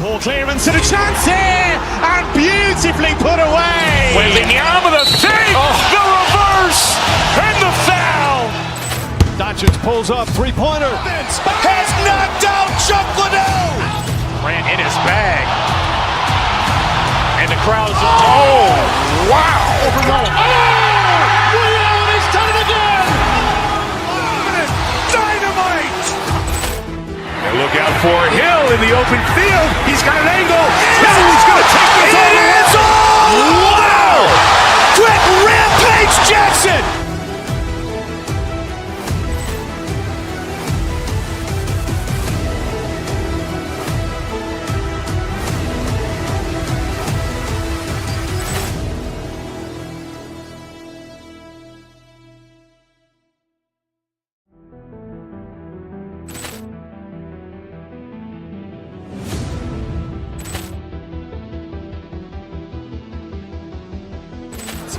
Poor clearance and a chance here, and beautifully put away. Waving the arm of the fake, the reverse, and the foul. Doncic pulls up, three-pointer. Has knocked out Chuck Liddell. Ran in his bag. And the crowd's, oh, wow. Liddell, he's done it again. Dynamite. And look out for Hill in the open field. He's got an angle. He's going to take this all the way. Wow! Quick Rampage Jackson.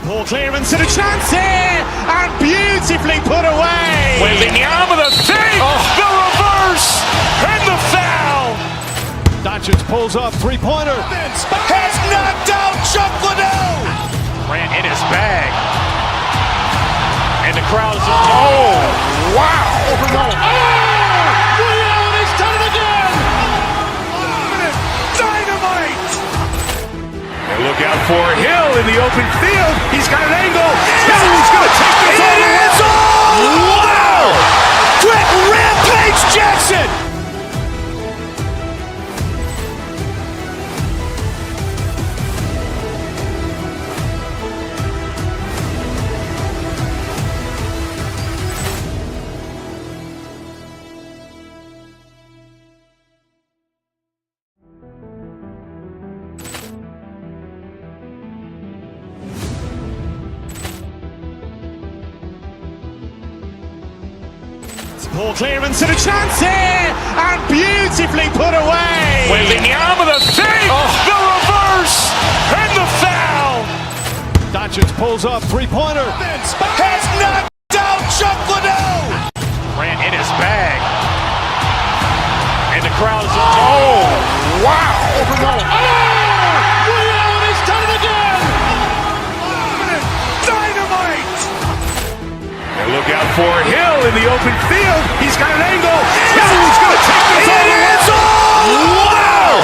Poor clearance and a chance here, and beautifully put away. Waving the arm of the fake, the reverse, and the foul. Doncic pulls up, three-pointer. Has knocked out Chuck Liddell. Ran in his bag. And the crowd's, oh, wow. Liddell, he's done it again. Dynamite. And look out for Hill in the open field. He's got an angle. He's going to take this all the way. Wow! Quick Rampage Jackson. Poor clearance and a chance here, and beautifully put away. Waving the arm of the fake, the reverse, and the foul. Doncic pulls up, three-pointer. Has knocked out Chuck Liddell. Ran in his bag. And the crowd's, oh, wow. Liddell, he's done it again. Dynamite. And look out for Hill in the open field. He's got an angle. He's going to take this all the way. Wow!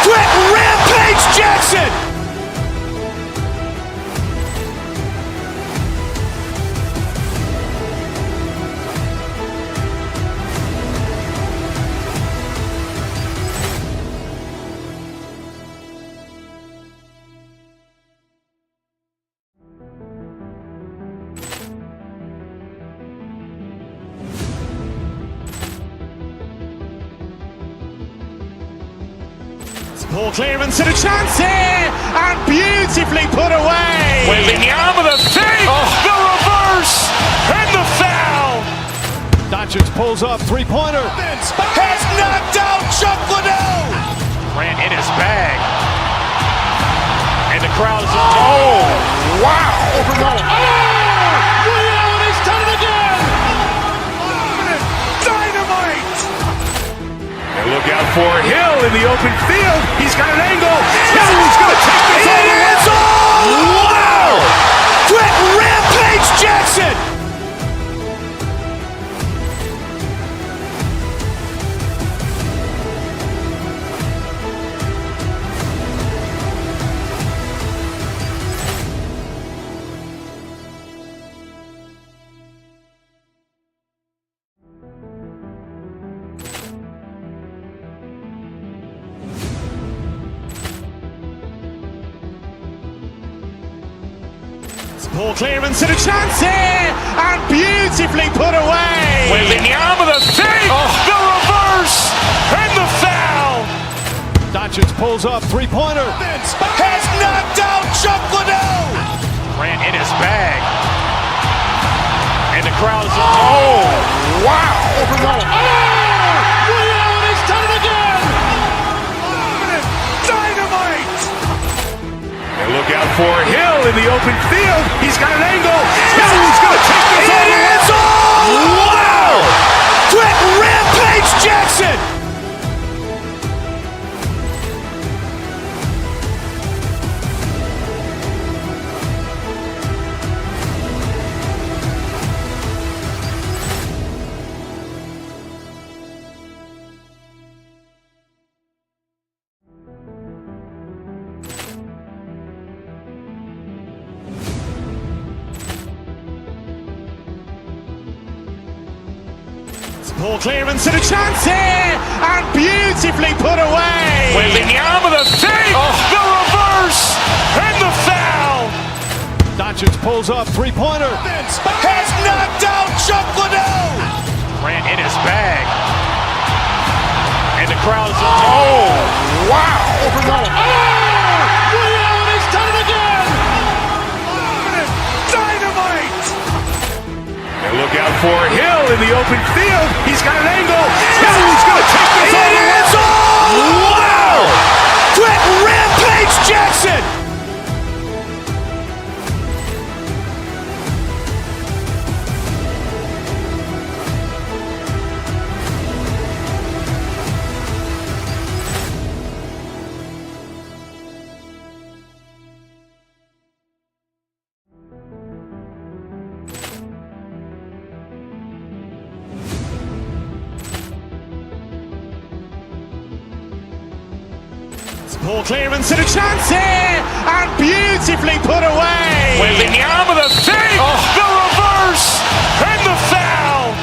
Quick Rampage Jackson. Poor clearance and a chance here, and beautifully put away. Waving the arm of the fake, the reverse, and the foul. Doncic pulls up, three-pointer. Has knocked out Chuck Liddell. Ran in his bag. And the crowd's, oh, wow. Liddell, he's done it again. Dynamite. And look out for Hill in the open field. He's got an angle. He's going to take this all the way. Wow! Quick Rampage Jackson. Poor clearance and a chance here, and beautifully put away. Waving the arm of the fake, the reverse, and the foul. Doncic pulls up, three-pointer. Has knocked out Chuck Liddell. Ran in his bag. And the crowd's, oh, wow. Liddell, he's done it again. Dynamite. And look out for Hill in the open field. He's got an angle. He's going to take this all the way. Wow! Quick Rampage Jackson. Ball clearance and a chance here, and beautifully put away. Waving the arm with a fake, the reverse, and the foul. Doncic pulls up, three-pointer. Has knocked out Chuck Liddell. Grant in his bag. And the crowd is wow. Ray Allen has done it again. Dynamite. And look out for Hill in the open field. He's got an angle. Hill's going to take this all the way. Wow. Quick Rampage Jackson. Ball clearance and a chance here, and beautifully put away. Waving the arm with a fake, the reverse, and the foul.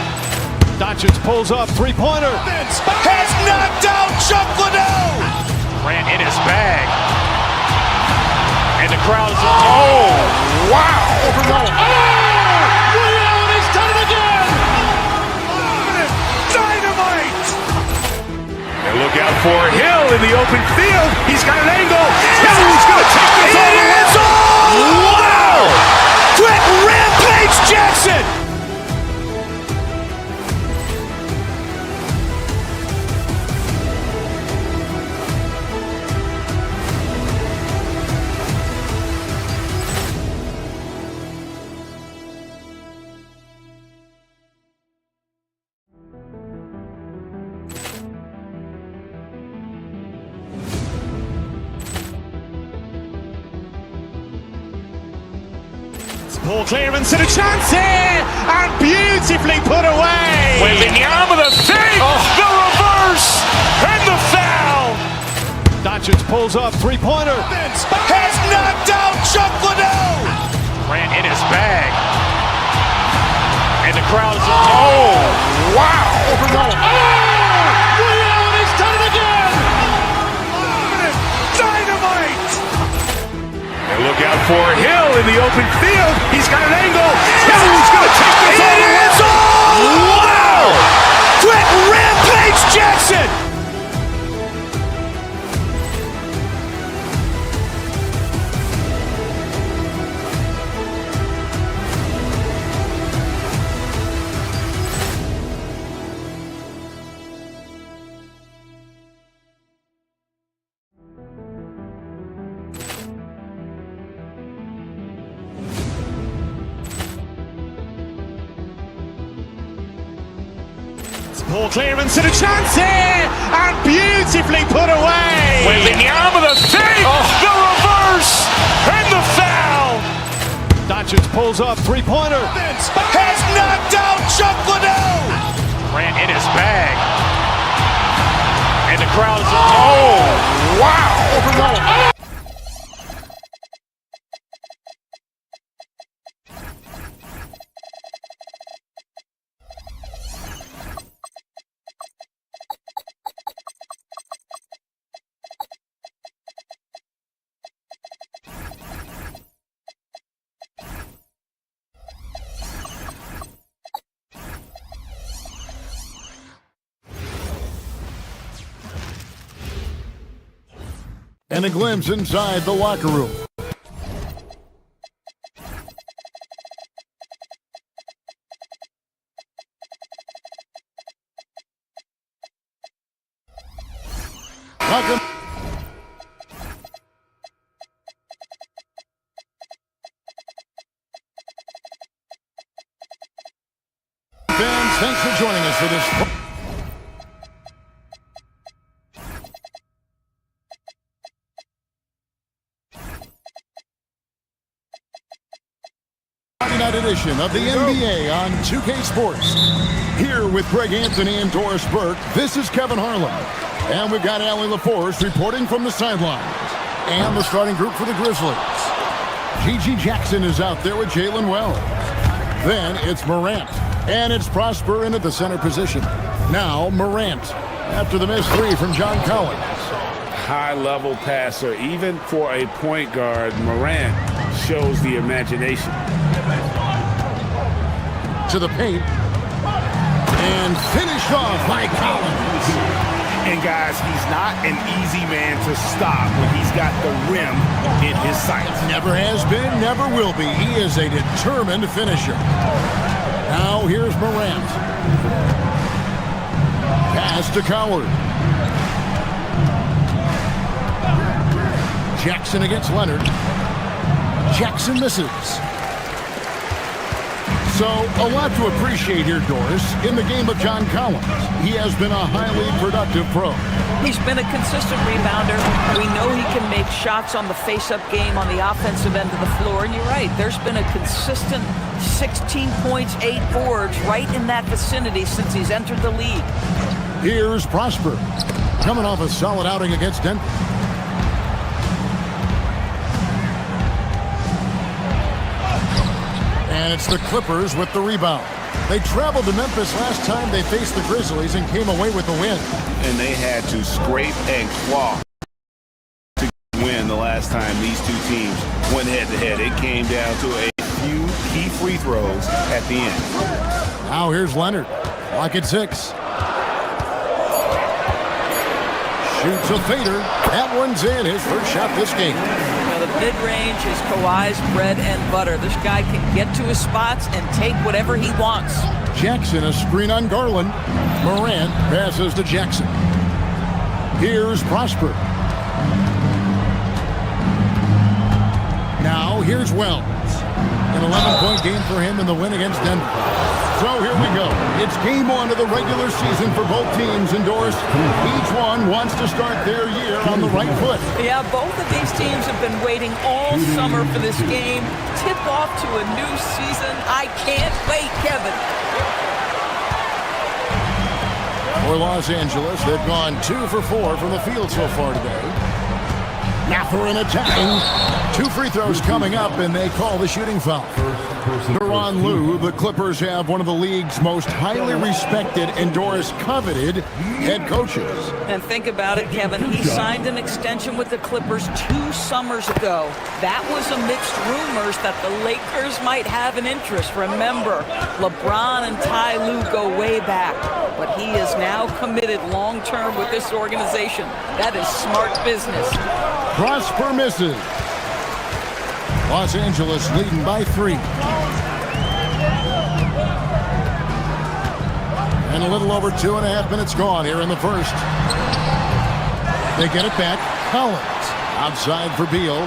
Doncic pulls up, three-pointer. Has knocked out Chuck Liddell. Grant in his bag. And the crowd is wow. Ray Allen has done it again. Dynamite. And look out for Hill in the open field. He's got an angle. Hill's going to take this all the way. Wow. Quick Rampage Jackson. Ball clearance and a chance here, and beautifully put away. Waving the arm with a fake, the reverse, and the foul. Doncic pulls up, three-pointer. Has knocked out Chuck Liddell. Grant in his bag. And the crowd is wow. Ray Allen has done it again. Dynamite. And look out for Hill in the open field. He's got an angle. Hill's going to take this all the way. Wow. Quick Rampage Jackson. Ball clearance and a chance here, and beautifully put away. Waving the arm with a fake, the reverse, and the foul. Doncic pulls up, three-pointer. Has knocked out Chuck Liddell. Grant in his bag. And the crowd is wow. And a glimpse inside the locker room. Welcome. Fans, thanks for joining us for this. Night edition of the NBA on 2K Sports. Here with Greg Anthony and Doris Burke, this is Kevin Harlan. And we've got Allie LaForce reporting from the sidelines. And the starting group for the Grizzlies. Gigi Jackson is out there with Jalen Wells. Then it's Morant, And it's Prosper into the center position. Now Morant after the missed three from John Collins. High-level passer. Even for a point guard, Morant shows the imagination. To the paint. And finished off by Collins. And guys, he's not an easy man to stop when he's got the rim in his sights. Never has been, never will be. He is a determined finisher. Now here's Morant. Pass to Coward. Jackson against Leonard. Jackson misses. So, a lot to appreciate here, Doris, in the game of John Collins. He has been a highly productive pro. He's been a consistent rebounder. We know he can make shots on the face-up game on the offensive end of the floor. And you're right, there's been a consistent 16 points, 8 boards right in that vicinity since he's entered the league. Here's Prosper, coming off a solid outing against Denver. And it's the Clippers with the rebound. They traveled to Memphis last time they faced the Grizzlies and came away with the win. And they had to scrape and claw to win the last time these two teams went head-to-head. It came down to a few key free throws at the end. Now here's Leonard. Clock at 6. Shoots a fader. That one's in. His first shot this game. The mid-range is Kawhi's bread and butter. This guy can get to his spots and take whatever he wants. Jackson, a screen on Garland. Morant passes to Jackson. Here's Prosper. Now here's Wells. An 11-point game for him in the win against Denver. So here we go. It's game 1 of the regular season for both teams, and Doris, each one wants to start their year on the right foot. Yeah, both of these teams have been waiting all summer for this game. Tip off to a new season. I can't wait, Kevin. For Los Angeles, they've gone 2 for 4 from the field so far today. Mathurin attacking. 2 free throws coming up, and they call the shooting foul. Tyronn Lue, the Clippers have one of the league's most highly respected and Doris coveted head coaches. And think about it, Kevin. He signed an extension with the Clippers 2 summers ago. That was amidst rumors that the Lakers might have an interest. Remember, LeBron and Ty Lue go way back. But he is now committed long-term with this organization. That is smart business. Prosper misses. Los Angeles leading by 3. And a little over 2.5 minutes gone here in the first. They get it back. Collins outside for Beal.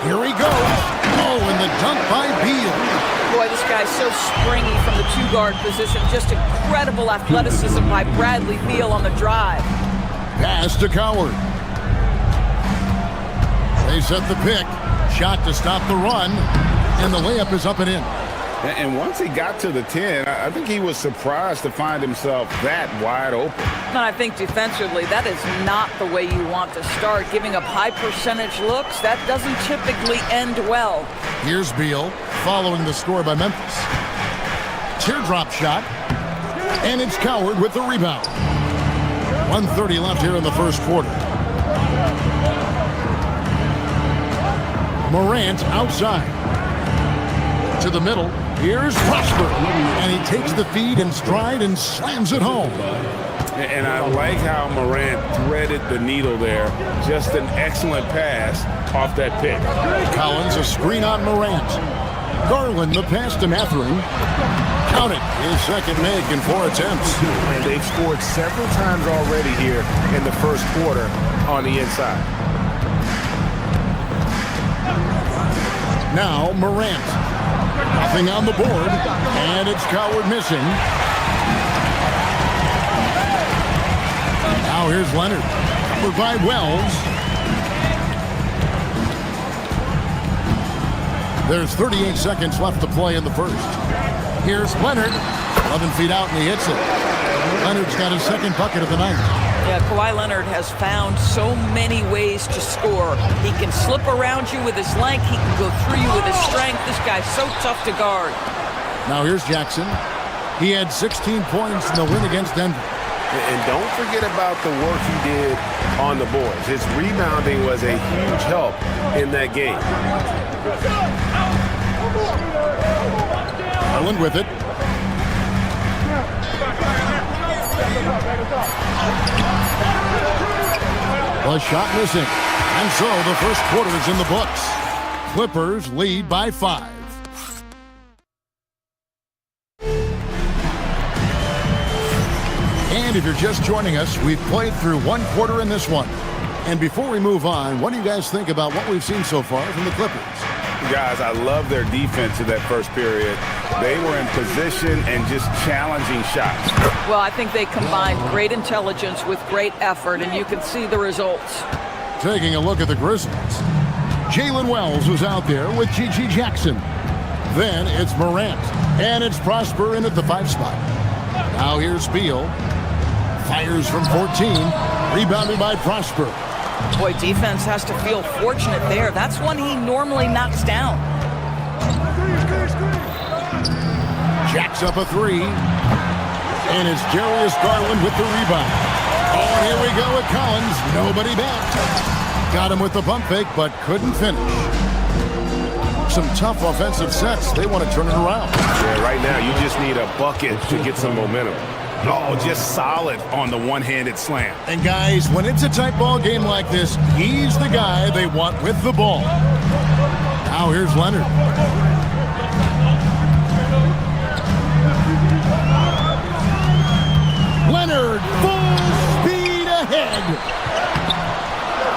Here he goes. Oh, and the dunk by Beal. Boy, this guy's so springy from the 2-guard position. Just incredible athleticism by Bradley Beal on the drive. Pass to Coward. They set the pick. Shot to stop the run. And the layup is up and in. And once he got to the 10, I think he was surprised to find himself that wide open. And I think defensively, that is not the way you want to start. Giving up high percentage looks, that doesn't typically end well. Here's Beal following the score by Memphis. Teardrop shot. And it's Coward with the rebound. 1:30 left here in the first quarter. Morant outside. To the middle. Here's Prosper. And he takes the feed in stride and slams it home. And I like how Morant threaded the needle there. Just an excellent pass off that pick. Collins, a screen on Morant. Garland, the pass to Mathurin. Count it. His second make in 4 attempts. And they've scored several times already here in the first quarter on the inside. Now Morant. Nothing on the board. And it's Coward missing. Now here's Leonard. Covered by Wells. There's 38 seconds left to play in the first. Here's Leonard. 11 feet out and he hits it. Leonard's got his second bucket of the night. Yeah, Kawhi Leonard has found so many ways to score. He can slip around you with his length. He can go through you with his strength. This guy's so tough to guard. Now here's Jackson. He had 16 points in the win against Denver. And don't forget about the work he did on the boards. His rebounding was a huge help in that game. Garland with it. The shot missing. And so the first quarter is in the books. Clippers lead by 5. And if you're just joining us, we've played through one quarter in this one. And before we move on, what do you guys think about what we've seen so far from the Clippers? Guys, I love their defense in that first period. They were in position and just challenging shots. Well, I think they combined great intelligence with great effort, and you can see the results. Taking a look at the Grizzlies. Jalen Wells was out there with G.G. Jackson. Then it's Morant. And it's Prosper in at the 5 spot. Now here's Beal. Fires from 14. Rebounded by Prosper. Boy, defense has to feel fortunate there. That's one he normally knocks down. Jacks up a 3. And it's Darius Garland with the rebound. And here we go with Collins. Nobody back. Got him with the pump fake, but couldn't finish. Some tough offensive sets. They want to turn it around. Yeah, right now you just need a bucket to get some momentum. Oh, just solid on the one-handed slam. And guys, when it's a tight ball game like this, he's the guy they want with the ball. Now here's Leonard. Leonard, full speed ahead.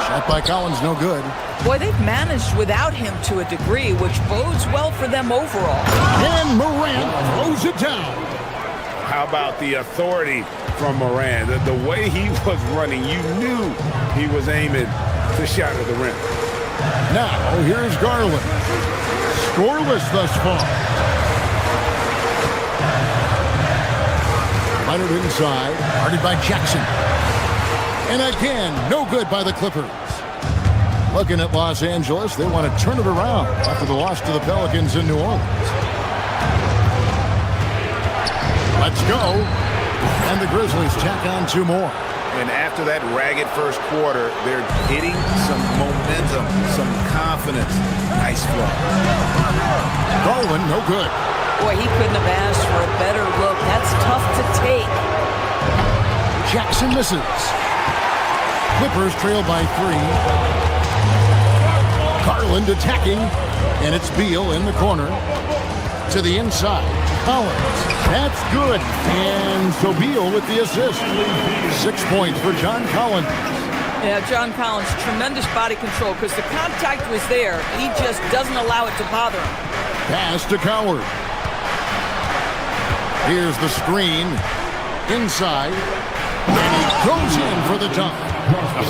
Shot by Collins, no good. Boy, they've managed without him to a degree, which bodes well for them overall. And Morant throws it down. How about the authority from Morant? The way he was running, you knew he was aiming to shatter the rim. Now, here's Garland. Scoreless thus far. Leonard inside, guarded by Jackson. And again, no good by the Clippers. Looking at Los Angeles, they want to turn it around after the loss to the Pelicans in New Orleans. Let's go. And the Grizzlies tack on 2 more. And after that ragged first quarter, they're hitting some momentum, some confidence. Nice flow. Garland, no good. Boy, he couldn't have asked for a better look. That's tough to take. Jackson misses. Clippers trail by 3. Garland attacking. And it's Beal in the corner. To the inside. Collins. That's good. And so Beal with the assist. 6 points for John Collins. Yeah, John Collins, tremendous body control because the contact was there. He just doesn't allow it to bother him. Pass to Coward. Here's the screen. Inside. And he goes in for the dunk.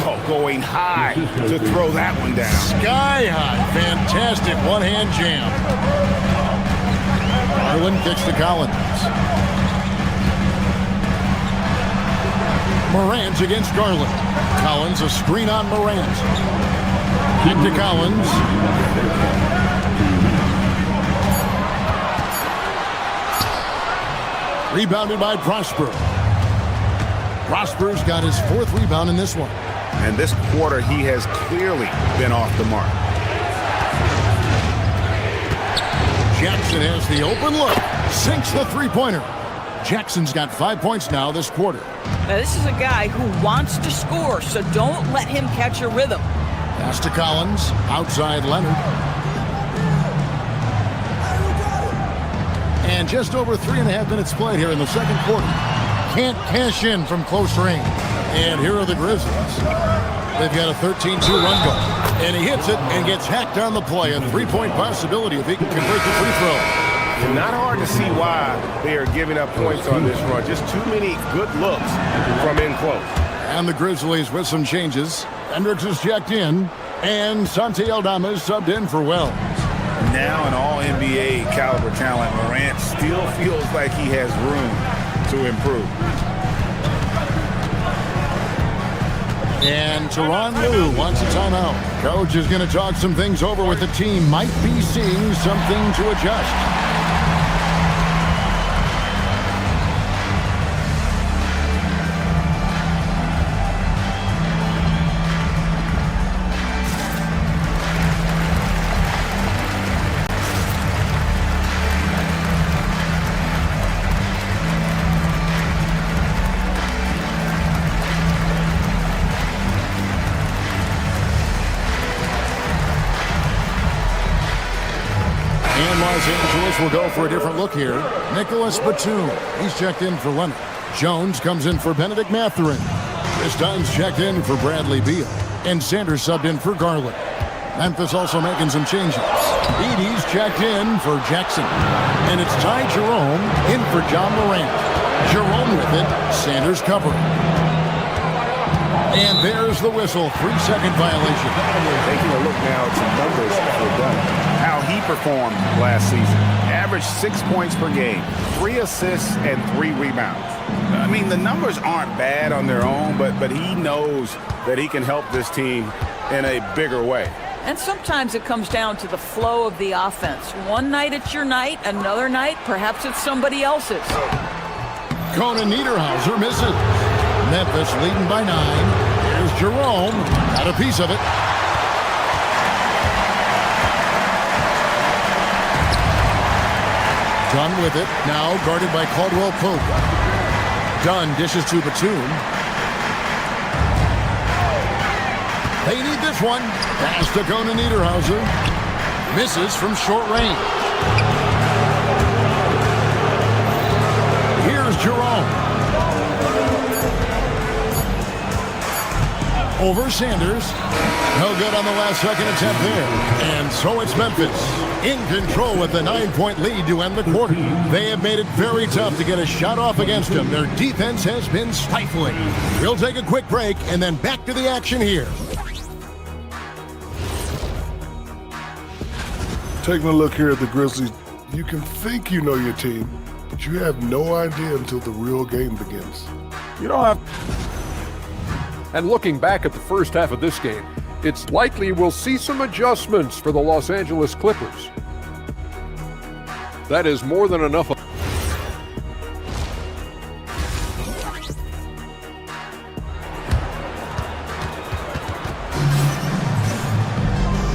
Oh, going high to throw that one down. Sky high. Fantastic one-hand jam. Garland kicks to Collins. Morant against Garland. Collins, a screen on Morant. Kick to Collins. Rebounded by Prosper. Prosper's got his 4th rebound in this one. And this quarter, he has clearly been off the mark. Jackson has the open look. Sinks the 3-pointer. Jackson's got 5 points now this quarter. Now, this is a guy who wants to score, so don't let him catch a rhythm. Pass to Collins. Outside Leonard. And just over 3.5 minutes played here in the second quarter. Can't cash in from close range. And here are the Grizzlies. They've got a 13-2 run goal. And he hits it and gets hacked on the play. A 3-point possibility if he can convert the free throw. Not hard to see why they are giving up points on this run. Just too many good looks from in close. And the Grizzlies with some changes. Hendricks is checked in. And Santi Aldama is subbed in for Wells. Now an all-NBA caliber talent, Morant still feels like he has room to improve. And Tyronn Lue wants a timeout. Coach is going to talk some things over with the team. Might be seeing something to adjust. Los Angeles will go for a different look here. Nicholas Batum, he's checked in for Leonard. Jones comes in for Benedict Mathurin. Chris Dunn's checked in for Bradley Beal. And Sanders subbed in for Garland. Memphis also making some changes. Edey's checked in for Jackson. And it's Ty Jerome in for John Morant. Jerome with it, Sanders covering. And there's the whistle, 3-second violation. Taking a look now at some numbers for Dunn. How he performed last season. Averaged 6 points per game, 3 assists, and 3 rebounds. I mean, the numbers aren't bad on their own, but he knows that he can help this team in a bigger way. And sometimes it comes down to the flow of the offense. One night it's your night, another night perhaps it's somebody else's. Conan Niederhauser misses. Memphis leading by 9. Here's Jerome. Got a piece of it. Dunn with it. Now guarded by Caldwell Pope. Dunn dishes to Batum. They need this one. Pass to Conan Niederhauser. Misses from short range. Here's Jerome. Over Sanders. No good on the last second attempt there. And so it's Memphis in control with the 9-point lead to end the quarter. They have made it very tough to get a shot off against them. Their defense has been stifling. We'll take a quick break and then back to the action here. Taking a look here at the Grizzlies, you can think you know your team, but you have no idea until the real game begins. You don't have... And looking back at the first half of this game, it's likely we'll see some adjustments for the Los Angeles Clippers. That is more than enough.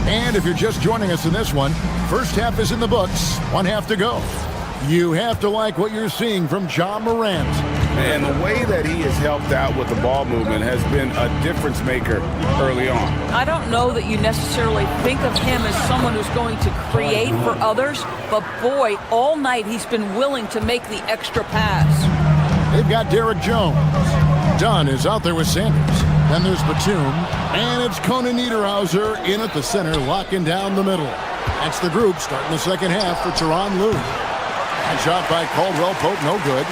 And if you're just joining us in this one, first half is in the books, 1 half to go. You have to like what you're seeing from John Morant. And the way that he has helped out with the ball movement has been a difference maker early on. I don't know that you necessarily think of him as someone who's going to create for others, but boy, all night he's been willing to make the extra pass. They've got Derek Jones. Dunn is out there with Sanders. Then there's Batum. And it's Conan Niederhauser in at the center, locking down the middle. That's the group starting the second half for Tyronn Lue. And shot by Caldwell Pope, no good.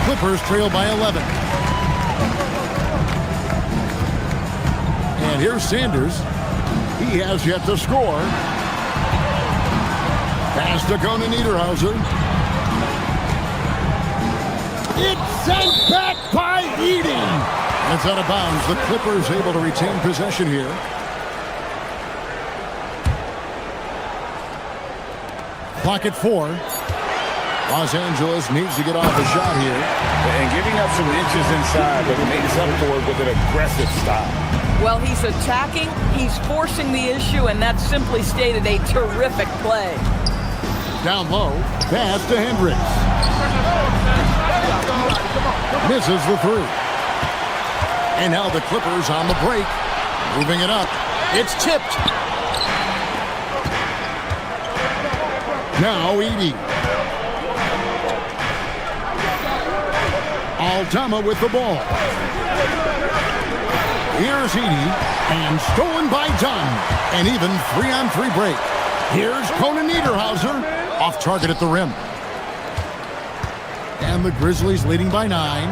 Clippers trail by 11. And here's Sanders. He has yet to score. Pass to Conan Niederhauser. It's sent back by Edey. And it's out of bounds. The Clippers able to retain possession here. Clock at 4. Los Angeles needs to get off a shot here. And giving up some inches inside, but makes up for it with an aggressive stop. Well, he's attacking, he's forcing the issue, and that's simply stated a terrific play. Down low, pass to Hendricks. Misses the 3. And now the Clippers on the break. Moving it up. It's tipped. Now Edey. Aldama with the ball. Here's Edey, and stolen by Dunn. An even 3-on-3 break. Here's Conan Niederhauser, off target at the rim. And the Grizzlies leading by 9.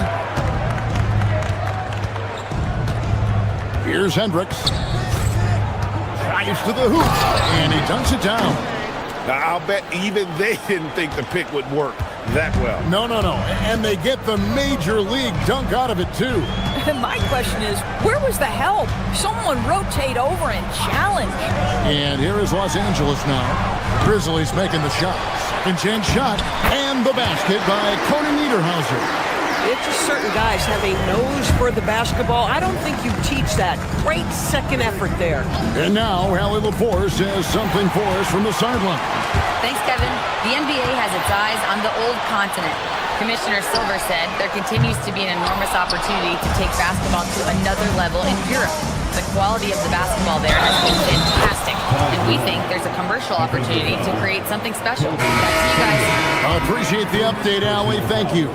Here's Hendricks. Drives to the hoop, and he dunks it down. Now, I'll bet even they didn't think the pick would work that well. No. And they get the major league dunk out of it, too. My question is, where was the help? Someone rotate over and challenge. And here is Los Angeles now. Grizzlies making the shot. Second chance shot. And the basket by Conan Niederhauser. It's just certain guys have a nose for the basketball. I don't think you teach that. Great second effort there. And now, Allie LaForce has something for us from the sideline. Thanks, Kevin. The NBA has its eyes on the old continent. Commissioner Silver said there continues to be an enormous opportunity to take basketball to another level in Europe. The quality of the basketball there has been fantastic, and we think there's a commercial opportunity to create something special. Back to you guys. I appreciate the update, Allie. Thank you.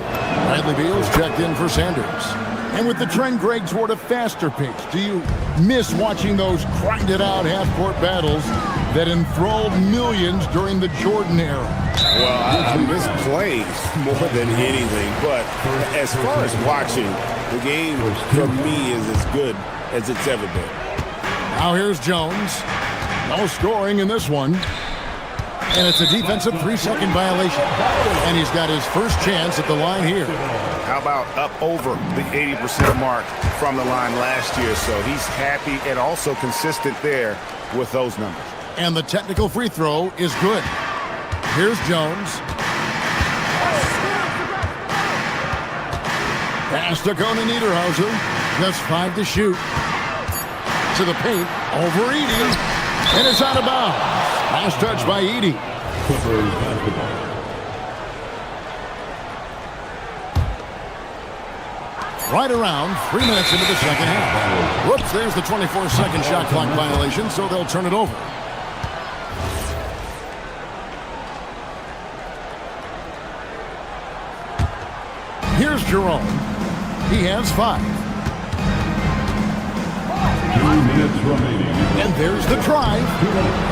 Bradley Beal's checked in for Sanders. And with the trend, Greg, toward a faster pace, do you miss watching those grinded-out half-court battles that enthralled millions during the Jordan era? Well, I miss plays more than anything, but as far as watching, the game for me is as good as it's ever been. Now here's Jones. No scoring in this one. And it's a defensive 3-second violation. And he's got his first chance at the line here. How about up over the 80% mark from the line last year? So he's happy and also consistent there with those numbers. And the technical free throw is good. Here's Jones. Pass to Conan Niederhauser. Just 5 to shoot. To the paint. Over Edey. And it's out of bounds. Last touch by Edey. Right around 3 minutes into the second half. Whoops, there's the 24-second shot clock violation, so they'll turn it over. Here's Jerome. He has 5. 2 minutes remaining. And there's the drive.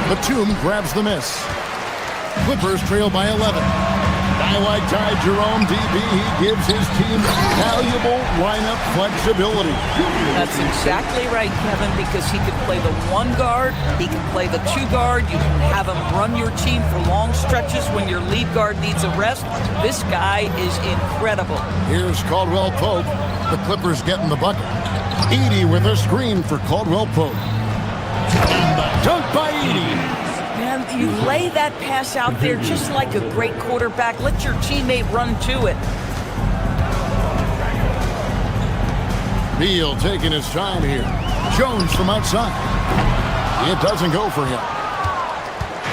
Batum grabs the miss. Clippers trail by 11. I like Ty Jerome, DB. He gives his team valuable lineup flexibility. That's exactly right, Kevin, because he could play the 1 guard, he can play the 2 guard, you can have him run your team for long stretches when your lead guard needs a rest. This guy is incredible. Here's Caldwell Pope. The Clippers getting the bucket. Edey with a screen for Caldwell Pope. And the dunk by Edey. Man, you lay that pass out there just like a great quarterback. Let your teammate run to it. Beal taking his time here. Jones from outside. It doesn't go for him.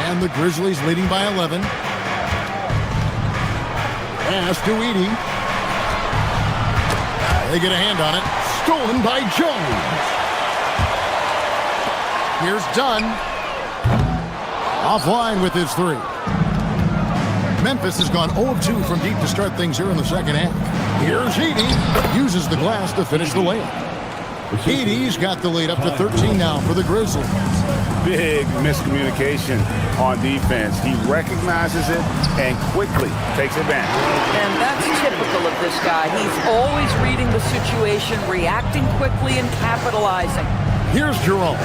And the Grizzlies leading by 11. Pass to Edey. They get a hand on it. Stolen by Jones. Here's Dunn. Offline with his 3. Memphis has gone 0 of 2 from deep to start things here in the second half. Here's Edey. Uses the glass to finish the layup. Edey's got the lead up to 13 now for the Grizzlies. Big miscommunication on defense. He recognizes it and quickly takes advantage. And that's typical of this guy. He's always reading the situation, reacting quickly, and capitalizing. Here's Jerome.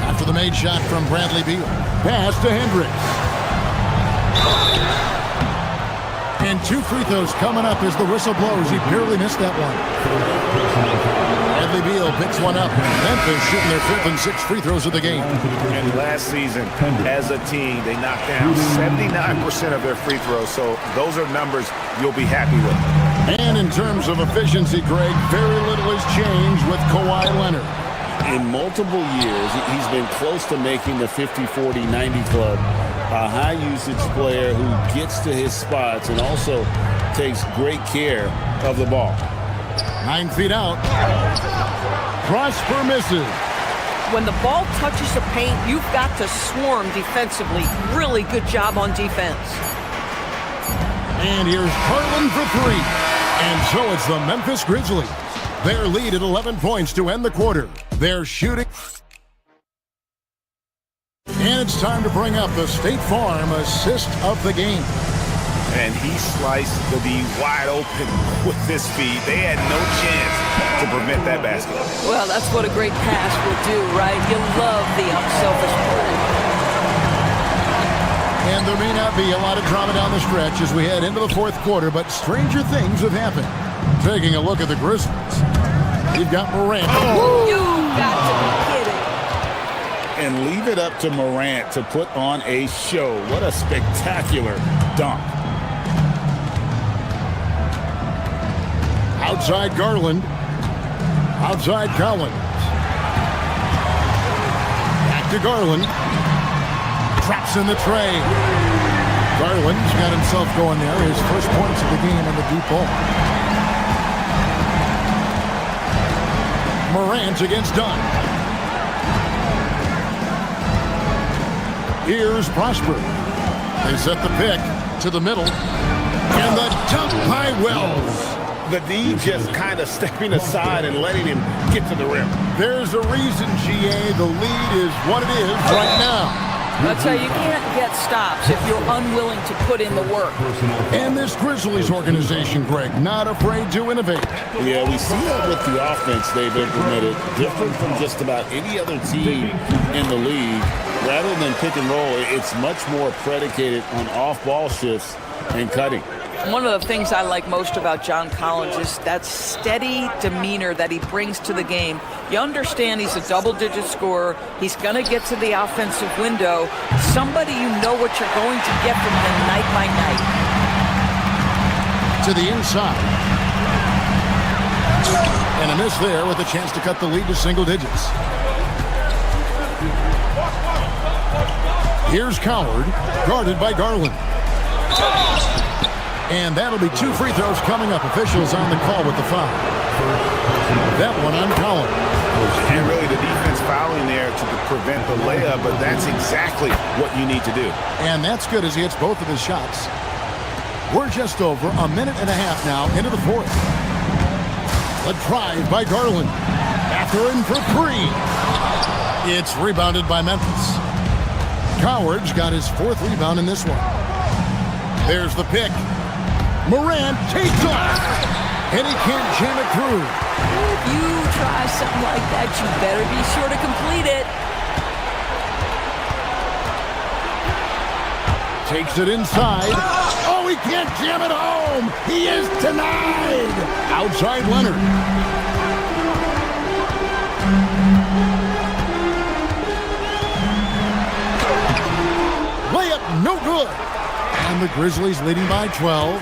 After the made shot from Bradley Beal. Pass to Hendricks. And 2 free throws coming up as the whistle blows. He barely missed that one. Bradley Beal picks one up. Memphis shooting their 5th and 6th free throws of the game. And last season, as a team, they knocked down 79% of their free throws. So those are numbers you'll be happy with. And in terms of efficiency, Greg, very little has changed with Kawhi Leonard. In multiple years, he's been close to making the 50-40-90 club. A high-usage player who gets to his spots and also takes great care of the ball. 9 feet out. Prosper misses. When the ball touches the paint, you've got to swarm defensively. Really good job on defense. And here's Harlan for 3. And so it's the Memphis Grizzlies. Their lead at 11 points to end the quarter. They're shooting. And it's time to bring up the State Farm assist of the game. And he sliced the D wide open with his feet. They had no chance to prevent that basket. Well, that's what a great pass will do, right? You love the unselfish play. And there may not be a lot of drama down the stretch as we head into the 4th quarter, but stranger things have happened. Taking a look at the Grizzlies. You've got Morant. You got to be kidding. And leave it up to Morant to put on a show. What a spectacular dunk. Outside Garland. Outside Collins. Back to Garland. Traps in the tray. Garland's got himself going there. His first points of the game on the deep ball. Morant against Dunn. Here's Prosper. They set the pick to the middle. And the dunk by Wells. The D just kind of stepping aside and letting him get to the rim. There's a reason, GA. The lead is what it is right now. That's how you can't get stops if you're unwilling to put in the work. And this Grizzlies organization, Greg, not afraid to innovate. Yeah, we see that with the offense they've implemented. Different from just about any other team in the league. Rather than pick and roll, it's much more predicated on off-ball shifts and cutting. One of the things I like most about John Collins is that steady demeanor that he brings to the game. You understand he's a double-digit scorer. He's going to get to the offensive window. Somebody you know what you're going to get from him night by night. To the inside. And a miss there with a chance to cut the lead to single digits. Here's Coward, guarded by Garland. And that'll be 2 free throws coming up. Officials on the call with the foul. That one on Collins. And really the defense fouling there to prevent the layup, but that's exactly what you need to do. And that's good as he hits both of his shots. We're just over a minute and a half now into the fourth. A drive by Garland. After in for 3. It's rebounded by Memphis. Coward's got his 4th rebound in this one. There's the pick. Morant takes off, and he can't jam it through. If you try something like that, you better be sure to complete it. Takes it inside. Oh, he can't jam it home. He is denied. Outside Leonard. Layup, no good. And the Grizzlies leading by 12.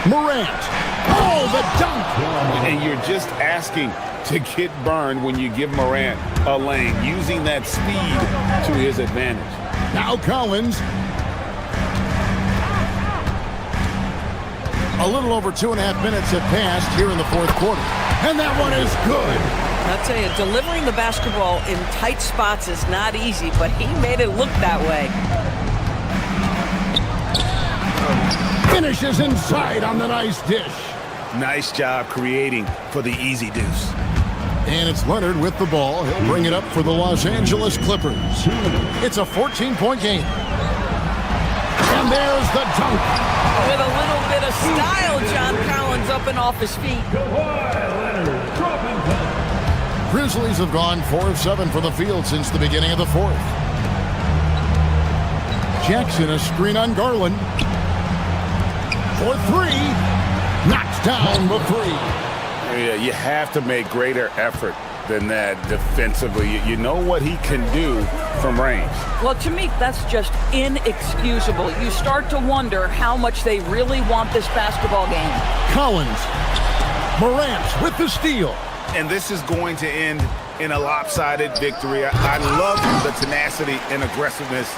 Morant. Oh, the dunk. And you're just asking to get burned when you give Morant a lane, using that speed to his advantage. Now Collins. A little over 2.5 minutes have passed here in the fourth quarter. And that one is good. I'll tell you, delivering the basketball in tight spots is not easy, but he made it look that way. Finishes inside on the nice dish. Nice job creating for the easy deuce. And it's Leonard with the ball. He'll bring it up for the Los Angeles Clippers. It's a 14-point game. And there's the dunk. With a little bit of style, John Collins up and off his feet. Grizzlies have gone 4 of 7 from the field since the beginning of the fourth. Jackson, a screen on Garland. For 3. Knocks down the 3. Yeah, you have to make greater effort than that defensively. You know what he can do from range. Well, to me, that's just inexcusable. You start to wonder how much they really want this basketball game. Collins. Morant with the steal. And this is going to end in a lopsided victory. I love the tenacity and aggressiveness,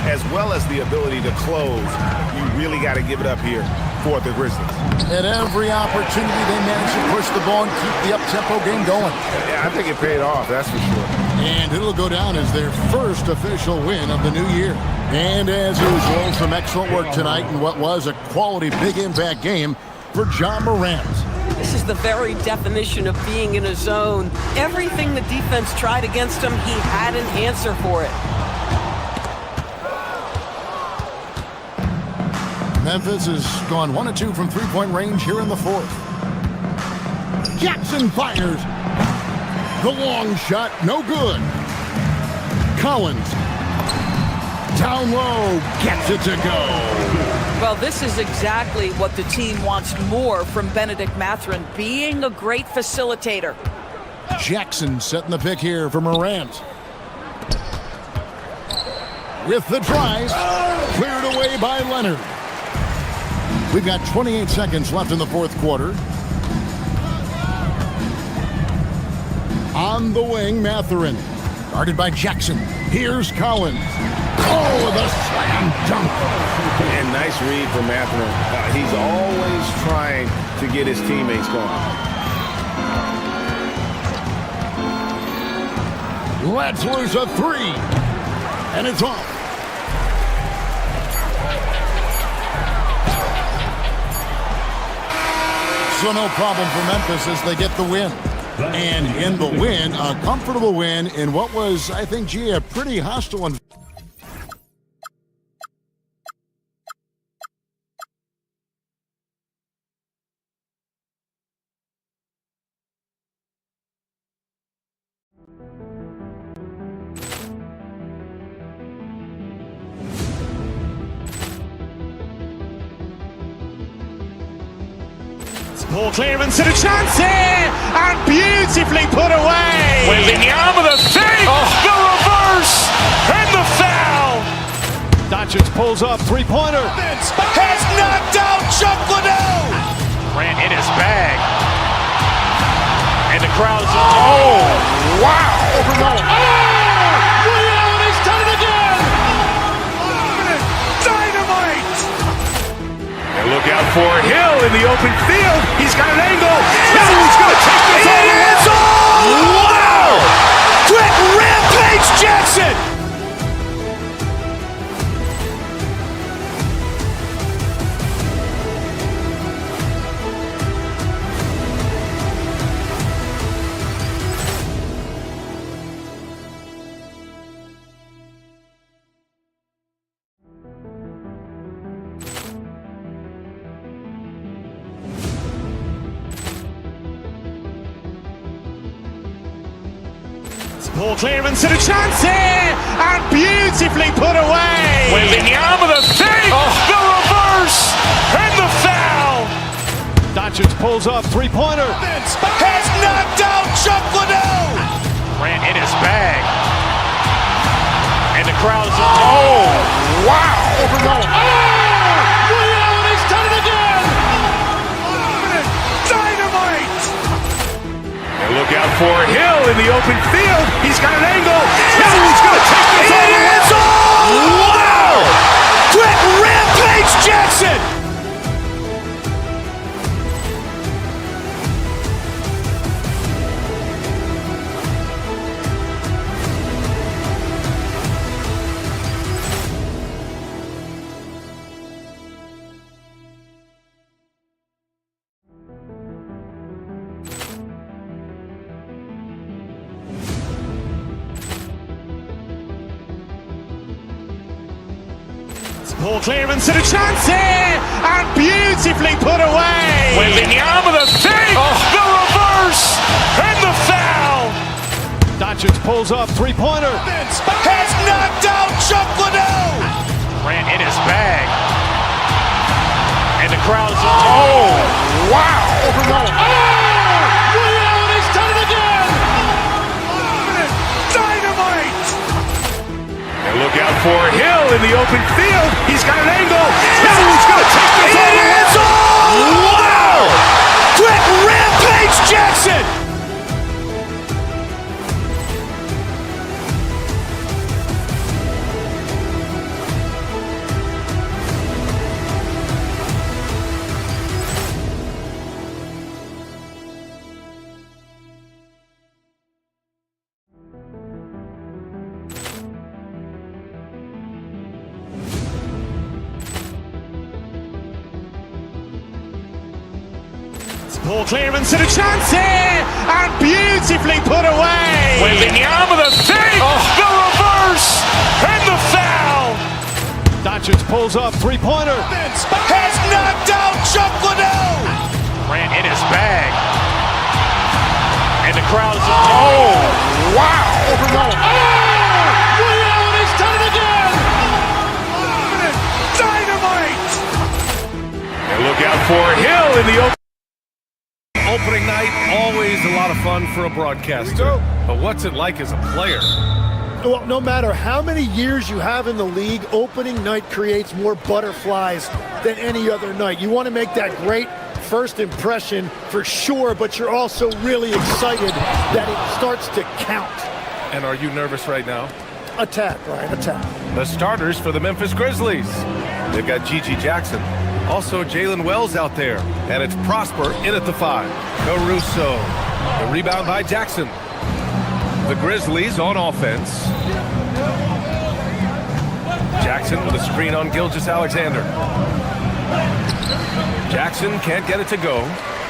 as well as the ability to close. You really got to give it up here for the Grizzlies. At every opportunity, they managed to push the ball and keep the up-tempo game going. Yeah, I think it paid off, that's for sure. And it'll go down as their first official win of the new year. And as usual, some excellent work tonight in what was a quality big impact game for John Morant. This is the very definition of being in a zone. Everything the defense tried against him, he had an answer for it. Memphis has gone 1 of 2 from three-point range here in the fourth. Jackson fires. The long shot, no good. Collins. Down low, gets it to go. Well, this is exactly what the team wants more from Benedict Mathurin, being a great facilitator. Jackson setting the pick here for Morant. With the drive, cleared away by Leonard. We've got 28 seconds left in the fourth quarter. On the wing, Mathurin. Guarded by Jackson. Here's Collins. Oh, the slam dunk. And nice read from Mathurin. He's always trying to get his teammates going. Let's lose a three. And it's off. So no problem for Memphis as they get the win. And in the win, a comfortable win in what was, I think, a pretty hostile environment. Ball clearance and a chance here, and beautifully put away. Wembanyama the fake, the reverse, and the foul. Doncic pulls up, three-pointer. Has knocked out Chuck Liddell. Grant in his bag. And the crowd's, oh, wow. Ray Allen has done it again. Dynamite. And look out for Hill in the open field. He's got an angle. He's going to take this all the way. Wow. Quick rampage Jackson. Ball clearance and a chance here, and beautifully put away. Wembanyama the fake, the reverse, and the foul. Doncic pulls up, three-pointer. Has knocked out Chuck Liddell. Grant in his bag. And the crowd's, oh, wow. Ray Allen has done it again. Dynamite. And look out for Hill in the open field. He's got an angle. He's going to take this all the way. Wow. Quick rampage Jackson. Ball clearance and a chance here, and beautifully put away. Wembanyama the fake, the reverse, and the foul. Doncic pulls up, three-pointer. Has knocked out Chuck Liddell. Grant in his bag. And the crowd's, oh, wow. Ray Allen has done it again. Dynamite. And look out for Hill in the open field. He's got an angle. He's going to take this all the way. Wow. Quick rampage Jackson. Ball clearance and a chance here, and beautifully put away. Wembanyama the fake, the reverse, and the foul. Doncic pulls up, three-pointer. Has knocked out Chuck Liddell. Grant in his bag. And the crowd's, oh, wow. Ray Allen has done it again. Dynamite. out for Hill in the opening night. Always a lot of fun for a broadcaster. But what's it like as a player? Well, no matter how many years you have in the league, opening night creates more butterflies than any other night. You want to make that great first impression for sure, but you're also really excited that it starts to count. And are you nervous right now? A tad, Brian, a tad. The starters for the Memphis Grizzlies. They've got Gigi Jackson. Also Jalen Wells out there. And it's Prosper in at the 5. Caruso. The rebound by Jackson. The Grizzlies on offense. Jackson with a screen on Gilgeous-Alexander. Jackson can't get it to go.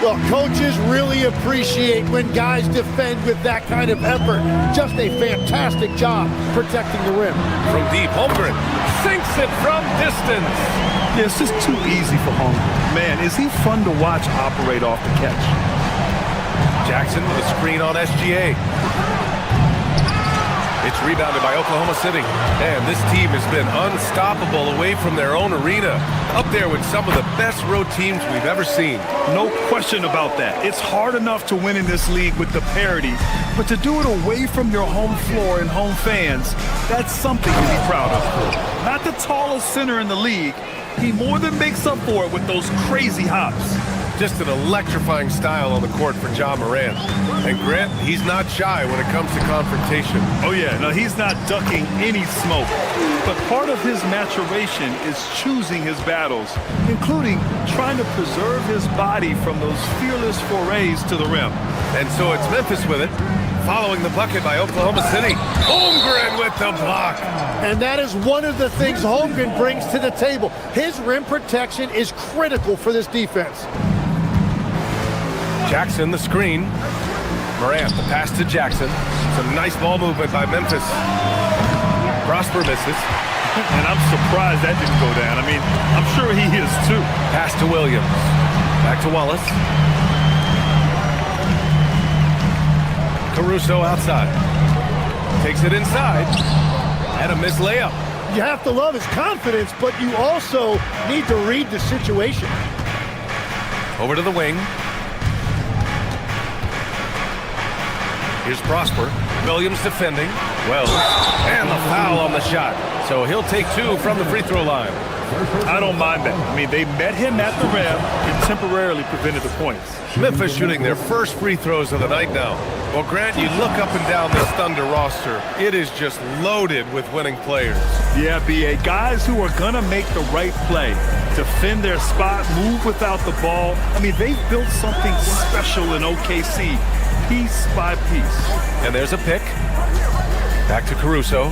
Well, coaches really appreciate when guys defend with that kind of effort. Just a fantastic job protecting the rim. From deep, Holmgren sinks it from distance. Yeah, it's just too easy for Holmgren. Man, is he fun to watch operate off the catch. Jackson with a screen on SGA. It's rebounded by Oklahoma City. And this team has been unstoppable away from their own arena. Up there with some of the best road teams we've ever seen. No question about that. It's hard enough to win in this league with the parity, but to do it away from your home floor and home fans, that's something to be proud of. Not the tallest center in the league, he more than makes up for it with those crazy hops. Just an electrifying style on the court for Ja Morant. And Grant, he's not shy when it comes to confrontation. Oh yeah, no, he's not ducking any smoke. But part of his maturation is choosing his battles, including trying to preserve his body from those fearless forays to the rim. And so it's Memphis with it, following the bucket by Oklahoma City. Holmgren with the block. And that is one of the things Holmgren brings to the table. His rim protection is critical for this defense. Jackson, the screen. Morant, the pass to Jackson. Some nice ball movement by Memphis. Prosper misses. And I'm surprised that didn't go down. I mean, I'm sure he is too. Pass to Williams. Back to Wallace. Caruso outside. Takes it inside. And a missed layup. You have to love his confidence, but you also need to read the situation. Over to the wing. Here's Prosper. Williams defending. Wells. And the foul on the shot. So he'll take 2 from the free throw line. I don't mind that. I mean, they met him at the rim and temporarily prevented the points. Memphis shooting their first free throws of the night now. Well, Grant, you look up and down this Thunder roster. It is just loaded with winning players. Yeah, B.A. Guys who are going to make the right play, defend their spot, move without the ball. I mean, they've built something special in OKC, piece by piece. And there's a pick. Back to Caruso.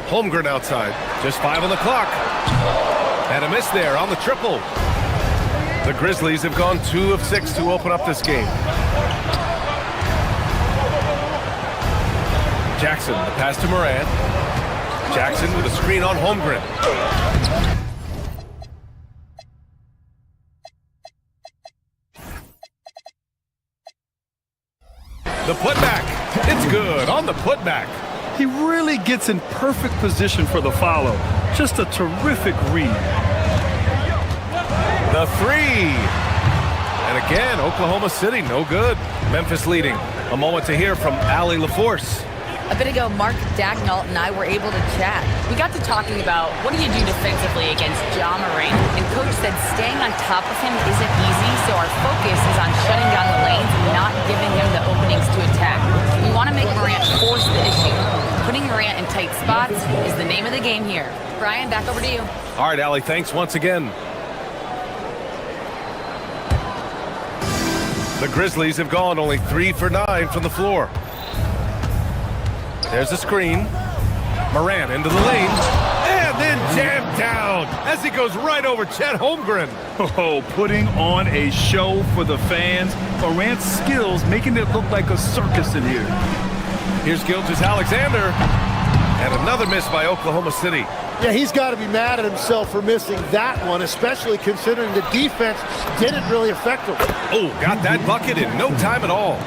Holmgren outside. Just 5 on the clock. And a miss there on the triple. The Grizzlies have gone 2 of 6 to open up this game. Jackson, the pass to Morant. Jackson with a screen on Holmgren. The putback. It's good on the putback. He really gets in perfect position for the follow. Just a terrific read. The 3. And again, Oklahoma City, no good. Memphis leading. A moment to hear from Allie LaForce. A bit ago, Mark Dagnall and I were able to chat. We got to talking about what do you do defensively against Ja Morant, and Coach said staying on top of him isn't easy, so our focus is on shutting down the lanes and not giving him the openings to attack. We want to make Morant force the issue. Putting Morant in tight spots is the name of the game here. Brian, back over to you. All right, Allie, thanks once again. The Grizzlies have gone only 3 for 9 from the floor. There's a screen. Morant into the lane. And then jammed down as he goes right over Chet Holmgren. Oh, putting on a show for the fans. Morant's skills making it look like a circus in here. Here's Gilgeous-Alexander. And another miss by Oklahoma City. Yeah, he's got to be mad at himself for missing that one, especially considering the defense didn't really affect him. Oh, got that bucket in no time at all.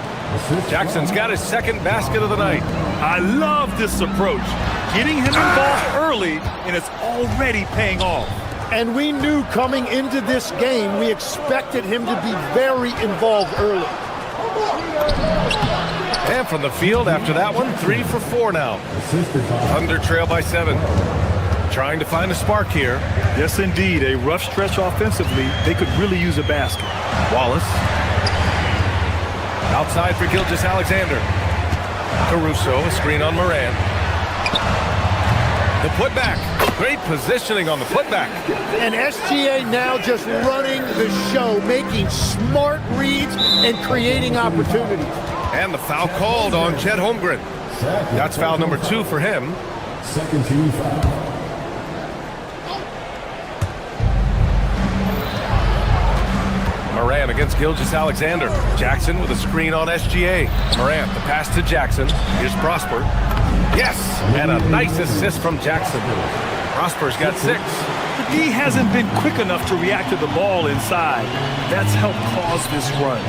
Jackson's got his second basket of the night. I love this approach. Getting him involved early, and it's already paying off. And we knew coming into this game, we expected him to be very involved early. And from the field after that one, 3 for 4 now. Thunder trail by 7. Trying to find a spark here. Yes, indeed. A rough stretch offensively. They could really use a basket. Wallace. Outside for Gilgeous-Alexander. Caruso, a screen on Moran. The putback. Great positioning on the putback. And SGA now just running the show, making smart reads and creating opportunities. And the foul called on Chet Holmgren. That's foul number 2 for him. Second team foul. Moran against Gilgeous-Alexander. Jackson with a screen on SGA. Moran, the pass to Jackson. Here's Prosper. Yes! And a nice assist from Jackson. Prosper's got 6. The D hasn't been quick enough to react to the ball inside. That's helped cause this run.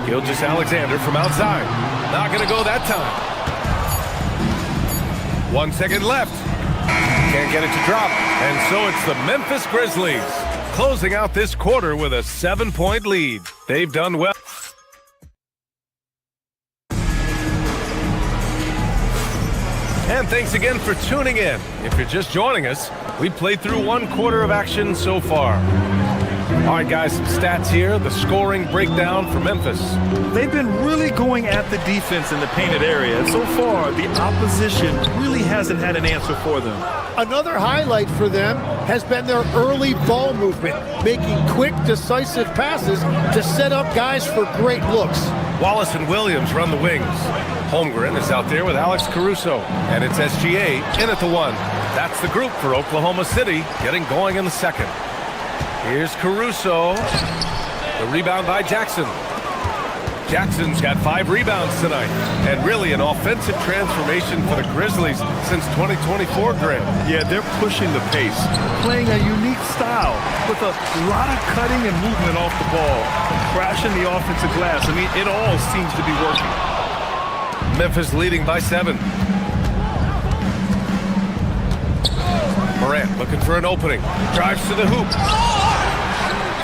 Gilgeous-Alexander from outside. Not going to go that time. 1 second left. Can't get it to drop. And so it's the Memphis Grizzlies closing out this quarter with a 7-point lead. They've done well. And thanks again for tuning in. If you're just joining us, we played through 1 quarter of action so far. All right, guys, some stats here. The scoring breakdown for Memphis. They've been really going at the defense in the painted area. And so far, the opposition really hasn't had an answer for them. Another highlight for them has been their early ball movement, making quick, decisive passes to set up guys for great looks. Wallace and Williams run the wings. Holmgren is out there with Alex Caruso. And it's SGA in at the 1. That's the group for Oklahoma City, getting going in the second. Here's Caruso. The rebound by Jackson. Jackson's got 5 rebounds tonight. And really an offensive transformation for the Grizzlies since 2024, Grant. Yeah, they're pushing the pace, playing a unique style with a lot of cutting and movement off the ball, crashing the offensive glass. I mean, it all seems to be working. Memphis leading by 7. Morant looking for an opening. Drives to the hoop.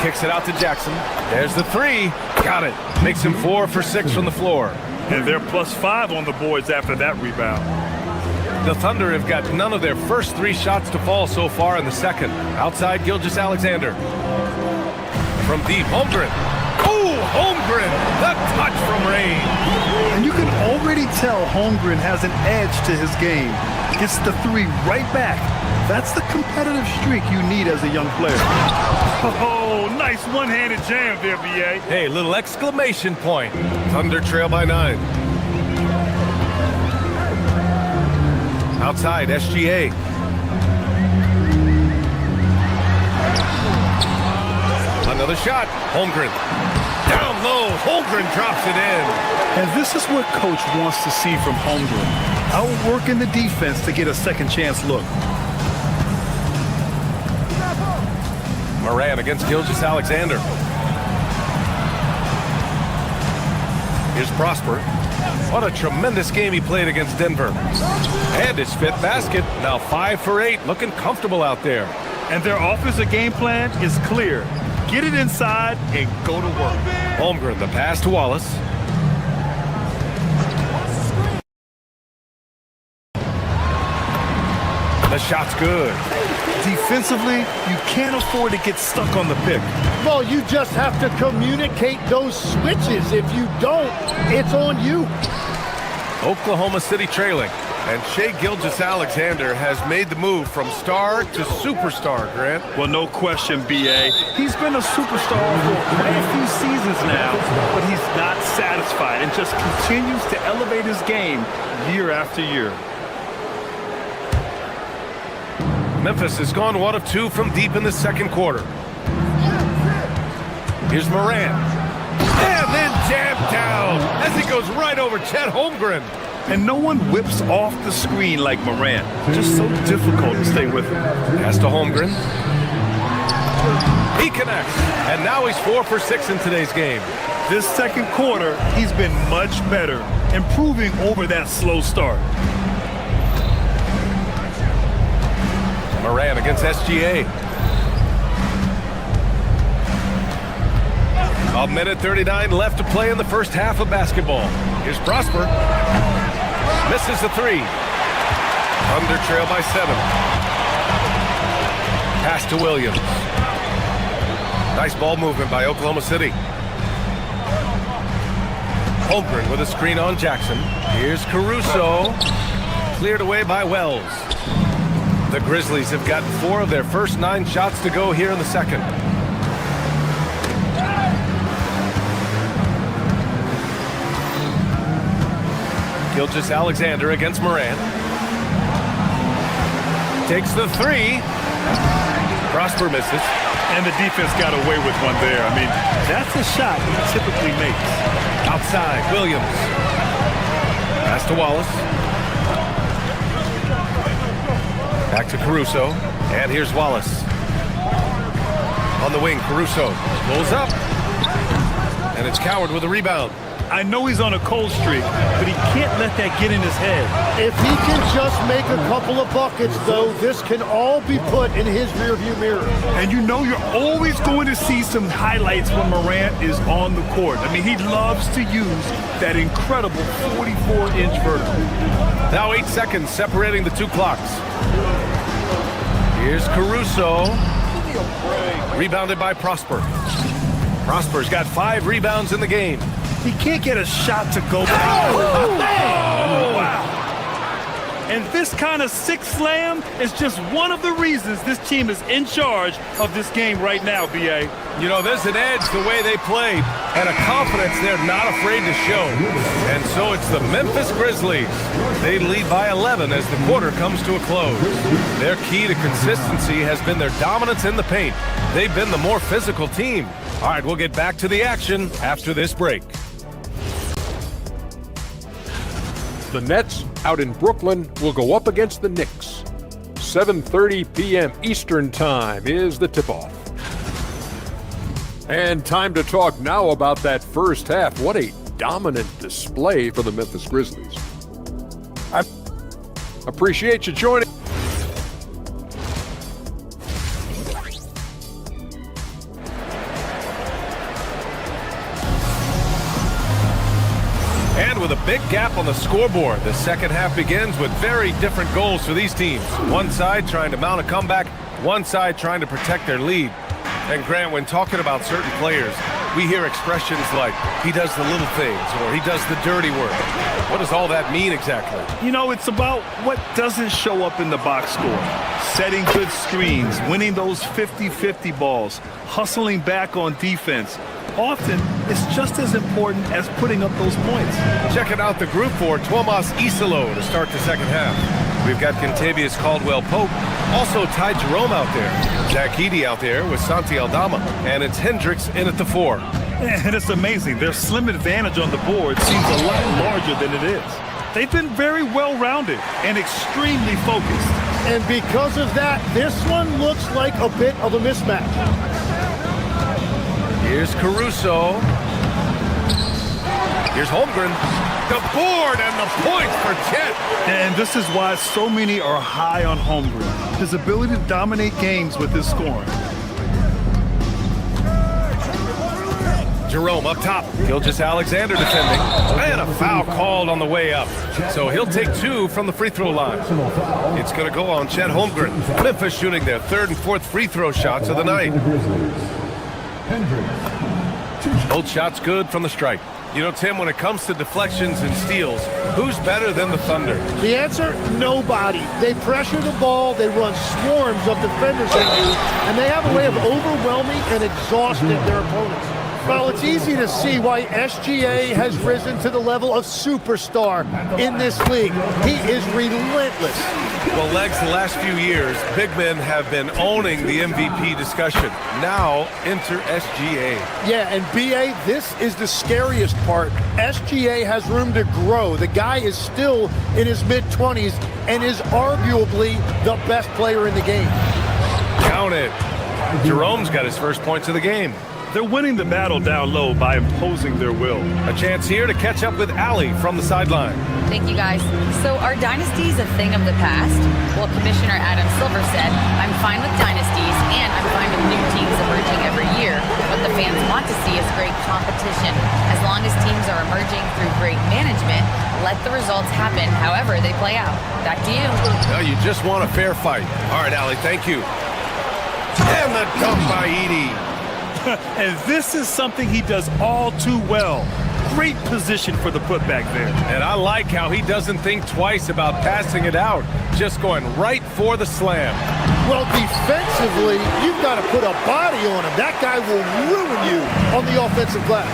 Kicks it out to Jackson. There's the 3. Got it. Makes him 4 for 6 from the floor. And they're +5 on the boards after that rebound. The Thunder have got none of their first 3 shots to fall so far in the second. Outside Gilgeous-Alexander. From deep, Holmgren. Ooh, Holmgren! The touch from Rain. And you can already tell Holmgren has an edge to his game. Gets the 3 right back. That's the competitive streak you need as a young player. Oh, nice one-handed jam there, B.A. Hey, little exclamation point. Thunder trail by 9. Outside, SGA. Another shot. Holmgren. Down low. Holmgren drops it in. And this is what Coach wants to see from Holmgren. Outworking the defense to get a second chance look. Moran against Gilgeous-Alexander. Here's Prosper. What a tremendous game he played against Denver. And his 5th basket. Now 5 for 8. Looking comfortable out there. And their offensive game plan is clear. Get it inside and go to work. Holmgren, the pass to Wallace. The shot's good. Defensively, you can't afford to get stuck on the pick. Well, you just have to communicate those switches. If you don't, it's on you. Oklahoma City trailing. And Shai Gilgeous-Alexander has made the move from star to superstar, Grant. Well, no question, B.A. He's been a superstar for quite a few seasons now, but he's not satisfied and just continues to elevate his game year after year. Memphis has gone 1 of 2 from deep in the second quarter. Here's Moran. And then jammed down as he goes right over Chet Holmgren. And no one whips off the screen like Moran. Just so difficult to stay with him. Pass to Holmgren. He connects. And now he's 4 for 6 in today's game. This second quarter, he's been much better, improving over that slow start. Moran against SGA. A minute 39 left to play in the first half of basketball. Here's Prosper. Misses the three. Under trail by 7. Pass to Williams. Nice ball movement by Oklahoma City. Holmgren with a screen on Jackson. Here's Caruso. Cleared away by Wells. The Grizzlies have gotten 4 of their first 9 shots to go here in the second. Gilgeous-Alexander against Moran. Takes the 3. Prosper misses. And the defense got away with one there. I mean, that's a shot he typically makes. Outside, Williams. Pass to Wallace. Back to Caruso. And here's Wallace. On the wing, Caruso pulls up. And it's Coward with a rebound. I know he's on a cold streak, but he can't let that get in his head. If he can just make a couple of buckets, though, this can all be put in his rearview mirror. And you know you're always going to see some highlights when Morant is on the court. I mean, he loves to use that incredible 44-inch vertical. Now 8 seconds separating the 2 clocks. Here's Caruso. Rebounded by Prosper. Prosper's got 5 rebounds in the game. He can't get a shot to go. Oh, wow. And this kind of sick slam is just one of the reasons this team is in charge of this game right now, B.A. You know, there's an edge the way they play and a confidence they're not afraid to show. And so it's the Memphis Grizzlies. They lead by 11 as the quarter comes to a close. Their key to consistency has been their dominance in the paint. They've been the more physical team. All right, we'll get back to the action after this break. The Nets out in Brooklyn will go up against the Knicks. 7:30 p.m. Eastern Time is the tip-off. And time to talk now about that first half. What a dominant display for the Memphis Grizzlies. I appreciate you joining. And with a big gap on the scoreboard, the second half begins with very different goals for these teams. One side trying to mount a comeback, one side trying to protect their lead. And Grant, when talking about certain players, we hear expressions like, he does the little things, or he does the dirty work. What does all that mean exactly? You know, it's about what doesn't show up in the box score. Setting good screens, winning those 50-50 balls, hustling back on defense. Often, it's just as important as putting up those points. Checking out the group for Tuomas Isalo to start the second half. We've got Kentavious Caldwell-Pope, also Ty Jerome out there, Zach Edey out there with Santi Aldama, and it's Hendricks in at the 4. And it's amazing. Their slim advantage on the board seems a lot larger than it is. They've been very well-rounded and extremely focused. And because of that, this one looks like a bit of a mismatch. Here's Caruso. Here's Holmgren. The board and the points for Chet. And this is why so many are high on Holmgren. His ability to dominate games with his scoring. Jerome up top. Gilgeous-Alexander defending. And a foul called on the way up. So he'll take 2 from the free throw line. It's going to go on Chet Holmgren. Memphis shooting their 3rd and 4th free throw shots of the night. Both shots good from the stripe. You know, Tim, when it comes to deflections and steals, who's better than the Thunder? The answer, nobody. They pressure the ball, they run swarms of defenders at you, and they have a way of overwhelming and exhausting their opponents. Well, it's easy to see why SGA has risen to the level of superstar in this league. He is relentless. Well, Legs, the last few years, big men have been owning the MVP discussion. Now, enter SGA. Yeah, and BA, this is the scariest part. SGA has room to grow. The guy is still in his mid-20s and is arguably the best player in the game. Count it. Jerome's got his first points of the game. They're winning the battle down low by imposing their will. A chance here to catch up with Ali from the sideline. Thank you, guys. So are dynasties a thing of the past? Well, Commissioner Adam Silver said, I'm fine with dynasties, and I'm fine with new teams emerging every year. What the fans want to see is great competition. As long as teams are emerging through great management, let the results happen however they play out. Back to you. No, you just want a fair fight. All right, Allie, thank you. And the dunk by Edie. And this is something he does all too well. Great position for the putback there. And I like how he doesn't think twice about passing it out, just going right for the slam. Well, defensively, you've got to put a body on him. That guy will ruin you on the offensive glass.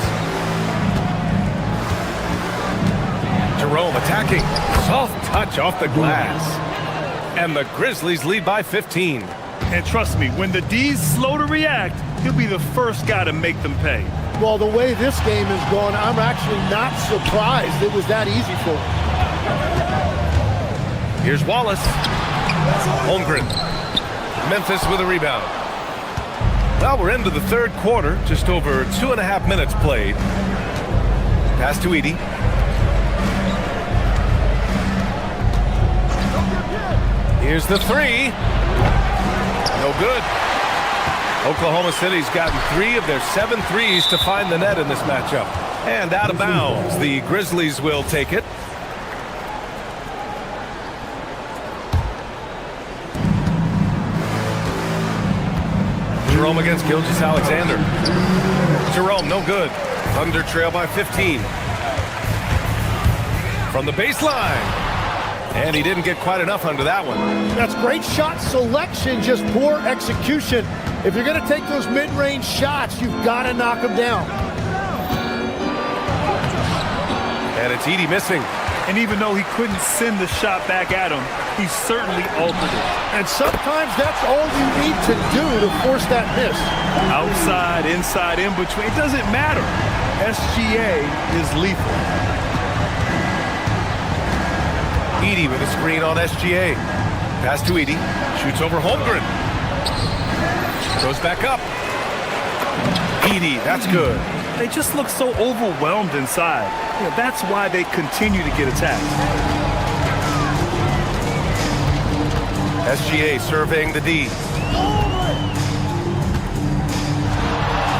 Jerome attacking. Soft touch off the glass. And the Grizzlies lead by 15. And trust me, when the D's slow to react, he'll be the first guy to make them pay. Well, the way this game is going, I'm actually not surprised it was that easy for him. Here's Wallace. Holmgren. Memphis with a rebound. Well, we're into the third quarter. Just over 2.5 minutes played. Pass to Edie. Here's the three. No good. Oklahoma City's gotten 3 of their 7 threes to find the net in this matchup. And out of bounds, the Grizzlies will take it. Jerome against Gilgeous-Alexander. Jerome, no good. Thunder trail by 15. From the baseline. And he didn't get quite enough under that one. That's great shot selection, just poor execution. If you're going to take those mid-range shots, you've got to knock them down. And it's Edie missing. And even though he couldn't send the shot back at him, he certainly altered it. And sometimes that's all you need to do to force that miss. Outside, inside, in between, it doesn't matter. SGA is lethal. Edie with a screen on SGA. Pass to Edie. Shoots over Holmgren. Goes back up. Edie, that's good. They just look so overwhelmed inside. You know, that's why they continue to get attacked. SGA surveying the D.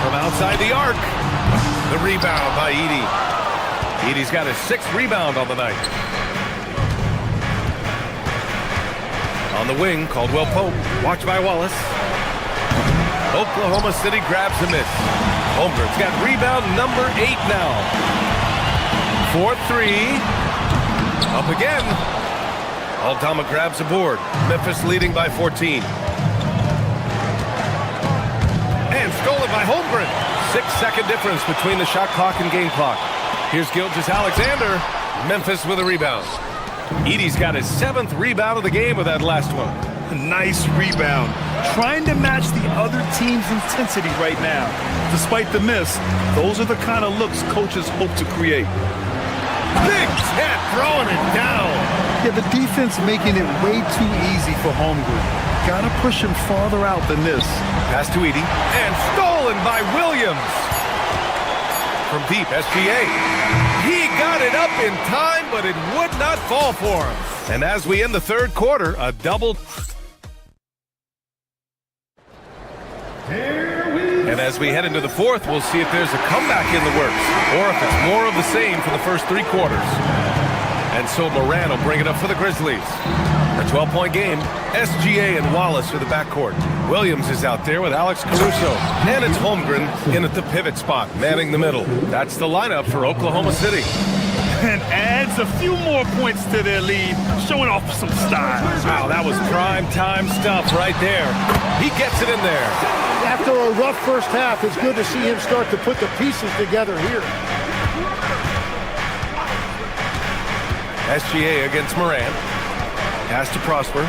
From outside the arc. The rebound by Edie. Edie's got his 6th rebound on the night. On the wing, Caldwell Pope. Watched by Wallace. Oklahoma City grabs a miss. Holmgren's got rebound number 8 now. 4-3. Up again. Aldama grabs a board. Memphis leading by 14. And stolen by Holmgren. 6-second difference between the shot clock and game clock. Here's Gilgeous-Alexander. Memphis with a rebound. Edie's got his 7th rebound of the game with that last one. A nice rebound. Trying to match the other team's intensity right now. Despite the miss, those are the kind of looks coaches hope to create. Big Ted throwing it down. Yeah, the defense making it way too easy for Holmgren. Gotta push him farther out than this. Pass to Edie. And stolen by Williams. From deep, SGA. He got it up in time, but it would not fall for him. And as we end the third quarter, a double. And as we head into the fourth, we'll see if there's a comeback in the works, or if it's more of the same for the first 3 quarters. And so Moran will bring it up for the Grizzlies. A 12-point game. SGA and Wallace are the backcourt. Williams is out there with Alex Caruso. And it's Holmgren in at the pivot spot, manning the middle. That's the lineup for Oklahoma City. And adds a few more points to their lead, showing off some style. Wow, that was prime time stuff right there. He gets it in there. After a rough first half, it's good to see him start to put the pieces together here. SGA against Moran. Pass to Prosper.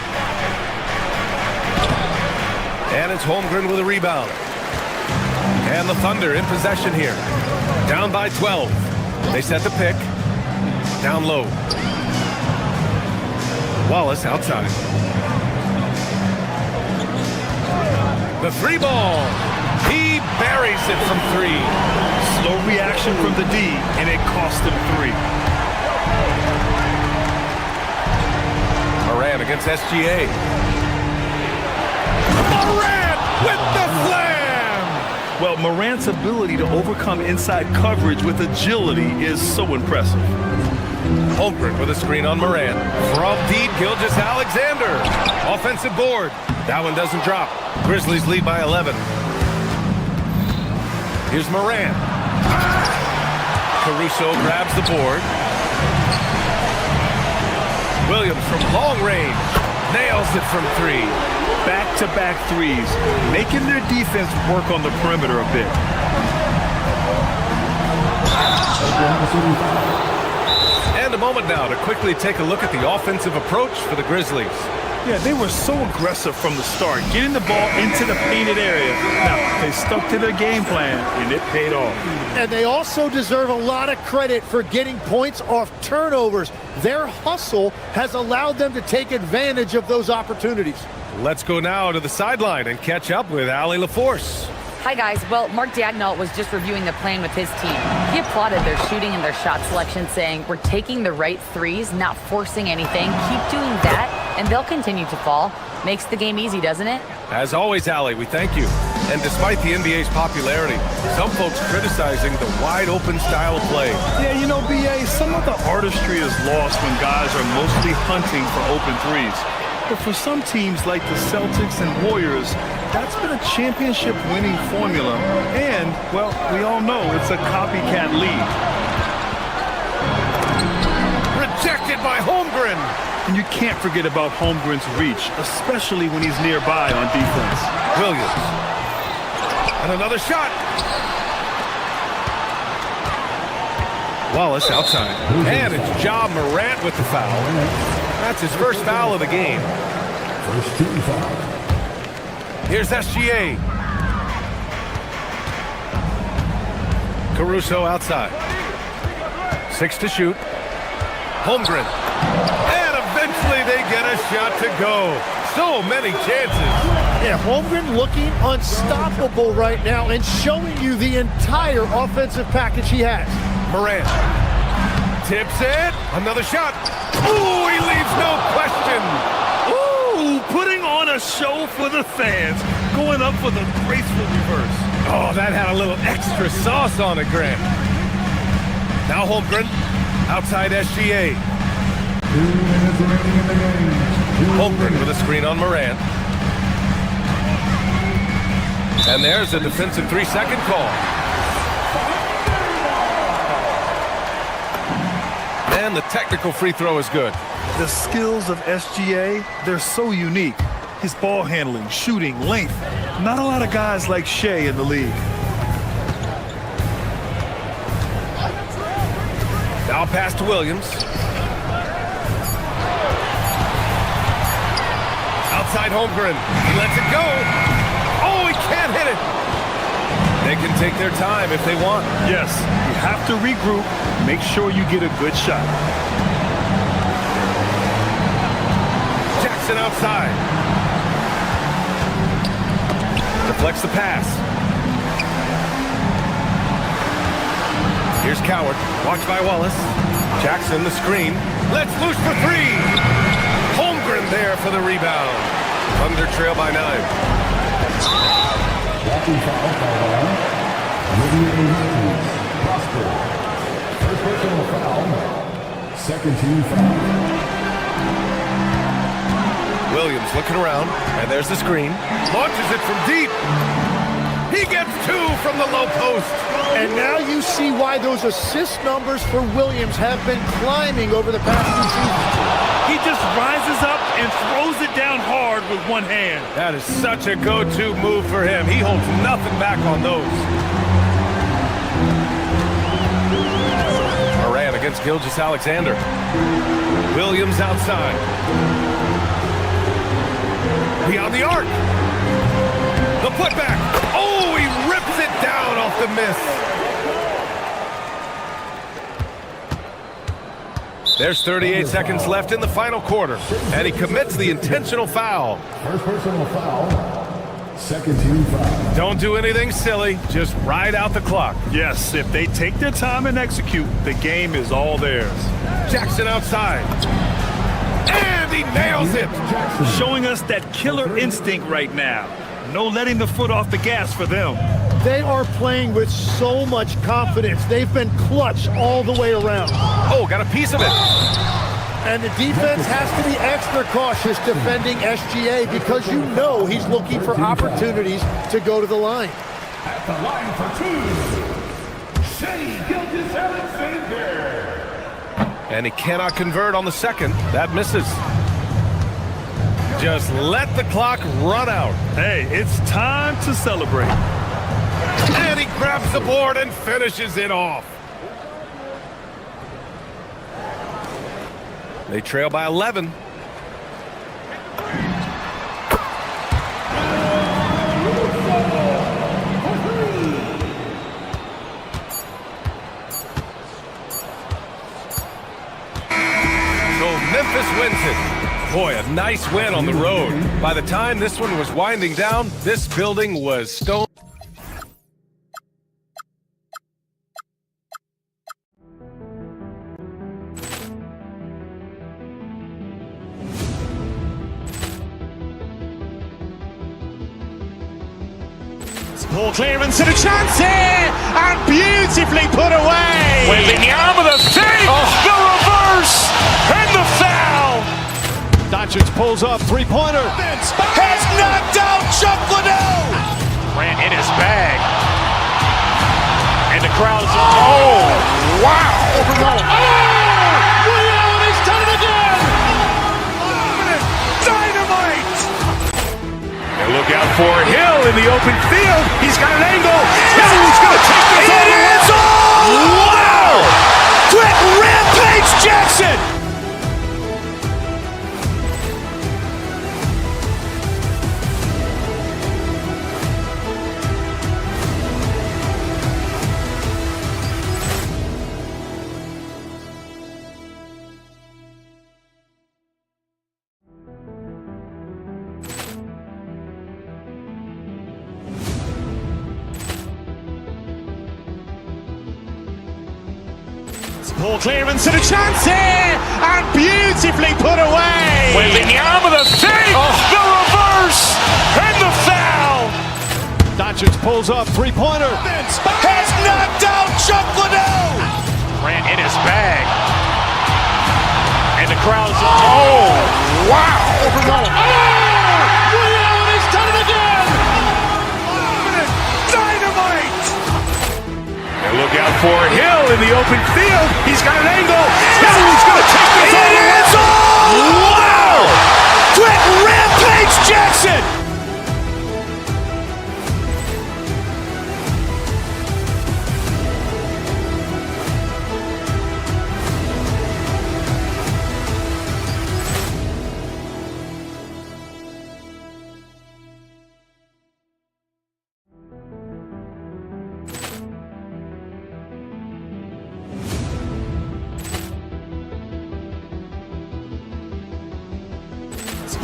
And it's Holmgren with a rebound. And the Thunder in possession here. Down by 12. They set the pick. Down low. Wallace outside. The 3 ball. He buries it from 3. Slow reaction from the D, and it cost him 3. Morant against SGA. Morant with the slam! Well, Morant's ability to overcome inside coverage with agility is so impressive. Holmgren with a screen on Morant. From deep, Gilgeous-Alexander. Offensive board. That one doesn't drop. Grizzlies lead by 11. Here's Morant. Caruso grabs the board. Williams from long range. Nails it from three. Back-to-back threes, making their defense work on the perimeter a bit. And a moment now to quickly take a look at the offensive approach for the Grizzlies. Yeah, they were so aggressive from the start, getting the ball into the painted area. Now, they stuck to their game plan, and it paid off. And they also deserve a lot of credit for getting points off turnovers. Their hustle has allowed them to take advantage of those opportunities. Let's go now to the sideline and catch up with Allie LaForce. Hi, guys. Well, Mark Daigneault was just reviewing the plan with his team. He applauded their shooting and their shot selection, saying, "We're taking the right threes, not forcing anything. Keep doing that, and they'll continue to fall." Makes the game easy, doesn't it? As always, Allie, we thank you. And despite the NBA's popularity, some folks criticizing the wide-open style of play. Yeah, you know, BA, some of the artistry is lost when guys are mostly hunting for open threes. But for some teams like the Celtics and Warriors, that's been a championship-winning formula. And, well, we all know it's a copycat league. Rejected by Holmgren. And you can't forget about Holmgren's reach, especially when he's nearby on defense. Williams. And another shot. Wallace outside. And it's Ja Morant with the foul. That's his first foul of the game. First team foul. Here's SGA. Caruso outside. 6 to shoot. Holmgren. And eventually they get a shot to go. So many chances. Yeah, Holmgren looking unstoppable right now and showing you the entire offensive package he has. Morant. Tips it. Another shot. Ooh, he leaves no question. Ooh, putting on a show for the fans. Going up for the graceful reverse. Oh, that had a little extra sauce on it, Grant. Now Holmgren. Outside SGA. 2 minutes remaining in the game. Holmgren with a screen on Morant. And there's a defensive 3-second call. And the technical free throw is good. The skills of SGA, they're so unique. His ball handling, shooting, length. Not a lot of guys like Shea in the league. Now pass to Williams. Outside Holmgren. He lets it go. Oh, he can't hit it. They can take their time if they want. Yes, you have to regroup. Make sure you get a good shot. Jackson outside. Deflects the pass. Here's Coward. Watched by Wallace. Jackson the screen. Let's loose for three. Holmgren there for the rebound. Thunder trail by 9. Walking foul by line. Prosper. First personal foul. Second team foul. Williams looking around, and there's the screen. Launches it from deep. He gets 2 from the low post. And now you see why those assist numbers for Williams have been climbing over the past 2 seasons. He just rises up and throws it down hard with one hand. That is such a go-to move for him. He holds nothing back on those. Morant against Gilgeous-Alexander. Williams outside. Beyond the arc. The putback. Oh, he rips it down off the miss. There's 38 seconds left in the final quarter, and he commits the intentional foul. First personal foul. Second team foul. Don't do anything silly, just ride out the clock. Yes, if they take their time and execute, the game is all theirs. Jackson outside. And he nails it. Showing us that killer instinct right now. No letting the foot off the gas for them. They are playing with so much confidence. They've been clutch all the way around. Oh, got a piece of it. And the defense has to be extra cautious defending SGA because you know he's looking for opportunities to go to the line. At the line for two, Shea Gilgeous-Alexander. And he cannot convert on the second. That misses. Just let the clock run out. Hey, it's time to celebrate. And he grabs the board and finishes it off. They trail by 11. So Memphis wins it. Boy, a nice win on the road. By the time this one was winding down, this building was stone. Ball clearance and a chance here, and beautifully put away. Wembanyama the fake, the reverse, and the foul. Doncic pulls up, three-pointer. Has knocked out Chuck Liddell. Ran in his bag. And the crowd is, oh, wow. Ray Allen has done it again. Dynamite. And look out for Hill in the open field. He's got an angle. Hill's going to take this all the way. Wow! Quick Rampage Jackson. Ball clearance and a chance here, and beautifully put away. Wembanyama the fake, the reverse, and the foul. Doncic pulls up, three-pointer. Has knocked out Chuck Liddell. Ran in his bag. And the crowd is, oh, wow. Ray Allen has done it again. Dynamite. And look out for Hill in the open field. He's got an angle. Hill's going to take this all the way. Wow! Quick Rampage Jackson.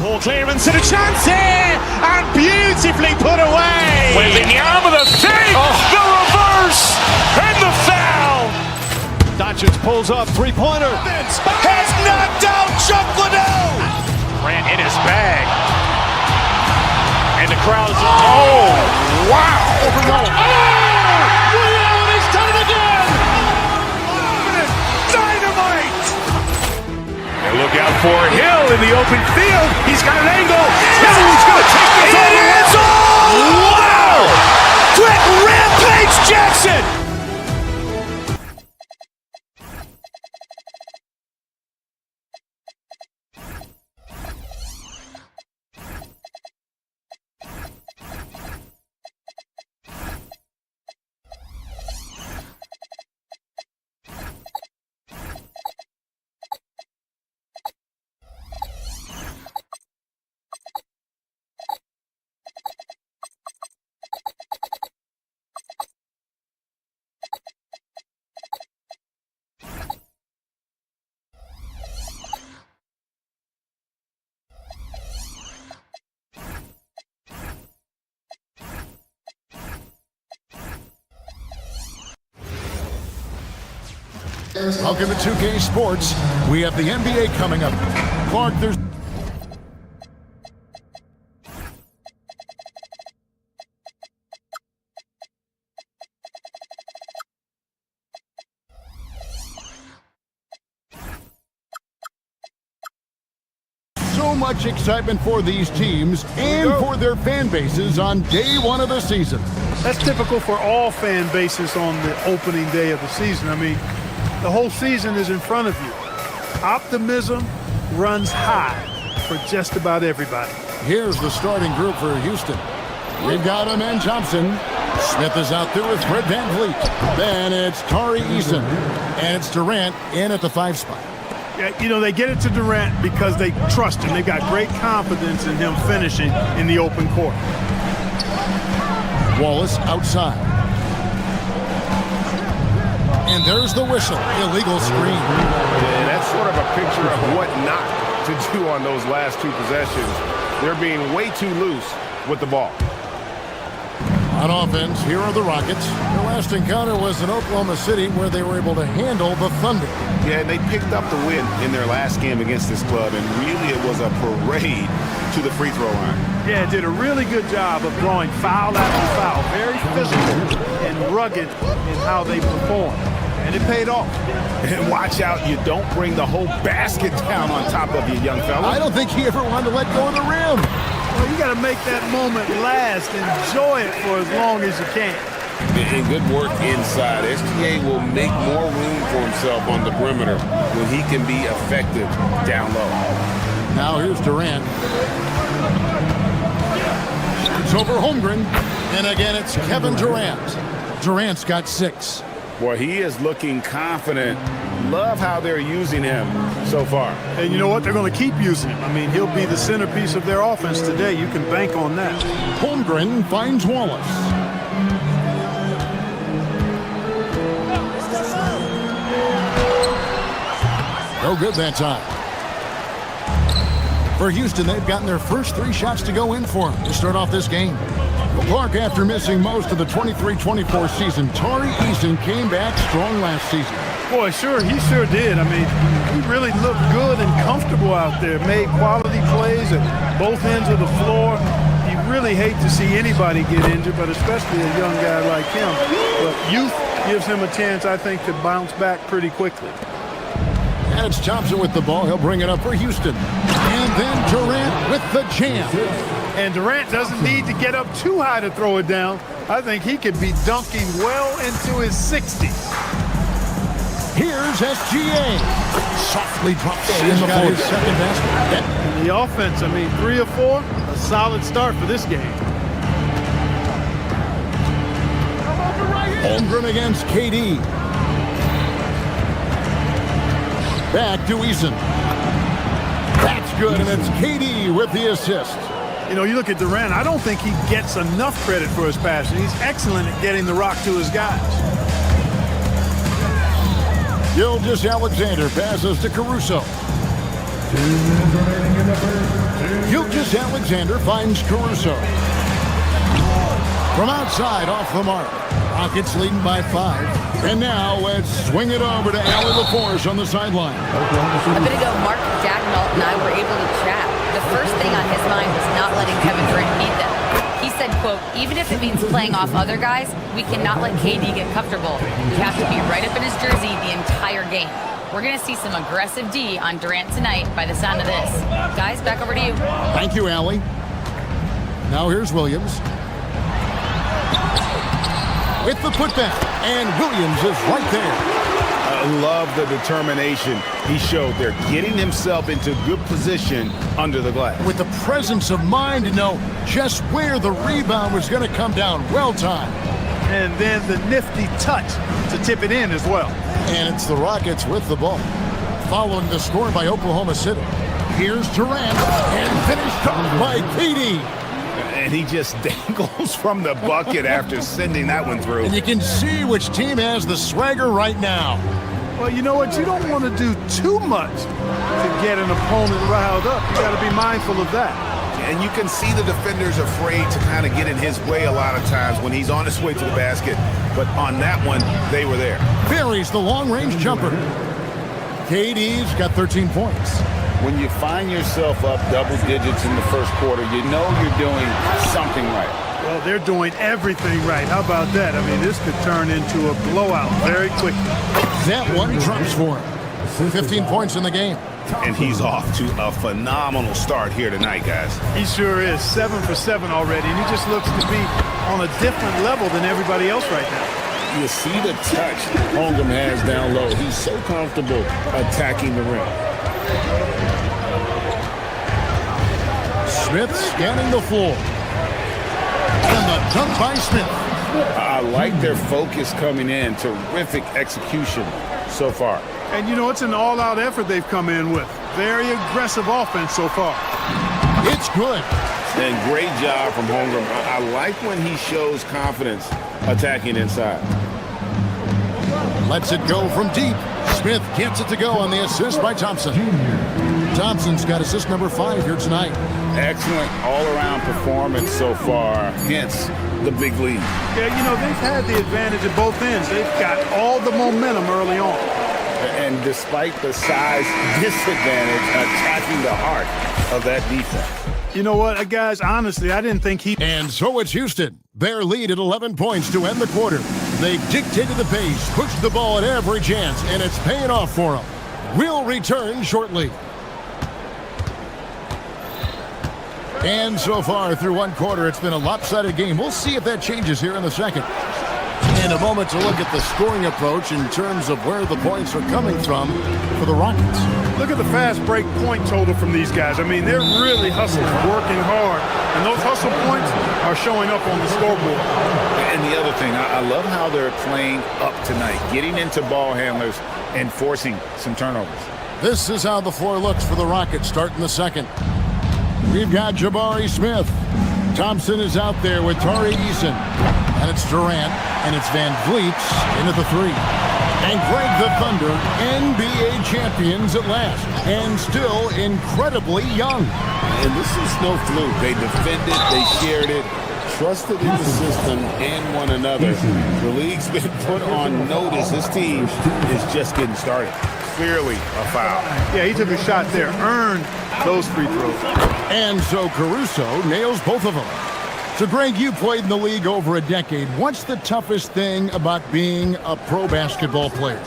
Ball clearance and a chance here, and beautifully put away. Wembanyama the fake, the reverse, and the foul. Doncic pulls up, three-pointer. Has knocked out Chuck Liddell. Ran in his bag. And the crowd is, oh, wow. Ray Allen has done it again. Dynamite. And look out for Hill in the open field. He's got an angle. Hill's going to take this all the way. Wow! Quick Rampage Jackson. Welcome to 2K Sports. We have the NBA coming up. Clark, there's so much excitement for these teams and for their fan bases on day one of the season. That's typical for all fan bases on the opening day of the season. I mean, the whole season is in front of you. Optimism runs high for just about everybody. Here's the starting group for Houston. We've got Amen Thompson. Smith is out there with Fred VanVleet. Then it's Tari Eason. And it's Durant in at the 5 spot. Yeah, you know, they get it to Durant because they trust him. They've got great confidence in him finishing in the open court. Wallace outside. And there's the whistle. Illegal screen. Yeah, that's sort of a picture of what not to do on those last 2 possessions. They're being way too loose with the ball. On offense, here are the Rockets. Their last encounter was in Oklahoma City where they were able to handle the Thunder. Yeah, and they picked up the win in their last game against this club, and really it was a parade to the free throw line. Yeah, did a really good job of drawing foul after foul. Very physical and rugged in how they perform. And it paid off. And watch out, you don't bring the whole basket down on top of you, young fella. I don't think he ever wanted to let go of the rim. Well, you got to make that moment last. Enjoy it for as long as you can. And good work inside. SGA will make more room for himself on the perimeter when he can be effective down low. Now here's Durant. It's over Holmgren. And again, it's Kevin Durant. Durant's got 6. Boy, he is looking confident. Love how they're using him so far. And you know what? They're going to keep using him. I mean, he'll be the centerpiece of their offense today. You can bank on that. Holmgren finds Wallace. No good that time. For Houston, they've gotten their first 3 shots to go in for them to start off this game. Clark, after missing most of the 23-24 season, Tari Eason came back strong last season. Boy, he sure did. I mean, he really looked good and comfortable out there. Made quality plays at both ends of the floor. You really hate to see anybody get injured, but especially a young guy like him. But youth gives him a chance, I think, to bounce back pretty quickly. And it's Thompson with the ball. He'll bring it up for Houston. And then Durant with the jam. And Durant doesn't need to get up too high to throw it down. I think he could be dunking well into his 60s. Here's SGA. Softly drops in the got his second basket. And the offense, I mean, 3 or 4, a solid start for this game. Holmgren against KD. Back to Eason. That's good, and it's KD with the assist. You know, you look at Durant, I don't think he gets enough credit for his passing. He's excellent at getting the rock to his guys. Gilgeous-Alexander passes to Caruso. 2 minutes remaining in the first. Gilgeous-Alexander finds Caruso. From outside, off the mark. Rockets leading by 5. And now let's swing it over to Allie LaForce on the sideline. A bit ago, Mark Dagnall and I were able to chat. The first thing on his mind was not letting Kevin Durant beat them. He said, quote, even if it means playing off other guys, we cannot let KD get comfortable. We have to be right up in his jersey the entire game. We're going to see some aggressive D on Durant tonight by the sound of this. Guys, back over to you. Thank you, Allie. Now here's Williams. With the putback, and Williams is right there. I love the determination he showed there, getting himself into good position under the glass. With the presence of mind to know just where the rebound was going to come down. Well timed. And then the nifty touch to tip it in as well. And it's the Rockets with the ball. Following the score by Oklahoma City. Here's Durant, and finished off by KD. And he just dangles from the bucket after sending that one through. And you can see which team has the swagger right now. Well, you know what? You don't want to do too much to get an opponent riled up. You got to be mindful of that. And you can see the defenders afraid to kind of get in his way a lot of times when he's on his way to the basket. But on that one, they were there. Buries the long-range jumper. KD's got 13 points. When you find yourself up double digits in the first quarter, you know you're doing something right. Well, they're doing everything right. How about that? I mean, this could turn into a blowout very quickly. That one drops for him. 15 points in the game. And he's off to a phenomenal start here tonight, guys. He sure is. 7 for 7 already, and he just looks to be on a different level than everybody else right now. You see the touch Holmgren has down low. He's so comfortable attacking the rim. Smith scanning the floor. And the dunk by Smith. I like their focus coming in. Terrific execution so far. And, you know, it's an all-out effort they've come in with. Very aggressive offense so far. It's good. And great job from Holmgren. I like when he shows confidence attacking inside. Lets it go from deep. Smith gets it to go on the assist by Thompson. Thompson's got assist number 5 here tonight. Excellent all-around performance so far, hence the big lead. Yeah, you know, they've had the advantage at both ends. They've got all the momentum early on. And despite the size disadvantage, attacking the heart of that defense. You know what, guys, honestly, I didn't think he... And so it's Houston. Their lead at 11 points to end the quarter. They've dictated the pace, pushed the ball at every chance, and it's paying off for them. We'll return shortly. And so far through one quarter, it's been a lopsided game. We'll see if that changes here in the second. In a moment to look at the scoring approach in terms of where the points are coming from for the Rockets. Look at the fast break point total from these guys. I mean, they're really hustling, working hard. And those hustle points are showing up on the scoreboard. And the other thing, I love how they're playing up tonight, getting into ball handlers and forcing some turnovers. This is how the floor looks for the Rockets starting the second. We've got Jabari Smith. Thompson is out there with Tari Eason. And it's Durant, and it's Van Vliet's into the 3. And Greg the Thunder, NBA champions at last, and still incredibly young. And this is no fluke. They defended, they shared it, trusted in the system and one another. The league's been put on notice. This team is just getting started. Clearly a foul. Yeah, he took a shot there, earned those free throws. And so Caruso nails both of them. So, Greg, you played in the league over a decade. What's the toughest thing about being a pro basketball player?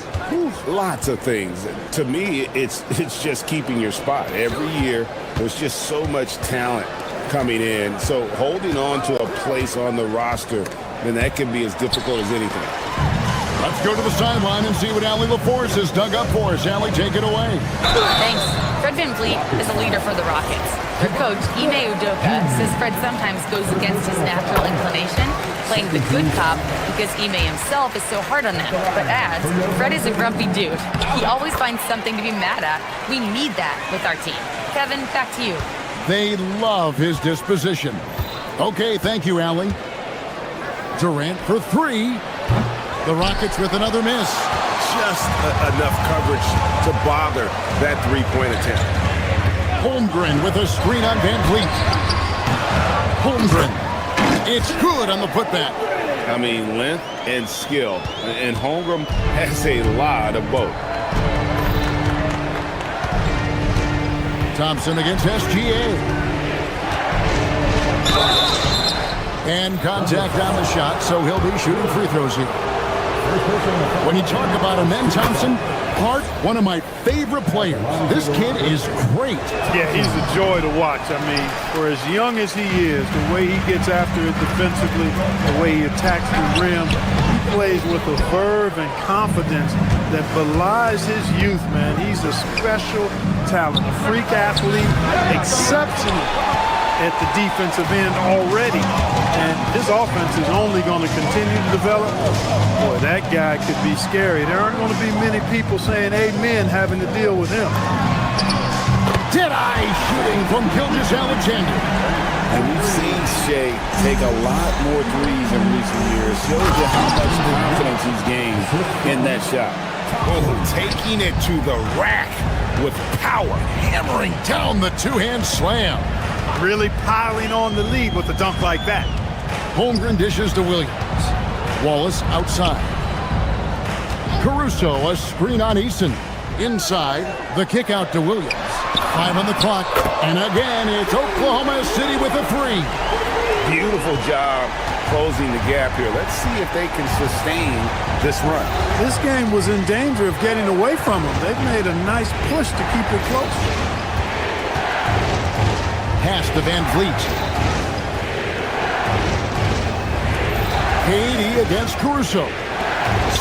Lots of things. To me, it's just keeping your spot. Every year, there's just so much talent coming in. So holding on to a place on the roster, then that can be as difficult as anything. Let's go to the sideline and see what Allie LaForce has dug up for us. Allie, take it away. Thanks. Fred VanVleet is a leader for the Rockets. Their coach, Ime Udoka, says Fred sometimes goes against his natural inclination, playing the good cop because Ime himself is so hard on them. But adds, Fred is a grumpy dude. He always finds something to be mad at. We need that with our team. Kevin, back to you. They love his disposition. Okay, thank you, Allie. Durant for 3. The Rockets with another miss. Just enough coverage to bother that three-point attempt. Holmgren with a screen on Van Vliet. Holmgren. It's good on the putback. I mean, length and skill. And Holmgren has a lot of both. Thompson against SGA. And contact on the shot, so he'll be shooting free throws here. When you talk about him, then Thompson, Clark, one of my favorite players. This kid is great. Yeah, he's a joy to watch. I mean, for as young as he is, the way he gets after it defensively, the way he attacks the rim, he plays with a verve and confidence that belies his youth, man. He's a special talent, a freak athlete, exceptional at the defensive end already. And his offense is only going to continue to develop. Boy, that guy could be scary. There aren't going to be many people saying amen having to deal with him. Dead-eye shooting from Gilgeous Alexander. And we've seen Shea take a lot more threes in recent years. Shows you how much confidence he's gained in that shot. Oh, taking it to the rack with power, hammering down the two-hand slam. Really piling on the lead with a dunk like that. Holmgren dishes to Williams. Wallace outside. Caruso, a screen on Eason. Inside, the kick out to Williams. 5 on the clock. And again, it's Oklahoma City with a 3. Beautiful job closing the gap here. Let's see if they can sustain this run. This game was in danger of getting away from them. They've made a nice push to keep it close. Pass to Van Vliet. Katie against Caruso.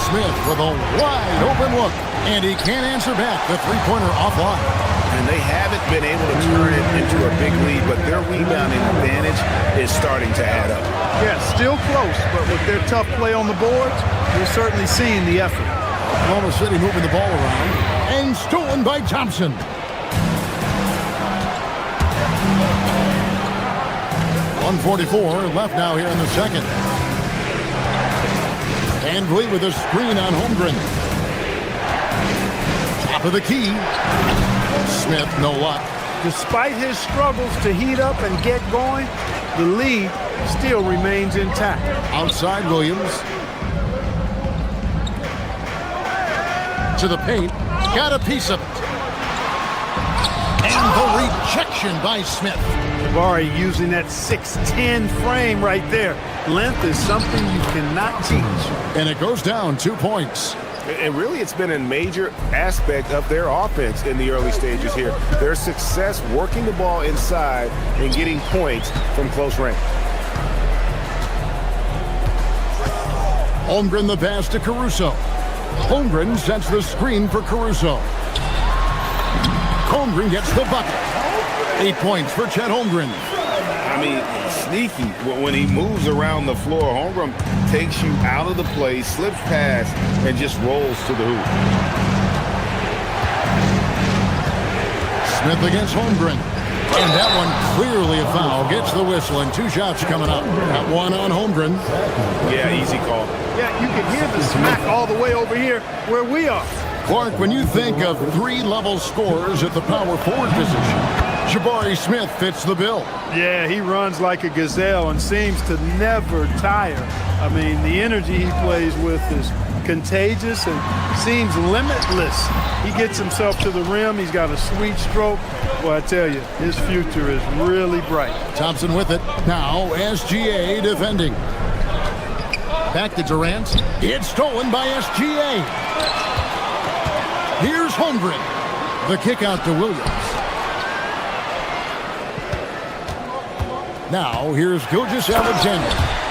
Smith with a wide open look. And he can't answer back. The three-pointer offline. And they haven't been able to turn it into a big lead, but their rebounding advantage is starting to add up. Yeah, still close, but with their tough play on the boards, you're certainly seeing the effort. Oklahoma City moving the ball around. And stolen by Thompson. .144 left now here in the second. Van Vliet with a screen on Holmgren. Top of the key. Smith, no luck. Despite his struggles to heat up and get going, the lead still remains intact. Outside Williams. To the paint. Got a piece of it. And the rejection by Smith. Jabari using that 6'10" frame right there. Length is something you cannot teach. And it goes down 2 points. And really, it's been a major aspect of their offense in the early stages here. Their success working the ball inside and getting points from close range. Holmgren the pass to Caruso. Holmgren sets the screen for Caruso. Holmgren gets the bucket. 8 points for Chet Holmgren. I mean, sneaky. When he moves around the floor, Holmgren takes you out of the play, slips past, and just rolls to the hoop. Smith against Holmgren. And that one clearly a foul. Gets the whistle, and 2 shots coming up. That one on Holmgren. Yeah, easy call. Yeah, you can hear the smack all the way over here where we are. Clark, when you think of 3-level scorers at the power forward position, Jabari Smith fits the bill. Yeah, he runs like a gazelle and seems to never tire. I mean, the energy he plays with is contagious and seems limitless. He gets himself to the rim. He's got a sweet stroke. Well, I tell you, his future is really bright. Thompson with it. Now, SGA defending. Back to Durant. It's stolen by SGA. Here's Holmgren. The kick out to Williams. Now, here's Gilgeous Alexander.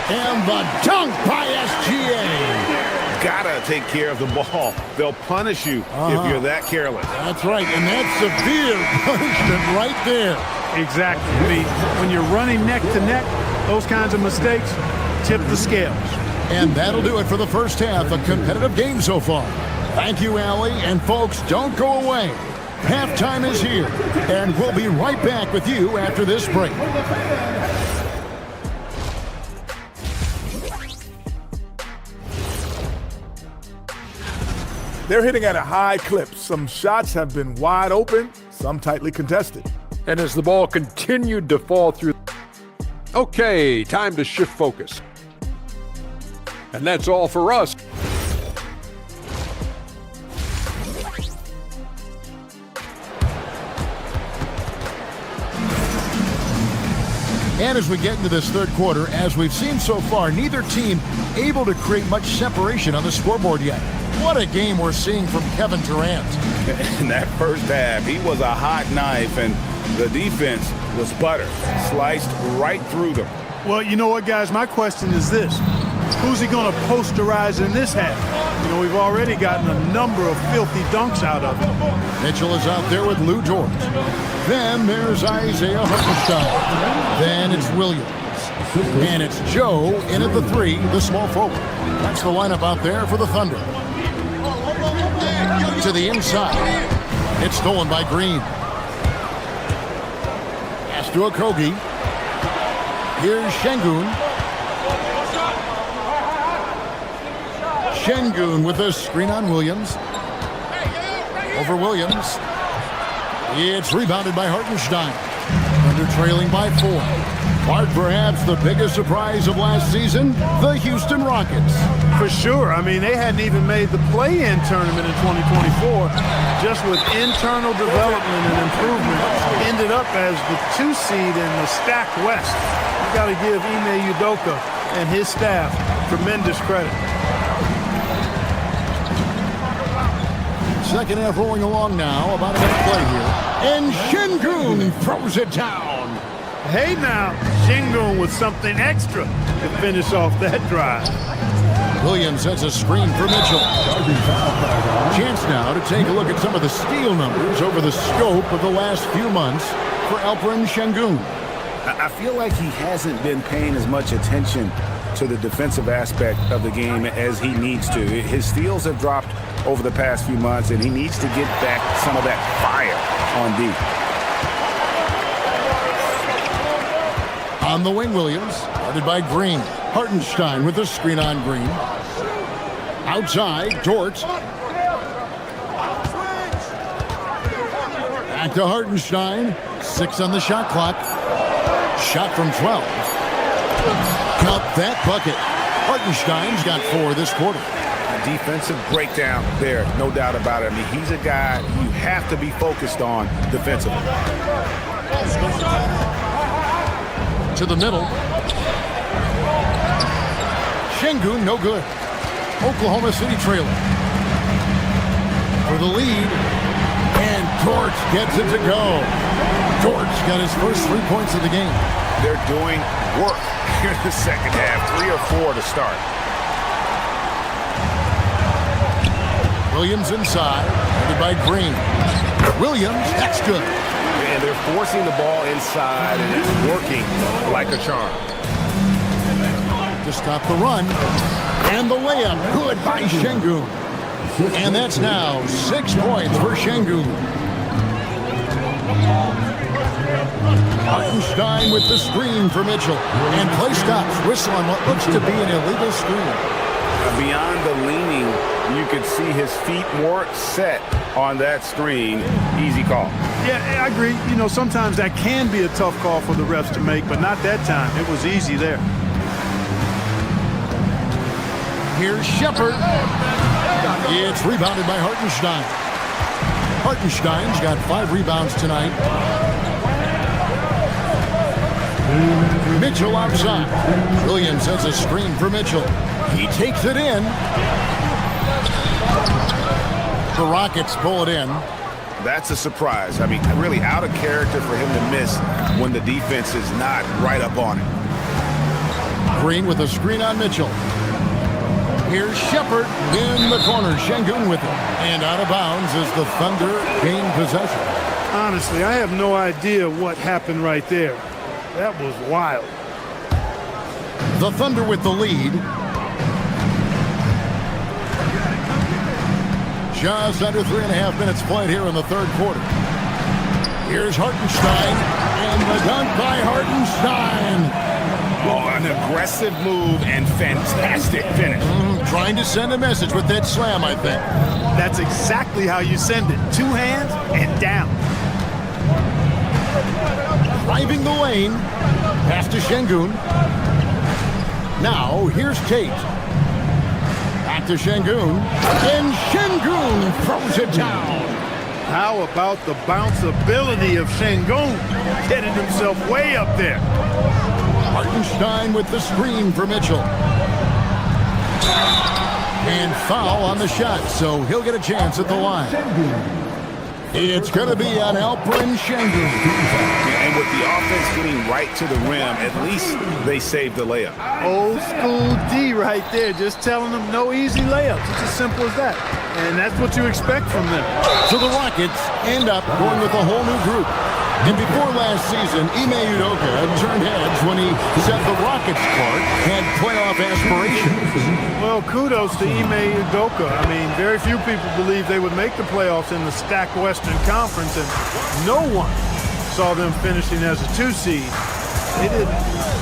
And the dunk by SGA. Gotta take care of the ball. They'll punish you if you're that careless. That's right, and that's severe punishment right there. Exactly. I mean, when you're running neck to neck, those kinds of mistakes tip the scales. And that'll do it for the first half. A competitive game so far. Thank you, Allie. And folks, don't go away. Halftime is here, and we'll be right back with you after this break. They're hitting at a high clip. Some shots have been wide open, some tightly contested. And as the ball continued to fall through... Okay, time to shift focus. And that's all for us. And as we get into this third quarter, as we've seen so far, neither team able to create much separation on the scoreboard yet. What a game we're seeing from Kevin Durant. In that first half, he was a hot knife, and the defense was butter. Sliced right through them. Well, you know what, guys? My question is this. Who's he going to posterize in this half? You know, we've already gotten a number of filthy dunks out of him. Mitchell is out there with Lou George. Then there's Isaiah Hartenstein. Then it's Williams. And it's Joe in at the 3, the small forward. That's the lineup out there for the Thunder. To the inside. It's stolen by Green. Pass to Okogie. Here's Şengün. Şengün with a screen on Williams. Over Williams. It's rebounded by Hartenstein. Thunder trailing by 4. Mark, perhaps the biggest surprise of last season, the Houston Rockets. For sure. I mean, they hadn't even made the play-in tournament in 2024. Just with internal development and improvement, ended up as the 2 seed in the stacked West. You got to give Ime Udoka and his staff tremendous credit. Second half rolling along now. About a minute play here. And Şengün throws it down. Hey now, Şengün with something extra to finish off that drive. Williams has a screen for Mitchell. Chance now to take a look at some of the steal numbers over the scope of the last few months for Alperen Şengün. I feel like he hasn't been paying as much attention to the defensive aspect of the game as he needs to. His steals have dropped over the past few months, and he needs to get back some of that fire on D. On the wing, Williams, guarded by Green. Hartenstein with the screen on Green. Outside, Dort. Back to Hartenstein. 6 on the shot clock. Shot from 12. Count that bucket. Hartenstein's got 4 this quarter. A defensive breakdown there, no doubt about it. I mean, he's a guy you have to be focused on defensively. To the middle. Şengün, no good. Oklahoma City trailing. For the lead. And Dort gets it to go. Dort's got his first 3 points of the game. They're doing work here in the second half. 3 or 4 to start. Williams inside. Headed by Green. Williams, that's good. And they're forcing the ball inside, and it's working like a charm. To stop the run. And the layup, good by Şengün. And that's now 6 points for Şengün. Hartenstein with the screen for Mitchell. And play stops. Whistle on what looks to be an illegal screen. Beyond the leaning, you could see his feet more set on that screen. Easy call. Yeah, I agree. You know, sometimes that can be a tough call for the refs to make, but not that time. It was easy there. Here's Shepard. It's rebounded by Hartenstein. Hartenstein's got 5 rebounds tonight. Mitchell outside. Williams has a screen for Mitchell. He takes it in. The Rockets pull it in. That's a surprise. I mean, really out of character for him to miss when the defense is not right up on it. Green with a screen on Mitchell. Here's Shepard in the corner. Şengün with it. And out of bounds as the Thunder gain possession. Honestly, I have no idea what happened right there. That was wild. The Thunder with the lead. Just under 3.5 minutes played here in the third quarter. Here's Hartenstein. And the dunk by Hartenstein. Oh, an aggressive move and fantastic finish. Trying to send a message with that slam, I think. That's exactly how you send it. 2 hands and down. Driving the lane. Pass to Şengün. Now, here's Tate. Back to Şengün. And Şengün throws it down. How about the bounceability of Şengün? Getting himself way up there. Hartenstein with the screen for Mitchell. And foul on the shot, so he'll get a chance at the line. It's going to be on Alperen Şengün. And with the offense getting right to the rim, at least they saved the layup. Old school D right there, just telling them no easy layups. It's as simple as that. And that's what you expect from them. So the Rockets end up going with a whole new group. And before last season, Ime Udoka turned heads when he said the Rockets part had playoff aspirations. Well, kudos to Ime Udoka. I mean, very few people believe they would make the playoffs in the stacked Western Conference, and no one saw them finishing as a 2 seed. They didn't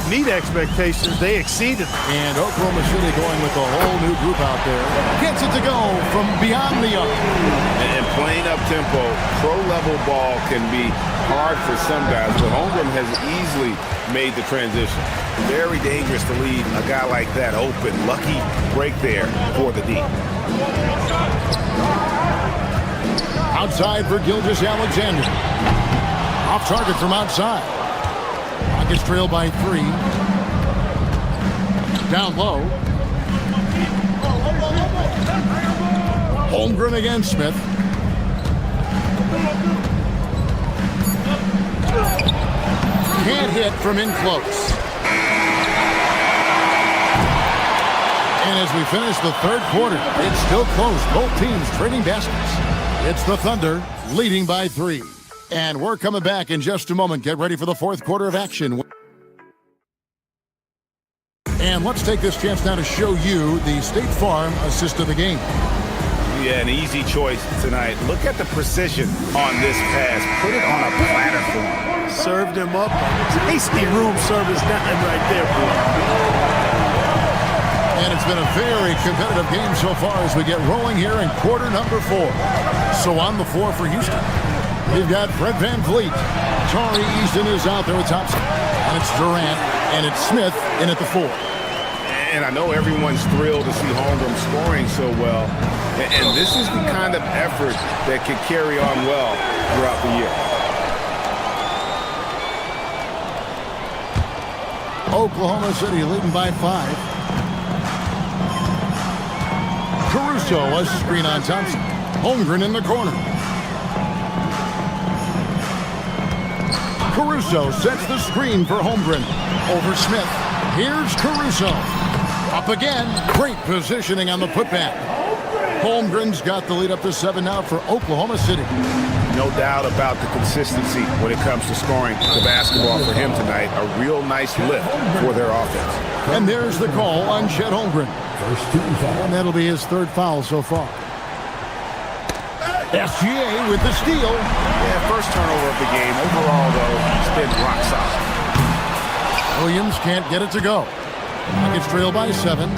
meet expectations. They exceeded. And Oklahoma City going with a whole new group out there. Gets it to go from beyond the arc. And playing up-tempo, pro-level ball can be hard for some guys, but Holmgren has easily made the transition. Very dangerous to leave a guy like that open. Lucky break there for the D. Outside for Gilgeous-Alexander. Off target from outside. Rockets trail by 3. Down low. Holmgren against Smith. Can't hit from in close. And as we finish the third quarter, it's still close. Both teams trading baskets. It's the Thunder leading by 3. And we're coming back in just a moment. Get ready for the fourth quarter of action. And let's take this chance now to show you the State Farm assist of the game. Yeah, an easy choice tonight. Look at the precision on this pass. Put it on a platter for him. Served him up. Tasty room service dime right there, boy. And it's been a very competitive game so far as we get rolling here in quarter number 4. So on the floor for Houston, we've got Fred VanVleet. Tari Easton is out there with Thompson. And it's Durant. And it's Smith in at the 4. And I know everyone's thrilled to see Holmgren scoring so well. And this is the kind of effort that can carry on well throughout the year. Oklahoma City leading by 5. Caruso, a screen on Thompson. Holmgren in the corner. Caruso sets the screen for Holmgren. Over Smith. Here's Caruso. Up again. Great positioning on the putback. Holmgren's got the lead up to 7 now for Oklahoma City. No doubt about the consistency when it comes to scoring the basketball for him tonight. A real nice lift for their offense. And there's the call on Chet Holmgren. And that'll be his 3rd foul so far. SGA with the steal. Yeah, first turnover of the game. Overall, though, he's been rock solid. Williams can't get it to go. Rockets trail by 7.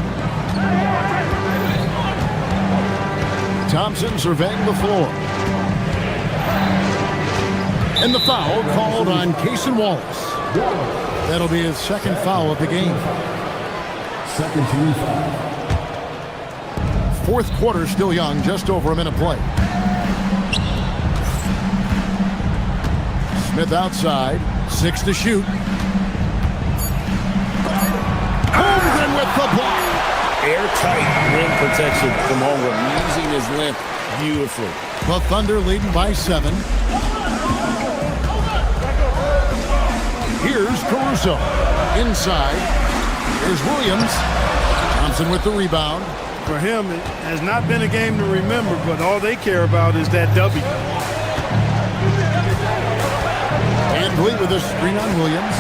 Thompson surveying the floor. And the foul called on Cason Wallace. That'll be his 2nd foul of the game. Second team foul. 4th quarter still young, just over a minute play. Smith outside, 6 to shoot. Holmgren with the block. Airtight rim protection from Holmgren, using his length beautifully. The Thunder leading by 7. Here's Caruso. Inside. Here's Williams. Thompson with the rebound. For him, it has not been a game to remember, but all they care about is that W. VanVleet with a screen on Williams.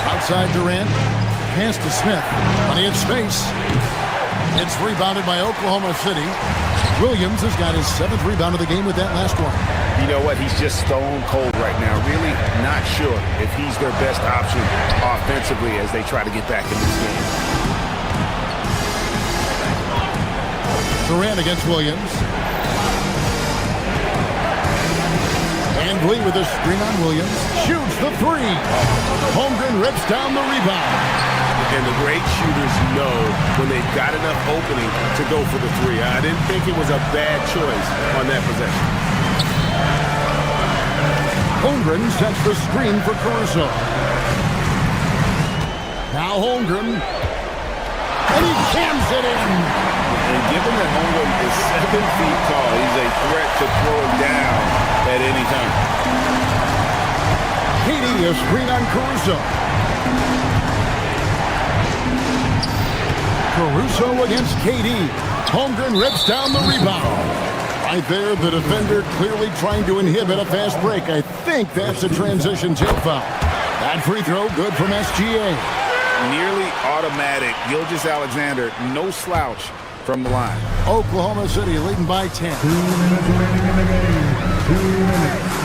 Outside Durant. Pass to Smith. Plenty of space. It's rebounded by Oklahoma City. Williams has got his 7th rebound of the game with that last one. You know what? He's just stone cold right now. Really not sure if he's their best option offensively as they try to get back in this game. Durant against Williams. VanVleet with a screen on Williams. Shoots the 3. Holmgren rips down the rebound. And the great shooters know when they've got enough opening to go for the 3. I didn't think it was a bad choice on that possession. Holmgren sets the screen for Caruso. Now Holmgren. And he jams it in. And given that Holmgren is 7 feet tall, he's a threat to throw him down at any time. KD, a screen on Caruso. Caruso against KD. Holmgren rips down the rebound. Right there, the defender clearly trying to inhibit a fast break. I think that's a transition tip foul. That free throw good from SGA. Nearly automatic. Gilgeous-Alexander, no slouch from the line. Oklahoma City leading by 10. 2 minutes remaining in the game. 2 minutes.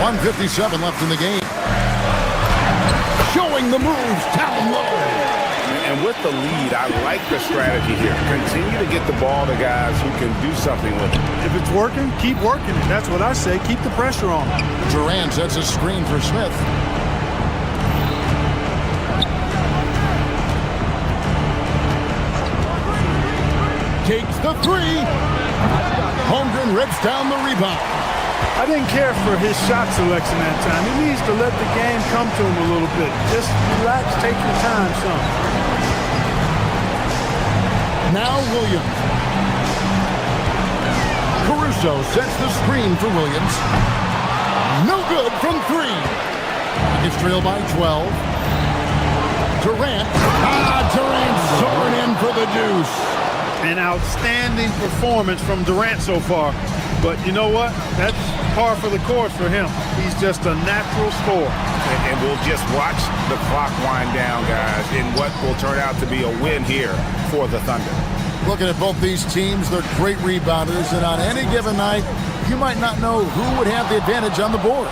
1:57 left in the game. Showing the moves down low. And And with the lead, I like the strategy here. Continue to get the ball to guys who can do something with it. If it's working, keep working it. That's what I say. Keep the pressure on. Durant sets a screen for Smith. Takes the three. Holmgren rips down the rebound. I didn't care for his shot selection that time. He needs to let the game come to him a little bit. Just relax, take your time some. Now Williams. Caruso sets the screen for Williams. No good from three. He gets trailed by 12. Durant. Durant soaring in for the deuce. An outstanding performance from Durant so far. But you know what? That's par for the course for him. He's just a natural scorer. And we'll just watch the clock wind down, guys, in what will turn out to be a win here for the Thunder. Looking at both these teams, they're great rebounders, and on any given night, you might not know who would have the advantage on the board.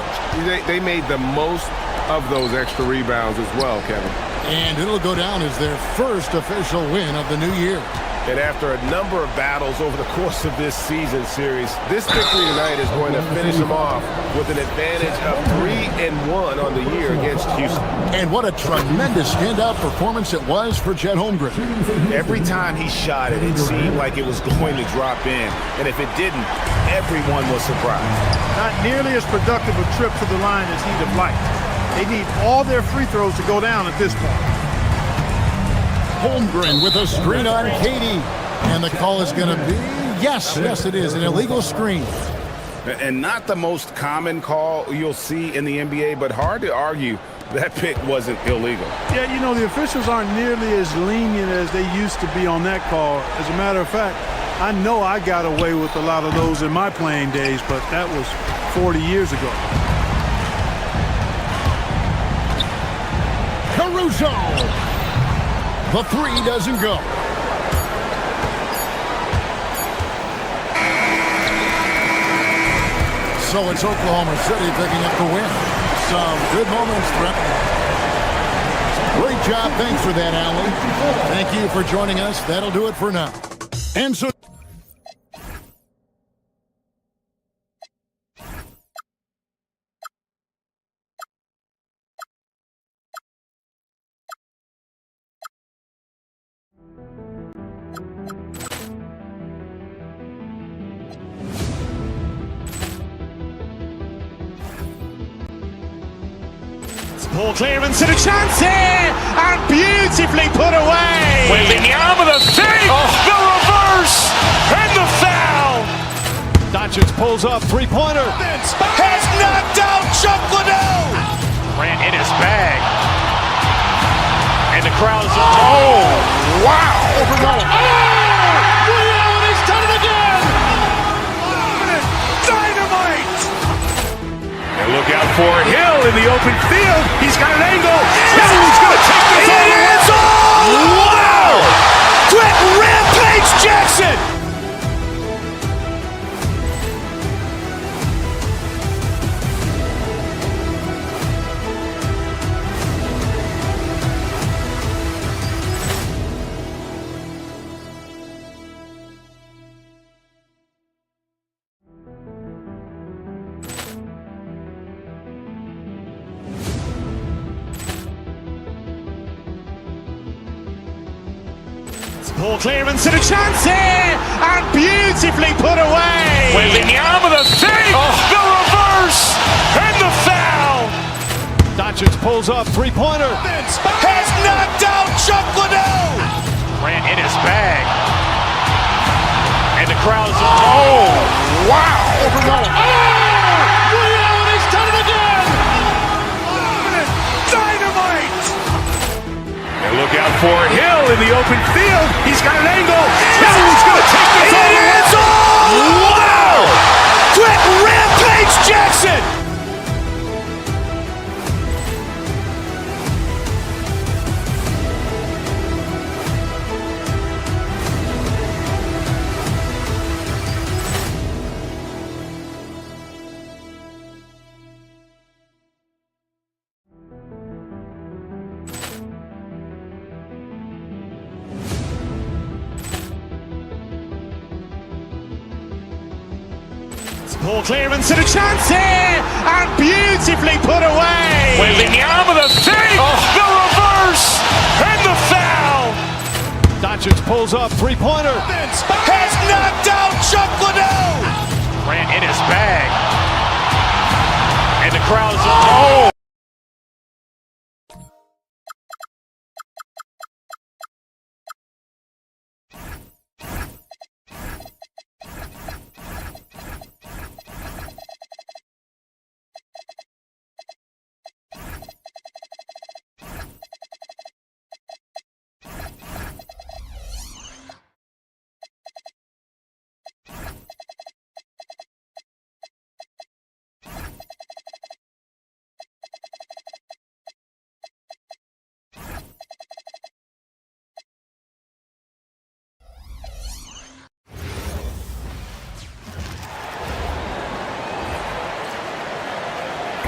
They made the most of those extra rebounds as well, Kevin. And it'll go down as their first official win of the new year. And after a number of battles over the course of this season series, this victory tonight is going to finish them off with an advantage of 3-1 on the year against Houston. And what a tremendous standout performance it was for Chet Holmgren. Every time he shot it, it seemed like it was going to drop in. And if it didn't, everyone was surprised. Not nearly as productive a trip to the line as he'd have liked. They need all their free throws to go down at this point. Holmgren with a screen on Katie. And the call is going to be, yes, it is, an illegal screen. And not the most common call you'll see in the NBA, but hard to argue that pick wasn't illegal. Yeah, you know, the officials aren't nearly as lenient as they used to be on that call. As a matter of fact, I know I got away with a lot of those in my playing days, but that was 40 years ago. Caruso! The three doesn't go. So it's Oklahoma City picking up the win. Some good moments, Brett. Great job. Thanks for that, Allie. Thank you for joining us. That'll do it for now. And so... Ball clearance and a chance here, and beautifully put away. Wembanyama the save, the reverse, and the foul. Doncic pulls up, three-pointer. Has knocked out Chuck Liddell. Grant in his bag. And the crowd is... Oh, wow. Ray Allen has done it again. Dynamite. And look out for Hill in the open field. He's got an angle. Hill's going to take this all the way. Wow! Quick Rampage Jackson. Ball clearance and a chance here, and beautifully put away. Wembanyama the save, the reverse, and the foul. Doncic pulls up, three-pointer. Has knocked out Chuck Liddell. Grant in his bag. And the crowd is... Oh, wow. Ray Allen has done it again. Dynamite. And look out for Hill in the open field. He's got an angle. Hill's going to take this all the way. Wow! Quick Rampage Jackson. Ball clearance and a chance here, and beautifully put away. Wembanyama the fake, the reverse, and the foul. Doncic pulls up, three-pointer. Has knocked out Chuck Liddell. Ran in his bag. And the crowd is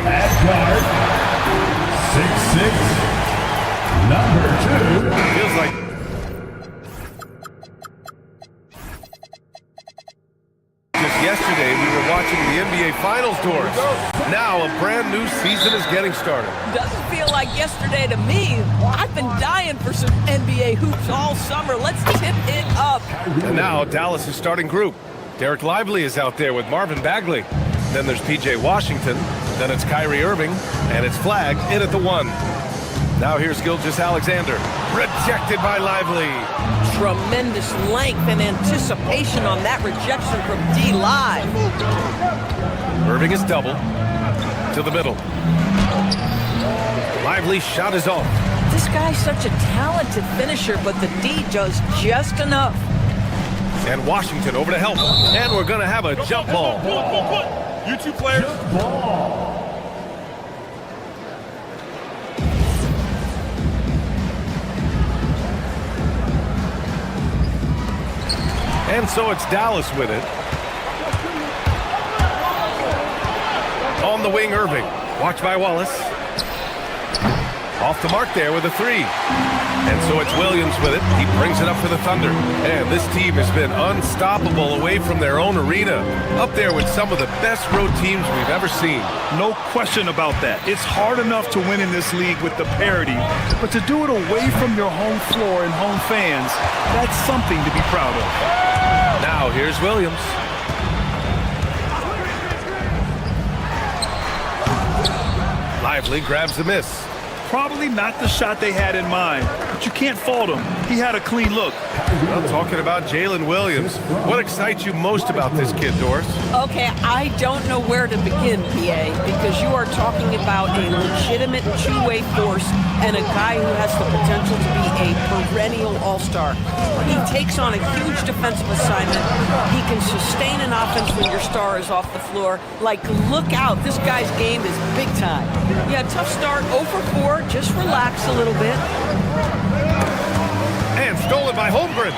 At guard, 6'6", number 2. Feels like just yesterday we were watching the NBA Finals doors. Now a brand new season is getting started. Doesn't feel like yesterday to me. I've been dying for some NBA hoops all summer. Let's tip it up. And now Dallas' starting group. Derek Lively is out there with Marvin Bagley. Then there's P.J. Washington. Then it's Kyrie Irving. And it's Flag in at the 1. Now here's Gilgeous-Alexander. Rejected by Lively. Tremendous length and anticipation on that rejection from D-Live. Irving is double. To the middle. Lively shot is off. This guy's such a talented finisher, but the D does just enough. And Washington over to help. And we're going to have a jump ball. You two players. And so it's Dallas with it. On the wing, Irving. Watched by Wallace. Off the mark there with a 3. And so it's Williams with it. He brings it up for the Thunder. And this team has been unstoppable away from their own arena. Up there with some of the best road teams we've ever seen. No question about that. It's hard enough to win in this league with the parity, but to do it away from your home floor and home fans, that's something to be proud of. Now here's Williams. Lively grabs the miss. Probably not the shot they had in mind, but you can't fault him. He had a clean look. Well, talking about Jalen Williams, what excites you most about this kid, Doris? Okay, I don't know where to begin, PA, because you are talking about a legitimate two-way force and a guy who has the potential to be a perennial all-star. He takes on a huge defensive assignment. He can sustain an offense when your star is off the floor. Like, look out, this guy's game is big time. Yeah, tough start, 0 for 4. Just relax a little bit. And stolen by Holmgren.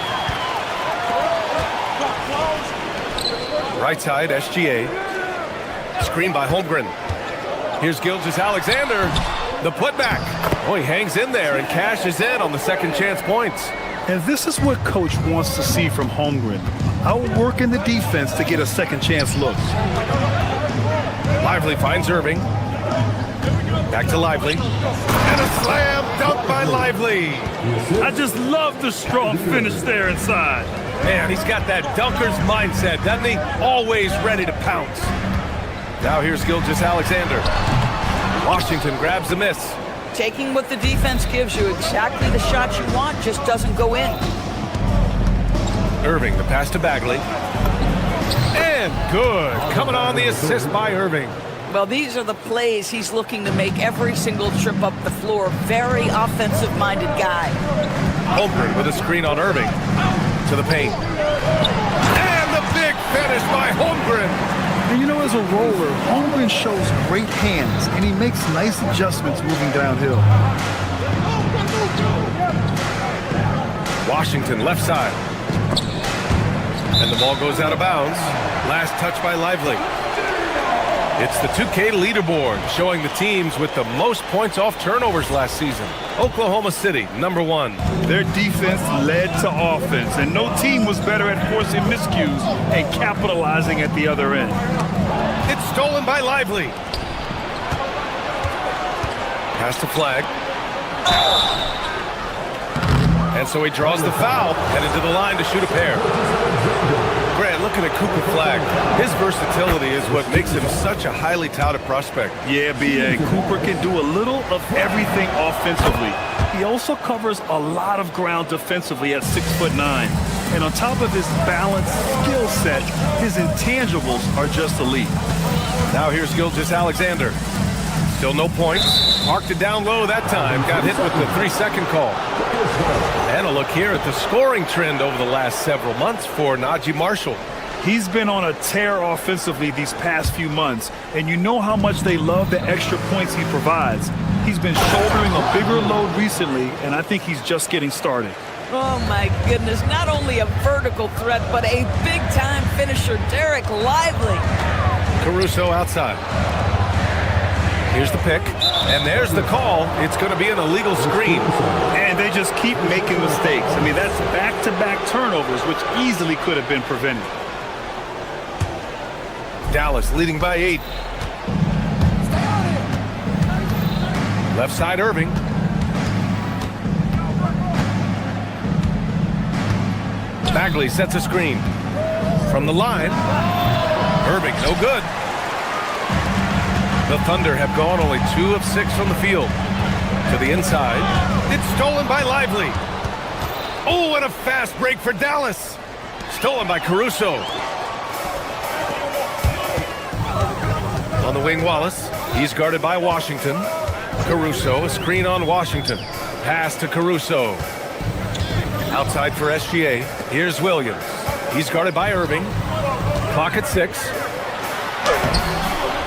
Right side, SGA. Screen by Holmgren. Here's Gilgeous-Alexander. The putback. Oh, he hangs in there and cashes in on the second chance points. And this is what Coach wants to see from Holmgren. Outworking the defense to get a second chance look. Lively finds Irving. Back to Lively. And a slam dunk by Lively. I just love the strong finish there inside. Man, he's got that dunker's mindset, doesn't he? Always ready to pounce. Now here's Gilgeous-Alexander. Washington grabs the miss. Taking what the defense gives you, exactly the shot you want, just doesn't go in. Irving, the pass to Bagley. And good. Coming on the assist by Irving. Well, these are the plays he's looking to make every single trip up the floor. Very offensive-minded guy. Holmgren with a screen on Irving. To the paint. And the big finish by Holmgren. And you know, as a roller, Holmgren shows great hands, and he makes nice adjustments moving downhill. Washington left side. And the ball goes out of bounds. Last touch by Lively. It's the 2K leaderboard showing the teams with the most points off turnovers last season. Oklahoma City, number 1. Their defense led to offense, and no team was better at forcing miscues and capitalizing at the other end. It's stolen by Lively. Pass to Flag. And so he draws the foul, headed to the line to shoot a pair. Grant, looking at Cooper Flag, his versatility is what makes him such a highly touted prospect. Yeah, B.A. Cooper can do a little of everything offensively. He also covers a lot of ground defensively at 6'9". And on top of his balanced skill set, his intangibles are just elite. Now here's Gilgeous-Alexander. Still no points. Marked it down low that time. Got hit with the 3-second call. And a look here at the scoring trend over the last several months for Najee Marshall. He's been on a tear offensively these past few months, and you know how much they love the extra points he provides. He's been shouldering a bigger load recently, and I think he's just getting started. Oh, my goodness. Not only a vertical threat, but a big-time finisher, Derek Lively. Caruso outside. Here's the pick, and there's the call. It's going to be an illegal screen. And they just keep making mistakes. I mean, that's back-to-back turnovers, which easily could have been prevented. Dallas leading by 8. Left side, Irving. Bagley sets a screen. From the line, Irving, no good. The Thunder have gone only 2 of 6 from the field. To the inside. It's stolen by Lively. Oh, what a fast break for Dallas. Stolen by Caruso. On the wing, Wallace. He's guarded by Washington. Caruso, a screen on Washington. Pass to Caruso. Outside for SGA. Here's Williams. He's guarded by Irving. Clock at 6.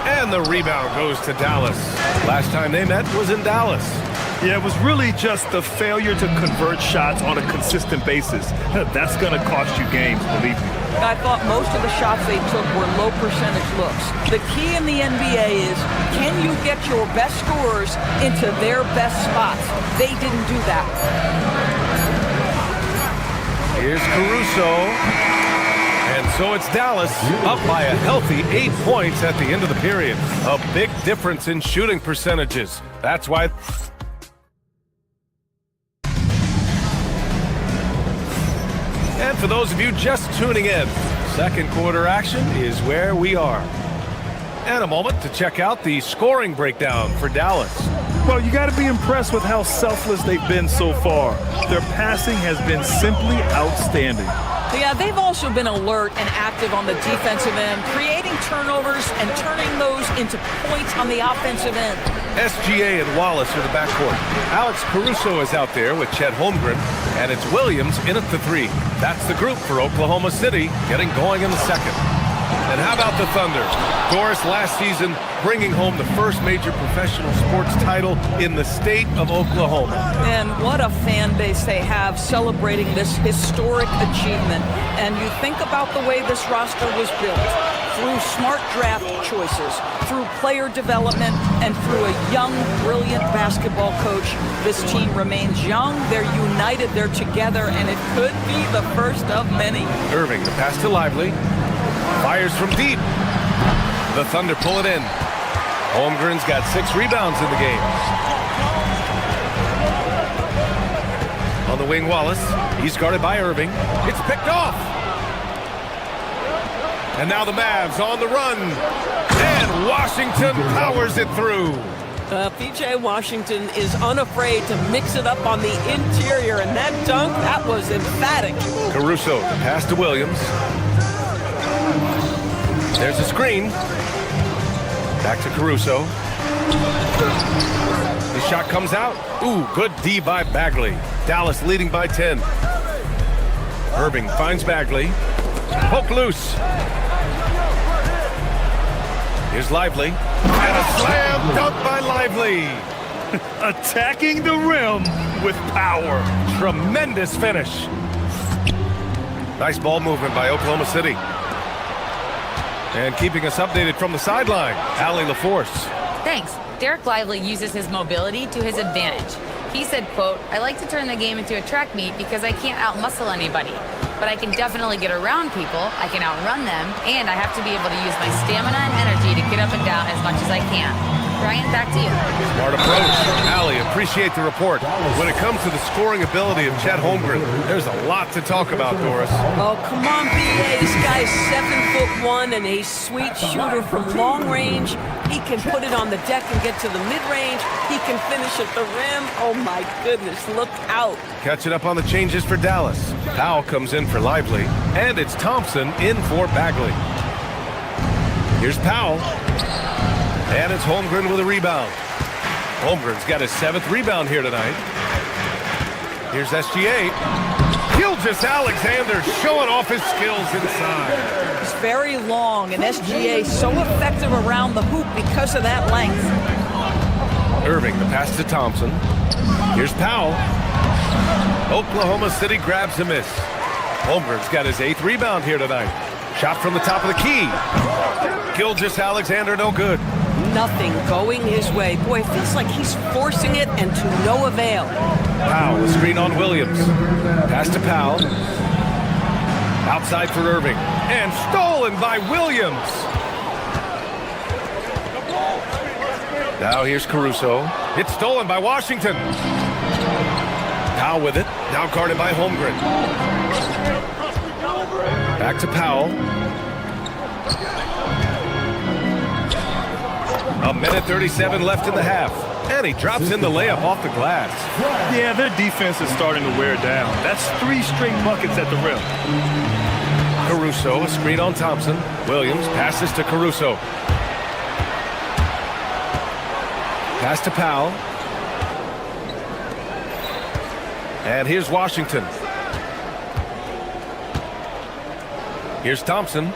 And the rebound goes to Dallas. Last time they met was in Dallas. Yeah, it was really just the failure to convert shots on a consistent basis. That's going to cost you games, believe me. I thought most of the shots they took were low percentage looks. The key in the NBA is, can you get your best scorers into their best spots? They didn't do that. Here's Caruso. And so it's Dallas up by a healthy 8 points at the end of the period. A big difference in shooting percentages. That's why... And for those of you just tuning in, second quarter action is where we are. And a moment to check out the scoring breakdown for Dallas. Well, you got to be impressed with how selfless they've been so far. Their passing has been simply outstanding. Yeah, they've also been alert and active on the defensive end, creating turnovers and turning those into points on the offensive end. SGA and Wallace are the backcourt. Alex Caruso is out there with Chet Holmgren, and it's Williams in at the 3. That's the group for Oklahoma City, getting going in the second. And how about the Thunder? Doris, last season, bringing home the first major professional sports title in the state of Oklahoma. And what a fan base they have celebrating this historic achievement. And you think about the way this roster was built, through smart draft choices, through player development, and through a young, brilliant basketball coach. This team remains young, they're united, they're together, and it could be the first of many. Irving, the pass to Lively. Fires from deep. The Thunder pull it in. Holmgren's got 6 rebounds in the game. On the wing, Wallace. He's guarded by Irving. It's picked off. And now the Mavs on the run. And Washington powers it through. P.J. Washington is unafraid to mix it up on the interior, and that dunk, that was emphatic. Caruso, pass to Williams. There's a screen. Back to Caruso. The shot comes out. Ooh, good D by Bagley. Dallas leading by 10. Irving finds Bagley. Poke loose. Here's Lively. And a slam dunk by Lively. Attacking the rim with power. Tremendous finish. Nice ball movement by Oklahoma City. And keeping us updated from the sideline, Allie LaForce. Thanks. Derek Lively uses his mobility to his advantage. He said, quote, "I like to turn the game into a track meet because I can't outmuscle anybody. but I can definitely get around people, I can outrun them, and I have to be able to use my stamina and energy to get up and down as much as I can. Ryan, back to you. Smart approach. Allie, appreciate the report. When it comes to the scoring ability of Chet Holmgren, there's a lot to talk about, Doris. Oh, come on, B.A. This guy is 7'1" and a sweet shooter from long range. He can put it on the deck and get to the mid-range. He can finish at the rim. Oh, my goodness, look out. Catching up on the changes for Dallas. Powell comes in for Lively, and it's Thompson in for Bagley. Here's Powell. And it's Holmgren with a rebound. Holmgren's got his 7th rebound here tonight. Here's SGA. Gilgeous-Alexander showing off his skills inside. He's very long, and SGA so effective around the hoop because of that length. Irving, the pass to Thompson. Here's Powell. Oklahoma City grabs a miss. Holmgren's got his 8th rebound here tonight. Shot from the top of the key. Gilgeous-Alexander, no good. Nothing going his way. Boy, it feels like he's forcing it and to no avail. Powell, the screen on Williams. Pass to Powell. Outside for Irving. And stolen by Williams. Now here's Caruso. It's stolen by Washington. Powell with it. Now guarded by Holmgren. Back to Powell. A minute 37 left in the half. And he drops in the layup off the glass. Yeah, their defense is starting to wear down. That's 3 straight buckets at the rim. Caruso, a screen on Thompson. Williams passes to Caruso. Pass to Powell. And here's Washington. Here's Thompson.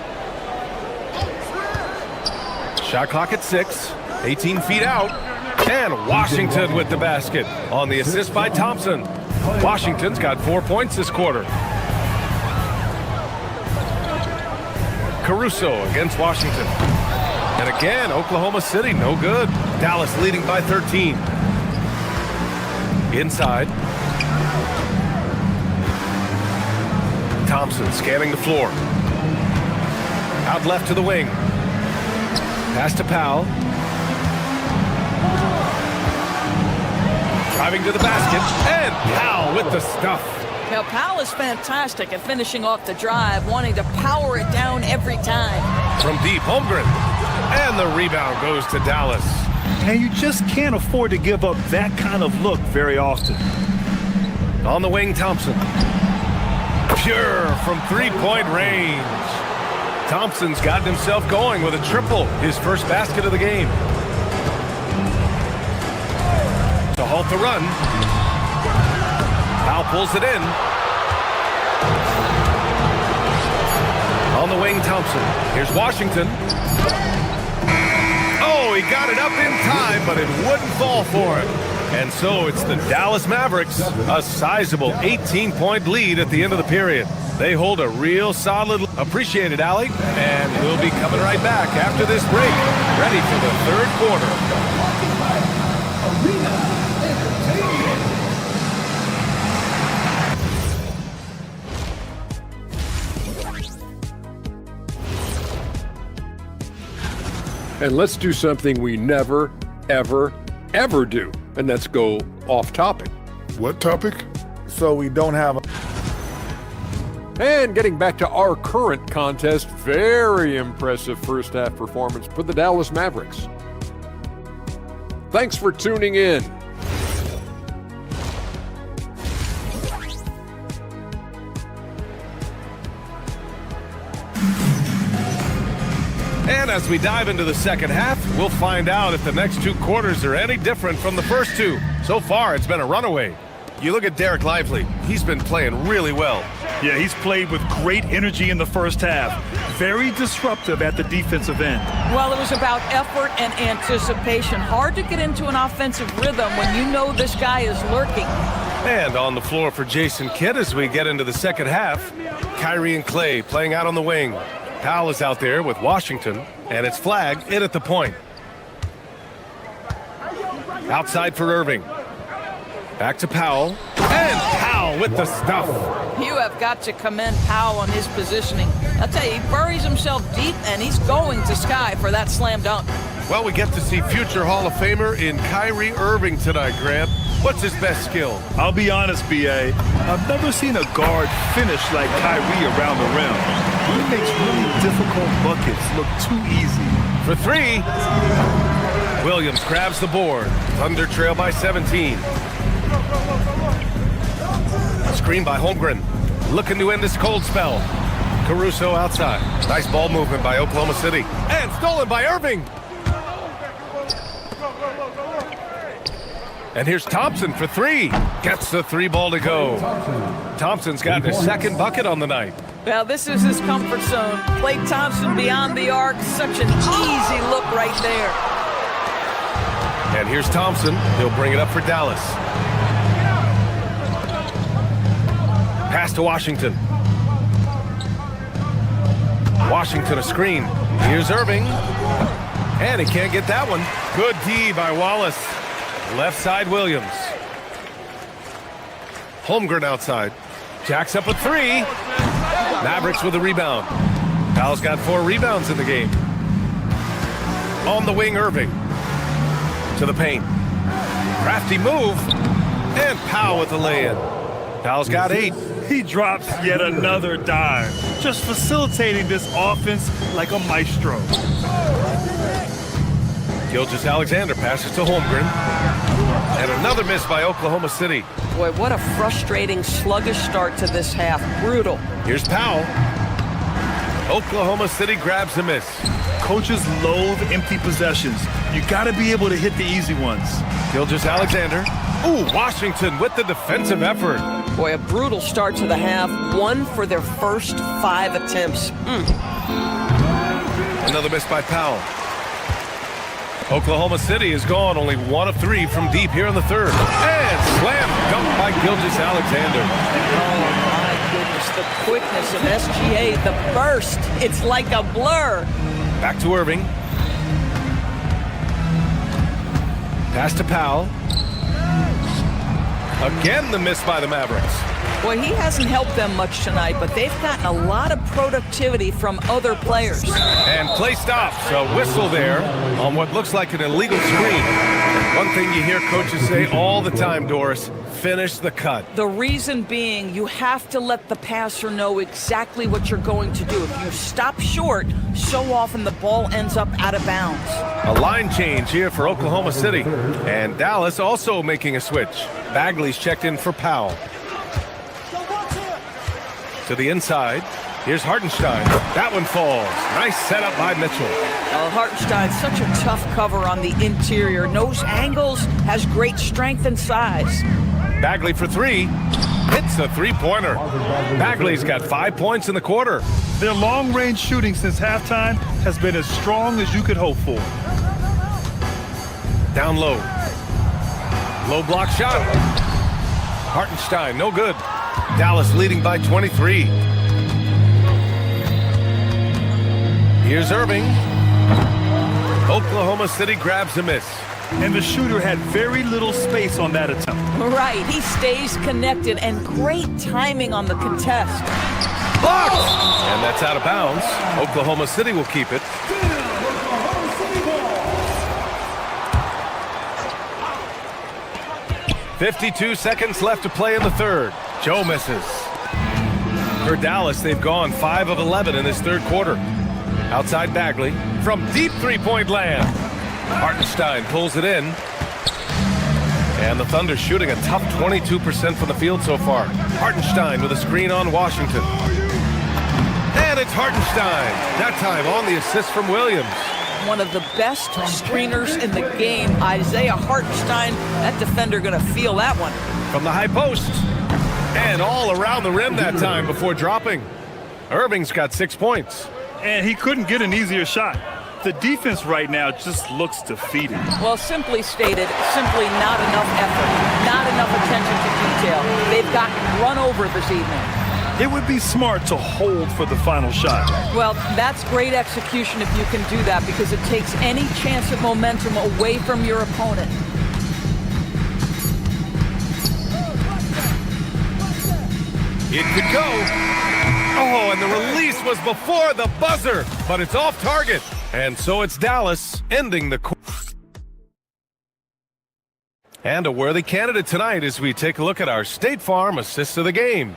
Shot clock at 6. 18 feet out. And Washington with the basket on the assist by Thompson. Washington's got 4 points this quarter. Caruso against Washington. And again, Oklahoma City, no good. Dallas leading by 13. Inside. Thompson scanning the floor. Out left to the wing. Pass to Powell. Driving to the basket. And Powell with the stuff. Now, Powell is fantastic at finishing off the drive, wanting to power it down every time. From deep, Holmgren. And the rebound goes to Dallas. And you just can't afford to give up that kind of look very often. On the wing, Thompson. Pure from three-point range. Thompson's gotten himself going with a triple, his first basket of the game. To halt the run. Powell pulls it in. On the wing, Thompson. Here's Washington. Oh, he got it up in time, but it wouldn't fall for him. And so it's the Dallas Mavericks, a sizable 18-point lead at the end of the period. They hold a real solid. Appreciate it, Allie. And we'll be coming right back after this break, ready for the third quarter. And let's do something we never, ever, ever do. And that's go off topic. What topic? So we don't have And getting back to our current contest, very impressive first half performance for the Dallas Mavericks. Thanks for tuning in. And as we dive into the second half, we'll find out if the next 2 quarters are any different from the first 2. So far, it's been a runaway. You look at Derek Lively. He's been playing really well. Yeah, he's played with great energy in the first half. Very disruptive at the defensive end. Well, it was about effort and anticipation. Hard to get into an offensive rhythm when you know this guy is lurking. And on the floor for Jason Kidd as we get into the second half, Kyrie and Clay playing out on the wing. Powell is out there with Washington, and it's flagged in at the point. Outside for Irving. Back to Powell. And Powell Powell with the stuff. You have got to commend Powell on his positioning. I'll tell you, he buries himself deep, and he's going to sky for that slam dunk. Well, we get to see future Hall of Famer in Kyrie Irving tonight, Grant. What's his best skill? I'll be honest, B.A. I've never seen a guard finish like Kyrie around the rim. He makes really difficult buckets look too easy. For three, Williams grabs the board. Thunder trail by 17. Screen by Holmgren. Looking to end this cold spell. Caruso outside. Nice ball movement by Oklahoma City. And stolen by Irving. And here's Thompson for three. Gets the three ball to go. Thompson's got his second bucket on the night. Well, this is his comfort zone. Klay Thompson beyond the arc. Such an easy look right there. And here's Thompson. He'll bring it up for Dallas. Pass to Washington. Washington a screen. Here's Irving. And he can't get that one. Good D by Wallace. Left side Williams. Holmgren outside. Jacks up a three. Mavericks with a rebound. Powell's got 4 rebounds in the game. On the wing, Irving. To the paint. Crafty move. And Powell with the lay-in. Powell's got 8. He drops yet another dime, just facilitating this offense like a maestro. Gilgeous-Alexander passes to Holmgren. And another miss by Oklahoma City. Boy, what a frustrating, sluggish start to this half. Brutal. Here's Powell. Oklahoma City grabs a miss. Coaches loathe empty possessions. You got to be able to hit the easy ones. Gilgeous-Alexander. Ooh, Washington with the defensive effort. Boy, a brutal start to the half. 1 for their first 5 attempts. Another miss by Powell. Oklahoma City is gone, only 1 of 3 from deep here in the third. And slam dunk by Gilgeous-Alexander. Oh, my goodness, the quickness of SGA, the burst. It's like a blur. Back to Irving. Pass to Powell. Again, the miss by the Mavericks. Boy, he hasn't helped them much tonight, but they've gotten a lot of productivity from other players. And play stops. A whistle there on what looks like an illegal screen. One thing you hear coaches say all the time, Doris, finish the cut. The reason being, you have to let the passer know exactly what you're going to do. If you stop short, so often the ball ends up out of bounds. A line change here for Oklahoma City. And Dallas also making a switch. Bagley's checked in for Powell. To the inside. Here's Hartenstein. That one falls. Nice setup by Mitchell. Hartenstein, such a tough cover on the interior. Knows angles, has great strength and size. Bagley for 3. Hits a three-pointer. Bagley's got 5 points in the quarter. Their long-range shooting since halftime has been as strong as you could hope for. Down low. Low block shot. Hartenstein, no good. Dallas leading by 23. Here's Irving. Oklahoma City grabs a miss. And the shooter had very little space on that attempt. Right, he stays connected and great timing on the contest. Blocked! And that's out of bounds. Oklahoma City will keep it. .52 seconds left to play in the third. Joe misses. For Dallas, they've gone 5 of 11 in this third quarter. Outside Bagley from deep three-point land. Hartenstein pulls it in. And the Thunder shooting a tough 22% from the field so far. Hartenstein with a screen on Washington. And it's Hartenstein. That time on the assist from Williams. One of the best screeners in the game, Isaiah Hartenstein. That defender going to feel that one. From the high post. And all around the rim that time before dropping. Irving's got 6 points. And he couldn't get an easier shot. The defense right now just looks defeated. Well, simply stated, simply not enough effort, not enough attention to detail. They've gotten run over this evening. It would be smart to hold for the final shot. Well, that's great execution if you can do that, because it takes any chance of momentum away from your opponent. It could go. Oh, and the release was before the buzzer, but it's off target. And so it's Dallas ending the quarter. And a worthy candidate tonight as we take a look at our State Farm assist of the game.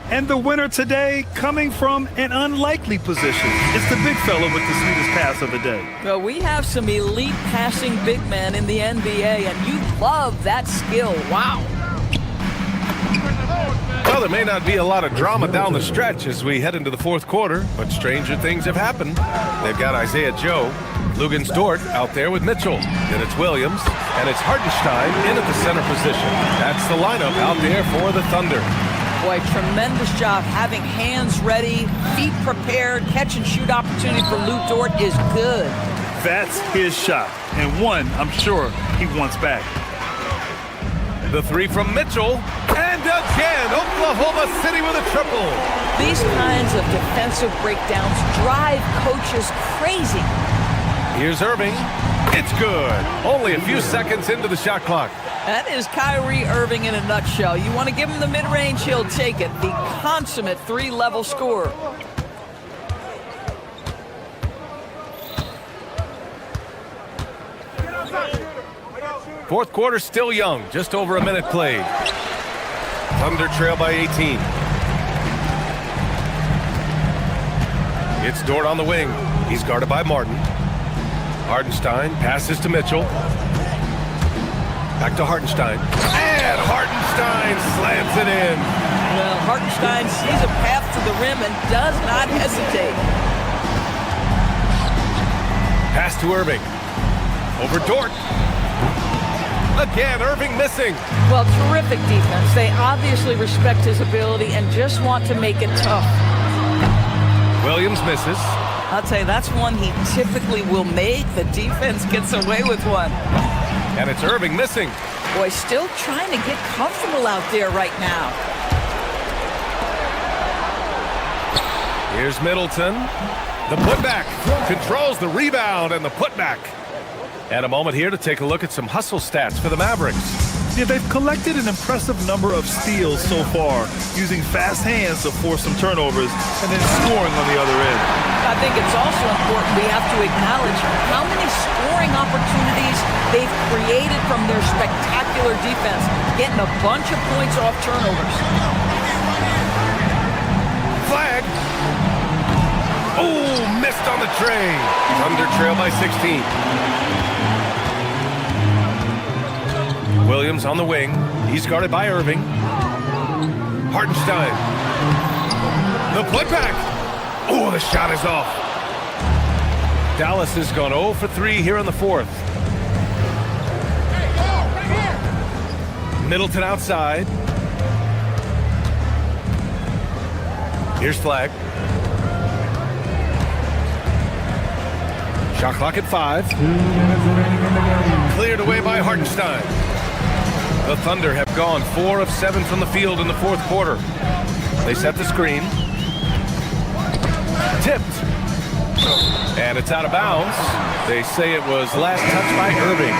And the winner today coming from an unlikely position. It's the big fella with the sweetest pass of the day. Well, we have some elite passing big men in the NBA, and you love that skill. Wow. Well, there may not be a lot of drama down the stretch as we head into the fourth quarter, but stranger things have happened. They've got Isaiah Joe, Lugans Dort out there with Mitchell. Then it's Williams, and it's Hartenstein in at the center position. That's the lineup out there for the Thunder. Boy, tremendous job having hands ready, feet prepared, catch and shoot opportunity for Lou Dort is good. That's his shot, and one I'm sure he wants back. The three from Mitchell, and again, Oklahoma City with a triple. These kinds of defensive breakdowns drive coaches crazy. Here's Irving. It's good. Only a few seconds into the shot clock. That is Kyrie Irving in a nutshell. You want to give him the mid-range, he'll take it. The consummate three-level scorer. Fourth quarter still young, just over a minute played. Thunder trail by 18. It's Dort on the wing. He's guarded by Martin. Hartenstein passes to Mitchell. Back to Hartenstein. And Hartenstein slams it in. Well, Hartenstein sees a path to the rim and does not hesitate. Pass to Irving. Over Dort. Again, Irving missing. Well, terrific defense. They obviously respect his ability and just want to make it tough. Williams misses. I'll tell you, that's one he typically will make. The defense gets away with one. And it's Irving missing. Boy, still trying to get comfortable out there right now. Here's Middleton. The putback. Controls the rebound and the putback. And a moment here to take a look at some hustle stats for the Mavericks. Yeah, they've collected an impressive number of steals so far, using fast hands to force some turnovers and then scoring on the other end. I think it's also important we have to acknowledge how many scoring opportunities they've created from their spectacular defense, getting a bunch of points off turnovers. Flag. Oh, missed on the tray. Thunder trail by 16. Williams on the wing. He's guarded by Irving. Hartenstein. The putback. Oh, the shot is off. Dallas has gone 0 for 3 here in the fourth. Middleton outside. Here's Flag. Shot clock at 5. Cleared away by Hartenstein. The Thunder have gone 4 of 7 from the field in the fourth quarter. They set the screen. Tipped. And it's out of bounds. They say it was last touched by Irving.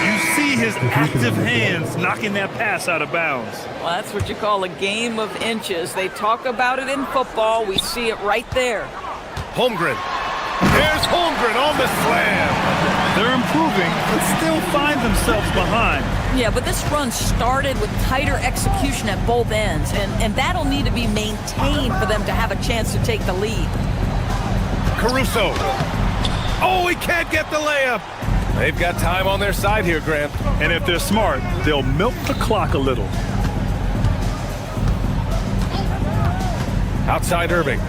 You see his active hands knocking that pass out of bounds. Well, that's what you call a game of inches. They talk about it in football. We see it right there. Holmgren. There's Holmgren on the slam. They're improving, but still find themselves behind. Yeah, but this run started with tighter execution at both ends, and that'll need to be maintained for them to have a chance to take the lead. Caruso. Oh, he can't get the layup. They've got time on their side here, Grant. And if they're smart, they'll milk the clock a little. Outside Irving.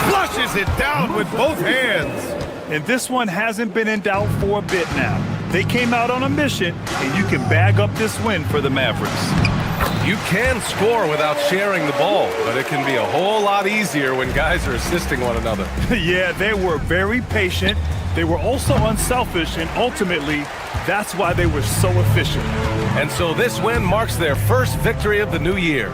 Flushes it down with both hands. And this one hasn't been in doubt for a bit now. They came out on a mission, and you can bag up this win for the Mavericks. You can score without sharing the ball, but it can be a whole lot easier when guys are assisting one another. Yeah, they were very patient. They were also unselfish, and ultimately, that's why they were so efficient. And so this win marks their first victory of the new year.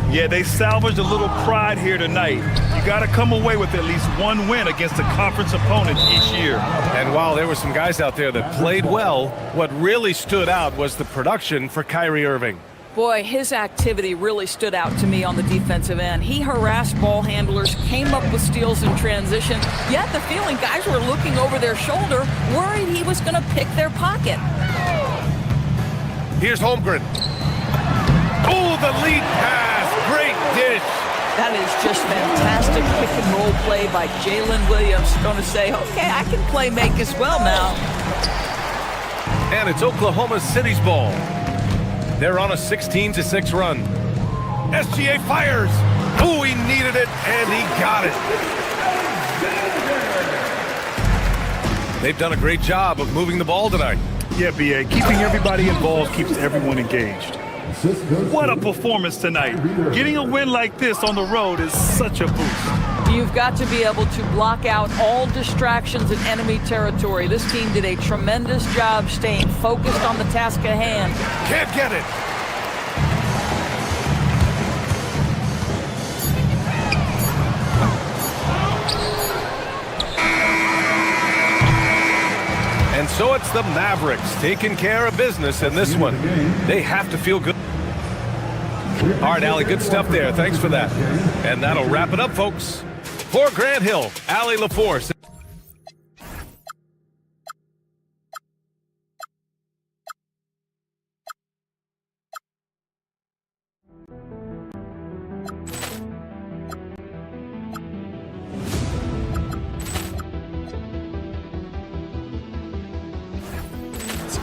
Yeah, they salvaged a little pride here tonight. You got to come away with at least one win against a conference opponent each year. And while there were some guys out there that played well, what really stood out was the production for Kyrie Irving. Boy, his activity really stood out to me on the defensive end. He harassed ball handlers, came up with steals in transition, yet the feeling guys were looking over their shoulder, worried he was going to pick their pocket. Here's Holmgren. Oh, the lead pass. Great dish. That is just fantastic pick and roll play by Jalen Williams. Going to say, okay, I can play make as well now. And it's Oklahoma City's ball. They're on a 16-6 run. SGA fires. Oh, he needed it, and he got it. They've done a great job of moving the ball tonight. Yeah, BA, keeping everybody involved keeps everyone engaged. What a performance tonight. Getting a win like this on the road is such a boost. You've got to be able to block out all distractions in enemy territory. This team did a tremendous job staying focused on the task at hand. Can't get it. And so it's the Mavericks taking care of business in this one. They have to feel good. All right, Allie, good stuff there. Thanks for that. And that'll wrap it up, folks. For Grant Hill, Allie LaForce.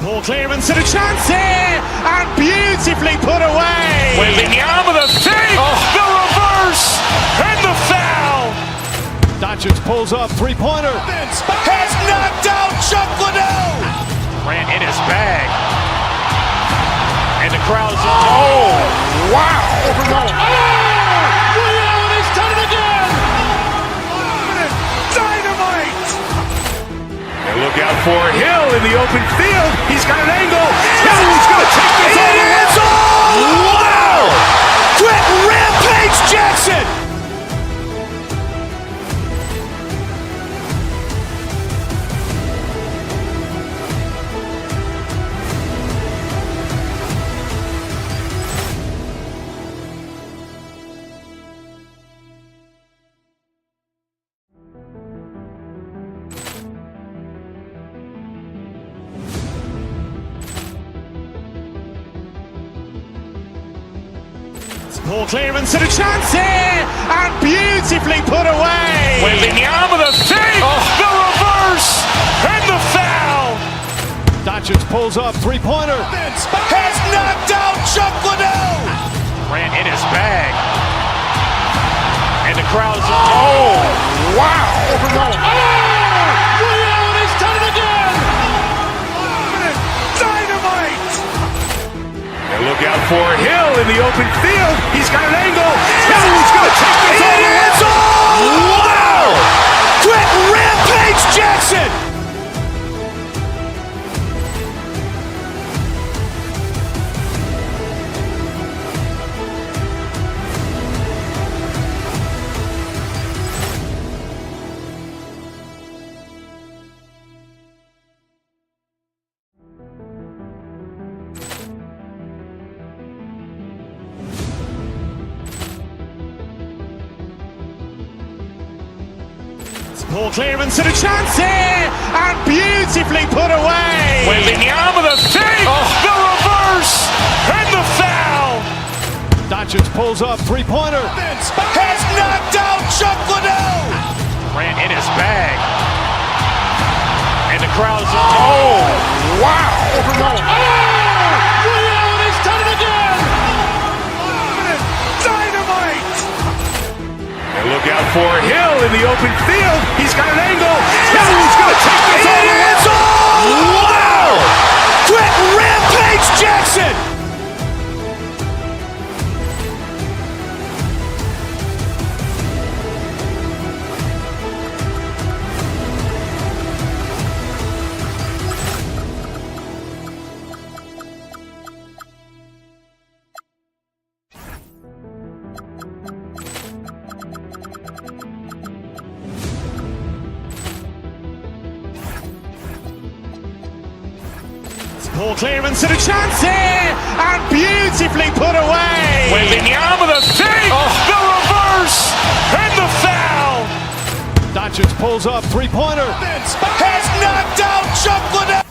Ball clearance and a chance here, and beautifully put away. Wembanyama the save, the reverse, and the foul. Doncic pulls up, three-pointer. Has knocked out Chuck Liddell. Grant in his bag. And the crowd's oh, wow. Ray Allen has done it again. Dynamite. And look out for Hill in the open field. He's got an angle. Hill's going to take this all the way. Wow. Quit Rampage Jackson. Ball clearance and a chance here, and beautifully put away. Wembanyama the save, the reverse, and the foul. Doncic pulls up, three-pointer. Has knocked out Chuck Liddell. Grant in his bag. And the crowd's oh, wow. Ray Allen has done it again. Dynamite. And look out for Hill in the open field. He's got an angle. Hill's going to take this all the way. Wow. Quit Rampage Jackson. Ball clearance and a chance here, and beautifully put away. Wembanyama the save, the reverse, and the foul. Doncic pulls up, three-pointer. Has knocked out Chuck Liddell. Grant in his bag. And the crowd's oh, wow. Ray Allen has done it again. Dynamite. And look out for Hill in the open field. He's got an angle. Hill's going to take this all the way. Wow. Quit Rampage Jackson. Ball Ball clearance and a chance here, and beautifully put away. Wembanyama the fake, the reverse, and the foul. Doncic pulls up, three-pointer. Has knocked out Chuck Liddell.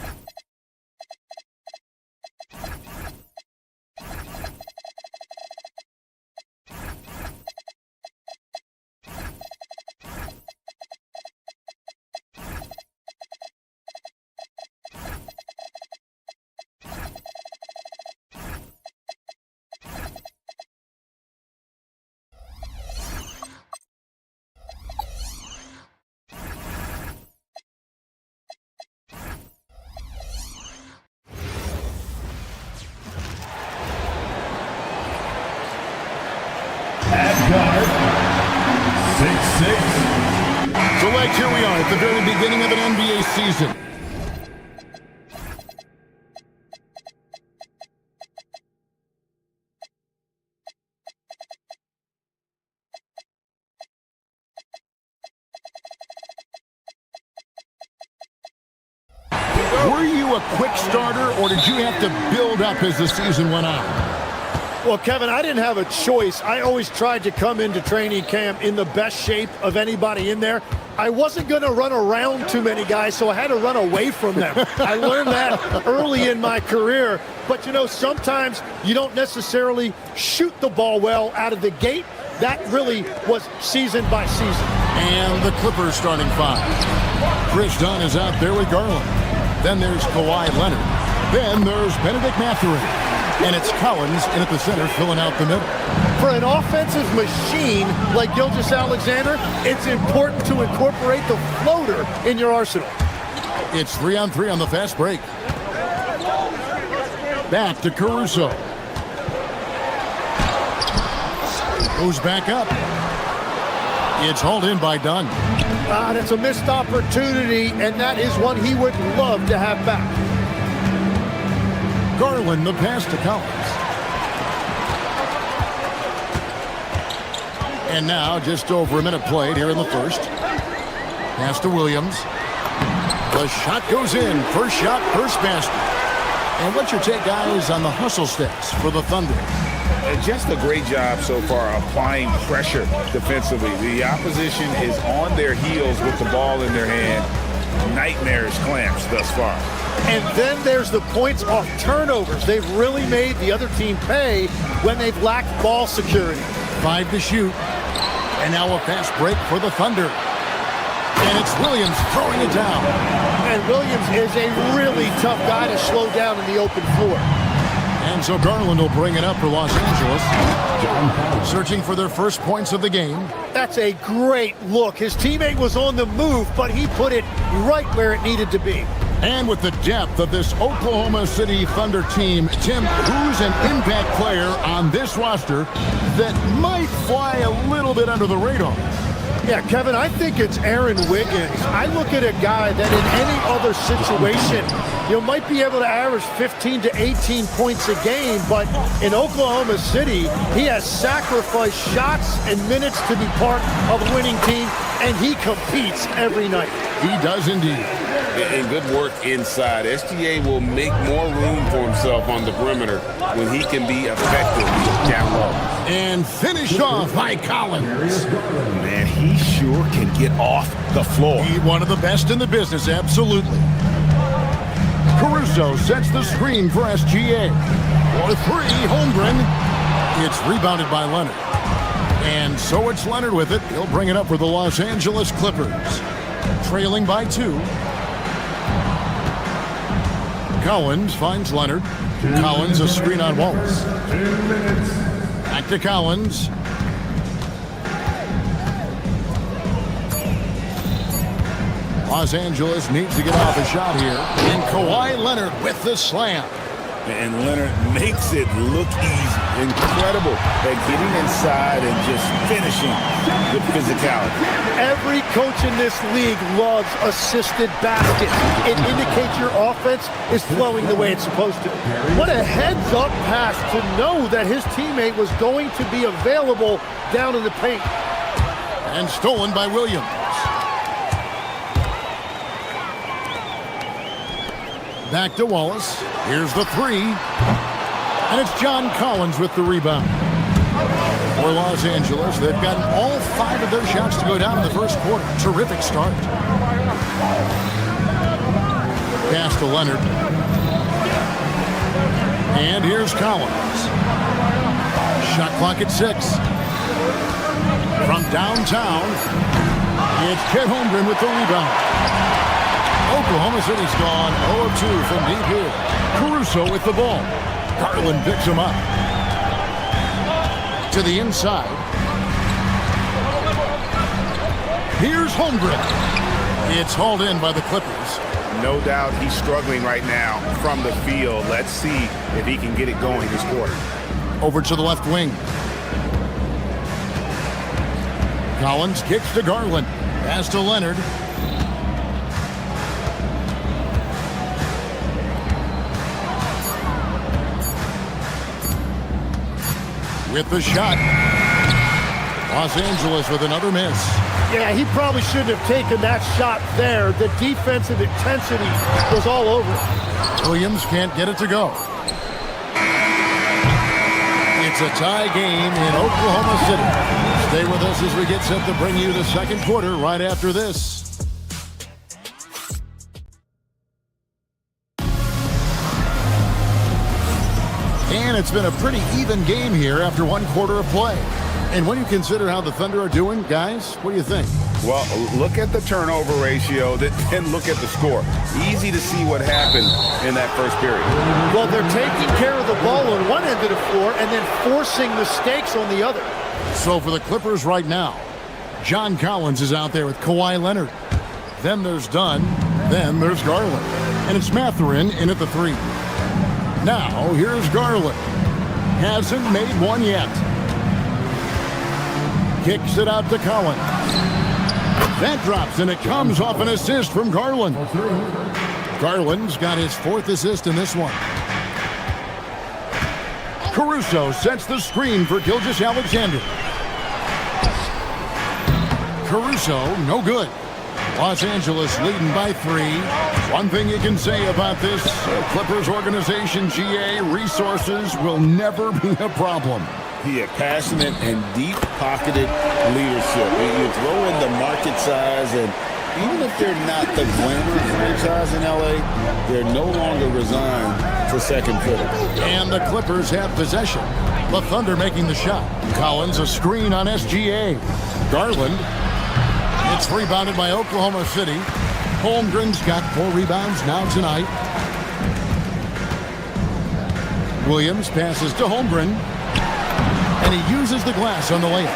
Guard, 6'6". So, Legs, here we are at the very beginning of an NBA season. Were you a quick starter, or did you have to build up as the season went on? Well, Kevin, I didn't have a choice. I always tried to come into training camp in the best shape of anybody in there. I wasn't going to run around too many guys, so I had to run away from them. I learned that early in my career. But, you know, sometimes you don't necessarily shoot the ball well out of the gate. That really was season by season. And the Clippers starting five. Chris Dunn is out there with Garland. Then there's Kawhi Leonard. Then there's Benedict Mathurin. And it's Collins in at the center, filling out the middle. For an offensive machine like Gilgeous-Alexander, it's important to incorporate the floater in your arsenal. It's 3-on-3 on the fast break. Back to Caruso. Goes back up. It's hauled in by Dunn. That's a missed opportunity, and that is one he would love to have back. Garland, the pass to Collins. And now just over a minute played here in the first. Pass to Williams. The shot goes in. First shot, first basket. And what's your take, guys, on the hustle steps for the Thunder? Just a great job so far applying pressure defensively. The opposition is on their heels with the ball in their hand. Nightmares clamps thus far. And then there's the points off turnovers. They've really made the other team pay when they've lacked ball security. 5 to shoot. And now a fast break for the Thunder. And it's Williams throwing it down. And Williams is a really tough guy to slow down in the open floor. And so Garland will bring it up for Los Angeles. Searching for their first points of the game. That's a great look. His teammate was on the move, but he put it right where it needed to be. And with the depth of this Oklahoma City Thunder team, Tim, who's an impact player on this roster that might fly a little bit under the radar? Yeah, Kevin, I think it's Aaron Wiggins. I look at a guy that in any other situation, you might be able to average 15 to 18 points a game, but in Oklahoma City, he has sacrificed shots and minutes to be part of a winning team, and he competes every night. He does indeed. And good work inside. SGA will make more room for himself on the perimeter when he can be effective down low. And finished off by Collins. Man, he sure can get off the floor. He's one of the best in the business, absolutely. Caruso sets the screen for SGA. For three, Holmgren. It's rebounded by Leonard. And so it's Leonard with it. He'll bring it up for the Los Angeles Clippers. Trailing by 2. Collins finds Leonard. Collins a screen on Wallace. Back to Collins. Los Angeles needs to get off a shot here. And Kawhi Leonard with the slam. And Leonard makes it look easy. Incredible at getting inside and just finishing with physicality. Every coach in this league loves assisted baskets. It indicates your offense is flowing the way it's supposed to. What a heads-up pass to know that his teammate was going to be available down in the paint. And stolen by Williams. Back to Wallace. Here's the three. And it's John Collins with the rebound. For Los Angeles, they've gotten all 5 of their shots to go down in the first quarter. Terrific start. Pass to Leonard. And here's Collins. Shot clock at 6. From downtown, it's Chet Holmgren with the rebound. Oklahoma City's gone 0 of 2 from deep here. Caruso with the ball. Garland picks him up. To the inside. Here's Holmgren. It's hauled in by the Clippers. No doubt he's struggling right now from the field. Let's see if he can get it going this quarter. Over to the left wing. Collins kicks to Garland. Pass to Leonard. With the shot. Los Angeles with another miss. Yeah, he probably shouldn't have taken that shot there. The defensive intensity was all over it. Williams can't get it to go. It's a tie game in Oklahoma City. Stay with us as we get set to bring you the second quarter right after this. And it's been a pretty even game here after one quarter of play. And when you consider how the Thunder are doing, guys, what do you think? Well, look at the turnover ratio, then look at the score. Easy to see what happened in that first period. Well, they're taking care of the ball on one end of the floor and then forcing mistakes on the other. So for the Clippers right now, John Collins is out there with Kawhi Leonard. Then there's Dunn. Then there's Garland. And it's Mathurin in at the 3. Now, here's Garland. Hasn't made one yet. Kicks it out to Collins. That drops, and it comes off an assist from Garland. Garland's got his 4th assist in this one. Caruso sets the screen for Gilgeous-Alexander. Caruso, no good. Los Angeles leading by 3. One thing you can say about this Clippers organization, GA, resources will never be a problem. Yeah, passionate and deep-pocketed leadership. You throw in the market size, and even if they're not the glamour franchise in LA, they're no longer resigned to second fiddle. And the Clippers have possession. The Thunder making the shot. Collins a screen on SGA. Garland. It's rebounded by Oklahoma City. Holmgren's got 4 rebounds now tonight. Williams passes to Holmgren. And he uses the glass on the layup.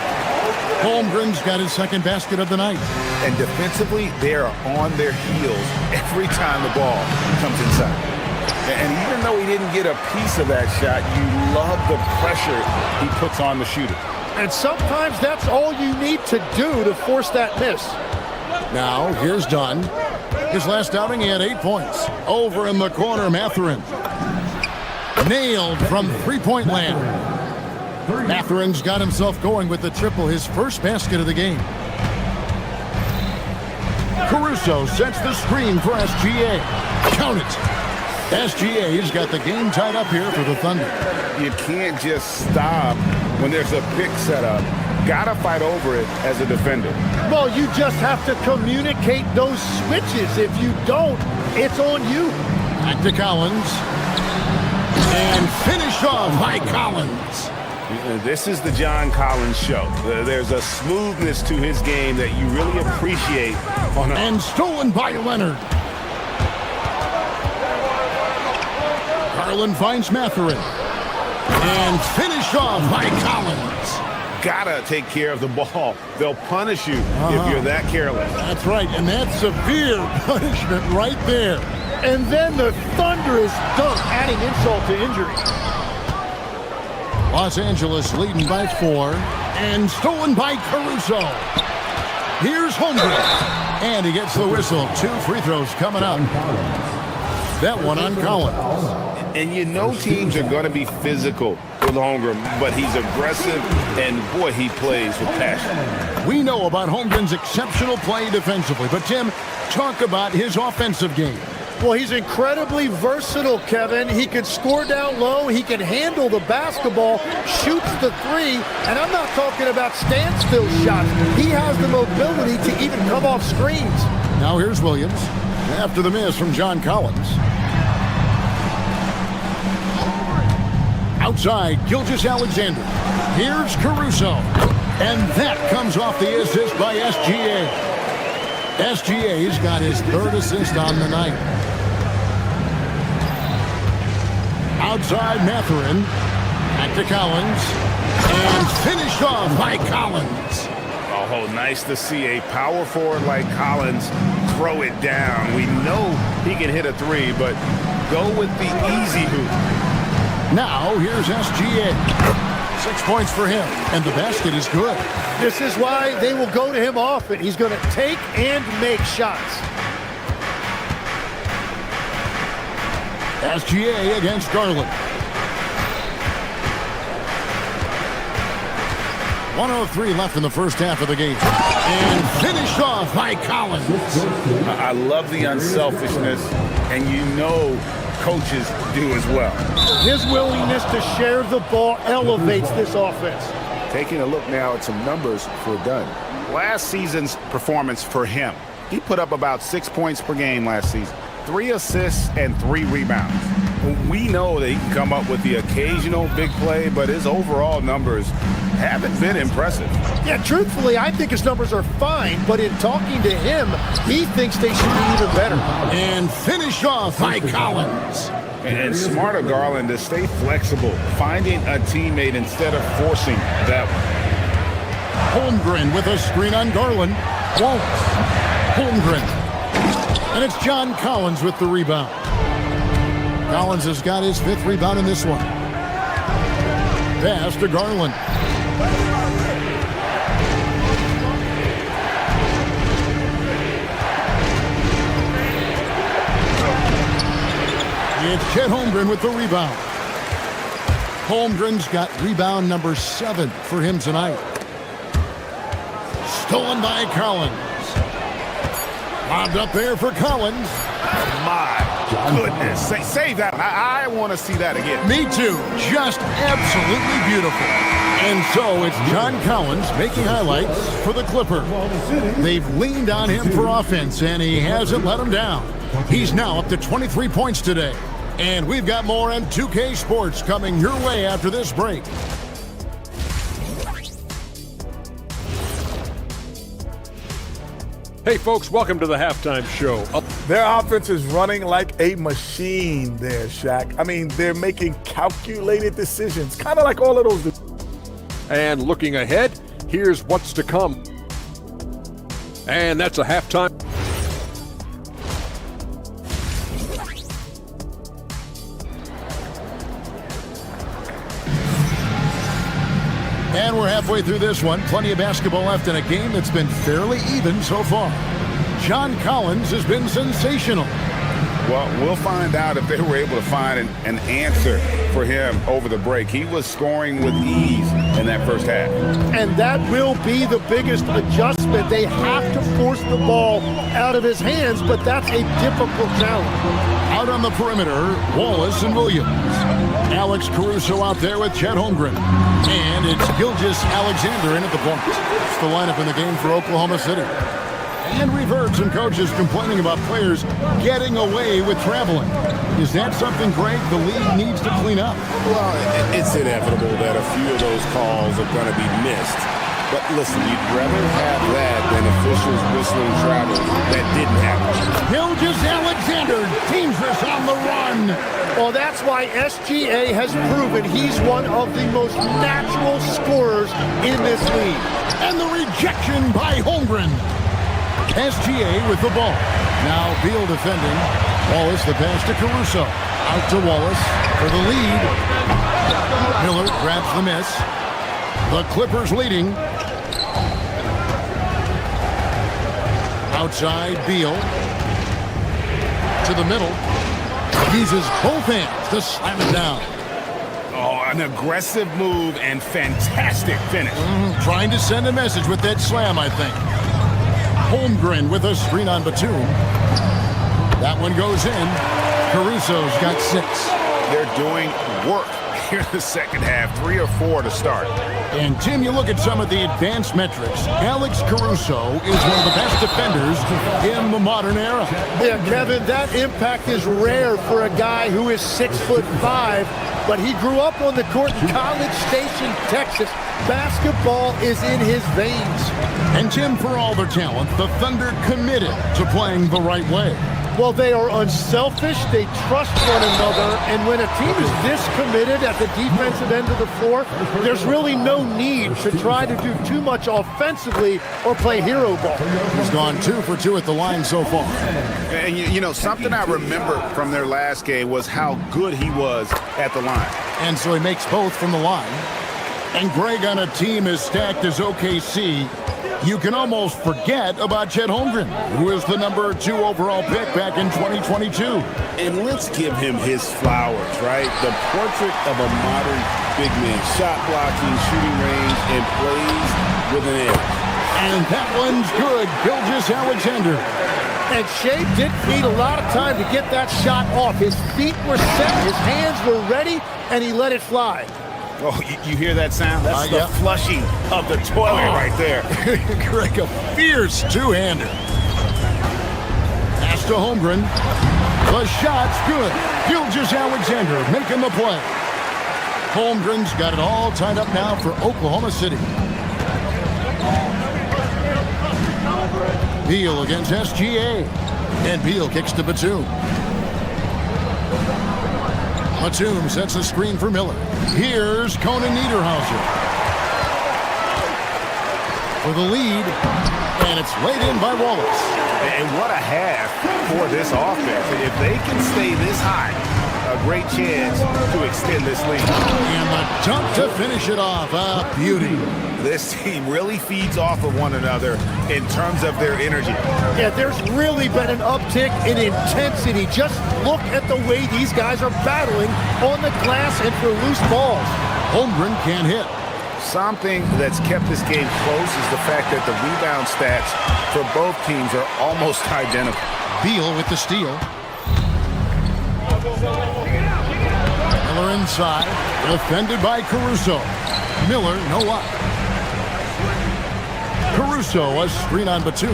Holmgren's got his 2nd basket of the night. And defensively, they are on their heels every time the ball comes inside. And even though he didn't get a piece of that shot, you love the pressure he puts on the shooter. And sometimes that's all you need to do to force that miss. Now, here's Dunn. His last outing, he had 8 points. Over in the corner, Mathurin. Nailed from three-point land. Mathurin's got himself going with the triple, his first basket of the game. Caruso sets the screen for SGA. Count it. SGA's got the game tied up here for the Thunder. You can't just stop when there's a pick set up. Gotta fight over it as a defender. Well, you just have to communicate those switches. If you don't, it's on you. Back to Collins. And finished off by Collins. This is the John Collins show. There's a smoothness to his game that you really appreciate. And stolen by Leonard. Garland finds Mathurin. And finished off by Collins. Gotta take care of the ball. They'll punish you if you're that careless. That's right, and that's severe punishment right there. And then the thunderous dunk, adding insult to injury. Los Angeles leading by 4, and stolen by Caruso. Here's Holmgren, and he gets the whistle. 2 free throws coming up. That one on Collins. And you know teams are going to be physical with Holmgren, but he's aggressive, and boy, he plays with passion. We know about Holmgren's exceptional play defensively, but Tim, talk about his offensive game. Well, he's incredibly versatile, Kevin. He can score down low. He can handle the basketball, shoots the three, and I'm not talking about standstill shots. He has the mobility to even come off screens. Now here's Williams after the miss from John Collins. Outside, Gilgeous-Alexander. Here's Caruso. And that comes off the assist by SGA. SGA's got his third assist on the night. Outside, Mathurin. Back to Collins. And finished off by Collins. Oh, nice to see a power forward like Collins throw it down. We know he can hit a three, but go with the easy hoop. Now, here's SGA. 6 points for him, and the basket is good. This is why they will go to him often. He's going to take and make shots. SGA against Garland. 1:03 left in the first half of the game. And finished off by Collins. I love the unselfishness, and you know coaches do as well. His willingness to share the ball elevates this offense. Taking a look now at some numbers for Dunn. Last season's performance for him, he put up about 6 points per game last season, 3 assists and 3 rebounds. We know that he can come up with the occasional big play, but his overall numbers haven't been impressive. Yeah, truthfully, I think his numbers are fine, but in talking to him, he thinks they should be even better. And finished off by Collins. And smart of Garland to stay flexible, finding a teammate instead of forcing that. Holmgren with a screen on Garland. Wallace. Holmgren. And it's John Collins with the rebound. Collins has got his 5th rebound in this one. Pass to Garland. It's Chet Holmgren with the rebound. Holmgren's got rebound number 7 for him tonight. Stolen by Collins. Lobbed up there for Collins. My goodness. Save that. I want to see that again. Me too. Just absolutely beautiful. And so it's John Collins making highlights for the Clippers. They've leaned on him for offense, and he hasn't let them down. He's now up to 23 points today. And we've got more on 2K Sports coming your way after this break. Hey, folks, welcome to the halftime show. Their offense is running like a machine there, Shaq. I mean, they're making calculated decisions, kind of like all of those. And looking ahead, here's what's to come. And that's a halftime. And we're halfway through this one. Plenty of basketball left in a game that's been fairly even so far. John Collins has been sensational. Well, we'll find out if they were able to find an answer for him over the break. He was scoring with ease in that first half. And that will be the biggest adjustment. They have to force the ball out of his hands, but that's a difficult challenge. Out on the perimeter, Wallace and Williams. Alex Caruso out there with Chet Holmgren. And it's Gilgeous-Alexander in at the point. It's the lineup in the game for Oklahoma City. And we've heard some coaches complaining about players getting away with traveling. Is that something, Greg, the league needs to clean up? Well, it's inevitable that a few of those calls are going to be missed. But listen, you'd rather have that than officials whistling travel that didn't happen. Gilgeous-Alexander, dangerous on the run. Well, that's why SGA has proven he's one of the most natural scorers in this league. And the rejection by Holmgren. SGA with the ball. Now Beal defending. Wallace the pass to Caruso. Out to Wallace for the lead. Miller grabs the miss. The Clippers leading. Outside Beal. To the middle. Uses both hands to slam it down. Oh, an aggressive move and fantastic finish. Trying to send a message with that slam, I think. Holmgren with a screen on Batum. That one goes in. Caruso's got 6. They're doing work here in the second half. 3 or 4 to start. And Tim, you look at some of the advanced metrics. Alex Caruso is one of the best defenders in the modern era. Yeah, Kevin, that impact is rare for a guy who is 6'5", but he grew up on the court in College Station, Texas. Basketball is in his veins. And Tim, for all their talent, the Thunder committed to playing the right way. Well, they are unselfish, they trust one another, and when a team is this committed at the defensive end of the floor, there's really no need to try to do too much offensively or play hero ball. He's gone 2 for 2 at the line so far. And you know, something I remember from their last game was how good he was at the line. And so he makes both from the line. And Greg, on a team as stacked as OKC, you can almost forget about Chet Holmgren, who is the number 2 overall pick back in 2022. And let's give him his flowers, right? The portrait of a modern big man. Shot blocking, shooting range, and plays with an edge. And that one's good. Gilgeous-Alexander. And Shea didn't need a lot of time to get that shot off. His feet were set, his hands were ready, and he let it fly. Oh, you hear that sound? That's the flushing of the toilet right there. Greg, a fierce two-hander. Pass to Holmgren. The shot's good. Gilgeous-Alexander making the play. Holmgren's got it all tied up now for Oklahoma City. Beal against SGA. And Beal kicks to Batum. Batum sets a screen for Miller. Here's Conan Niederhauser for the lead, and it's laid in by Wallace. And what a half for this offense. If they can stay this high, a great chance to extend this lead. And the dunk to finish it off. A beauty. This team really feeds off of one another in terms of their energy. Yeah, there's really been an uptick in intensity. Just look at the way these guys are battling on the glass and for loose balls. Holmgren can't hit. Something that's kept this game close is the fact that the rebound stats for both teams are almost identical. Beal with the steal. Miller inside, defended by Caruso. Miller, no luck. Caruso, a screen on Batum.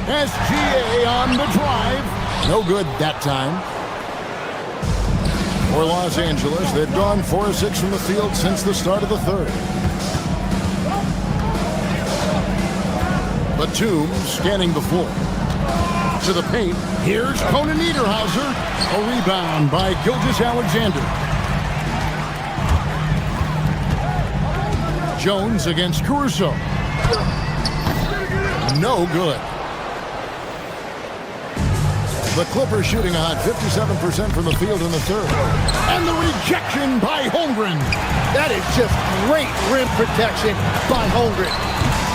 SGA on the drive. No good that time. For Los Angeles, they've gone 4 of 6 from the field since the start of the third. Batum scanning the floor. To the paint. Here's Conan Niederhauser. A rebound by Gilgeous-Alexander. Jones against Caruso. No good. The Clippers shooting a hot 57% from the field in the third. And the rejection by Holmgren. That is just great rim protection by Holmgren.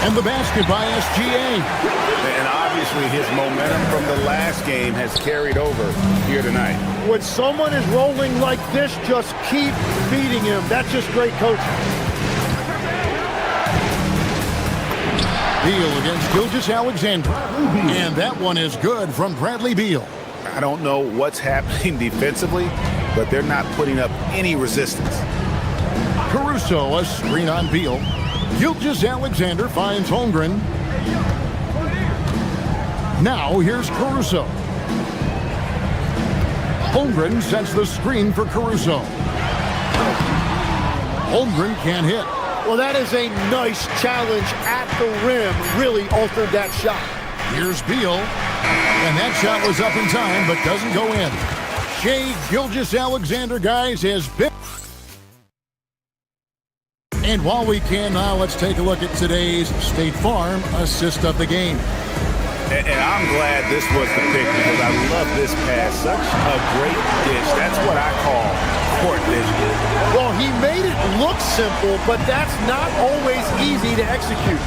And the basket by SGA. And obviously his momentum from the last game has carried over here tonight. When someone is rolling like this, just keep feeding him. That's just great coaching. Beal against Gilgeous-Alexander. And that one is good from Bradley Beal. I don't know what's happening defensively, but they're not putting up any resistance. Caruso, a screen on Beal. Gilgeous-Alexander finds Holmgren. Now here's Caruso. Holmgren sets the screen for Caruso. Holmgren can't hit. Well, that is a nice challenge at the rim. Really altered that shot. Here's Beal. And that shot was up in time, but doesn't go in. Shea Gilgeous-Alexander, guys, has been. And while we can now, let's take a look at today's State Farm assist of the game. And I'm glad this was the pick because I love this pass. Such a great dish. That's what I call court vision. Well, he made it look simple, but that's not always easy to execute.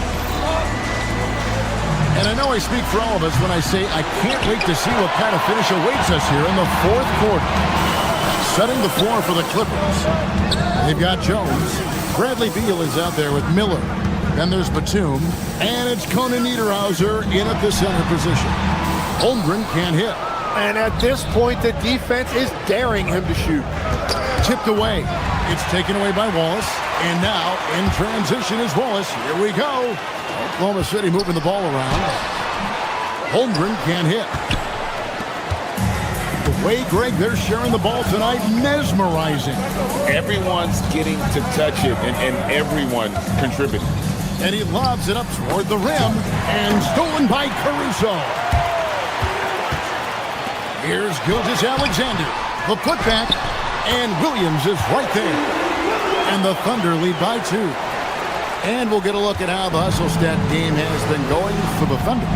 And I know I speak for all of us when I say I can't wait to see what kind of finish awaits us here in the fourth quarter. Setting the floor for the Clippers. They've got Jones. Bradley Beal is out there with Miller. Then there's Batum. And it's Conan Niederhauser in at the center position. Holmgren can't hit. And at this point, the defense is daring him to shoot. Tipped away. It's taken away by Wallace. And now, in transition is Wallace. Here we go. Oklahoma City moving the ball around. Holmgren can't hit. The way, Greg, they're sharing the ball tonight, mesmerizing. Everyone's getting to touch it, and everyone contributing. And he lobs it up toward the rim, and stolen by Caruso. Here's Gilgeous-Alexander, the putback, and Williams is right there. And the Thunder lead by 2. And we'll get a look at how the hustle stat game has been going for the Thunder.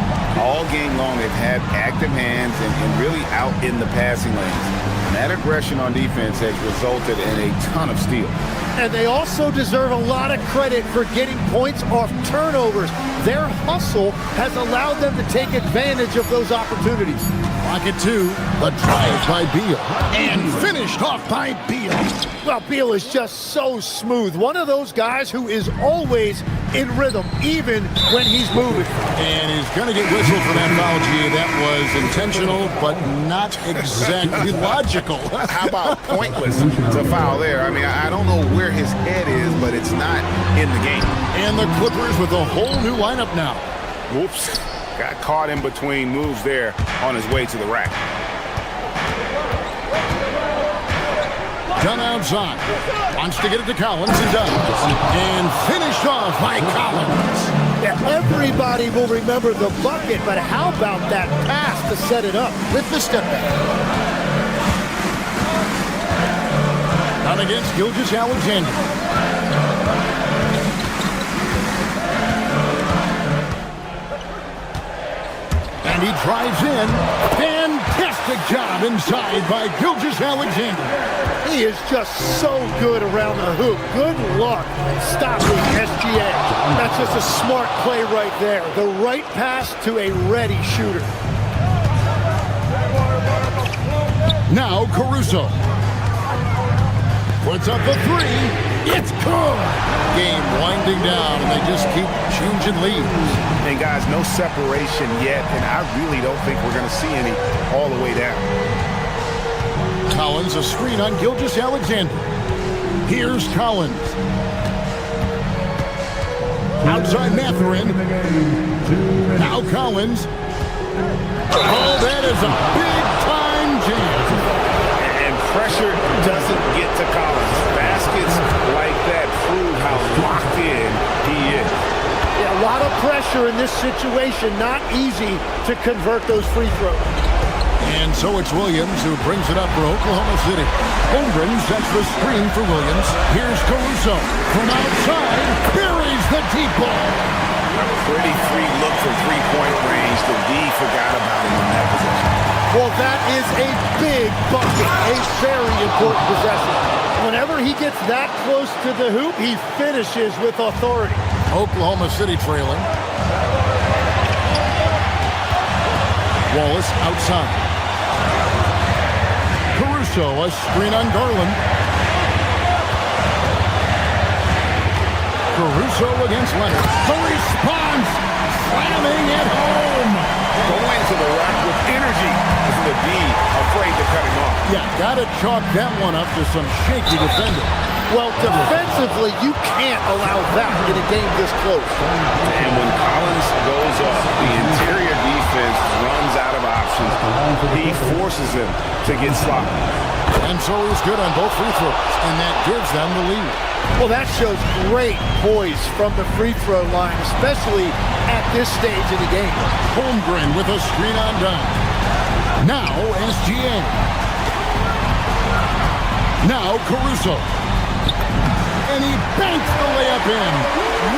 All game long, they've had active hands and really out in the passing lanes. And that aggression on defense has resulted in a ton of steals. And they also deserve a lot of credit for getting points off turnovers. Their hustle has allowed them to take advantage of those opportunities. Pocket 2, the drive by Beal, and finished off by Beal. Well, Beal is just so smooth. One of those guys who is always in rhythm, even when he's moving. And he's going to get whistled for that foul, G. That was intentional, but not exactly logical. How about pointless to foul there? I mean, I don't know where his head is, but it's not in the game. And the Clippers with a whole new lineup now. Whoops. Got caught in between moves there on his way to the rack. Done outside. Wants to get it to Collins. He does. And finished off by Collins. Yeah, everybody will remember the bucket, but how about that pass to set it up with the step back? Not against Gilgeous-Alexander. And he drives in. Fantastic job inside by Gilgeous-Alexander. He is just so good around the hoop. Good luck stopping SGA. That's just a smart play right there. The right pass to a ready shooter. Now Caruso. Puts up a 3. It's good. Game winding down, and they just keep changing leads. And guys, no separation yet, and I really don't think we're going to see any all the way down. Collins, a screen on Gilgeous-Alexander. Here's Collins. Outside Mathurin. Now Collins. Oh, that is a big-time jam. And pressure doesn't get to Collins. Baskets like that prove how locked in he is. Yeah, a lot of pressure in this situation. Not easy to convert those free throws. And so it's Williams who brings it up for Oklahoma City. Holmgren sets the screen for Williams. Here's Caruso. From outside, buries the deep ball. A pretty free look from three-point range. The D forgot about him in that position. Well, that is a big bucket, a very important possession. Whenever he gets that close to the hoop, he finishes with authority. Oklahoma City trailing. Wallace outside. Caruso, a screen on Garland. Caruso against Leonard. The response, slamming it home. Going to the rack with energy. Is the D afraid to cut him off? Yeah, gotta chalk that one up to some shaky defending. Well, defensively, you can't allow that in a game this close. And when Collins goes up, the interior defense runs out of options. He forces him to get sloppy. And so he's good on both free throws, and that gives them the lead. Well, that shows great poise from the free throw line, especially at this stage of the game. Holmgren with a screen on down. Now SGA. Now Caruso. And he banks the layup in.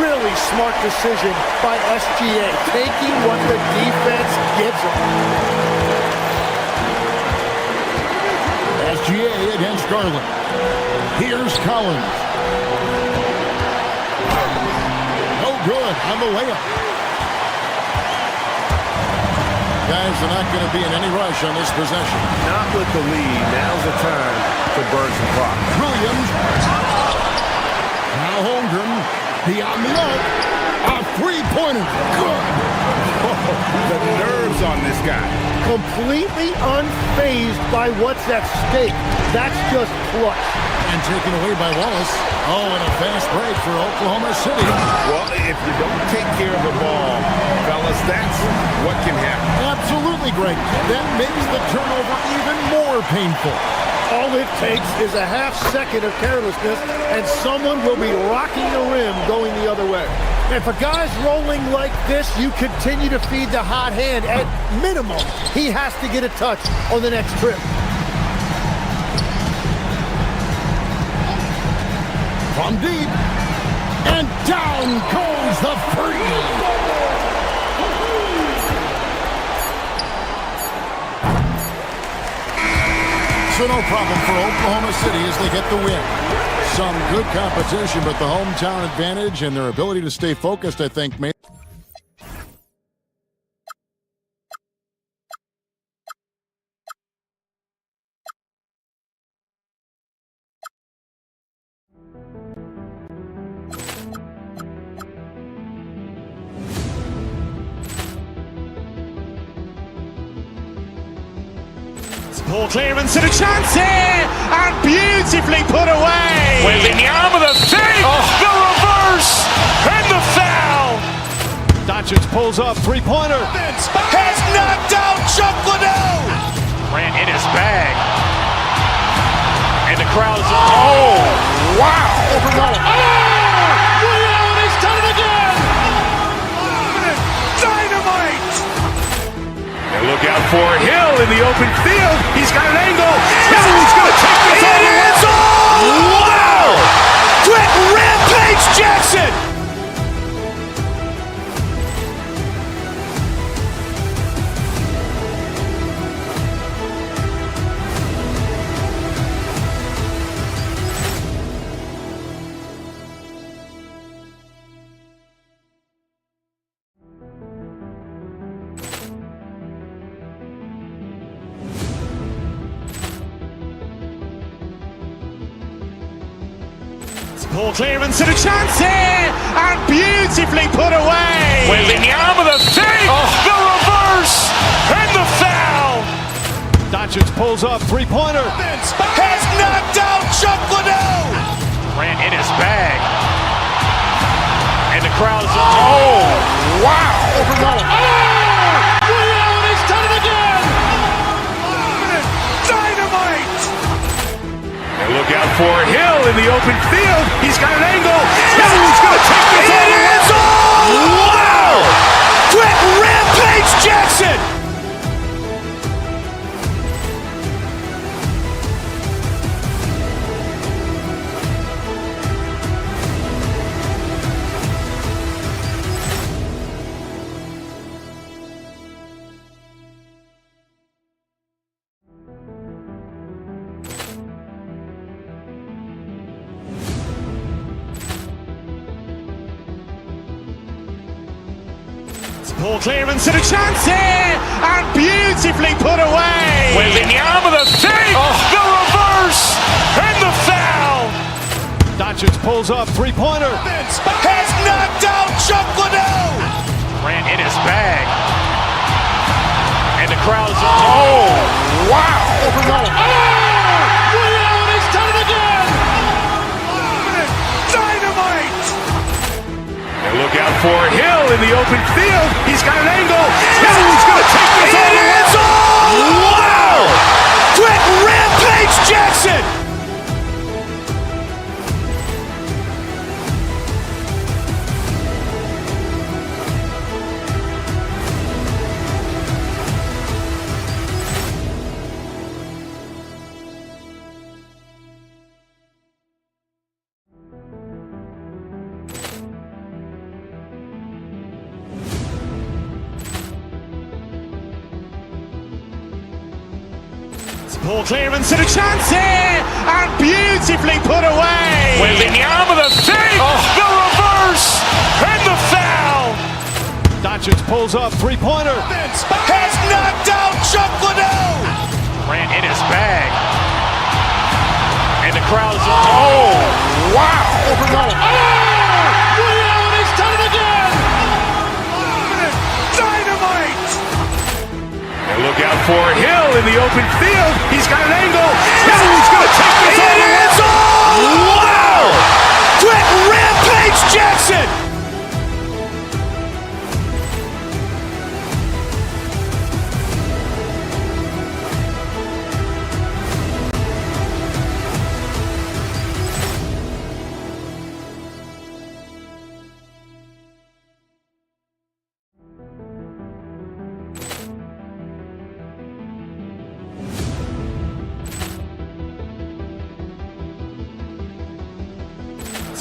Really smart decision by SGA, taking what the defense gives him. SGA against Garland. Here's Collins. No good on the layup. Guys are not going to be in any rush on this possession. Not with the lead. Now's the time to burn some clock. Williams. Now Holmgren. The on the arc. A three-pointer. Good. The nerves on this guy. completely unfazed by what's at stake. That's just clutch. And taken away by Wallace. Oh, and a fast break for Oklahoma City. Well, if you don't take care of the ball, fellas, that's what can happen. Absolutely, Greg. That makes the turnover even more painful. All it takes is a half second of carelessness, and someone will be rocking the rim going the other way. If a guy's rolling like this, you continue to feed the hot hand. At minimum, he has to get a touch on the next trip. From deep, and down goes the free. So no problem for Oklahoma City as they get the win. Some good competition, but the hometown advantage and their ability to stay focused, I think, made. Poor clearance and a chance here, and beautifully put away. Wembanyama the save, the reverse, and the foul. Doncic pulls up, three-pointer. Has knocked out Chuck Liddell. Ran in his bag. And the crowd is, oh, wow. He's done it again. Dynamite. And look out for Hill in the open field. He's got an angle. Hill's going to take this all the way. Wow! Quick Rampage Jackson. Poor clearance and a chance here, and beautifully put away. Wembanyama the save, the reverse, and the foul. Doncic pulls up, three-pointer. Has knocked out Chuck Liddell. Ran in his bag. And the crowd is, oh, wow. He's done it again. Dynamite. And look out for Hill in the open field. He's got an angle. Hill's going to take this all the way. Wow! Quick Rampage Jackson. Poor clearance and a chance here, and beautifully put away. Wembanyama the save, the reverse, and the foul. Doncic pulls up, three-pointer. Has knocked out Chuck Liddell. Ran in his bag. And the crowd is, oh, wow. He's done it again. Dynamite. And look out for Hill in the open field. He's got an angle. Hill's going to take this all the way. Wow! Quick Rampage Jackson. Poor clearance and a chance here, and beautifully put away. Wembanyama the save, the reverse, and the foul. Doncic pulls up, three-pointer. Has knocked out Chuck Liddell. Ran in his bag. And the crowd is, oh, wow. He's done it again. Dynamite. And look out open field. He's got an angle. He's going to take this all the way. Wow! Quick Rampage Jackson!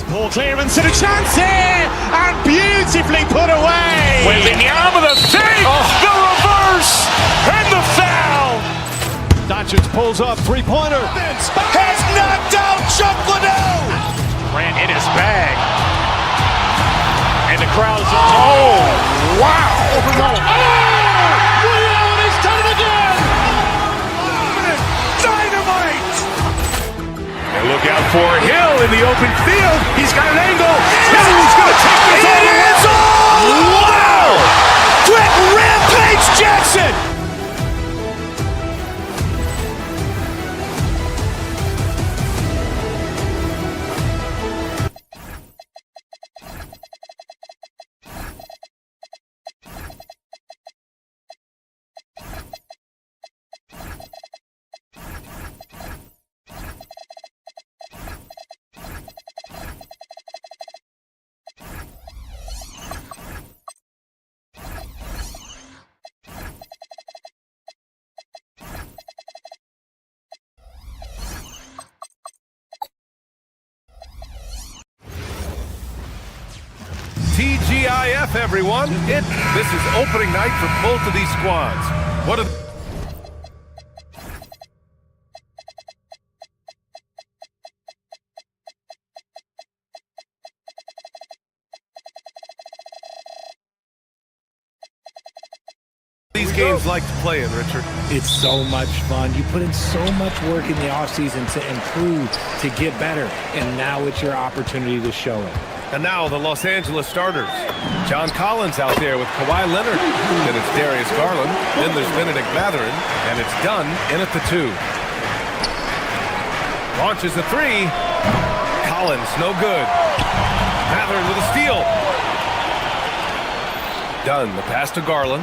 Poor clearance and a chance here, and beautifully put away. Wembanyama the fake, the reverse, and the foul. Doncic pulls up, three-pointer. Has knocked out Chuck Liddell. Ran in his bag. And the crowd is... Oh, wow. And he's done it again. Dynamite. And look out for Hill in the open field. He's got an angle. Hill's going to take this all the way. Wow! Quick Rampage Jackson. TGIF, everyone. This is opening night for both of these squads. What are these games like to play in, Richard? It's so much fun. You put in so much work in the offseason to improve, to get better, and now it's your opportunity to show it. And now the Los Angeles starters. John Collins out there with Kawhi Leonard. Then it's Darius Garland. Then there's Benedict Mathurin. And it's Dunn in at the 2. Launches a 3. Collins, no good. Mathurin with a steal. Dunn, the pass to Garland.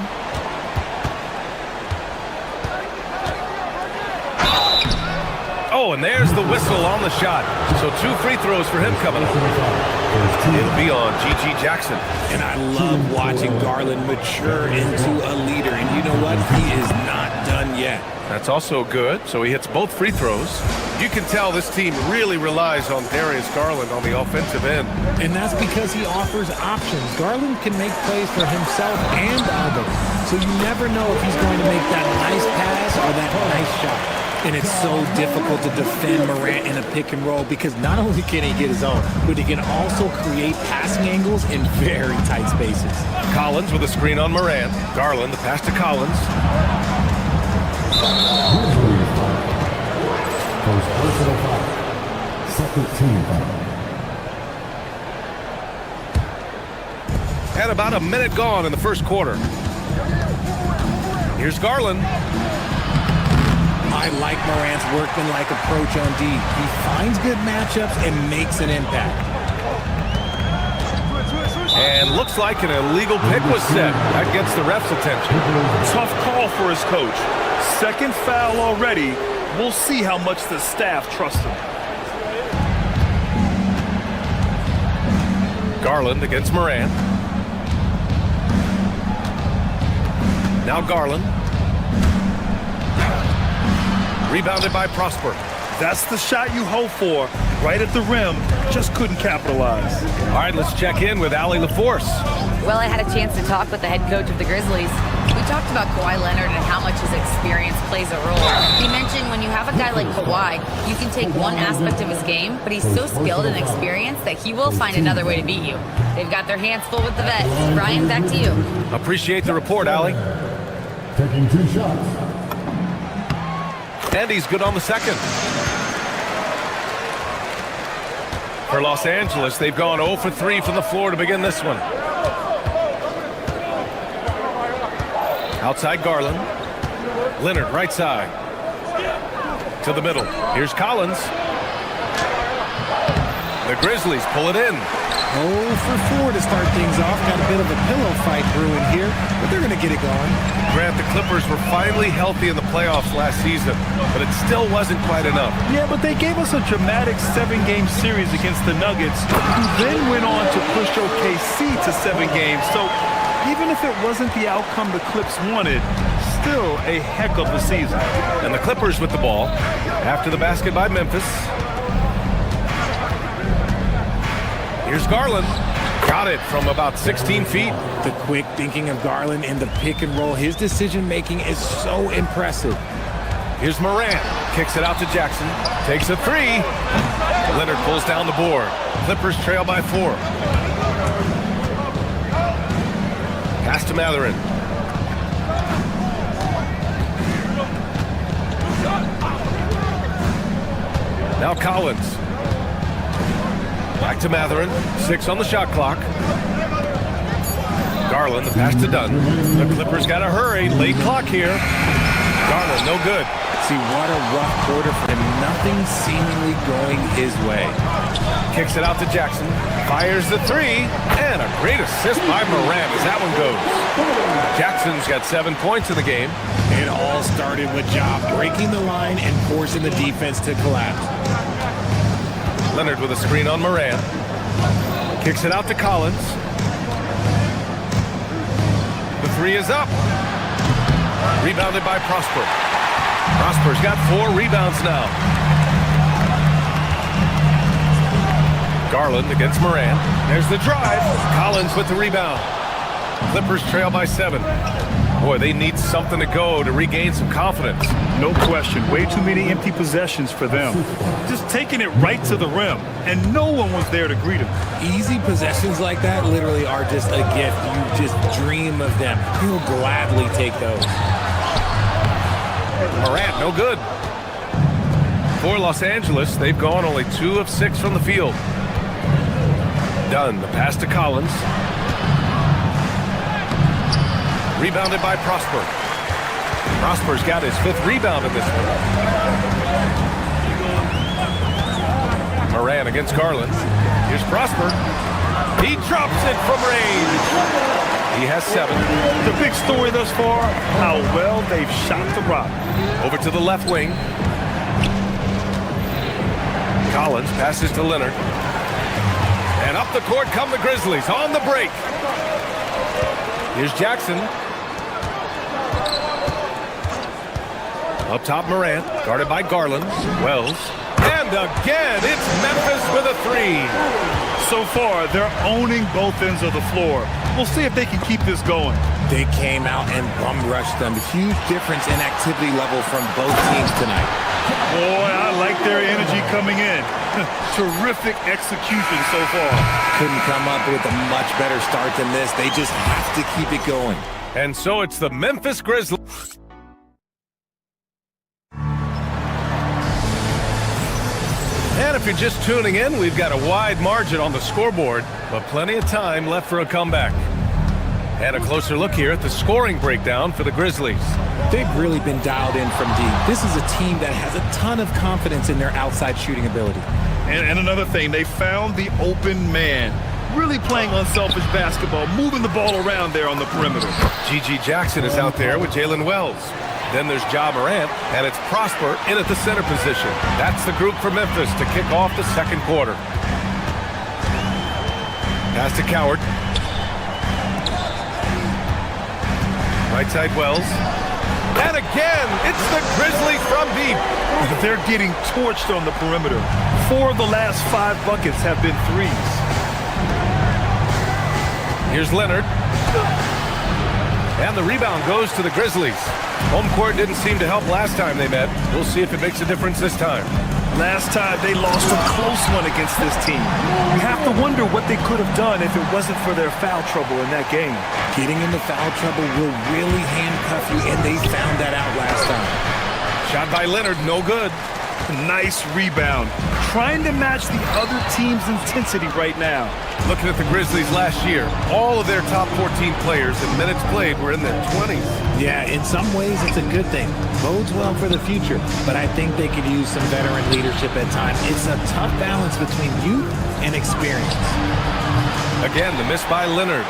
Oh, and there's the whistle on the shot. So 2 free throws for him coming up. It'll be on G.G. Jackson. And I love watching Garland mature into a leader. And you know what? He is not done yet. That's also good. So he hits both free throws. You can tell this team really relies on Darius Garland on the offensive end. And that's because he offers options. Garland can make plays for himself and others. So you never know if he's going to make that nice pass or that nice shot. And it's so difficult to defend Morant in a pick and roll because not only can he get his own, but he can also create passing angles in very tight spaces. Collins with a screen on Morant. Garland, the pass to Collins. First personal foul. Second team foul. And about a minute gone in the first quarter. Here's Garland. I like Morant's workmanlike approach on D. He finds good matchups and makes an impact. And looks like an illegal pick was set. That gets the ref's attention. Tough call for his coach. Second foul already. We'll see how much the staff trusts him. Garland against Morant. Now Garland. Rebounded by Prosper. That's the shot you hope for. Right at the rim. Just couldn't capitalize. All right, let's check in with Allie LaForce. Well, I had a chance to talk with the head coach of the Grizzlies. We talked about Kawhi Leonard and how much his experience plays a role. He mentioned when you have a guy like Kawhi, you can take one aspect of his game, but he's so skilled and experienced that he will find another way to beat you. They've got their hands full with the vets. Brian, back to you. Appreciate the report, Allie. Taking 2 shots. And he's good on the second. For Los Angeles, they've gone 0 for 3 from the floor to begin this one. Outside Garland. Leonard, right side. to the middle. Here's Collins. The Grizzlies pull it in. 0 for 4 to start things off. Got a bit of a pillow fight brewing here, but they're going to get it going. Grant, the Clippers were finally healthy in the playoffs last season, but it still wasn't quite enough. Yeah, but they gave us a dramatic 7-game series against the Nuggets, who then went on to push OKC to 7 games. So even if it wasn't the outcome the Clips wanted, still a heck of a season. And the Clippers with the ball after the basket by Memphis. Here's Garland. Got it from about 16 feet. The quick thinking of Garland in the pick and roll. His decision making is so impressive. Here's Morant. Kicks it out to Jackson. Takes a 3. Leonard pulls down the board. Clippers trail by 4. Pass to Mathurin. Now Collins. Back to Mathurin. 6 on the shot clock. Garland, the pass to Dunn. The Clippers got to hurry. Late clock here. Garland, no good. See, what a rough quarter for him. Nothing seemingly going his way. Kicks it out to Jackson. Fires the 3. And a great assist by Morant as that one goes. Jackson's got 7 points in the game. It all started with Ja breaking the line and forcing the defense to collapse. Leonard with a screen on Morant. Kicks it out to Collins. The 3 is up. Rebounded by Prosper. Prosper's got 4 rebounds now. Garland against Morant. There's the drive. Collins with the rebound. Clippers trail by 7. Boy, they need something to go to regain some confidence. No question. Way too many empty possessions for them. Just taking it right to the rim, and no one was there to greet him. Easy possessions like that literally are just a gift. You just dream of them. You'll gladly take those. Morant, no good. For Los Angeles, they've gone only 2 of 6 from the field. Dunn, the pass to Collins. Rebounded by Prosper. Prosper's got his 5th rebound in this one. Morant against Garland. Here's Prosper. He drops it from range. He has 7. The big story thus far, how well they've shot the rock. Over to the left wing. Collins passes to Leonard. And up the court come the Grizzlies on the break. Here's Jackson. Up top, Morant, guarded by Garland. Wells. And again, it's Memphis with a 3. So far, they're owning both ends of the floor. We'll see if they can keep this going. They came out and bum rushed them. Huge difference in activity level from both teams tonight. Boy, I like their energy coming in. Terrific execution so far. Couldn't come up with a much better start than this. They just have to keep it going. And so it's the Memphis Grizzlies. And if you're just tuning in, we've got a wide margin on the scoreboard, but plenty of time left for a comeback. And a closer look here at the scoring breakdown for the Grizzlies. They've really been dialed in from deep. This is a team that has a ton of confidence in their outside shooting ability. And another thing, they found the open man. Really playing unselfish basketball, moving the ball around there on the perimeter. G.G. Jackson is out there with Jalen Wells. Then there's Ja Morant, and it's Prosper in at the center position. That's the group for Memphis to kick off the second quarter. Pass to Coward. Right side Wells. And again, it's the Grizzlies from deep. They're getting torched on the perimeter. 4 of the last 5 buckets have been 3s. Here's Leonard. And the rebound goes to the Grizzlies. Home court didn't seem to help last time they met. We'll see if it makes a difference this time. Last time they lost a close one against this team. You have to wonder what they could have done if it wasn't for their foul trouble in that game. Getting into foul trouble will really handcuff you, and they found that out last time. Shot by Leonard, no good. Nice rebound. Trying to match the other team's intensity right now. Looking at the Grizzlies last year, all of their top 14 players in minutes played were in their 20s. Yeah, in some ways it's a good thing. Bodes well for the future, but I think they could use some veteran leadership at times. It's a tough balance between youth and experience. Again, the miss by Leonard.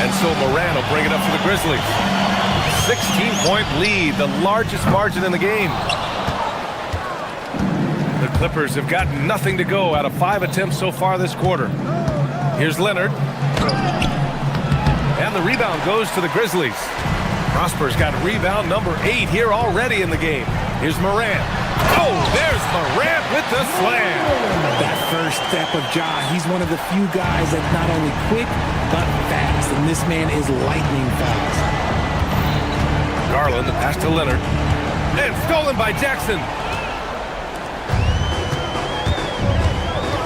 And so Moran will bring it up for the Grizzlies. 16-point lead, the largest margin in the game. The Clippers have got nothing to go out of 5 attempts so far this quarter. Here's Leonard. And the rebound goes to the Grizzlies. Prosper's got rebound number 8 here already in the game. Here's Moran. Oh, there's Moran with the slam. That first step of Ja, he's one of the few guys that's not only quick, but fast. And this man is lightning fast. Garland, the pass to Leonard. And stolen by Jackson.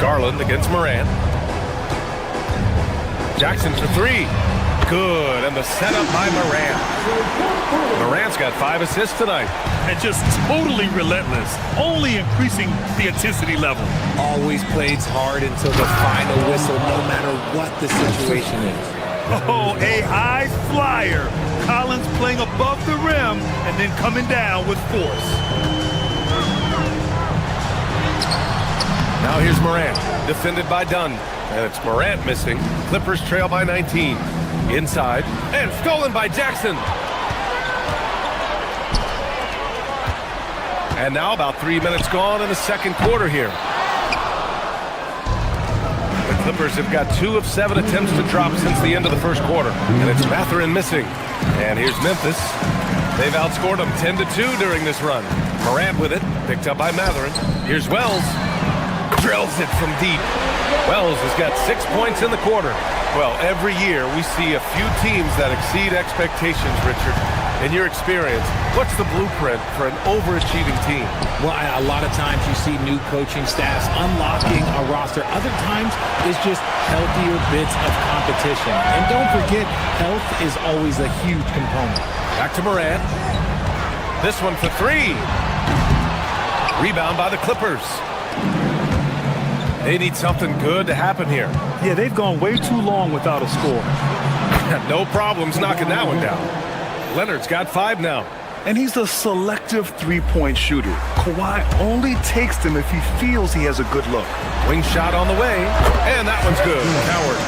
Garland against Moran. Jackson for 3. Good, and the setup by Moran. Moran's got 5 assists tonight. And just totally relentless, only increasing the intensity level. Always plays hard until the final whistle, no matter what the situation is. Oh, a high flyer. Collins playing above the rim and then coming down with force. Now here's Morant, defended by Dunn. And it's Morant missing. Clippers trail by 19. Inside, and stolen by Jackson. And now about 3 minutes gone in the second quarter here. The Clippers have got 2 of 7 attempts to drop since the end of the first quarter. And it's Mathurin missing. And here's Memphis. They've outscored them 10-2 during this run. Morant with it, picked up by Mathurin. Here's Wells. Drills it from deep. Wells has got 6 points in the quarter. Well, every year we see a few teams that exceed expectations, Richard. In your experience, what's the blueprint for an overachieving team? Well, a lot of times you see new coaching staffs unlocking a roster. Other times it's just healthier bits of competition. And don't forget, health is always a huge component. Back to Morant. This one for 3. Rebound by the Clippers. They need something good to happen here. Yeah, they've gone way too long without a score. No problems knocking that one down. Leonard's got 5 now. And he's a selective three-point shooter. Kawhi only takes them if he feels he has a good look. Wing shot on the way, and that one's good. Howard.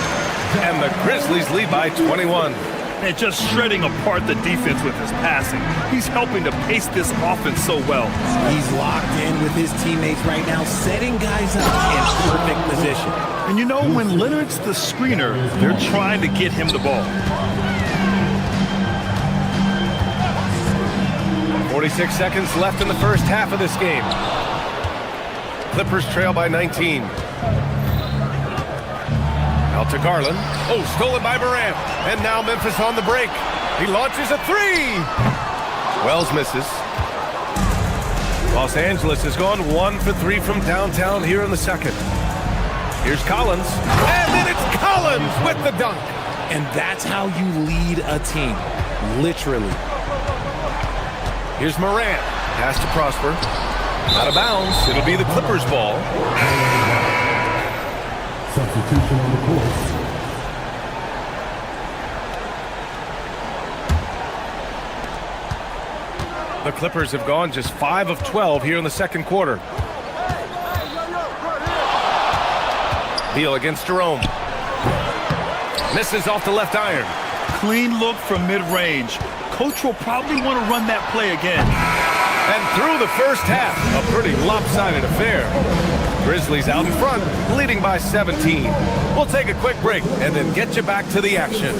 And the Grizzlies lead by 21. And just shredding apart the defense with his passing. He's helping to pace this offense so well. He's locked in with his teammates right now, setting guys up in perfect position. And you know, when Leonard's the screener, they're trying to get him the ball. 46 seconds left in the first half of this game. Clippers trail by 19. Out to Garland. Oh, stolen by Morant. And now Memphis on the break. He launches a 3. Wells misses. Los Angeles has gone 1 for 3 from downtown here in the second. Here's Collins. And then it's Collins with the dunk. And that's how you lead a team. Literally. Here's Morant. Pass to Prosper. Out of bounds. It'll be the Clippers' ball. Substitution on the court. The Clippers have gone just 5 of 12 here in the second quarter. Beal against Jerome. Misses off the left iron. Clean look from mid-range. Coach will probably want to run that play again. And through the first half, a pretty lopsided affair. Grizzlies out in front, leading by 17. We'll take a quick break and then get you back to the action.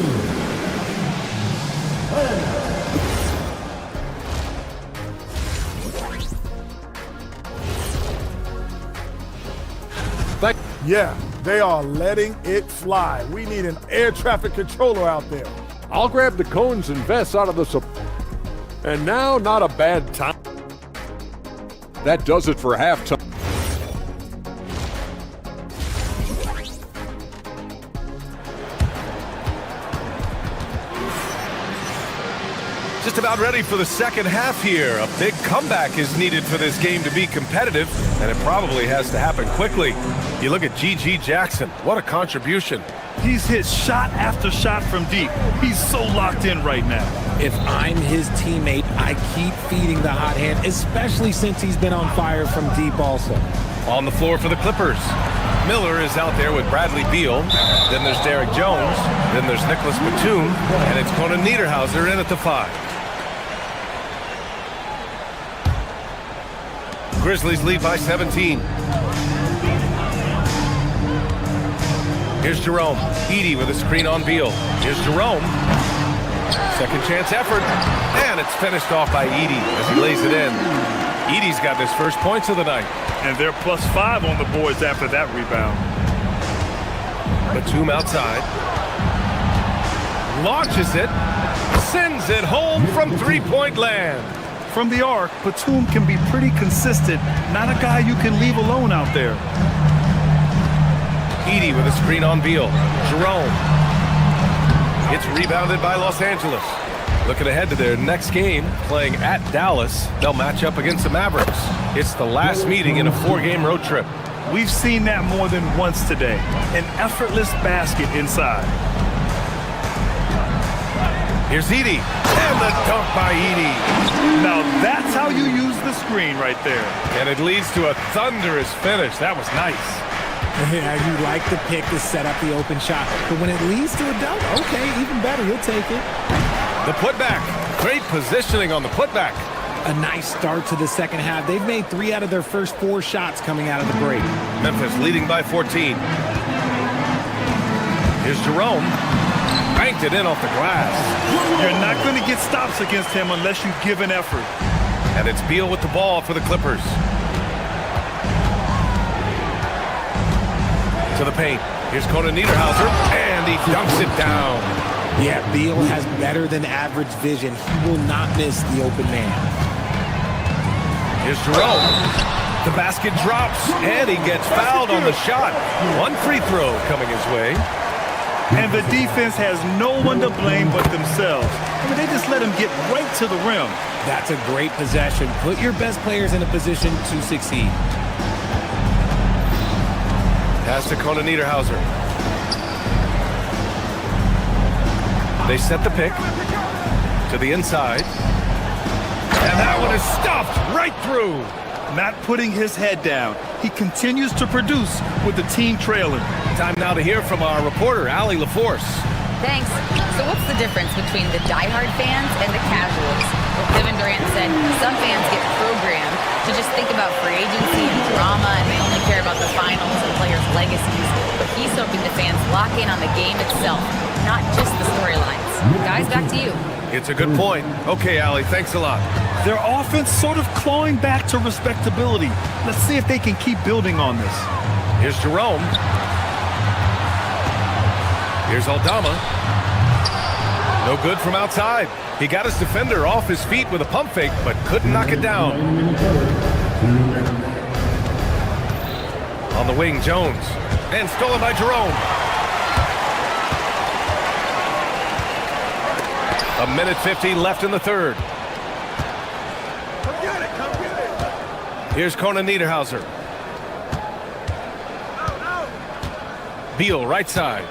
Yeah, they are letting it fly. We need an air traffic controller out there. I'll grab the cones and vests out of the and now, not a bad time. That does it for halftime. Just about ready for the second half here. A big comeback is needed for this game to be competitive, and it probably has to happen quickly. You look at G.G. Jackson. What a contribution. He's hit shot after shot from deep. He's so locked in right now. If I'm his teammate, I keep feeding the hot hand, especially since he's been on fire from deep also. On the floor for the Clippers. Miller is out there with Bradley Beal. Then there's Derek Jones. Then there's Nicholas Batum. And it's Conan Niederhauser in at the 5. Grizzlies lead by 17. Here's Jerome. Edey with a screen on Beal. Here's Jerome. Second chance effort. And it's finished off by Edey as he lays it in. Edey's got his first points of the night. And they're +5 on the boards after that rebound. Batum outside. Launches it. Sends it home from three-point land. From the arc, Batum can be pretty consistent. Not a guy you can leave alone out there. Edey with a screen on Beal. Jerome. It's rebounded by Los Angeles. Looking ahead to their next game, playing at Dallas. They'll match up against the Mavericks. It's the last meeting in a 4-game road trip. We've seen that more than once today. An effortless basket inside. Here's Edey. And the dunk by Edey. Now that's how you use the screen right there. And it leads to a thunderous finish. That was nice. Yeah, you like the pick to set up the open shot. But when it leads to a dunk, okay, even better. You'll take it. The putback. Great positioning on the putback. A nice start to the second half. They've made 3 out of their first 4 shots coming out of the break. Memphis leading by 14. Here's Jerome. Banked it in off the glass. You're not going to get stops against him unless you give an effort. And it's Beal with the ball for the Clippers. To the paint. Here's Conan Niederhauser. And he dunks it down. Yeah, Beal has better than average vision. He will not miss the open man. Here's Jerome. The basket drops, and he gets fouled on the shot. 1 free throw coming his way. And the defense has no one to blame but themselves. I mean, they just let him get right to the rim. That's a great possession. Put your best players in a position to succeed. Pass to Conan Niederhauser. They set the pick to the inside. And that one is stuffed right through. Not putting his head down. He continues to produce with the team trailing. Time now to hear from our reporter, Allie LaForce. Thanks. So what's the difference between the diehard fans and the casuals? Well, Kevin Durant said some fans get programmed to just think about free agency and drama, and they only care about the finals and players' legacies. But he's hoping the fans lock in on the game itself, not just the storylines. Guys, back to you. It's a good point. Okay, Allie, thanks a lot. Their offense sort of clawing back to respectability. Let's see if they can keep building on this. Here's Jerome. Here's Aldama. No good from outside. He got his defender off his feet with a pump fake, but couldn't knock it down. On the wing, Jones. And stolen by Jerome. A minute 15 left in the third. Come get it, come get it. Here's Conan Niederhauser. Beal, right side.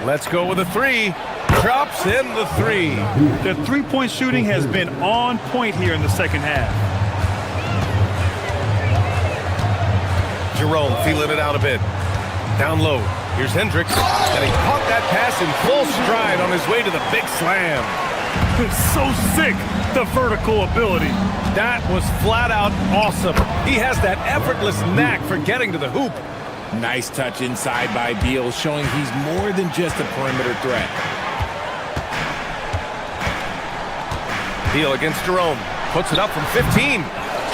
Let's go with a 3. Drops in the 3. Their three-point shooting has been on point here in the second half. Jerome feeling it out a bit. Down low. Here's Hendricks. And he caught that pass in full stride on his way to the big slam. It's so sick, the vertical ability. That was flat out awesome. He has that effortless knack for getting to the hoop. Nice touch inside by Beal, showing he's more than just a perimeter threat. Beal against Jerome. Puts it up from 15.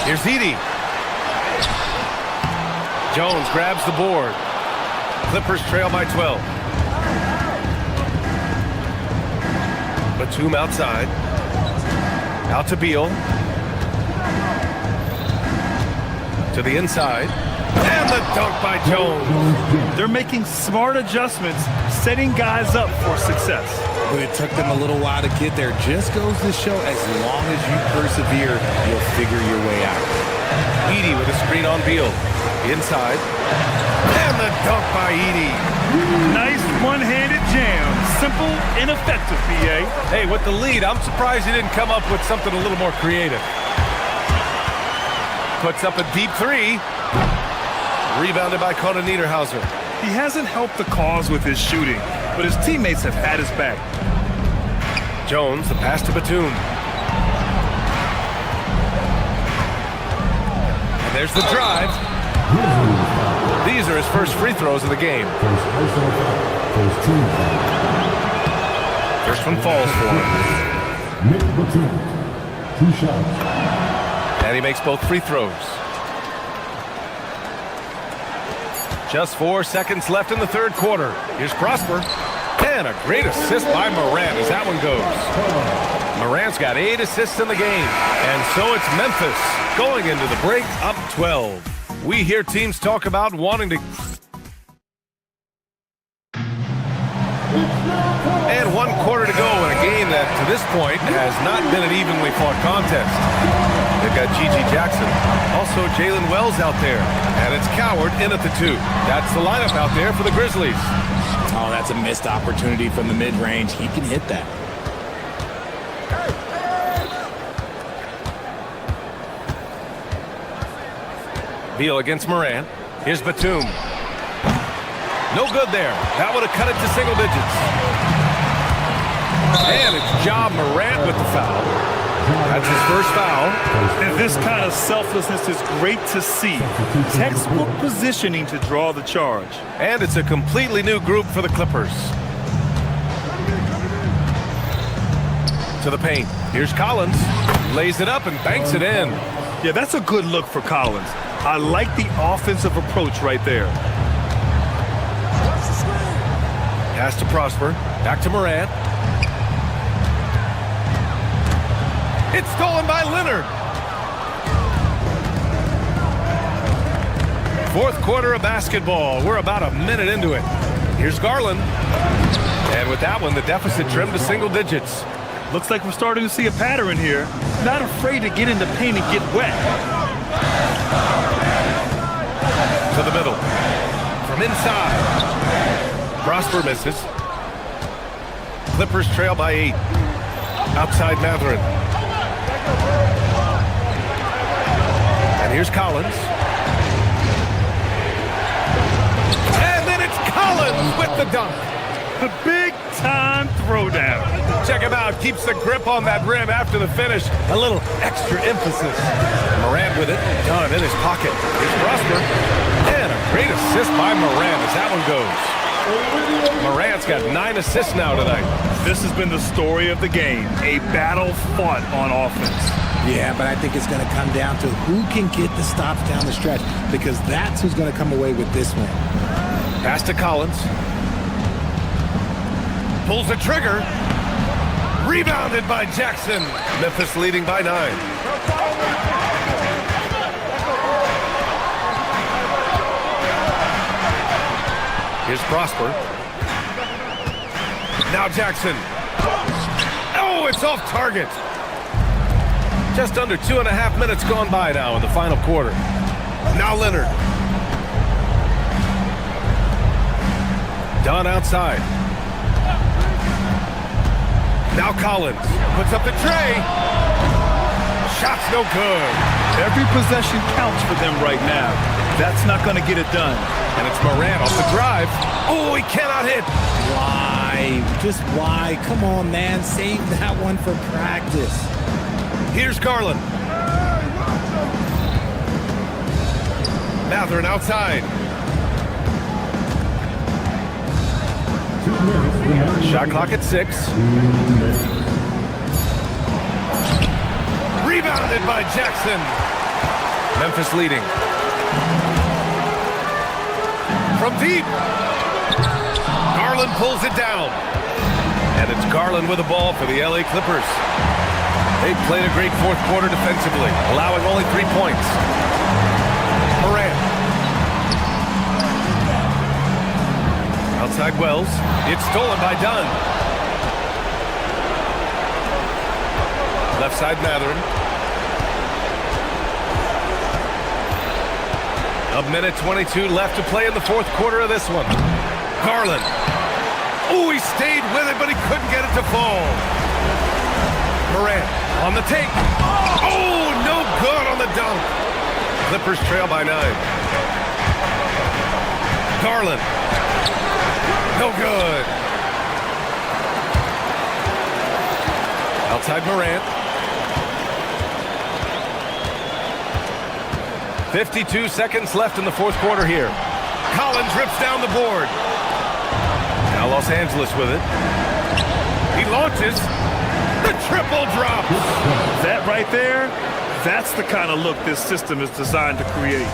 Here's Edey. Jones grabs the board. Clippers trail by 12. Batum outside. Out to Beal. To the inside. And the dunk by Jones. They're making smart adjustments, setting guys up for success. But it took them a little while to get there. Just goes to show, as long as you persevere, you'll figure your way out. Edey with a screen on Beal. Inside. And the dunk by Edey. Nice one-handed jam. Simple and effective, BA. Hey, with the lead, I'm surprised he didn't come up with something a little more creative. Puts up a deep three. Rebounded by Conan Niederhauser. He hasn't helped the cause with his shooting, but his teammates have had his back. Jones, the pass to Batum. And there's the drive. These are his first free throws of the game. First one falls for him. Nick Batum, 2 shots. And he makes both free throws. Just 4 seconds left in the third quarter. Here's Prosper. And a great assist by Morant as that one goes. Morant's got 8 assists in the game. And so it's Memphis going into the break up 12. We hear teams talk about wanting to... And 1 quarter to go in a game that, to this point, has not been an evenly fought contest. They've got Gigi Jackson. Also Jalen Wells out there. And it's Coward in at the 2. That's the lineup out there for the Grizzlies. Oh, that's a missed opportunity from the mid-range. He can hit that. Beal against Morant. Here's Batum. No good there. That would have cut it to single digits. And it's Ja Morant with the foul. That's his first foul. And this kind of selflessness is great to see. Textbook positioning to draw the charge. And it's a completely new group for the Clippers. To the paint. Here's Collins. Lays it up and banks it in. Yeah, that's a good look for Collins. I like the offensive approach right there. Pass to Prosper. Back to Morant. It's stolen by Leonard. Fourth quarter of basketball. We're about a minute into it. Here's Garland. And with that one, the deficit trimmed to single digits. Looks like we're starting to see a pattern here. Not afraid to get in the paint and get wet. To the middle. From inside. Prosper misses. Clippers trail by 8. Outside Mathurin. And here's Collins. And then it's Collins with the dunk. A big-time throwdown. Check him out. Keeps the grip on that rim after the finish. A little extra emphasis. Morant with it. Done in his pocket. Here's Prosper. And a great assist by Morant as that one goes. Morant's got 9 assists now tonight. This has been the story of the game. A battle fought on offense. Yeah, but I think it's going to come down to who can get the stops down the stretch, because that's who's going to come away with this one. Pass to Collins. Pulls the trigger. Rebounded by Jackson. Memphis leading by 9. Here's Prosper. Now Jackson. Oh, it's off target. Just under 2.5 minutes gone by now in the final quarter. Now Leonard. Dunn outside. Now Collins puts up the tray. Shot's no good. Every possession counts for them right now. That's not going to get it done. And it's Morant off the drive. Oh, he cannot hit. Why? Just why? Come on, man. Save that one for practice. Here's Garland. Mathurin outside. Shot clock at 6. Rebounded by Jackson. Memphis leading. From deep. Garland pulls it down. And it's Garland with the ball for the LA Clippers. They played a great fourth quarter defensively, allowing only 3 points. Morant. Outside Wells. It's stolen by Dunn. left side Matherin. A minute 22 left to play in the fourth quarter of this one. Garland. Oh, he stayed with it, but he couldn't get it to fall. Morant on the take. Oh, no good on the dunk. Clippers trail by 9. Garland. No good. Outside Morant. 52 seconds left in the fourth quarter here. Collins rips down the board. Now Los Angeles with it. He launches. The triple drop. That right there, that's the kind of look this system is designed to create.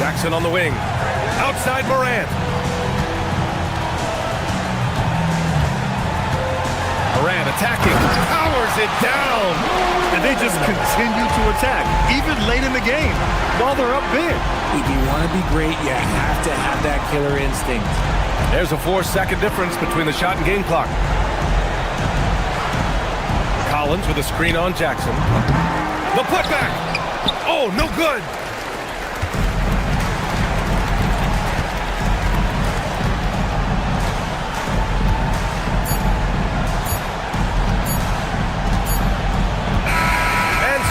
Jackson on the wing. Outside Morant. Morant attacking. Powers it down. And they just continue to attack, even late in the game, while they're up big. If you want to be great, you have to have that killer instinct. There's a 4-second difference between the shot and game clock. Collins with a screen on Jackson. The putback. Oh, no good.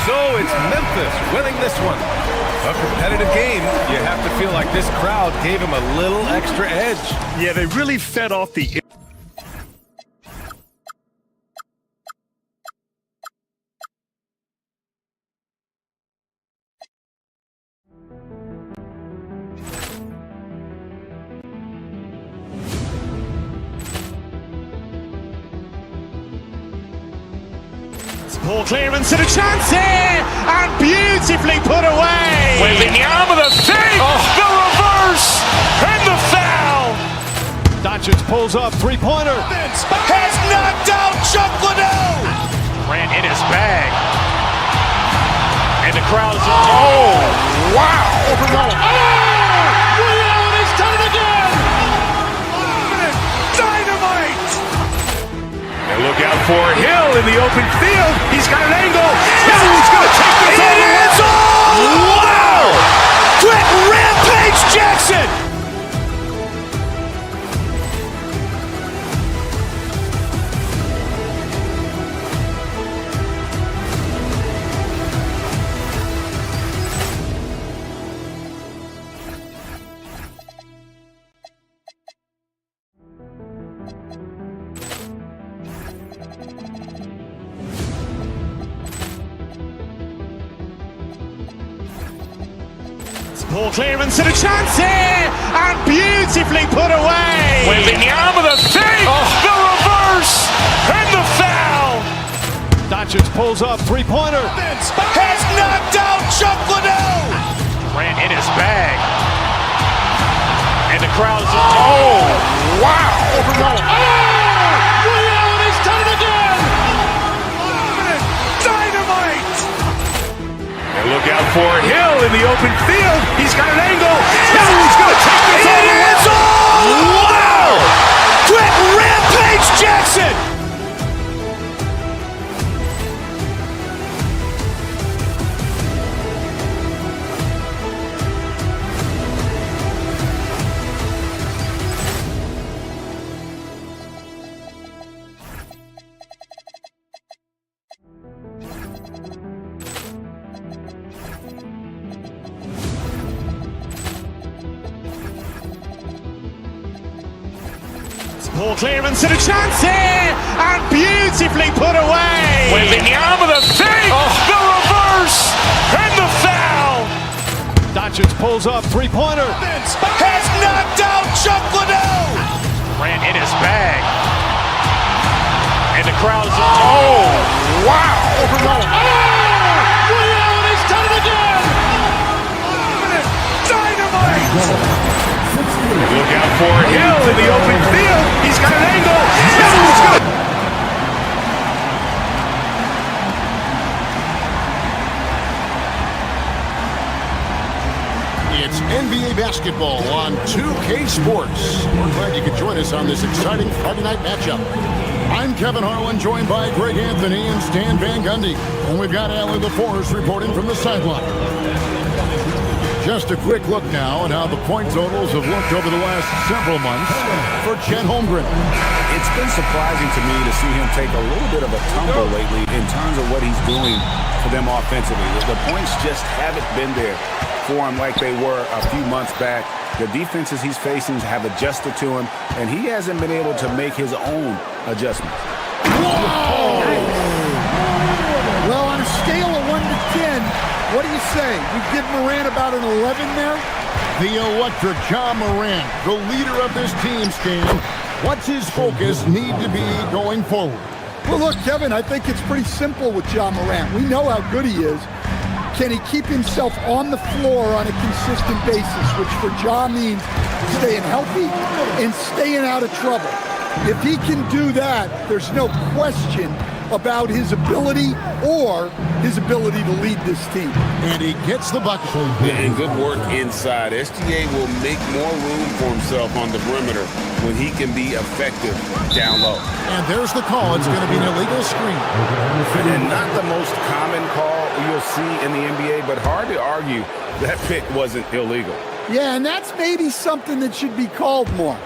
So it's Memphis winning this one. A competitive game. You have to feel like this crowd gave him a little extra edge. Yeah, they really fed off the... Ball clearance and a chance here, and beautifully put away. Wembanyama the fake, the reverse, and the foul. Doncic pulls up, three-pointer. Has knocked out Chuck Liddell. Ran in his bag. And the crowd is, oh, wow. Reality's done it again. Dynamite. And look out for Hill in the open field. He's got an angle. He's going to take this all the way. Wow! Quick rampage Jackson. Ball clearance and a chance here, and beautifully put away. Wembanyama the fake, the reverse, and the foul. Doncic pulls up, three-pointer. Has knocked out Chuck Liddell. Ran in his bag. And the crowd is, oh, wow. Reality's done it again. Dynamite. And look out for Hill in the open field. He's got an angle. He's going to take this all the way. Wow! Quick rampage Jackson. Ball clearance and a chance here, and beautifully put away. Wembanyama the fake, the reverse, and the foul. Doncic pulls up, three-pointer. Has knocked out Chuck Liddell. Ran in his bag. And the crowd is, oh, wow. Reality's done it again. Dynamite. Look out for Hill in the open field. He's got an angle. He's good. It's NBA basketball. basketball on 2K Sports. We're glad you could join us on this exciting Friday night matchup. I'm Kevin Harlan, joined by Greg Anthony and Stan Van Gundy. And we've got Allie LaForce reporting from the sideline. Just a quick look now at how the point totals have looked over the last several months for Chet Holmgren. It's been surprising to me to see him take a little bit of a tumble lately in terms of what he's doing for them offensively. The points just haven't been there for him like they were a few months back. The defenses he's facing have adjusted to him, and he hasn't been able to make his own adjustments. Whoa! Well, on a scale of 1 to 10, what do you say? We give Morant about an 11 there? The electric John Morant, the leader of this team, Stan. What's his focus need to be going forward? Well, look, Kevin, I think it's pretty simple with John Morant. We know how good he is. Can he keep himself on the floor on a consistent basis, which for John means staying healthy and staying out of trouble. If he can do that, there's no question about his ability or his ability to lead this team. And he gets the bucket. And good work inside. SGA will make more room for himself on the perimeter when he can be effective down low. And there's the call. It's going to be an illegal screen. And not the most common call you'll see in the NBA, but hard to argue that pick wasn't illegal. Yeah, and that's maybe something that should be called more.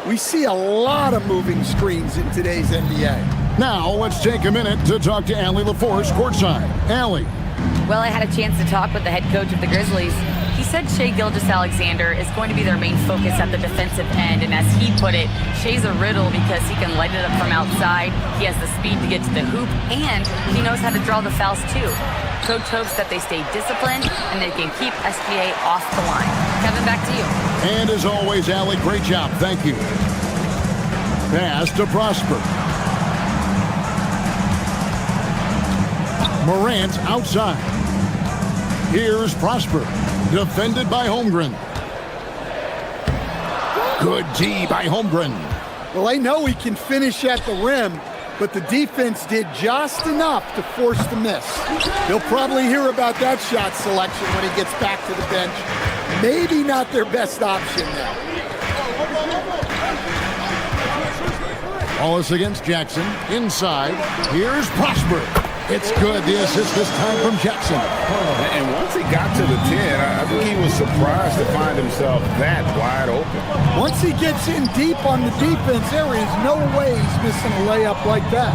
We see a lot of moving screens in today's NBA. Now, let's take a minute to talk to Allie LaForce courtside. Allie. Well, I had a chance to talk with the head coach of the Grizzlies. He said Shai Gilgeous-Alexander is going to be their main focus at the defensive end, and as he put it, Shai's a riddle because he can light it up from outside, he has the speed to get to the hoop, and he knows how to draw the fouls too. Coach hopes that they stay disciplined and they can keep SGA off the line. Kevin, back to you. And as always, Allie, great job. Thank you. Pass to Prosper. Morant outside. Here's Prosper. Defended by Holmgren. Good D by Holmgren. Well, I know he can finish at the rim, but the defense did just enough to force the miss. He'll probably hear about that shot selection when he gets back to the bench. Maybe not their best option now. Wallace against Jackson. Inside. Here's Prosper. It's good. The assist this time from Jackson. And once he got to the 10, I think he was surprised to find himself that wide open. Once he gets in deep on the defense, there is no way he's missing a layup like that.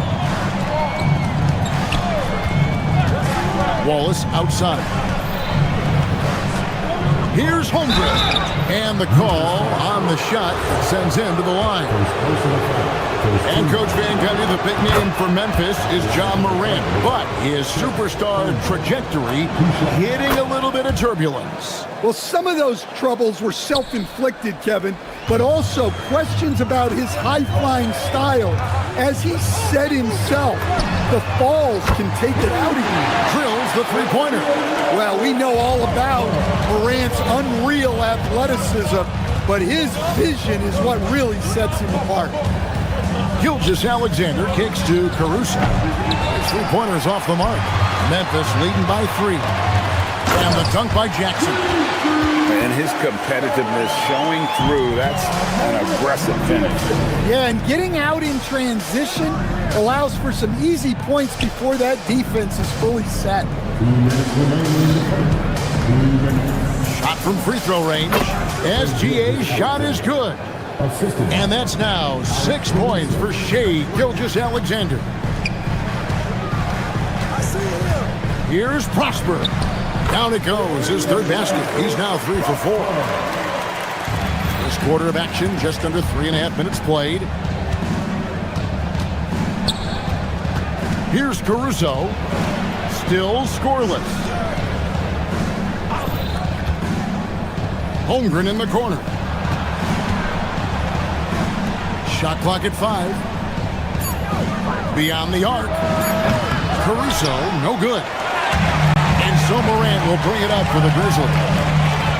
Wallace outside. Here's Holmgren. And the call on the shot sends him to the line. And Coach Van Gundy, the big name for Memphis is John Morant, but his superstar trajectory hitting a little bit of turbulence. Well, some of those troubles were self-inflicted, Kevin, but also questions about his high-flying style. As he said himself, the falls can take it out of you. Drills the three-pointer. Well, we know all about Morant's unreal athleticism, but his vision is what really sets him apart. Gilgeous-Alexander kicks to Caruso. His three-pointer's off the mark. Memphis leading by 3. And the dunk by Jackson. And his competitiveness showing through. That's an aggressive finish. Yeah, and getting out in transition allows for some easy points before that defense is fully set. Shot from free throw range. SGA's shot is good. And that's now 6 points for Shai Gilgeous-Alexander. Here's Prosper. Down it goes, his third basket. He's now 3 for 4. This quarter of action, just under 3.5 minutes played. Here's Caruso. Still scoreless. Holmgren in the corner. Shot clock at 5. Beyond the arc. Caruso, no good. And so Morant will bring it up for the Grizzlies.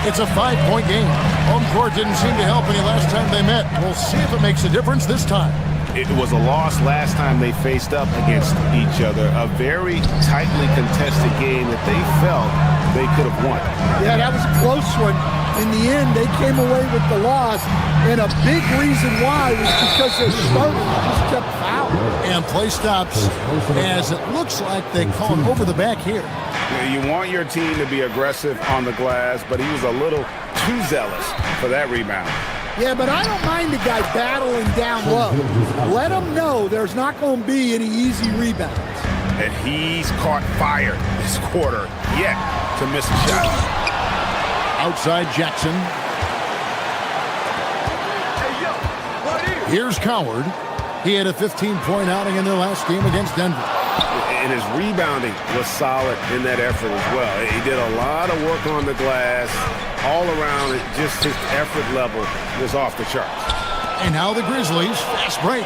It's a 5-point game. Home court didn't seem to help any last time they met. We'll see if it makes a difference this time. It was a loss last time they faced up against each other. A very tightly contested game that they felt they could have won. Yeah, that was a close one. in the end, they came away with the loss, and a big reason why was because their starters just kept fouling. And play stops as it looks like they call him over the back here. Yeah, you want your team to be aggressive on the glass, but he was a little too zealous for that rebound. Yeah, but I don't mind the guy battling down low. Let him know there's not going to be any easy rebounds. And he's caught fire this quarter, yet to miss a shot. Outside Jackson. Here's Coward. He had a 15-point outing in their last game against Denver. And his rebounding was solid in that effort as well. He did a lot of work on the glass. All around, just his effort level was off the charts. And now the Grizzlies, fast break.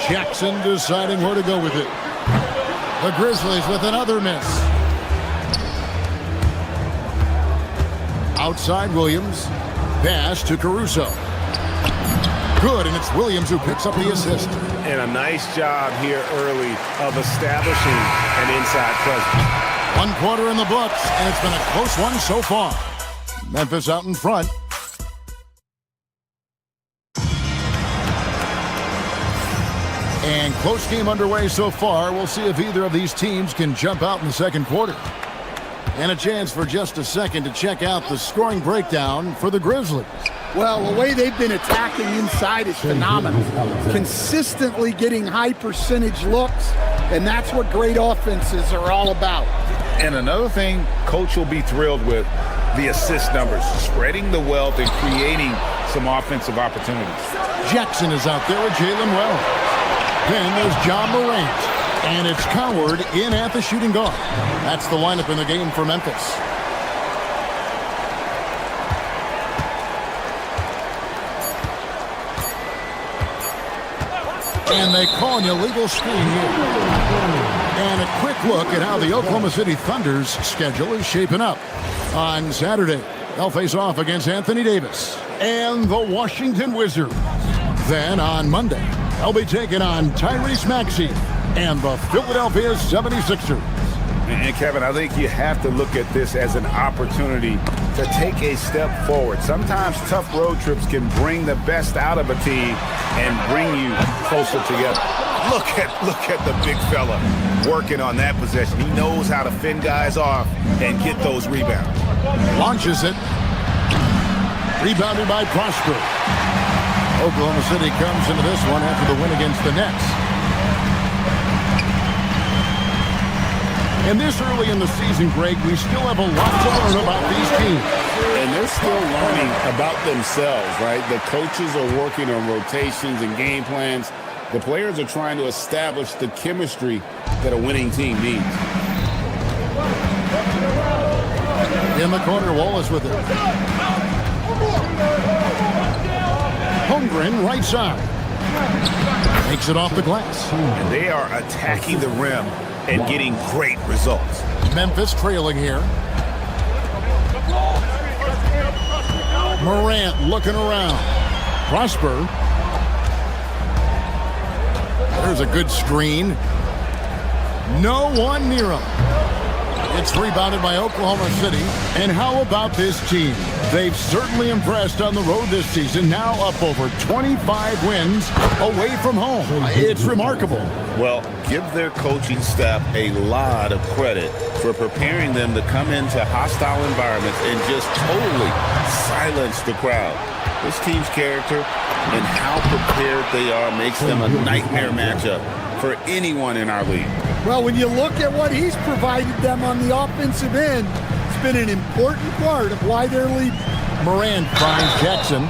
Jackson deciding where to go with it. The Grizzlies with another miss. Outside Williams. Pass to Caruso. Good, and it's Williams who picks up the assist. And a nice job here early of establishing an inside presence. 1 quarter in the books, and it's been a close one so far. Memphis out in front. And close game underway so far. We'll see if either of these teams can jump out in the second quarter. And a chance for just a second to check out the scoring breakdown for the Grizzlies. Well, the way they've been attacking inside is phenomenal. Consistently getting high percentage looks, and that's what great offenses are all about. And another thing Coach will be thrilled with, the assist numbers, spreading the wealth and creating some offensive opportunities. Jackson is out there with Jalen Wells. Then there's John Morant. And it's Coward in at the shooting guard. That's the lineup in the game for Memphis. And they call an illegal screen here. And a quick look at how the Oklahoma City Thunder's schedule is shaping up. On Saturday, they'll face off against Anthony Davis and the Washington Wizards. Then on Monday, they'll be taking on Tyrese Maxey and the Philadelphia 76ers. And Kevin, I think you have to look at this as an opportunity to take a step forward. Sometimes tough road trips can bring the best out of a team and bring you closer together. Look at the big fella working on that possession. He knows how to fend guys off and get those rebounds. Launches it. Rebounded by Prosper. Oklahoma City comes into this one after the win against the Nets. And this early in the season, Greg, we still have a lot to learn about these teams. And they're still learning about themselves, right? The coaches are working on rotations and game plans. The players are trying to establish the chemistry that a winning team needs. In the corner, Wallace with it. Holmgren, right side. Makes it off the glass. And they are attacking the rim and getting great results. Memphis trailing here. Morant looking around. Prosper. There's a good screen. No one near him. It's rebounded by Oklahoma City. And how about this team? They've certainly impressed on the road this season, now up over 25 wins away from home. It's remarkable. Well, give their coaching staff a lot of credit for preparing them to come into hostile environments and just totally silence the crowd. This team's character and how prepared they are makes them a nightmare matchup for anyone in our league. Well, when you look at what he's provided them on the offensive end, it's been an important part of why they're leading. Morant finds Jackson.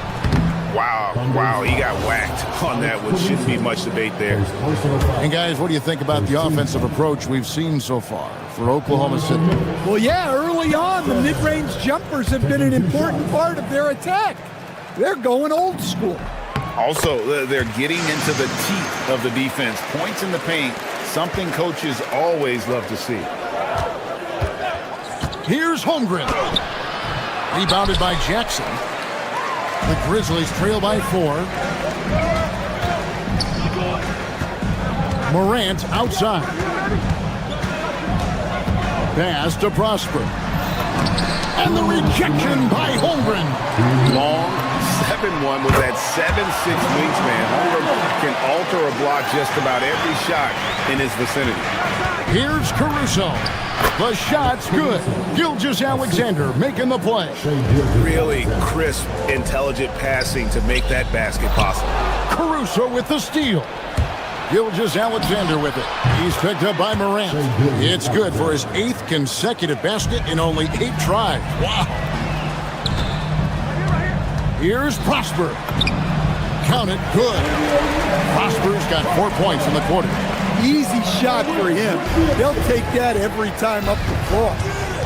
Wow, he got whacked on that one. Shouldn't be much debate there. And guys, what do you think about the offensive approach we've seen so far for Oklahoma City? Well, yeah, early on, the mid-range jumpers have been an important part of their attack. They're going old school. Also, they're getting into the teeth of the defense. Points in the paint, something coaches always love to see. Here's Holmgren. Rebounded by Jackson. The Grizzlies trail by 4. Morant outside. Pass to Prosper. And the rejection by Holmgren. Long 7-1 with that 7'6" wingspan. Holmgren can alter a block just about every shot in his vicinity. Here's Caruso. The shot's good. Gilgeous-Alexander making the play. Really crisp, intelligent passing to make that basket possible. Caruso with the steal. Gilgeous-Alexander with it. He's picked up by Morant. It's good for his 8th consecutive basket in only 8 tries. Wow. Here's Prosper. Count it, good. Prosper's got 4 points in the quarter. Easy shot for him. They'll take that every time up the floor.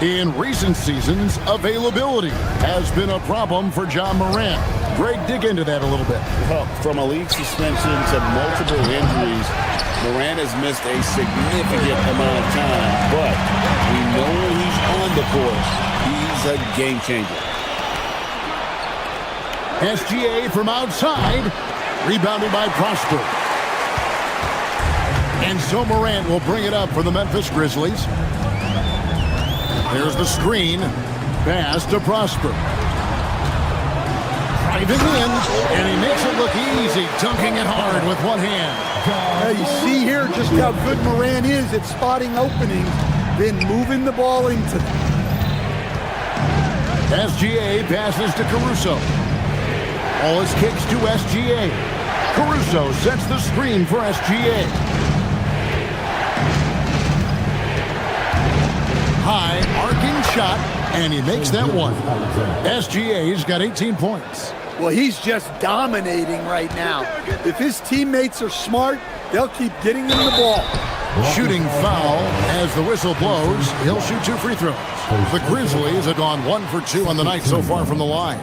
In recent seasons, availability has been a problem for John Morant. Greg, dig into that a little bit. Well, from a league suspension to multiple injuries, Morant has missed a significant amount of time, but we know when he's on the court, he's a game changer. SGA from outside, rebounded by Prosper. And so Morant will bring it up for the Memphis Grizzlies. There's the screen. Pass to Prosper. Driving in, and he makes it look easy, dunking it hard with one hand. You see here just how good Morant is at spotting openings, then moving the ball into them. SGA passes to Caruso. All his kicks to SGA. Caruso sets the screen for SGA. High arcing shot, and he makes that one. SGA's got 18 points. Well, he's just dominating right now. If his teammates are smart, they'll keep getting him the ball. Shooting foul as the whistle blows. He'll shoot 2 free throws. The Grizzlies have gone 1 for 2 on the night so far from the line.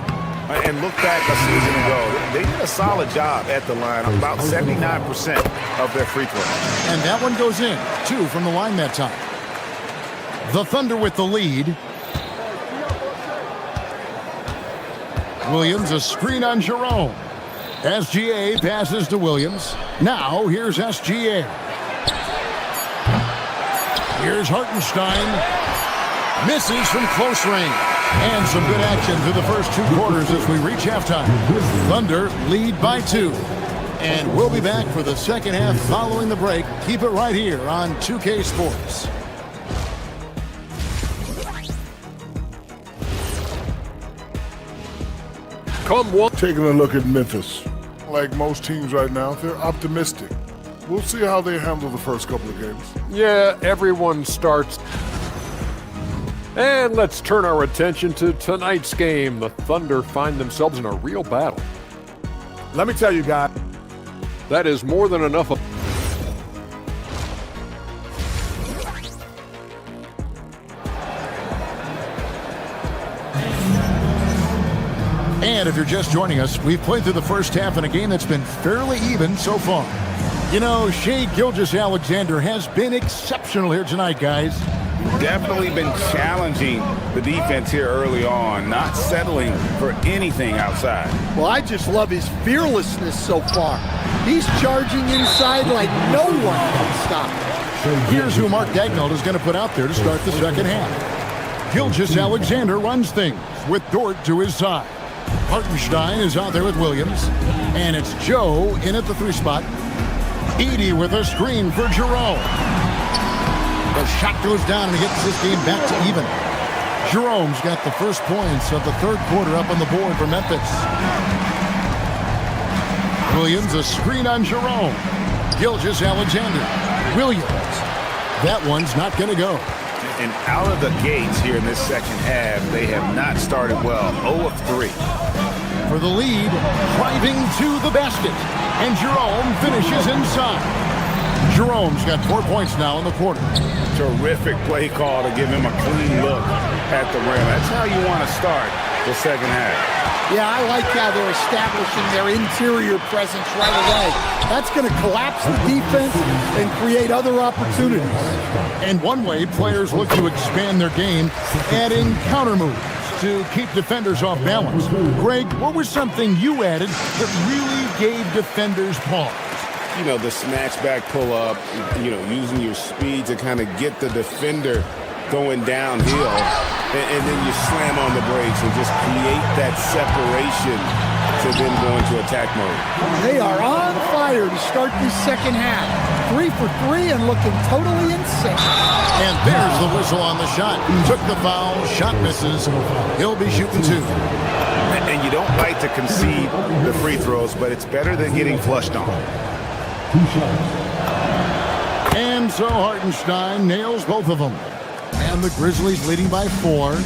And look back a season ago, they did a solid job at the line, about 79% of their free throws. And that one goes in, 2 from the line that time. The Thunder with the lead. Williams, a screen on Jerome. SGA passes to Williams. Now, here's SGA. Here's Hartenstein. Misses from close range. And some good action through the first 2 quarters as we reach halftime. Thunder lead by 2. And we'll be back for the second half following the break. Keep it right here on 2K Sports. Taking a look at Memphis. Like most teams right now, they're optimistic. We'll see how they handle the first couple of games. Yeah, everyone starts. And let's turn our attention to tonight's game. The Thunder find themselves in a real battle. Let me tell you, guys. That is more than enough. And if you're just joining us, we've played through the first half in a game that's been fairly even so far. You know, Shai Gilgeous-Alexander has been exceptional here tonight, guys. Definitely been challenging the defense here early on, not settling for anything outside. Well, I just love his fearlessness so far. He's charging inside like no one can stop him. Here's who Mark Daigneault is going to put out there to start the second half. Gilgeous-Alexander runs things with Dort to his side. Hartenstein is out there with Williams. And it's Joe in at the 3 spot. Edey with a screen for Jerome. The shot goes down and he gets this game back to even. Jerome's got the first points of the 3rd quarter up on the board for Memphis. Williams, a screen on Jerome. Gilgeous-Alexander. Williams. That one's not going to go. And out of the gates here in this second half, they have not started well. 0 of 3. For the lead, driving to the basket. And Jerome finishes inside. Jerome's got 4 points now in the quarter. Terrific play call to give him a clean look at the rim. That's how you want to start the second half. Yeah, I like how they're establishing their interior presence right away. That's going to collapse the defense and create other opportunities. And one way players look to expand their game, adding counter moves to keep defenders off balance. Greg, what was something you added that really gave defenders pause? You know, the snatch back pull up, you know, using your speed to kind of get the defender going downhill, and then you slam on the brakes and just create that separation to then go into attack mode. They are on fire to start the second half. 3 for 3 and looking totally insane. And there's the whistle on the shot. Took the foul, shot misses. He'll be shooting 2. And you don't like to concede the free throws, but it's better than getting flushed on. And so Hartenstein nails both of them. And the Grizzlies leading by 4.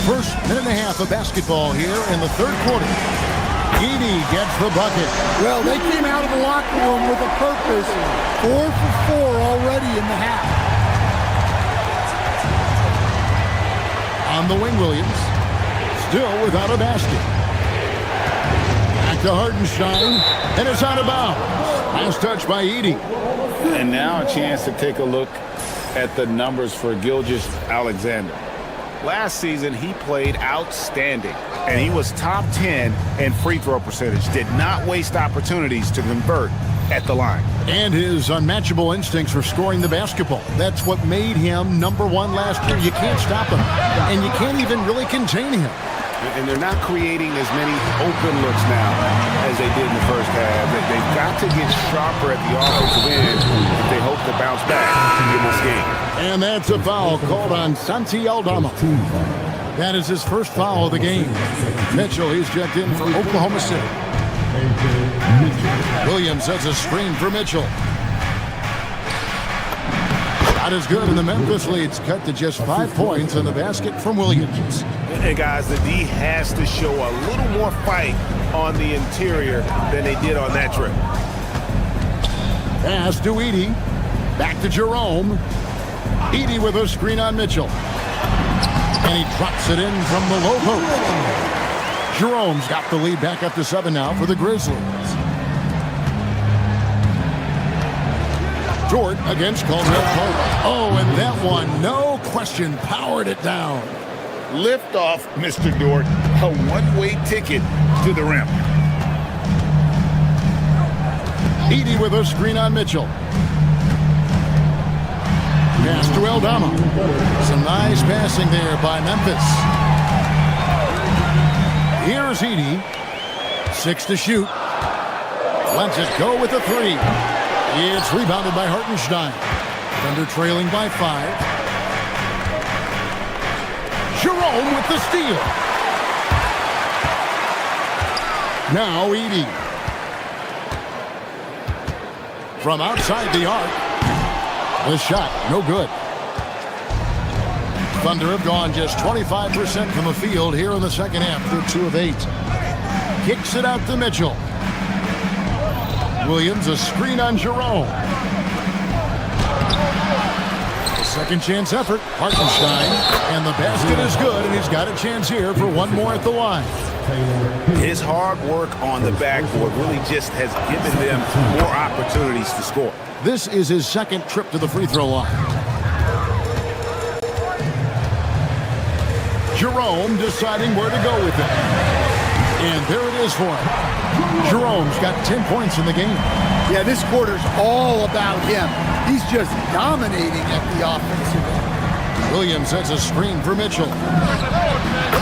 First minute and a half of basketball here in the third quarter. Edey gets the bucket. Well, they came out of the locker room with a purpose. 4 for 4 already in the half. On the wing, Williams. Still without a basket. Back to Hartenstein. And it's out of bounds. Last touch by Edey. And now a chance to take a look at the numbers for Gilgeous-Alexander. Last season, he played outstanding, and he was top 10 in free throw percentage. Did not waste opportunities to convert at the line. And his unmatchable instincts for scoring the basketball. That's what made him number 1 last year. You can't stop him, and you can't even really contain him. And they're not creating as many open looks now as they did in the first half. They've got to get sharper at the offensive end if they hope to bounce back in this game. And that's a foul called on Santi Aldama. That is his first foul of the game. Mitchell, he's checked in for Oklahoma City. Williams sets a screen for Mitchell. Shot is good, and the Memphis lead's cut to just 5 points on the basket from Williams. And guys, the D has to show a little more fight on the interior than they did on that trip. Pass to Edey. Back to Jerome. Edey with a screen on Mitchell. And he drops it in from the low post. Jerome's got the lead back up to 7 now for the Grizzlies. Dort against Caldwell Pope. Oh, and that one, no question, powered it down. Lift off, Mr. Dort. A one-way ticket to the rim. Edey with a screen on Mitchell. Pass to Aldama. Some nice passing there by Memphis. Here's Edey. 6 to shoot. Lets it go with a 3. It's rebounded by Hartenstein. Thunder trailing by 5. Jerome with the steal. Now Edey. From outside the arc. The shot, no good. Thunder have gone just 25% from the field here in the second half. They're 2 of 8. Kicks it out to Mitchell. Williams, a screen on Jerome. Second chance effort, Hartenstein, and the basket is good, and he's got a chance here for one more at the line. His hard work on the backboard really just has given them more opportunities to score. This is his second trip to the free throw line. Jerome deciding where to go with it. And there it is for him. Jerome's got 10 points in the game. Yeah, this quarter's all about him. He's just dominating at the offensive end. Williams has a screen for Mitchell.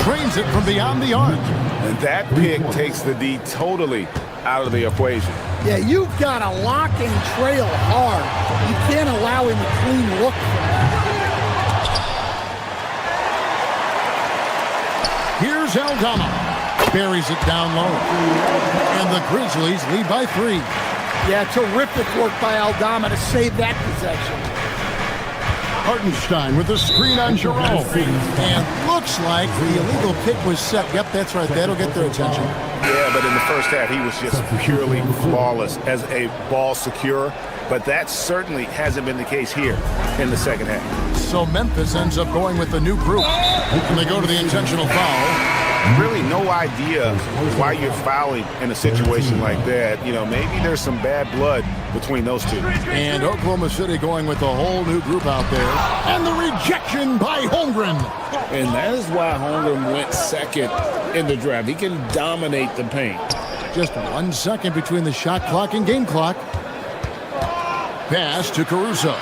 Drains it from beyond the arc. And that pick takes the D totally out of the equation. Yeah, you've got to lock and trail hard. You can't allow him a clean look from that. Here's Aldama. Buries it down low. And the Grizzlies lead by 3. Yeah, terrific work by Aldama to save that possession. Hartenstein with a screen on Jerome. And looks like the illegal pick was set. Yep, that's right. That'll get their attention. Yeah, but in the first half, he was just purely flawless as a ball securer. But that certainly hasn't been the case here in the second half. So Memphis ends up going with the new group. And they go to the intentional foul. Really no idea why you're fouling in a situation like that. You know, maybe there's some bad blood between those two. And Oklahoma City going with a whole new group out there. And the rejection by Holmgren. And that is why Holmgren went second in the draft. He can dominate the paint. Just 1 second between the shot clock and game clock. pass to Caruso.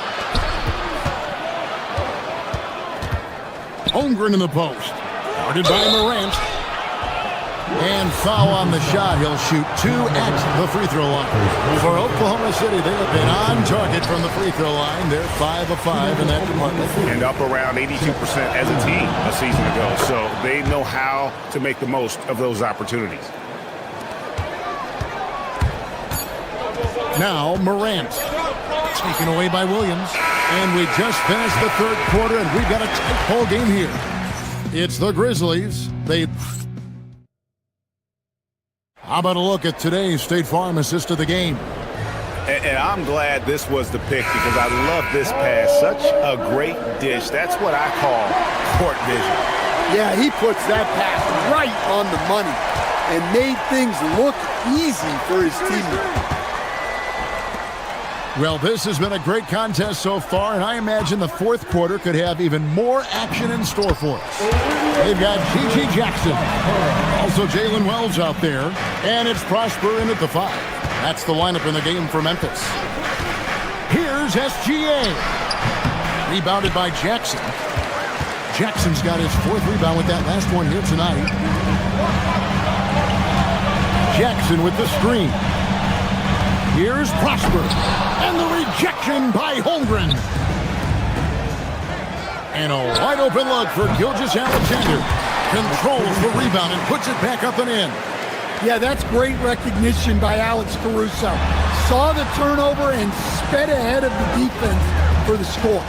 Holmgren in the post. Guarded by Morant. And foul on the shot. He'll shoot 2 at the free throw line. For Oklahoma City, they have been on target from the free throw line. They're 5 of 5 in that department. And up around 82% as a team a season ago. So they know how to make the most of those opportunities. Now Morant. Taken away by Williams. And we just finished the third quarter, and we've got a tight ball game here. It's the Grizzlies. How about a look at today's State Farm assist of the game? And I'm glad this was the pick because I love this pass. Such a great dish. That's what I call court vision. Yeah, he puts that pass right on the money and made things look easy for his teammate. Well, this has been a great contest so far, and I imagine the fourth quarter could have even more action in store for us. They've got G.G. Jackson, also Jalen Wells out there, and it's Prosper in at the 5. That's the lineup in the game for Memphis. Here's SGA. Rebounded by Jackson. Jackson's got his 4th rebound with that last one here tonight. Jackson with the screen. Here's Prosper, and the rejection by Holmgren. And a wide open look for Gilgeous-Alexander. Controls the rebound and puts it back up and in. Yeah, that's great recognition by Alex Caruso. Saw the turnover and sped ahead of the defense for the score.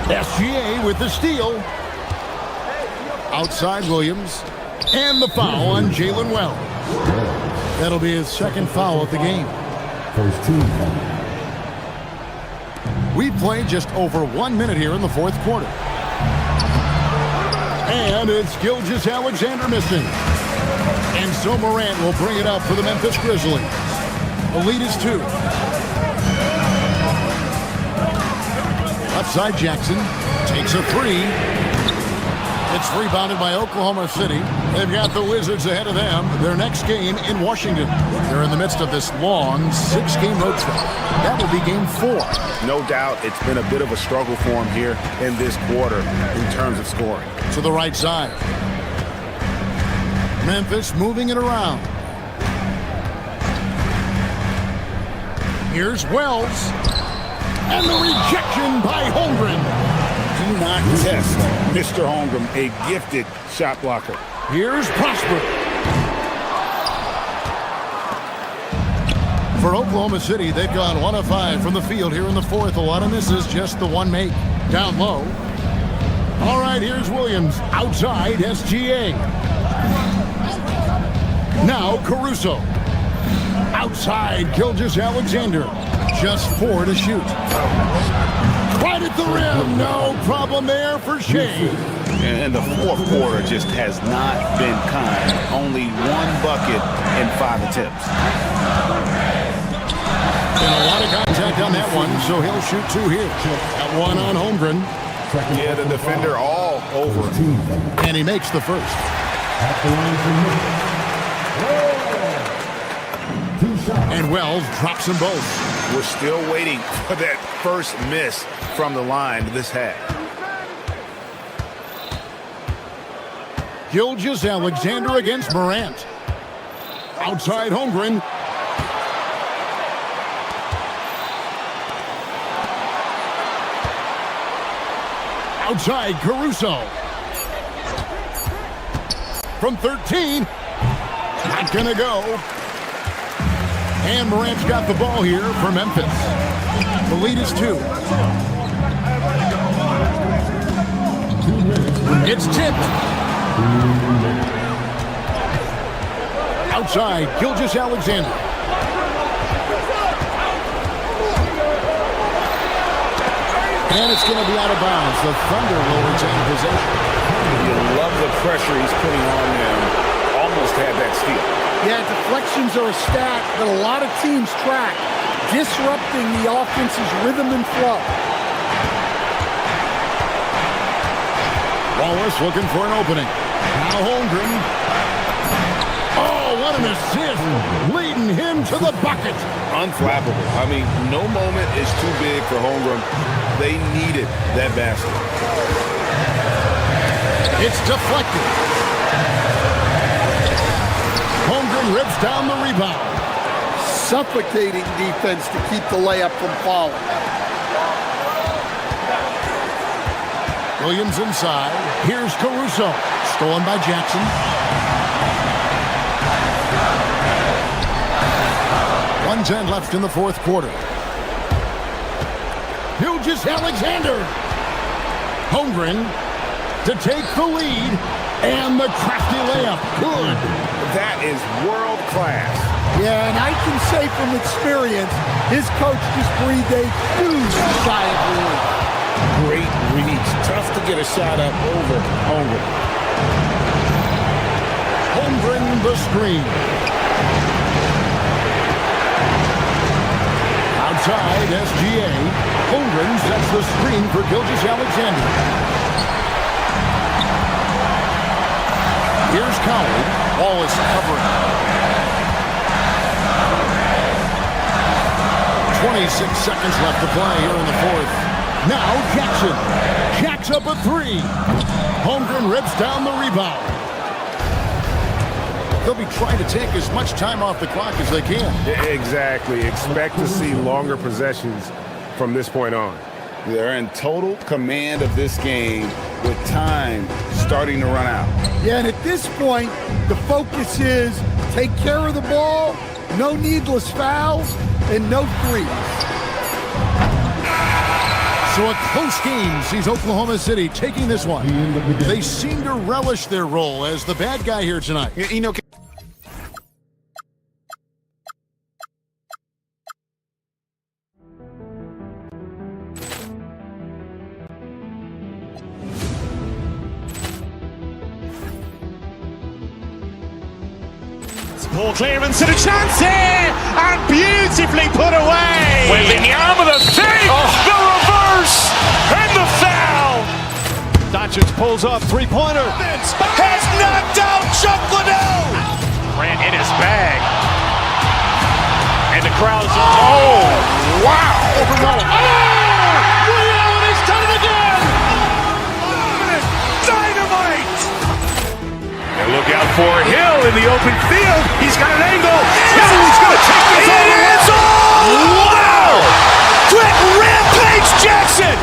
SGA with the steal. Outside Williams. And the foul on Jalen Wells. That'll be his 2nd foul of the game. First team. We played just over 1 minute here in the 4th quarter. And it's Gilgeous-Alexander missing. And so Morant will bring it up for the Memphis Grizzlies. The lead is 2. Outside Jackson takes a 3. It's rebounded by Oklahoma City. They've got the Wizards ahead of them. Their next game in Washington. They're in the midst of this long 6-game road trip. That will be game 4. No doubt it's been a bit of a struggle for him here in this quarter in terms of scoring. To the right side. Memphis moving it around. Here's Wells. And the rejection by Holmgren. Do not test Mr. Holmgren, a gifted shot blocker. Here's Prosper. For Oklahoma City, they've gone 1 of 5 from the field here in the 4th. A lot of misses, just the 1 make. Down low. All right, here's Williams. Outside, SGA. Now Caruso. Outside, Gilgeous-Alexander. Just 4 to shoot. Right at the rim. No problem there for Shea. And the 4th quarter just has not been kind. Only 1 bucket in 5 attempts. And a lot of contact on that one, so he'll shoot 2 here. That one on Holmgren. Yeah, the defender all over him. And he makes the first. And Wells drops them both. We're still waiting for that first miss from the line this half. Gilgeous-Alexander against Morant. Outside Holmgren. Outside Caruso. From 13. Not gonna go. And Morant's got the ball here for Memphis. The lead is 2. It's tipped. Outside, Gilgeous-Alexander. And it's going to be out of bounds. The Thunder will retain possession. You love the pressure he's putting on them. Almost had that steal. Yeah, deflections are a stat that a lot of teams track, disrupting the offense's rhythm and flow. Wallace looking for an opening. Now Holmgren. Oh, got an assist, leading him to the bucket. Unflappable. I mean, no moment is too big for Holmgren. They needed that basket. It's deflected. Holmgren rips down the rebound. Suffocating defense to keep the layup from falling. Williams inside. Here's Caruso. Stolen by Jackson. .110 left in the fourth quarter. Gilgeous-Alexander. Holmgren to take the lead. And the crafty layup. Good. That is world class. Yeah, and I can say from experience, his coach just breathed a huge sigh of relief. Great reach. Tough to get a shot up over Holmgren. Holmgren the screen. Outside SGA. Holmgren sets the screen for Gilgeous-Alexander. Here's Coward. Ball is covering. 26 seconds left to play here in the fourth. Now Jackson. Jacks up a three. Holmgren rips down the rebound. They'll be trying to take as much time off the clock as they can. Exactly. Expect to see longer possessions from this point on. They're in total command of this game with time starting to run out. Yeah, and at this point, the focus is take care of the ball, no needless fouls, and no threes. So a close game sees Oklahoma City taking this one. They seem to relish their role as the bad guy here tonight. You know, Ball clearance and a chance here, and beautifully put away. Wembanyama the save, the reverse, and the foul. Doncic pulls up, three-pointer. Has knocked out Chuck Liddell. Grant in his bag. And the crowd's oh, wow. He's done it again. Dynamite. And look out for Hill in the open field. He's got an angle. Hill's going to take this all the way. Wow! Quick rampage Jackson.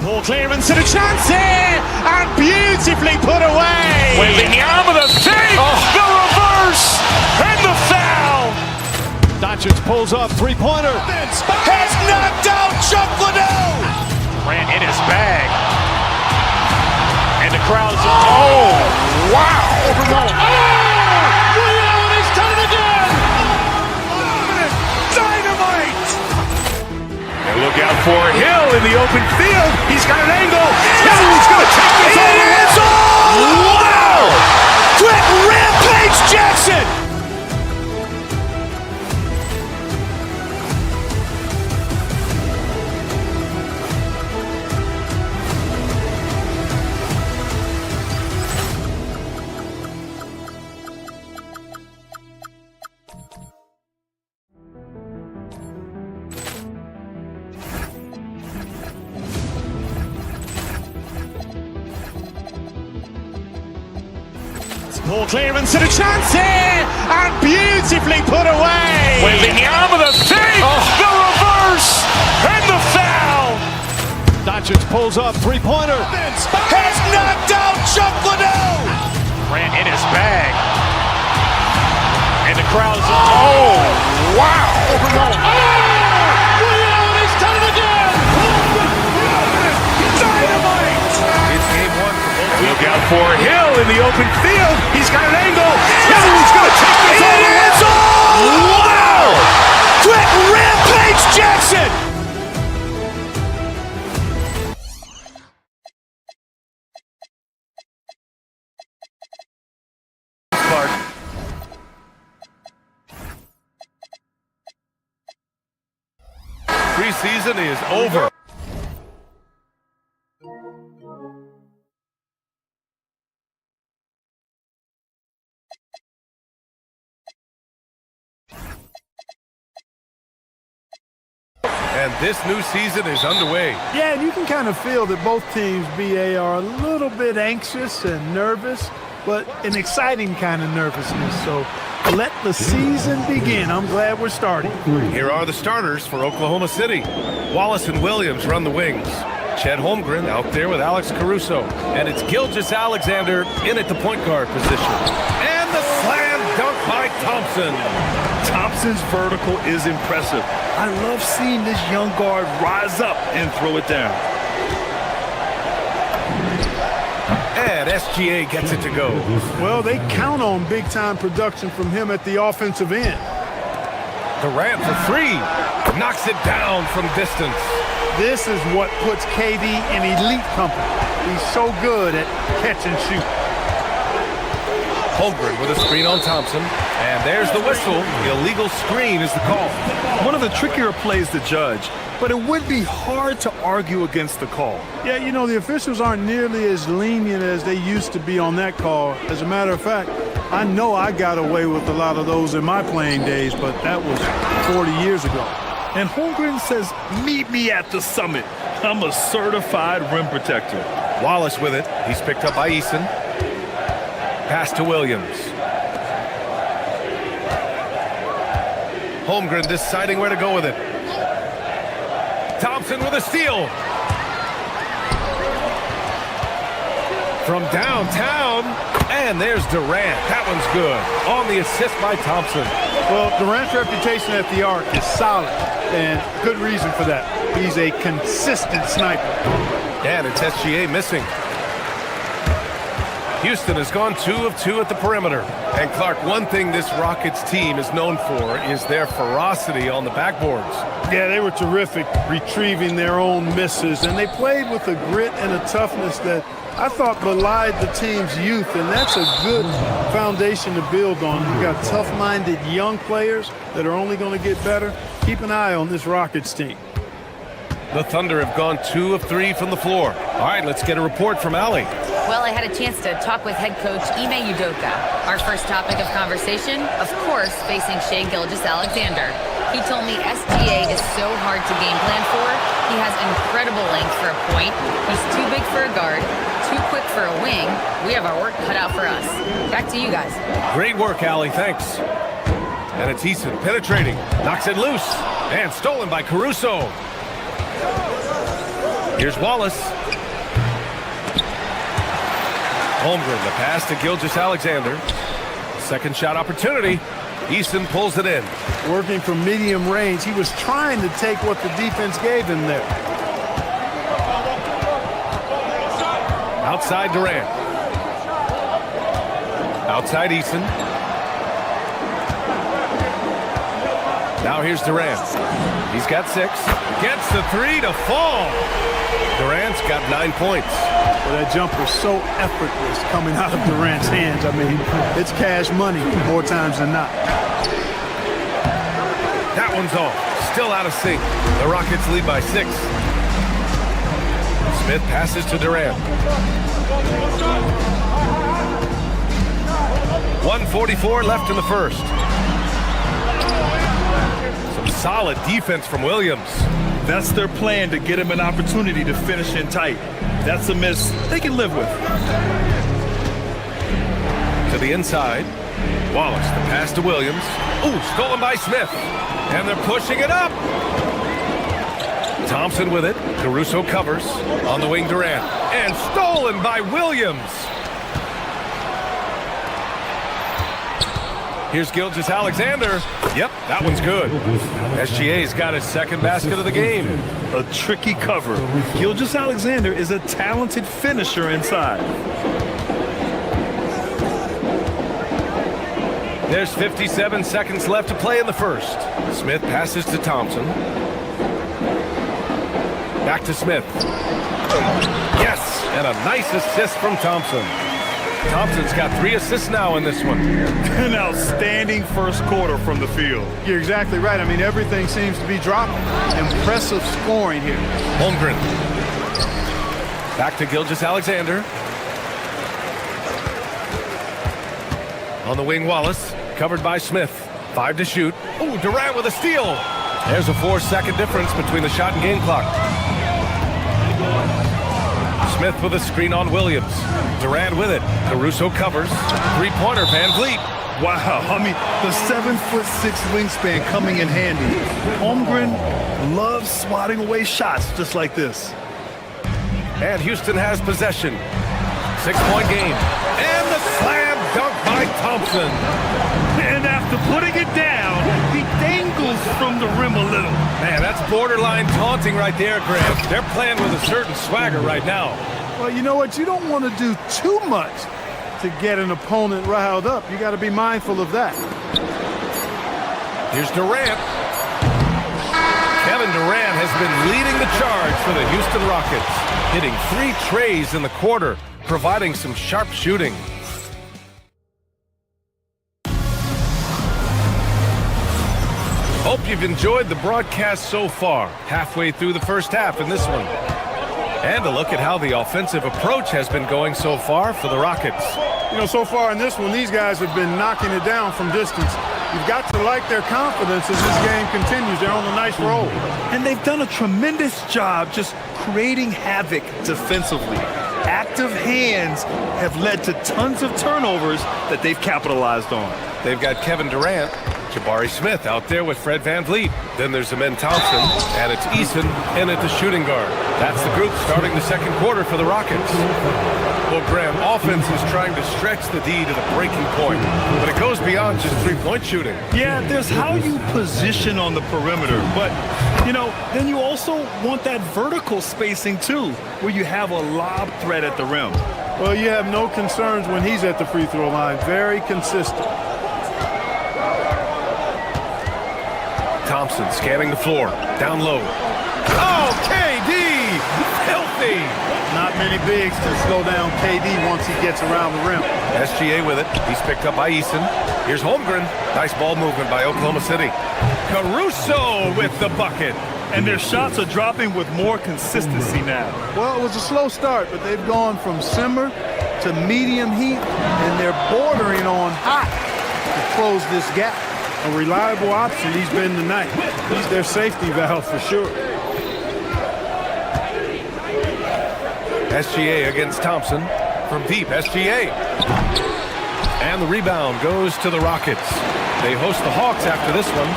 Ball clearance and a chance here, and beautifully put away. Wembanyama the save, the reverse, and the foul. Doncic pulls up, three-pointer. Has knocked out Chuck Liddell. Grant in his bag. And the crowd's oh, wow. He's done it again. Dynamite. And look out for Hill in the open field. He's got an angle. Hill's going to take this all the way. Wow! Quick rampage Jackson. Ball clearance and a chance here, and beautifully put away. Wembanyama the save, the reverse, and the foul. Doncic pulls up, three-pointer. Has knocked out Chuck Liddell. Grant in his bag. And the crowd's oh, wow. He's done it again. Dynamite. It's game one. Look out for Hill in the open field. He's got an angle. Hill's going to take this all the way. Wow! Quit Rampage Jackson! Preseason is over. And this new season is underway. Yeah, and you can kind of feel that both teams, BA, are a little bit anxious and nervous, but an exciting kind of nervousness. So let the season begin. I'm glad we're starting. Here are the starters for Oklahoma City. Wallace and Williams run the wings. Chet Holmgren out there with Alex Caruso. And it's Gilgeous-Alexander in at the point guard position. And the slam dunk by Thompson. Thompson's vertical is impressive. I love seeing this young guard rise up and throw it down. And SGA gets it to go. Well, they count on big-time production from him at the offensive end. Durant for three. Knocks it down from distance. This is what puts KD in elite company. He's so good at catch and shoot. Holmgren with a screen on Thompson. And there's the whistle. The illegal screen is the call. One of the trickier plays to judge, but it would be hard to argue against the call. Yeah, you know, the officials aren't nearly as lenient as they used to be on that call. As a matter of fact, I know I got away with a lot of those in my playing days, but that was 40 years ago. And Holmgren says, meet me at the summit. I'm a certified rim protector. Wallace with it. He's picked up by Eason. Pass to Williams. Holmgren deciding where to go with it. Thompson with a steal. From downtown, and there's Durant. That one's good. On the assist by Thompson. Well, Durant's reputation at the arc is solid, and good reason for that. He's a consistent sniper. And it's SGA missing. Houston has gone 2 of 2 at the perimeter. And Clark, one thing this Rockets team is known for is their ferocity on the backboards. Yeah, they were terrific retrieving their own misses, and they played with a grit and a toughness that I thought belied the team's youth, and that's a good foundation to build on. You got tough-minded young players that are only going to get better. Keep an eye on this Rockets team. The Thunder have gone 2 of 3 from the floor. All right, let's get a report from Allie. Well, I had a chance to talk with head coach Ime Udoka. Our first topic of conversation, of course, facing Shai Gilgeous-Alexander. He told me SGA is so hard to game plan for. He has incredible length for a point. He's too big for a guard, too quick for a wing. We have our work cut out for us. Back to you guys. Great work, Allie. Thanks. And it's Eason penetrating. Knocks it loose. And stolen by Caruso. Here's Wallace. Holmgren, the pass to Gilgeous-Alexander. Second shot opportunity. Eason pulls it in. Working from medium range, he was trying to take what the defense gave him there. Outside Durant. Outside Eason. Now here's Durant. He's got 6. Gets the 3 to fall. Durant's got 9 points. Well, that jumper's so effortless coming out of Durant's hands. I mean, it's cash money more times than not. That one's off. Still out of sync. The Rockets lead by 6. Smith passes to Durant. 1:44 left in the first. Some solid defense from Williams. That's their plan, to get him an opportunity to finish in tight. That's a miss they can live with. To the inside. Wallace, the pass to Williams. Ooh, stolen by Smith. And they're pushing it up. Thompson with it. Caruso covers. On the wing, Durant. And stolen by Williams. Here's Gilgeous-Alexander. Yep, that one's good. SGA's got his second basket of the game. A tricky cover. Gilgeous-Alexander is a talented finisher inside. There's 57 seconds left to play in the first. Smith passes to Thompson. Back to Smith. Yes, and a nice assist from Thompson. Thompson's got 3 assists now in this one. An outstanding first quarter from the field. You're exactly right. I mean, everything seems to be dropping. Impressive scoring here. Holmgren. Back to Gilgeous-Alexander. On the wing, Wallace. Covered by Smith. 5 to shoot. Oh, Durant with a steal. There's a 4-second difference between the shot and game clock. Smith with a screen on Williams. Durant with it. Caruso covers. 3-pointer, Van Vliet. Wow, I mean, the 7'6" wingspan coming in handy. Holmgren loves swatting away shots just like this. And Houston has possession. 6-point game. And the slam dunk by Thompson. And after putting it down, he dangles from the rim a little. Man, that's borderline taunting right there, Graham. They're playing with a certain swagger right now. Well, you know what? You don't want to do too much to get an opponent riled up. You got to be mindful of that. Here's Durant. Kevin Durant has been leading the charge for the Houston Rockets, hitting 3 trays in the quarter, providing some sharp shooting. Hope you've enjoyed the broadcast so far, halfway through the first half in this one. And a look at how the offensive approach has been going so far for the Rockets. You know, so far in this one, these guys have been knocking it down from distance. You've got to like their confidence as this game continues. They're on a nice roll. And they've done a tremendous job just creating havoc defensively. Active hands have led to tons of turnovers that they've capitalized on. They've got Kevin Durant, Jabari Smith out there with Fred Van Vliet. Then there's Amen Thompson, and it's Eason in at the shooting guard. That's the group starting the second quarter for the Rockets. Well, Graham, offense is trying to stretch the D to the breaking point, but it goes beyond just three-point shooting. Yeah, there's how you position on the perimeter, but, you know, then you also want that vertical spacing, too, where you have a lob threat at the rim. Well, you have no concerns when he's at the free throw line. Very consistent. Thompson scanning the floor, down low. Oh, KD! Filthy! Not many bigs can slow down KD once he gets around the rim. SGA with it. He's picked up by Eason. Here's Holmgren. Nice ball movement by Oklahoma City. Caruso with the bucket. And their shots are dropping with more consistency now. Well, it was a slow start, but they've gone from simmer to medium heat, and they're bordering on hot to close this gap. A reliable option he's been tonight. He's their safety valve for sure. SGA against Thompson from deep. SGA. And the rebound goes to the Rockets. They host the Hawks after this one.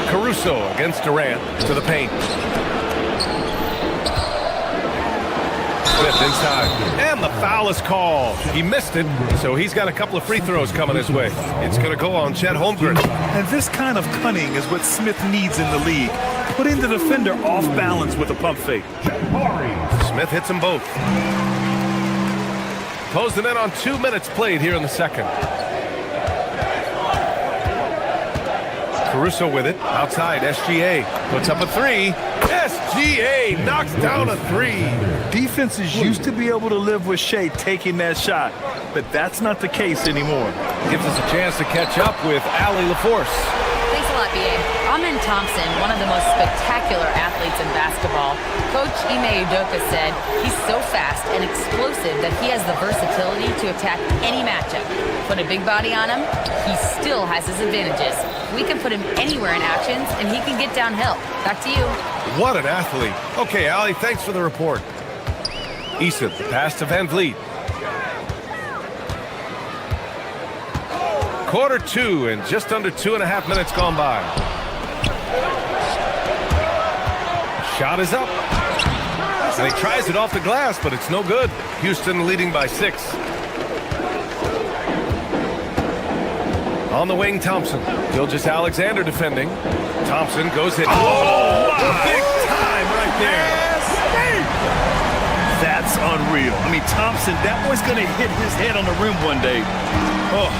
Caruso against Durant to the paint. Smith inside. And the foul is called. He missed it, so he's got a couple of free throws coming his way. It's going to go on Chet Holmgren. And this kind of cunning is what Smith needs in the league. Putting the defender off balance with a pump fake. Smith hits them both. Closing in on 2 minutes played here in the second. Caruso with it. Outside, SGA. Puts up a three. SGA knocks down a three. Defenses used to be able to live with Shea taking that shot, but that's not the case anymore. Gives us a chance to catch up with Allie LaForce. Thanks a lot, B.A. Amen Thompson, one of the most spectacular athletes in basketball. Coach Ime Udoka said he's so fast and explosive that he has the versatility to attack any matchup. Put a big body on him, he still has his advantages. We can put him anywhere in actions, and he can get downhill. Back to you. What an athlete. Okay, Allie, thanks for the report. Eason, pass to Van Vliet. Quarter 2 and just under 2.5 minutes gone by. Shot is up. And he tries it off the glass, but it's no good. Houston leading by 6. On the wing, Thompson. Gilgeous-Alexander defending. Thompson goes in. Oh, wow. Big time right there. That's unreal. I mean, Thompson, that boy's going to hit his head on the rim one day. Oh.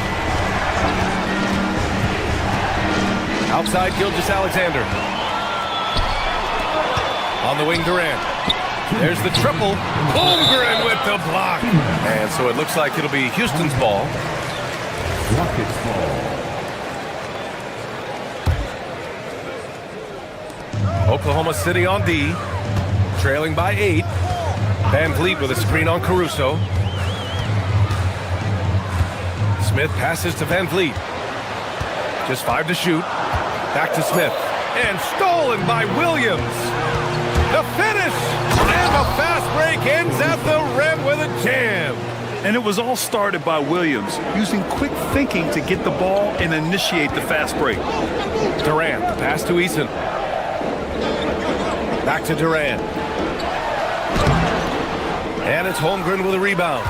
Outside Gilgeous-Alexander. On the wing, Durant. There's the triple. Holmgren with the block. And so it looks like it'll be Houston's ball. Rockets ball. Oklahoma City on D. Trailing by 8. Van Vliet with a screen on Caruso. Smith passes to Van Vliet. Just 5 to shoot. Back to Smith. And stolen by Williams. The finish! And the fast break ends at the rim with a jam. And it was all started by Williams, using quick thinking to get the ball and initiate the fast break. Durant, the pass to Eason. Back to Durant. And it's Holmgren with a rebound.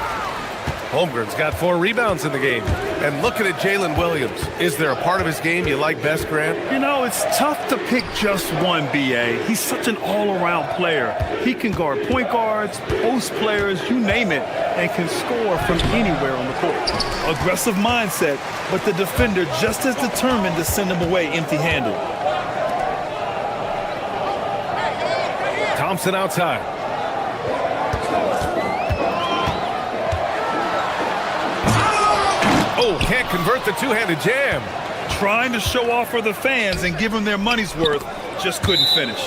Holmgren's got 4 rebounds in the game. And looking at Jalen Williams, is there a part of his game you like best, Grant? You know, it's tough to pick just one, B.A. He's such an all-around player. He can guard point guards, post players, you name it, and can score from anywhere on the court. Aggressive mindset, but the defender just as determined to send him away empty-handed. Thompson outside. Oh, can't convert the two-handed jam. Trying to show off for the fans and give them their money's worth, just couldn't finish.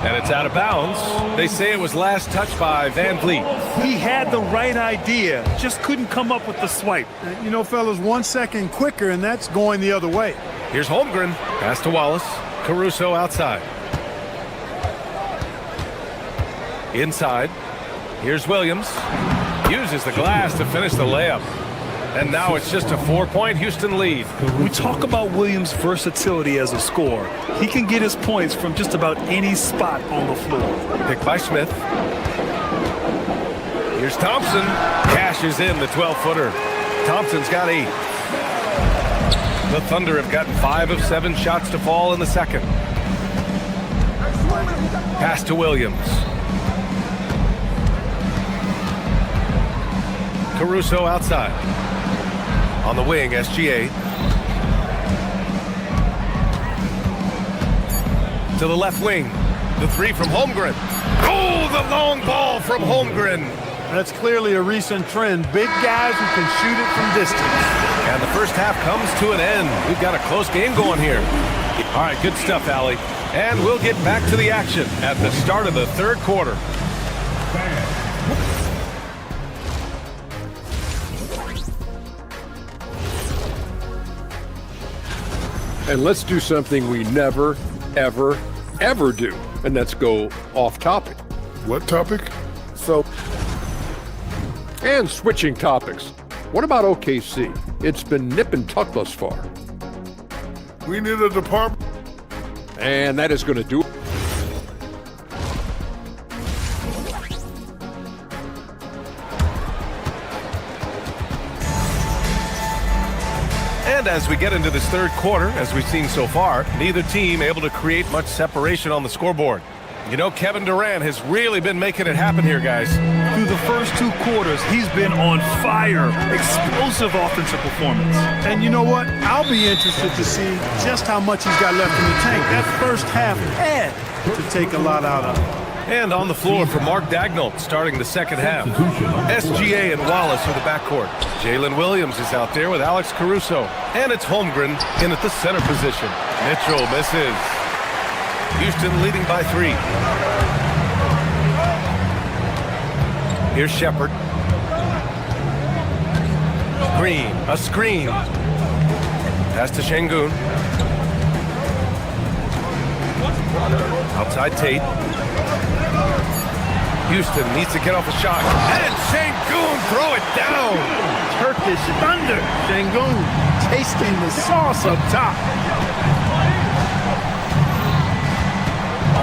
And it's out of bounds. They say it was last touched by Van Vliet. He had the right idea, just couldn't come up with the swipe. You know, fellas, 1 second quicker, and that's going the other way. Here's Holmgren. Pass to Wallace. Caruso outside. Inside. Here's Williams. Uses the glass to finish the layup. And now it's just a 4-point Houston lead. We talk about Williams' versatility as a scorer. He can get his points from just about any spot on the floor. Picked by Smith. Here's Thompson. Cashes in the 12-footer. Thompson's got 8. The Thunder have gotten 5 of 7 shots to fall in the second. Pass to Williams. Caruso outside. On the wing, SGA. To the left wing. The 3 from Holmgren. Oh, the long ball from Holmgren. That's clearly a recent trend. Big guys who can shoot it from distance. And the first half comes to an end. We've got a close game going here. All right, good stuff, Allie. And we'll get back to the action at the start of the third quarter. And let's do something we never, ever, ever do. And that's go off topic. What topic? And switching topics. What about OKC? It's been nip and tuck thus far. We need a department. And that is going to do it. And as we get into this third quarter, as we've seen so far, neither team able to create much separation on the scoreboard. You know, Kevin Durant has really been making it happen here, guys. Through the first 2 quarters, he's been on fire. Explosive offensive performance. And you know what? I'll be interested to see just how much he's got left in the tank. That first half had to take a lot out of him. And on the floor for Mark Daigneault, starting the second half. SGA and Wallace are the backcourt. Jalen Williams is out there with Alex Caruso. And it's Holmgren in at the center position. Mitchell misses. Houston leading by 3. Here's Shepard. Green, a screen. Pass to Şengün. Outside Tate. Houston needs to get off a shot. And Şengün throw it down. Turkish Thunder. Şengün tasting the sauce up top.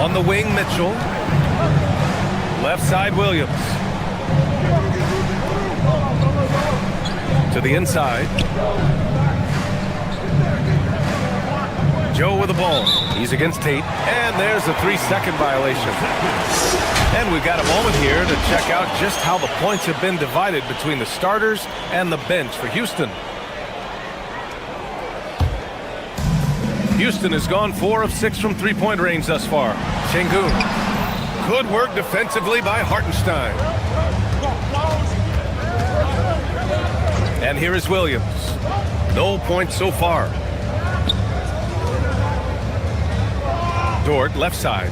On the wing, Mitchell. Left side, Williams. To the inside. Joe with the ball. He's against Tate, and there's a 3-second violation. And we've got a moment here to check out just how the points have been divided between the starters and the bench for Houston. Houston has gone 4 of 6 from three-point range thus far. Şengün. Good work defensively by Hartenstein. And here is Williams. No points so far. Dort, left side.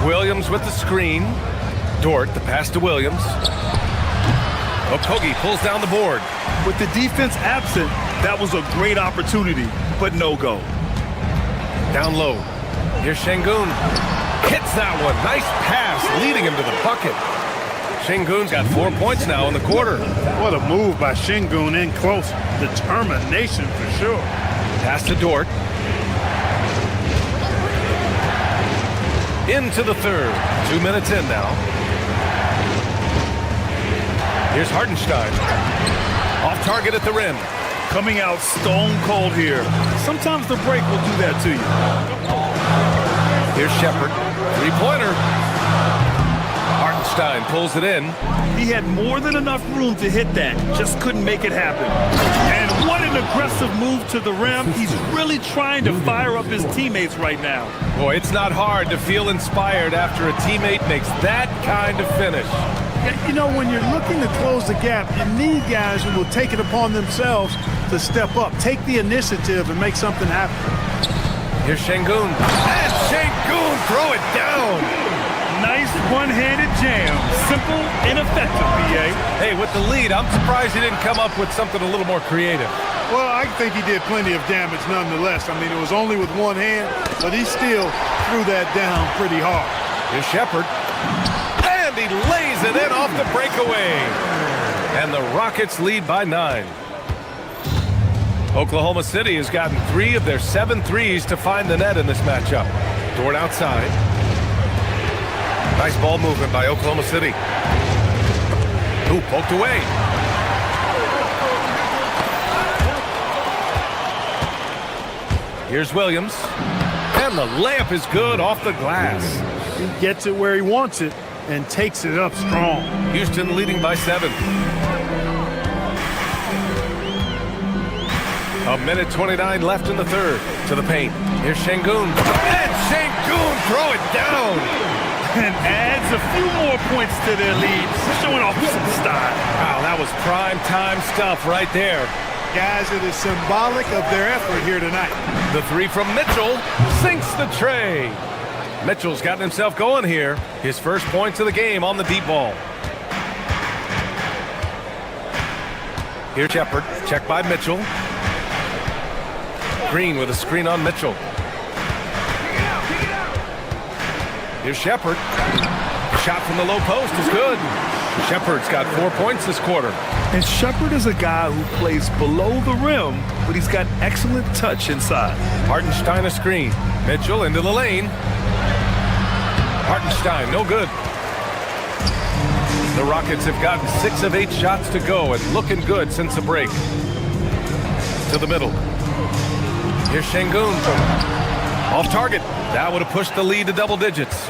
Williams with the screen. Dort, the pass to Williams. Okogie pulls down the board. With the defense absent, that was a great opportunity, but no go. Down low. Here's Şengün. Hits that one. Nice pass, leading him to the bucket. Şengün's got 4 points now in the quarter. What a move by Şengün in close. Determination for sure. Pass to Dort. Into the third. 2 minutes in now. Here's Hartenstein. Off target at the rim. Coming out stone cold here. Sometimes the break will do that to you. Here's Shepherd. Three-pointer. Hartenstein pulls it in. He had more than enough room to hit that. Just couldn't make it happen. And what an aggressive move to the rim. He's really trying to fire up his teammates right now. Boy, it's not hard to feel inspired after a teammate makes that kind of finish. You know, when you're looking to close the gap, you need guys who will take it upon themselves to step up, take the initiative, and make something happen. Here's Şengün. And Şengün, throw it down. Nice one-handed jam. Simple and effective, B.A. Hey, with the lead, I'm surprised he didn't come up with something a little more creative. Well, I think he did plenty of damage nonetheless. I mean, it was only with one hand, but he still threw that down pretty hard. Here's Shepherd. And he lays it in off the breakaway. And the Rockets lead by 9. Oklahoma City has gotten 3 of their 7 threes to find the net in this matchup. Dort outside. Nice ball movement by Oklahoma City. Ooh, poked away. Here's Williams. And the layup is good off the glass. He gets it where he wants it and takes it up strong. Houston leading by 7. A minute 29 left in the third. To the paint. Here's Şengün. And Şengün, throw it down. And adds a few more points to their lead, showing off some style. Wow, that was prime time stuff right there. Guys, it is symbolic of their effort here tonight. The 3 from Mitchell sinks the tray. Mitchell's gotten himself going here. His first points of the game on the deep ball. Here's Shepherd, checked by Mitchell. Green with a screen on Mitchell. Here's Shepherd. Shot from the low post is good. Shepherd's got 4 points this quarter. And Shepherd is a guy who plays below the rim, but he's got excellent touch inside. Hartenstein a screen. Mitchell into the lane. Hartenstein, no good. The Rockets have gotten 6 of 8 shots to go and looking good since the break. To the middle. Here's Şengün. Off target. That would have pushed the lead to double digits.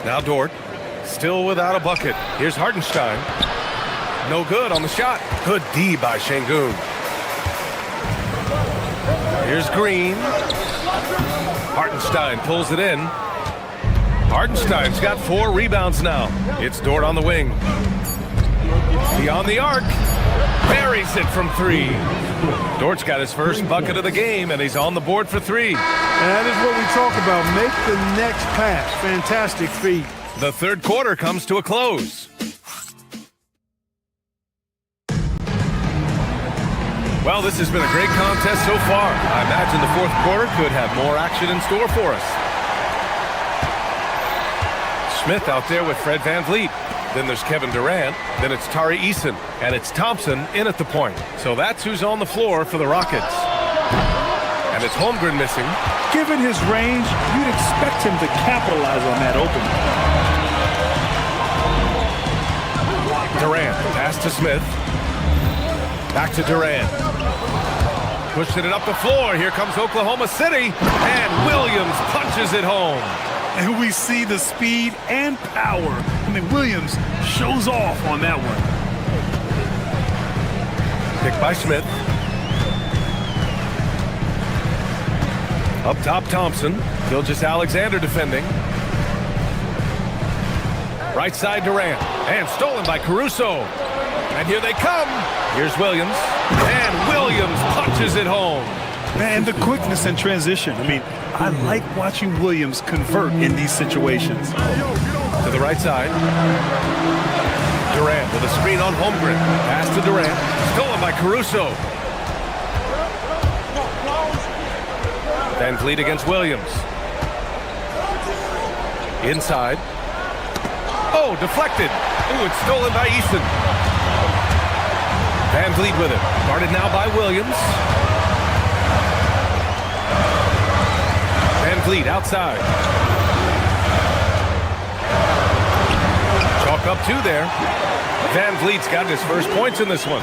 Now Dort. Still without a bucket. Here's Hartenstein. No good on the shot. Good D by Şengün. Here's Green. Hartenstein pulls it in. Hartenstein's got 4 rebounds now. It's Dort on the wing. Beyond the arc. Buries it from 3. Dort's got his first bucket of the game, and he's on the board for 3. And that is what we talk about. Make the next pass. Fantastic feat. The third quarter comes to a close. Well, this has been a great contest so far. I imagine the fourth quarter could have more action in store for us. Smith out there with Fred VanVleet. Then there's Kevin Durant. Then it's Tari Eason. And it's Thompson in at the point. So that's who's on the floor for the Rockets. And it's Holmgren missing. Given his range, you'd expect him to capitalize on that opening. Durant, pass to Smith. Back to Durant. Pushing it up the floor. Here comes Oklahoma City. And Williams punches it home. And we see the speed and power. I mean, Williams shows off on that one. Picked by Smith. Up top, Thompson. Gilgeous-Alexander defending. Right side, Durant. And stolen by Caruso. And here they come. Here's Williams. And Williams punches it home. And the quickness in transition. I mean, I like watching Williams convert in these situations. To the right side. Durant with a screen on Holmgren. Pass to Durant. Stolen by Caruso. Van Vliet against Williams. Inside. Oh, deflected. Ooh, it's stolen by Easton. Van Vliet with it. Guarded now by Williams. Van Vliet outside. Chalk up two there. Van Vliet's got his first points in this one.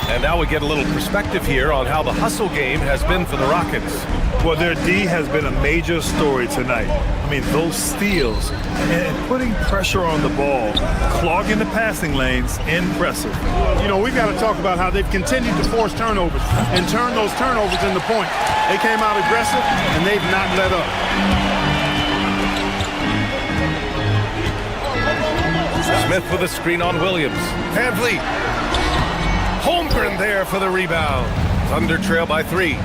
And now we get a little perspective here on how the hustle game has been for the Rockets. Well, their D has been a major story tonight. I mean, those steals and putting pressure on the ball, clogging the passing lanes, impressive. You know, we've got to talk about how they've continued to force turnovers and turn those turnovers into points. They came out aggressive, and they've not let up. Smith with a screen on Williams. Van Vliet. Holmgren there for the rebound. Thunder trail by 3.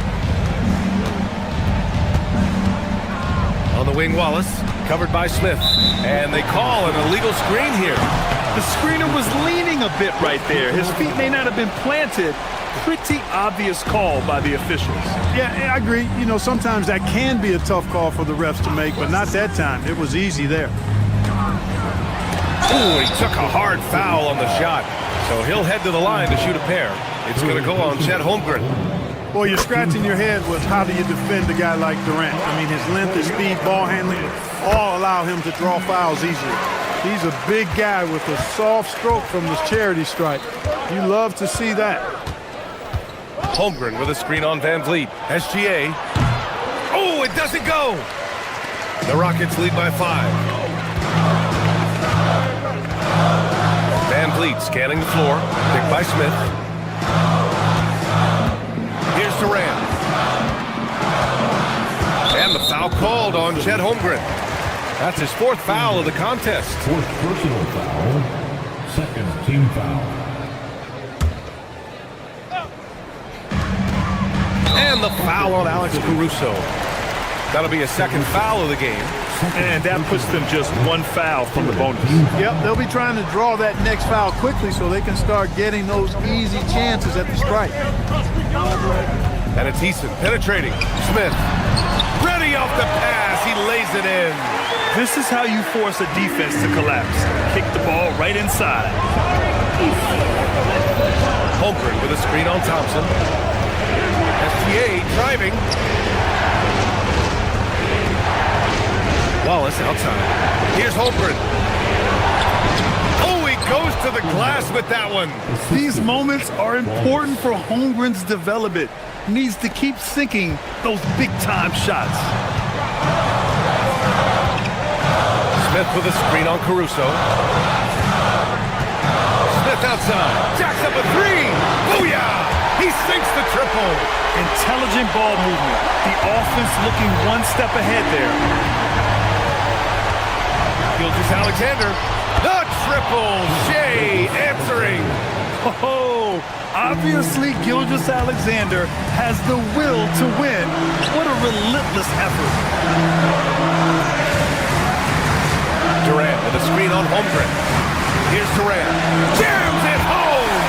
On the wing, Wallace. Covered by Smith. And they call an illegal screen here. The screener was leaning a bit right there. His feet may not have been planted. Pretty obvious call by the officials. Yeah, I agree. You know, sometimes that can be a tough call for the refs to make, but not that time. It was easy there. Ooh, he took a hard foul on the shot. So he'll head to the line to shoot a pair. It's going to go on Chet Holmgren. Well, you're scratching your head with how do you defend a guy like Durant. I mean, his length, his speed, ball handling, all allow him to draw fouls easily. He's a big guy with a soft stroke from his charity stripe. You love to see that. Holmgren with a screen on Van Vliet. SGA. Oh, it doesn't go. The Rockets lead by 5. Van Vliet scanning the floor. Picked by Smith. Here's Durant. And the foul called on Chet Holmgren. That's his 4th foul of the contest. 4th personal foul. 2nd team foul. And the foul on Alex Caruso. That'll be a 2nd foul of the game. And that puts them just 1 foul from the bonus. Yep, they'll be trying to draw that next foul quickly so they can start getting those easy chances at the strike. And it's Easton penetrating. Smith. Ready off the pass. He lays it in. This is how you force a defense to collapse. Kick the ball right inside. Holmgren with a screen on Thompson. SGA driving. Wallace outside. Here's Holmgren. Oh, he goes to the glass with that one. These moments are important for Holmgren's development. He needs to keep sinking those big-time shots. Smith with a screen on Caruso. Smith outside. Jacks up a 3. Booyah! He sinks the triple. Intelligent ball movement. The offense looking 1 step ahead there. Gilgeous-Alexander, the triple. Shea answering. Oh, obviously Gilgeous-Alexander has the will to win. What a relentless effort. Durant with a screen on Holmgren. Here's Durant. Jams it home.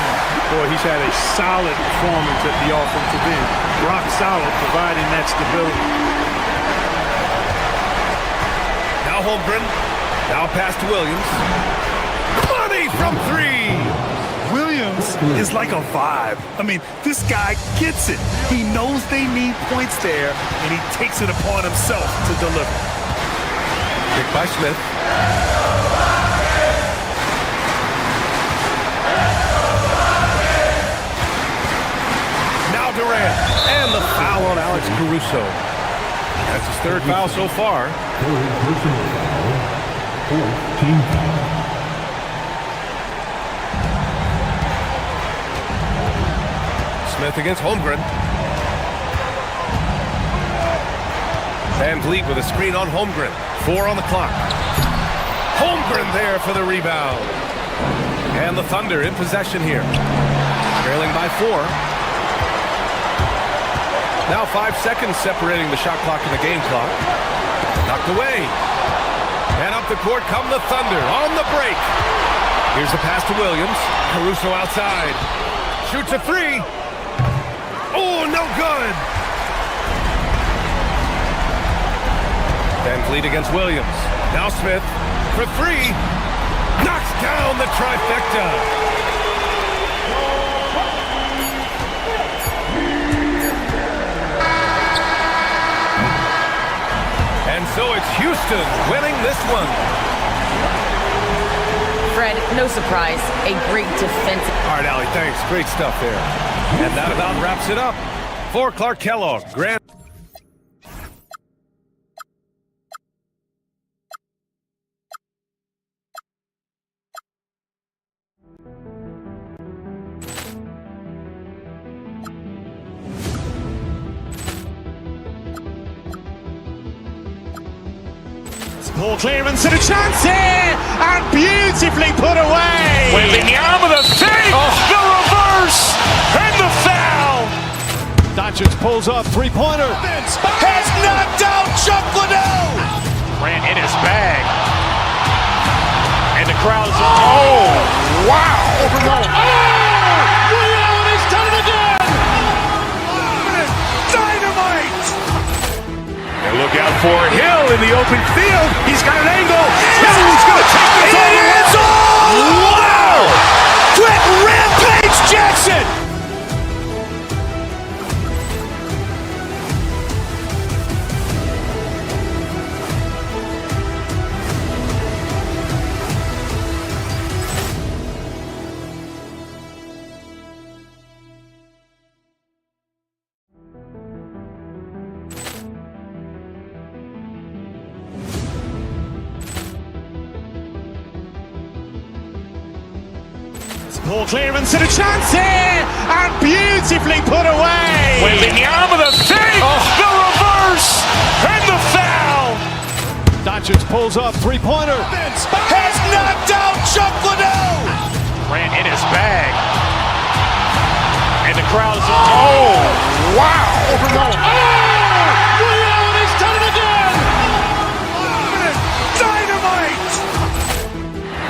Boy, he's had a solid performance at the offensive end. Rock solid, providing that stability. Now Holmgren. Now pass to Williams. Money from 3. Williams is like a vibe. I mean, this guy gets it. He knows they need points there, and he takes it upon himself to deliver. Picked by Smith. Foul on Alex Caruso. That's his third foul so far. Third personal foul. Fourth team foul. Smith against Holmgren. Van Vliet with a screen on Holmgren. 4 on the clock. Holmgren there for the rebound. And the Thunder in possession here. Trailing by 4. Now 5 seconds separating the shot clock and the game clock. Knocked away. And up the court come the Thunder on the break. Here's the pass to Williams. Caruso outside. Shoots a 3. Oh, no good. Van Vliet against Williams. Now Smith for 3. Knocks down the trifecta. And so it's Houston winning this one. Fred, no surprise, a great defensive. All right, Allie, thanks. Great stuff there. And that about wraps it up. For Clark Kellogg, Grand. Ball clearance and a chance here, and beautifully put away. Wembanyama the fake, the reverse, and the foul. Doncic pulls up, three-pointer. Has knocked out Chuck Liddell. Ran in his bag. And the crowd is, oh, wow. Ray Allen has done it again. Dynamite. And look out for Hill in the open field. He's got an angle. Hill's going to take this all the way. Wow. Brett Rampage Jackson. Ball clearance and a chance here, and beautifully put away. Wembanyama the fake, the reverse, and the foul. Doncic pulls up, three-pointer. Has knocked out Chuck Liddell. Ran in his bag. And the crowd is, oh, wow. Ray Allen has done it again. Dynamite.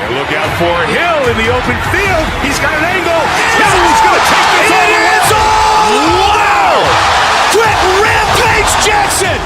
And look out for Hill in the open field. He's got an angle. Hill's going to take this all the way. Wow. Brett Rampage Jackson.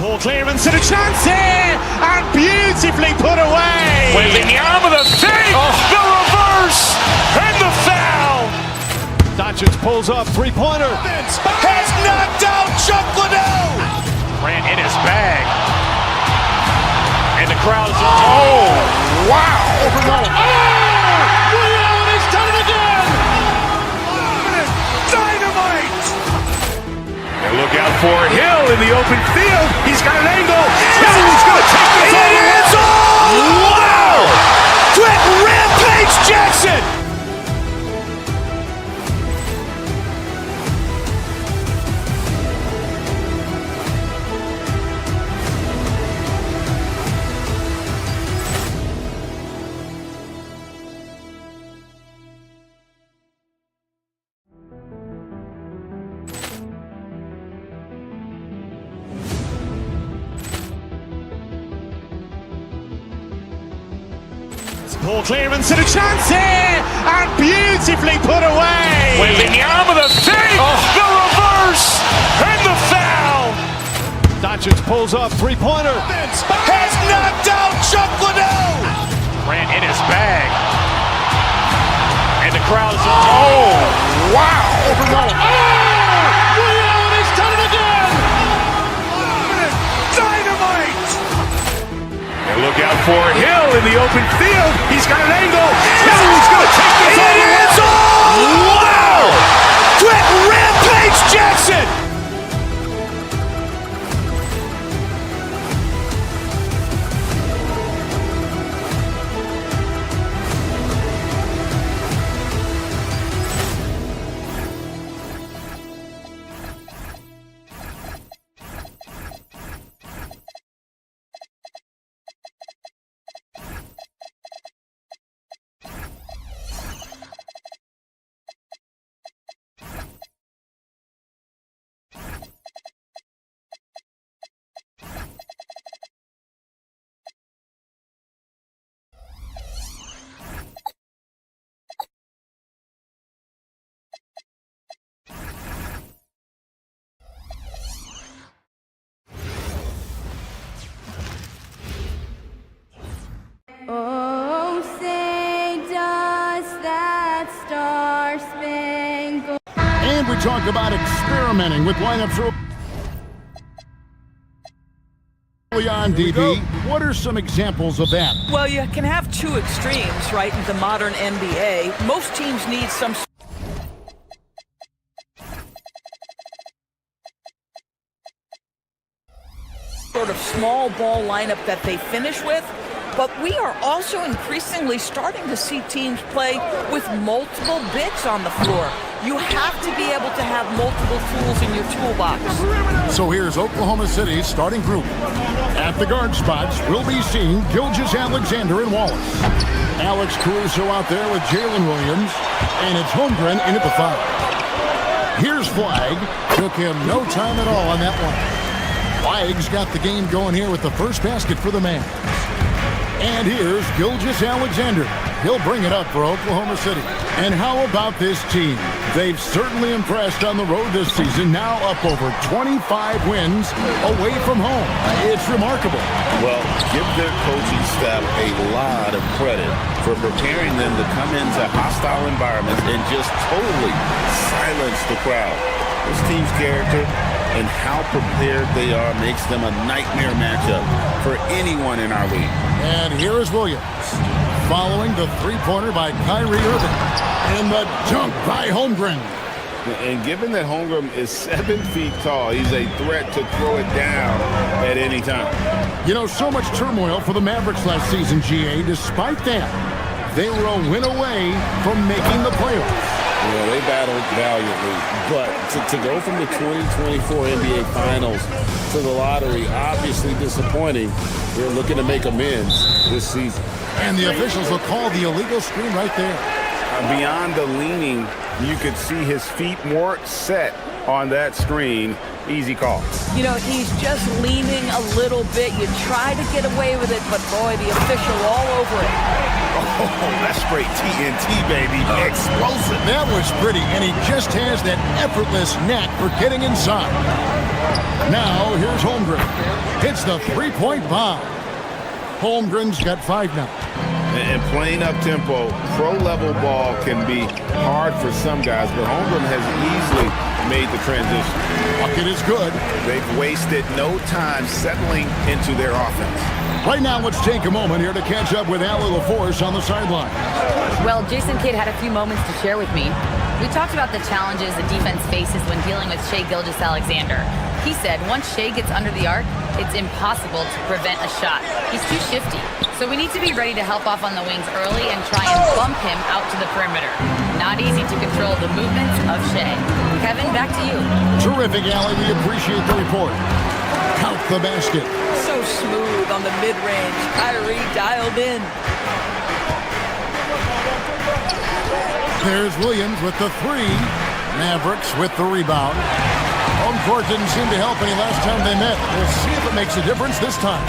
Ball clearance and a chance here, and beautifully put away. Wembanyama the fake, the reverse, and the foul. Doncic pulls up, three-pointer. Has knocked out Chuck Liddell. Ran in his bag. And the crowd is, oh, wow. Ray Allen has done it again. Dynamite. And look out for Hill in the open field. He's got an angle. Hill's going to take this all the way. Wow. Brett Rampage Jackson. Ball clearance and a chance here, and beautifully put away. Wembanyama the fake, the reverse, and the foul. Doncic pulls up, three-pointer. Has knocked out Chuck Liddell. Ran in his bag. And the crowd is... Oh, wow. Overruled. Oh! He's done it again! Dynamite! And look out for Hill in the open field. He's got an angle. Hill's going to take this all the way. Wow! Quick Rampage Jackson! Oh, say does that star-spangled... And we talk about experimenting with lineups early on, DB. What are some examples of that? Well, you can have two extremes, right, in the modern NBA. Most teams need some sort of small ball lineup that they finish with. But we are also increasingly starting to see teams play with multiple bigs on the floor. You have to be able to have multiple tools in your toolbox. So here's Oklahoma City's starting group. At the guard spots, we'll be seeing Gilgeous-Alexander and Wallace. Alex Caruso out there with Jalen Williams. And it's Holmgren in at the 5. Here's Flagg. Took him no time at all on that one. Flagg's got the game going here with the first basket for the man. And here's Gilgeous-Alexander. He'll bring it up for Oklahoma City. And how about this team? They've certainly impressed on the road this season, now up over 25 wins away from home. It's remarkable. Well, give their coaching staff a lot of credit for preparing them to come into hostile environments and just totally silence the crowd. This team's character and how prepared they are makes them a nightmare matchup for anyone in our league. And here is Williams, following the three-pointer by Kyrie Irving, and the dunk by Holmgren. And given that Holmgren is 7 feet tall, he's a threat to throw it down at any time. You know, so much turmoil for the Mavericks last season, GA. Despite that, they were a win away from making the playoffs. Well, they battled valiantly, but to go from the 2024 NBA Finals to the lottery, obviously disappointing. They're looking to make amends this season. And the officials will call the illegal screen right there. Beyond the leaning, you could see his feet more set on that screen. Easy call. You know, he's just leaning a little bit. You try to get away with it, but boy, the official all over it. Oh, that's straight TNT, baby. Explosive. That was pretty, and he just has that effortless knack for getting inside. Now, here's Holmgren. Hits the three-point bomb. Holmgren's got 5 now. And playing up-tempo, pro-level ball can be hard for some guys, but Holmgren has easily made the transition. Bucket is good. They've wasted no time settling into their offense. Right now, let's take a moment here to catch up with Allie LaForce on the sideline. Well, Jason Kidd had a few moments to share with me. We talked about the challenges the defense faces when dealing with Shai Gilgeous-Alexander. He said once Shai gets under the arc, it's impossible to prevent a shot. He's too shifty. So we need to be ready to help off on the wings early and try and bump him out to the perimeter. Not easy to control the movements of Shai. Kevin, back to you. Terrific, Allie. We appreciate the report. Count the basket. So smooth on the mid-range. Kyrie dialed in. There's Williams with the 3. Mavericks with the rebound. Home court didn't seem to help any last time they met. We'll see if it makes a difference this time.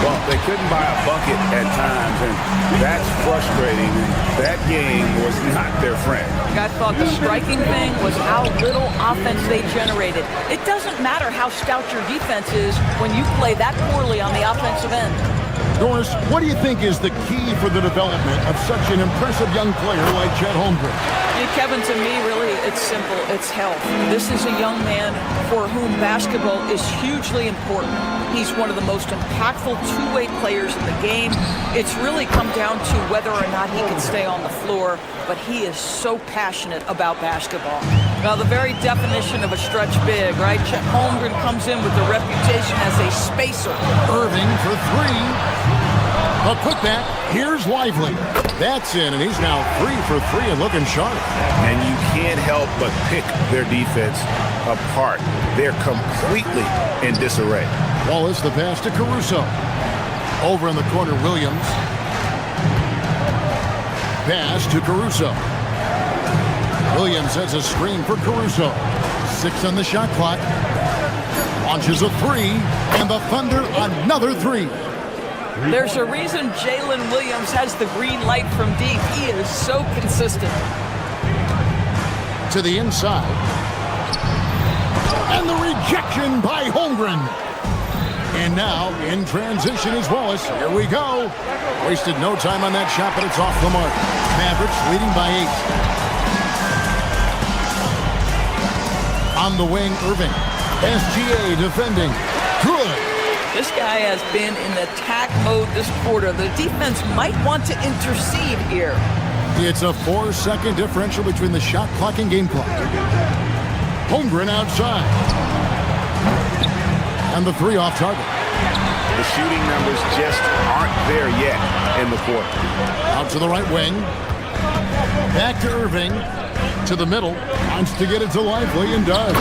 Well, they couldn't buy a bucket at times, and that's frustrating. That game was not their friend. I thought the striking thing was how little offense they generated. It doesn't matter how stout your defense is when you play that poorly on the offensive end. Doris, what do you think is the key for the development of such an impressive young player like Chet Holmgren? Kevin, to me, really, it's simple. It's health. This is a young man for whom basketball is hugely important. He's one of the most impactful two-way players in the game. It's really come down to whether or not he can stay on the floor, but he is so passionate about basketball. Now, the very definition of a stretch big, right? Chet Holmgren comes in with the reputation as a spacer. Irving for three. A putback. Here's Lively. That's in, and he's now 3 for 3 and looking sharp. And you can't help but pick their defense apart. They're completely in disarray. Wallace, the pass to Caruso. Over in the corner, Williams. Pass to Caruso. Williams has a screen for Caruso. 6 on the shot clock. Launches a 3, and the Thunder another 3. There's a reason Jalen Williams has the green light from deep. He is so consistent. To the inside. And the rejection by Holmgren. And now, in transition is Wallace. Here we go. Wasted no time on that shot, but it's off the mark. Mavericks leading by 8. On the wing, Irving. SGA defending. Good. This guy has been in attack mode this quarter. The defense might want to intercede here. It's a 4-second differential between the shot clock and game clock. Holmgren outside. And the 3 off target. The shooting numbers just aren't there yet in the quarter. Out to the right wing. Back to Irving. To the middle. Wants to get it to Lively and does.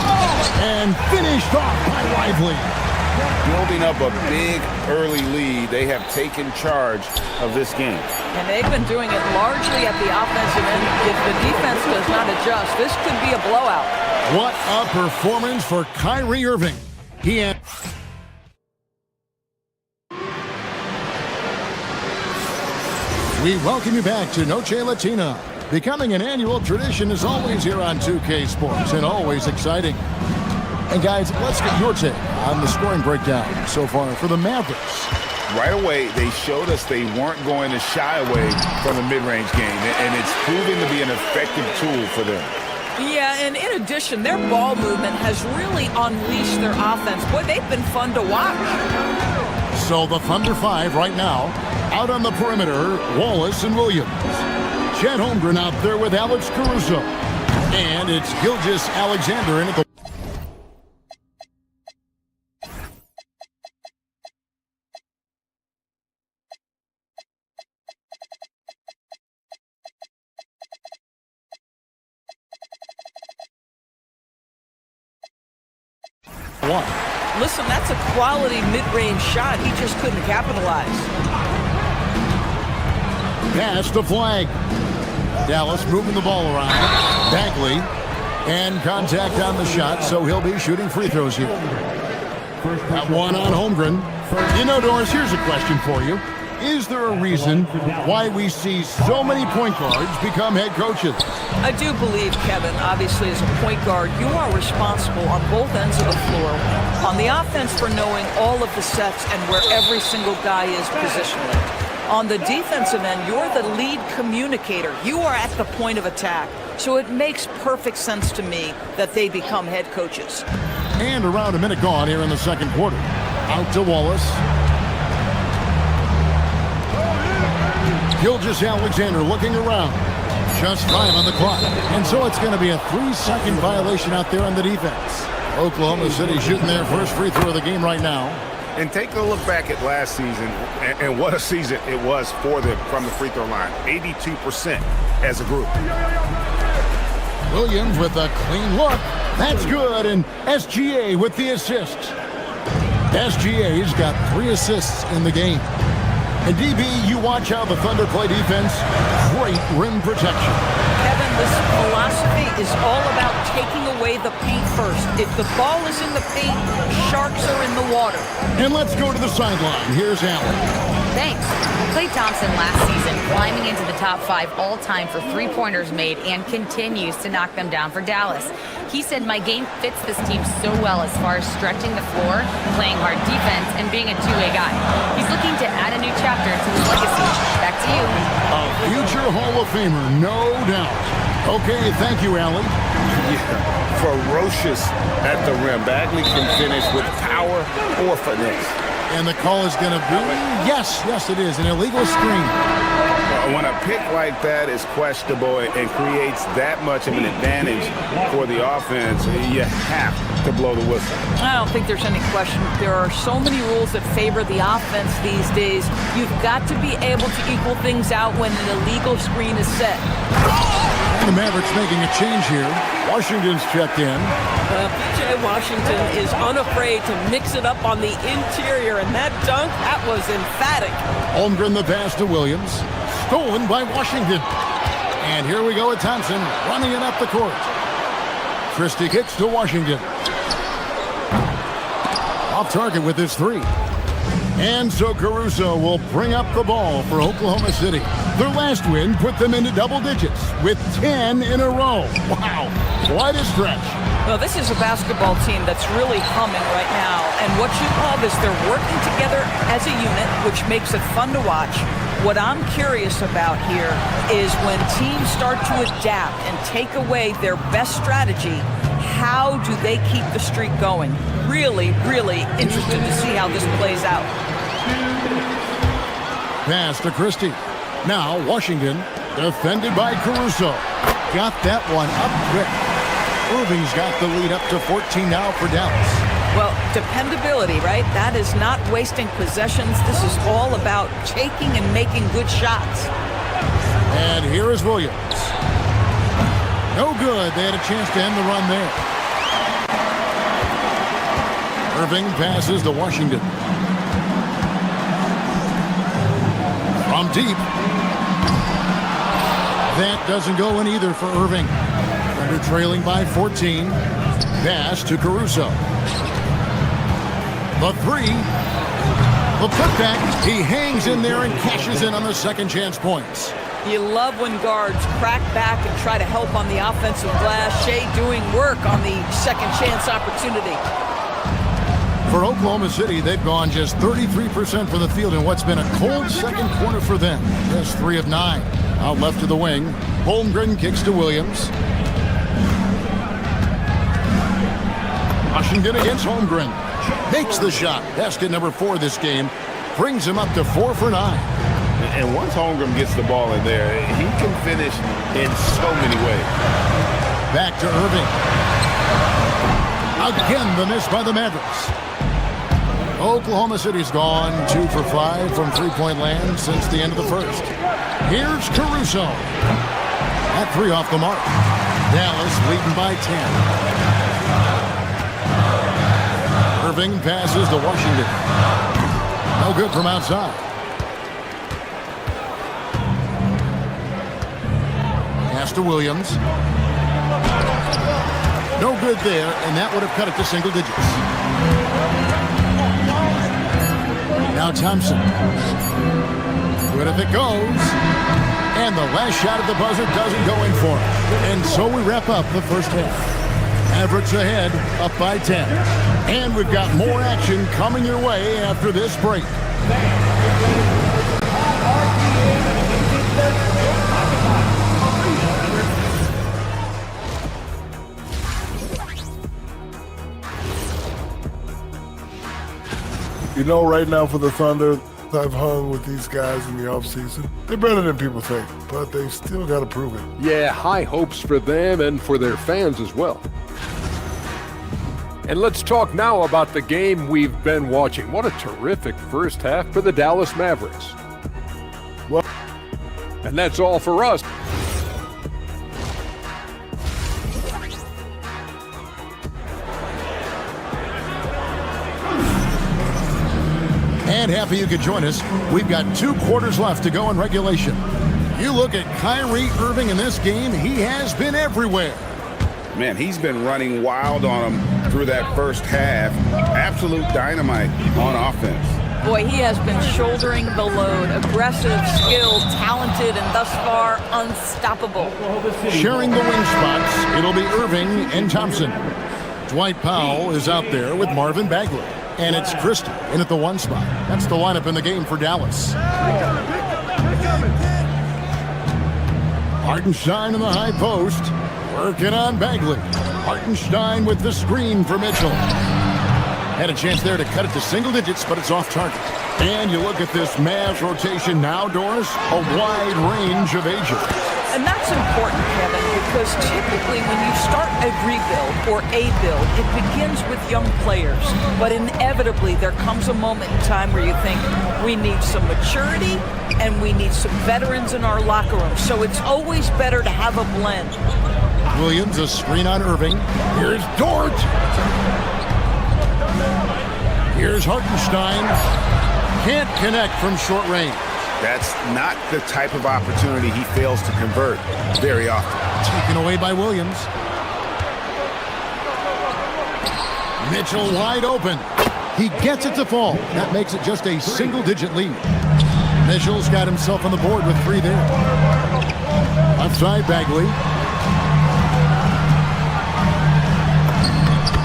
And finished off by Lively. Building up a big early lead, they have taken charge of this game. And they've been doing it largely at the offensive end. If the defense does not adjust, this could be a blowout. What a performance for Kyrie Irving. He had... We welcome you back to Noche Latina. Becoming an annual tradition is always here on 2K Sports and always exciting. And guys, let's get your take on the scoring breakdown so far for the Mavericks. Right away, they showed us they weren't going to shy away from the mid-range game, and it's proving to be an effective tool for them. Yeah, and in addition, their ball movement has really unleashed their offense. Boy, they've been fun to watch. So the Thunder 5 right now, out on the perimeter, Wallace and Williams. Chet Holmgren out there with Alex Caruso. And it's Gilgeous-Alexander in at the... One. Listen, that's a quality mid-range shot. He just couldn't capitalize. Pass to Flag. Dallas moving the ball around. Bagley. And contact on the shot, so he'll be shooting free throws here. That one on Holmgren. You know, Doris, here's a question for you. Is there a reason why we see so many point guards become head coaches? I do believe, Kevin, obviously as a point guard, you are responsible on both ends of the floor. On the offense for knowing all of the sets and where every single guy is positionally. On the defensive end, you're the lead communicator. You are at the point of attack. So it makes perfect sense to me that they become head coaches. And around a minute gone here in the second quarter. Out to Wallace. Gilgeous-Alexander looking around. Just 5 on the clock. And so it's going to be a 3-second violation out there on the defense. Oklahoma City shooting their first free throw of the game right now. And take a look back at last season, and what a season it was for them from the free throw line. 82% as a group. Williams with a clean look. That's good. And SGA with the assist. SGA's got 3 assists in the game. And DB, you watch how the Thunder play defense. Great rim protection. Kevin, this philosophy is all about taking away the paint first. If the ball is in the paint, sharks are in the water. And let's go to the sideline. Here's Allen. Thanks. Klay Thompson last season climbing into the top 5 all-time for three-pointers made and continues to knock them down for Dallas. He said, my game fits this team so well as far as stretching the floor, playing hard defense, and being a two-way guy. He's looking to add a new chapter to his legacy. Back to you. A future Hall of Famer, no doubt. Okay, thank you, Allie. Yeah, ferocious at the rim. Bagley can finish with power or finesse. And the call is going to be, yes, it is, an illegal screen. When a pick like that is questionable and creates that much of an advantage for the offense, you have to blow the whistle. I don't think there's any question. There are so many rules that favor the offense these days. You've got to be able to equal things out when an illegal screen is set. And the Mavericks making a change here. Washington's checked in. PJ Washington is unafraid to mix it up on the interior, and that dunk, that was emphatic. Holmgren the pass to Williams. Stolen by Washington. And here we go with Thompson running it up the court. Christie kicks to Washington. Off target with his three. And so Caruso will bring up the ball for Oklahoma City. Their last win put them into double digits with 10 in a row. Wow, quite a stretch. Well, this is a basketball team that's really humming right now. And what you love is they're working together as a unit, which makes it fun to watch. What I'm curious about here is when teams start to adapt and take away their best strategy, how do they keep the streak going? Really, really interested to see how this plays out. Pass to Christie. Now Washington, defended by Caruso. Got that one up quick. Irving's got the lead up to 14 now for Dallas. Well, dependability, right? That is not wasting possessions. This is all about taking and making good shots. And here is Williams. No good. They had a chance to end the run there. Irving passes to Washington. From deep. That doesn't go in either for Irving. Under trailing by 14. Pass to Caruso. The three. The putback. He hangs in there and cashes in on the second chance points. You love when guards crack back and try to help on the offensive glass. Shea doing work on the second chance opportunity. For Oklahoma City, they've gone just 33% for the field in what's been a cold second quarter for them. Just 3 of 9. Out left to the wing. Holmgren kicks to Williams. Washington against Holmgren. Makes the shot. Basket number 4 this game. Brings him up to 4 for 9. And once Holmgren gets the ball in there, he can finish in so many ways. Back to Irving. Again, the miss by the Mavericks. Oklahoma City's gone 2 for 5 from three-point land since the end of the first. Here's Caruso. That 3 off the mark. Dallas leading by 10. Irving passes to Washington. No good from outside. Pass to Williams. No good there, and that would have cut it to single digits. Now Thompson. Good if it goes. And the last shot at the buzzer doesn't go in for him. And so we wrap up the first half. Mavericks ahead, up by 10. And we've got more action coming your way after this break. You know, right now for the Thunder, I've hung with these guys in the offseason. They're better than people think, but they still got to prove it. Yeah, high hopes for them and for their fans as well. And let's talk now about the game we've been watching. What a terrific first half for the Dallas Mavericks. Well, and that's all for us. And happy you could join us. We've got 2 quarters left to go in regulation. You look at Kyrie Irving in this game, he has been everywhere. Man, he's been running wild on him through that first half. Absolute dynamite on offense. Boy, he has been shouldering the load. Aggressive, skilled, talented, and thus far unstoppable. Sharing the wing spots, it'll be Irving and Thompson. Dwight Powell is out there with Marvin Bagley. And it's Christie in at the 1 spot. That's the lineup in the game for Dallas. Hartenstein in the high post. Working on Bagley. Hartenstein with the screen for Mitchell. Had a chance there to cut it to single digits, but it's off target. And you look at this Mavs rotation now, Doris, a wide range of ages. And that's important, Kevin, because typically when you start a rebuild or a build, it begins with young players. But inevitably, there comes a moment in time where you think we need some maturity and we need some veterans in our locker room. So it's always better to have a blend. Williams, a screen on Irving. Here's Dort. Here's Hartenstein. Can't connect from short range. That's not the type of opportunity he fails to convert very often. Taken away by Williams. Mitchell wide open. He gets it to fall. That makes it just a single-digit lead. Mitchell's got himself on the board with 3 there. Left side, Bagley.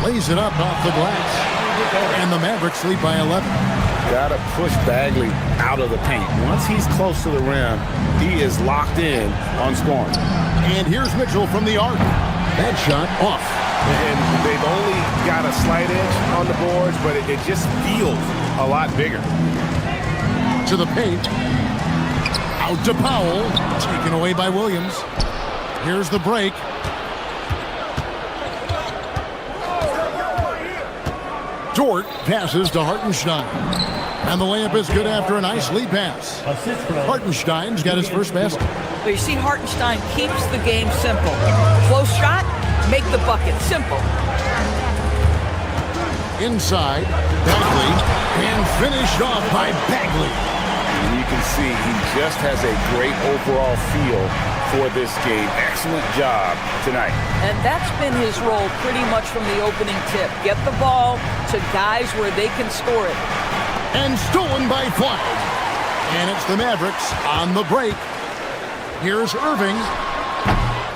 Lays it up off the glass. And the Mavericks lead by 11. Gotta push Bagley out of the paint. Once he's close to the rim, he is locked in on scoring. And here's Mitchell from the arc. That shot off. And they've only got a slight edge on the boards, but it just feels a lot bigger. To the paint. Out to Powell. Taken away by Williams. Here's the break. Dort passes to Hartenstein. And the layup is good after a nice lead pass. Hartenstein's got his first basket. But you see, Hartenstein keeps the game simple. Close shot, make the bucket. Simple. Inside, Bagley, and finished off by Bagley. And you can see he just has a great overall feel for this game. Excellent job tonight. And that's been his role pretty much from the opening tip. Get the ball to guys where they can score it. And stolen by Flag. And it's the Mavericks on the break. Here's Irving.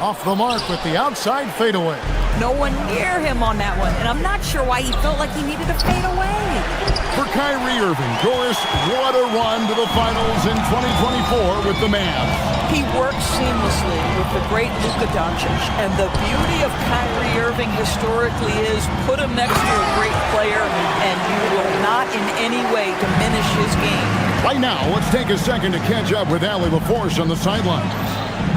Off the mark with the outside fadeaway. No one near him on that one. And I'm not sure why he felt like he needed to fade away. For Kyrie Irving, Doris, what a run to the finals in 2024 with the Mavs. He works seamlessly with the great Luka Doncic. And the beauty of Kyrie Irving historically is put him next to a great player and you will not in any way diminish his game. Right now, let's take a second to catch up with Allie LaForce on the sidelines.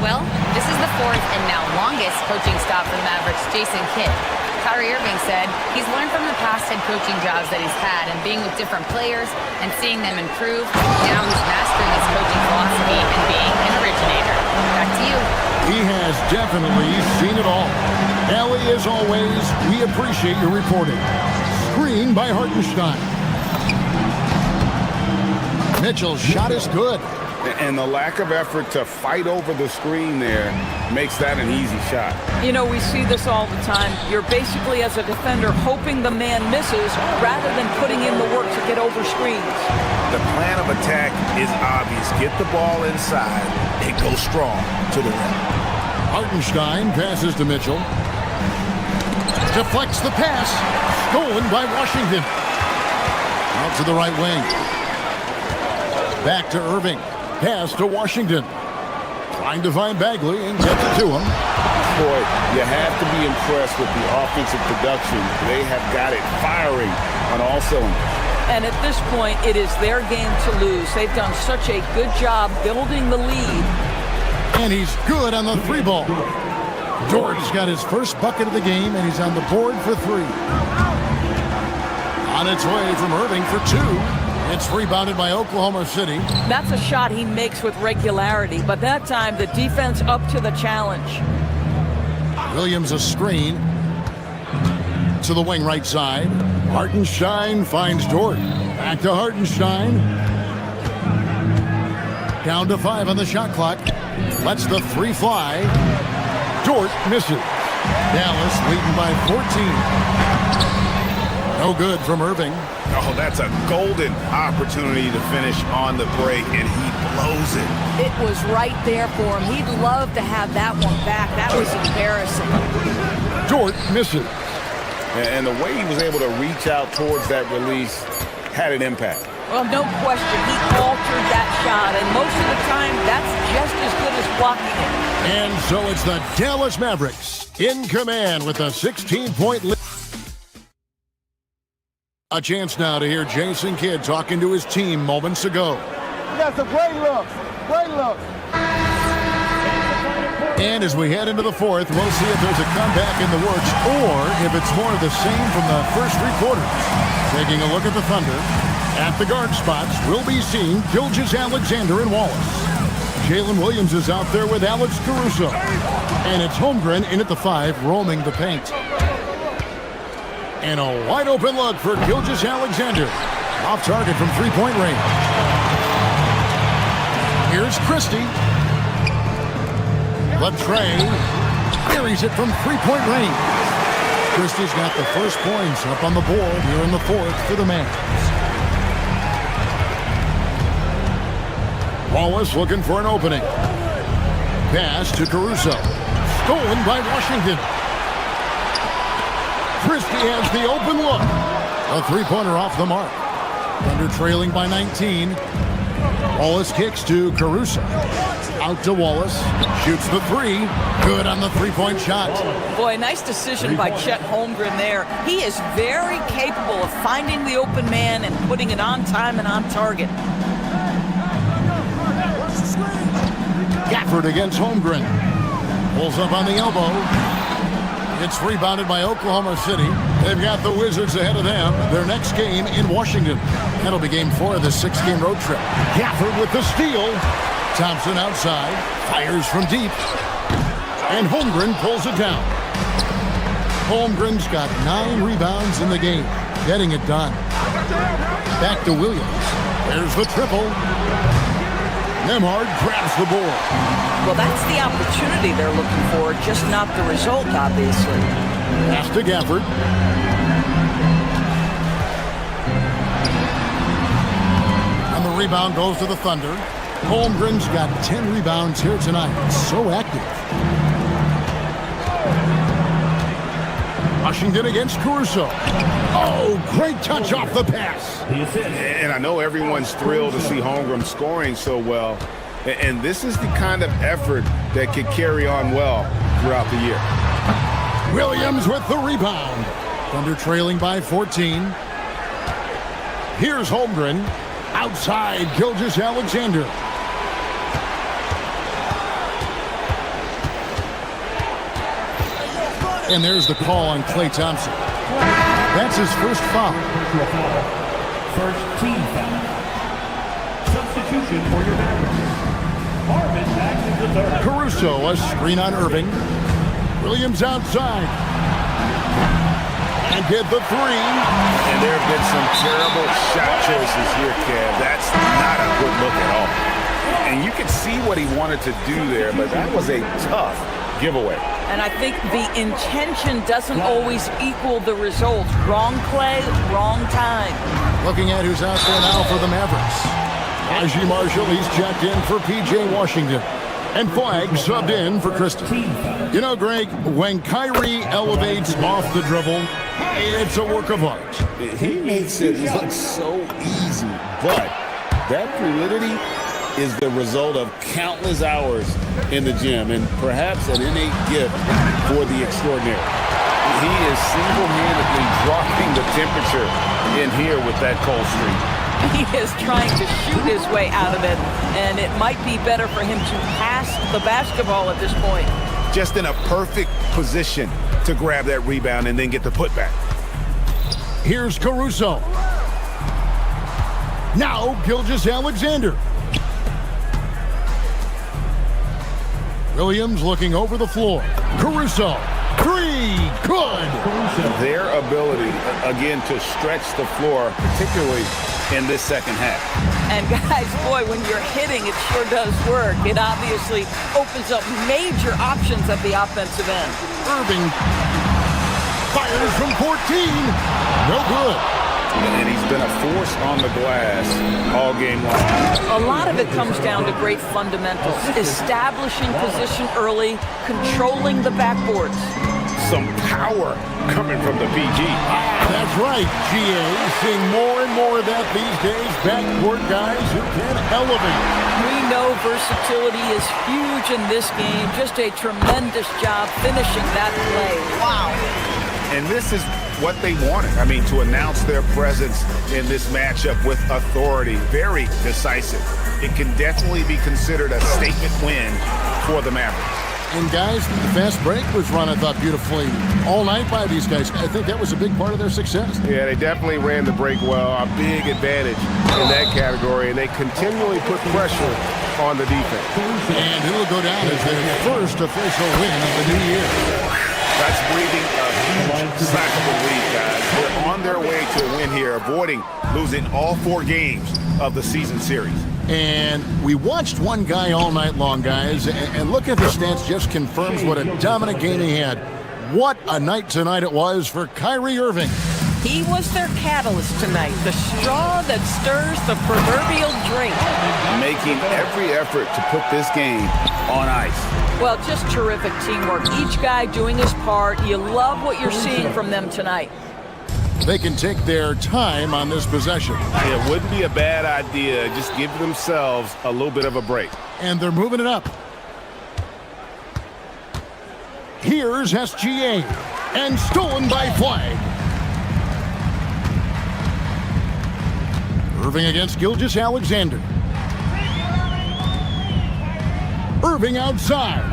Well, this is the 4th and now longest coaching stop for the Mavericks' Jason Kidd. Kyrie Irving said he's learned from the past head coaching jobs that he's had and being with different players and seeing them improve. Now he's mastering his coaching philosophy and being an originator. Back to you. He has definitely seen it all. Allie, as always, we appreciate your reporting. Screen by Hartenstein. Mitchell's shot is good. And the lack of effort to fight over the screen there makes that an easy shot. You know, we see this all the time. You're basically, as a defender, hoping the man misses rather than putting in the work to get over screens. The plan of attack is obvious. Get the ball inside and go strong to the rim. Hartenstein passes to Mitchell. Deflects the pass. Stolen by Washington. Out to the right wing. Back to Irving. Pass to Washington. Trying to find Bagley and gets it to him. Boy, you have to be impressed with the offensive production. They have got it firing on all cylinders. And at this point, it is their game to lose. They've done such a good job building the lead. And he's good on the 3 ball. Dort's got his first bucket of the game, and he's on the board for 3. On its way from Irving for 2. It's rebounded by Oklahoma City. That's a shot he makes with regularity, but that time the defense up to the challenge. Williams a screen to the wing right side. Hartenstein finds Dort. Back to Hartenstein. Down to 5 on the shot clock. Lets the 3 fly. Dort misses. Dallas leading by 14. No good from Irving. Oh, that's a golden opportunity to finish on the break, and he blows it. It was right there for him. He'd love to have that one back. That was embarrassing. Dort misses. And the way he was able to reach out towards that release had an impact. Well, no question. He altered that shot, and most of the time, that's just as good as blocking it. And so it's the Dallas Mavericks in command with a 16-point lead. A chance now to hear Jason Kidd talking to his team moments ago. You got some great looks. Great looks. And as we head into the fourth, we'll see if there's a comeback in the works or if it's more of the same from the first three quarters. Taking a look at the Thunder. At the guard spots, we'll be seeing Gilgeous-Alexander and Wallace. Jalen Williams is out there with Alex Caruso. And it's Holmgren in at the 5, roaming the paint. And a wide open look for Gilgeous-Alexander. Off target from three-point range. Here's Christie. Latrey buries it from three-point range. Christie's got the first points up on the board here in the fourth for the Mavs. Wallace looking for an opening. Pass to Caruso. Stolen by Washington. Christie has the open look. A three-pointer off the mark. Thunder trailing by 19. Wallace kicks to Caruso. Out to Wallace. Shoots the three. Good on the three-point shot. Boy, nice decision by Chet Holmgren there. He is very capable of finding the open man and putting it on time and on target. Gafford against Holmgren. Pulls up on the elbow. It's rebounded by Oklahoma City. They've got the Wizards ahead of them. Their next game in Washington. That'll be game 4 of the 6-game road trip. Gafford with the steal. Thompson outside. Fires from deep. And Holmgren pulls it down. Holmgren's got 9 rebounds in the game. Getting it done. Back to Williams. There's the triple. Nembhard grabs the board. Well, that's the opportunity they're looking for, just not the result, obviously. Pass to Gafford. And the rebound goes to the Thunder. Holmgren's got 10 rebounds here tonight. So active. Washington against Caruso. Oh, great touch off the pass. And I know everyone's thrilled to see Holmgren scoring so well. And this is the kind of effort that could carry on well throughout the year. Williams with the rebound. Thunder trailing by 14. Here's Holmgren. Outside, Gilgeous-Alexander. And there's the call on Klay Thompson. That's his first foul. First team foul. Substitution for your Mavericks. Marvin back in the third. Caruso, a screen on Irving. Williams outside. And did the three. And there have been some terrible shot choices here, Kev. That's not a good look at all. And you can see what he wanted to do there, but that was a tough giveaway. And I think the intention doesn't always equal the result. Wrong play, wrong time. Looking at who's out there now for the Mavericks. Najee Marshall, he's checked in for P.J. Washington. And Flag subbed in for Christie. You know, Greg, when Kyrie elevates off the dribble, it's a work of art. He makes it look so easy, but that fluidity is the result of countless hours in the gym and perhaps an innate gift for the extraordinary. He is single-handedly dropping the temperature in here with that cold streak. He is trying to shoot his way out of it, and it might be better for him to pass the basketball at this point. Just in a perfect position to grab that rebound and then get the putback. Here's Caruso. Now Gilgeous-Alexander. Williams looking over the floor. Caruso Three, good. Their ability, again, to stretch the floor, particularly in this second half. And guys, boy, when you're hitting, it sure does work. It obviously opens up major options at the offensive end. Irving fires from 14. No good. And he's been a force on the glass all game long. A lot of it comes down to great fundamentals. Establishing position early, controlling the backboards. Some power coming from the PG. That's right, GA. Seeing more and more of that these days. Backcourt guys who can elevate. We know versatility is huge in this game. Just a tremendous job finishing that play. Wow. And this is what they wanted. I mean, to announce their presence in this matchup with authority. Very decisive. It can definitely be considered a statement win for the Mavericks. And guys, the fast break was run, I thought, beautifully all night by these guys. I think that was a big part of their success. Yeah, they definitely ran the break well. A big advantage in that category, and they continually put pressure on the defense. And it'll go down as their first official win of the new year. That's breathing a huge sigh of relief, guys. They're on their way to a win here, avoiding losing all 4 games of the season series. And we watched one guy all night long, guys, and look at the stats, just confirms what a dominant game he had. What a night tonight it was for Kyrie Irving. He was their catalyst tonight, the straw that stirs the proverbial drink. Making every effort to put this game on ice. Well, just terrific teamwork. Each guy doing his part. You love what you're seeing from them tonight. They can take their time on this possession. It wouldn't be a bad idea. Just give themselves a little bit of a break. And they're moving it up. Here's SGA. And stolen by Flag. Irving against Gilgeous-Alexander. Irving outside.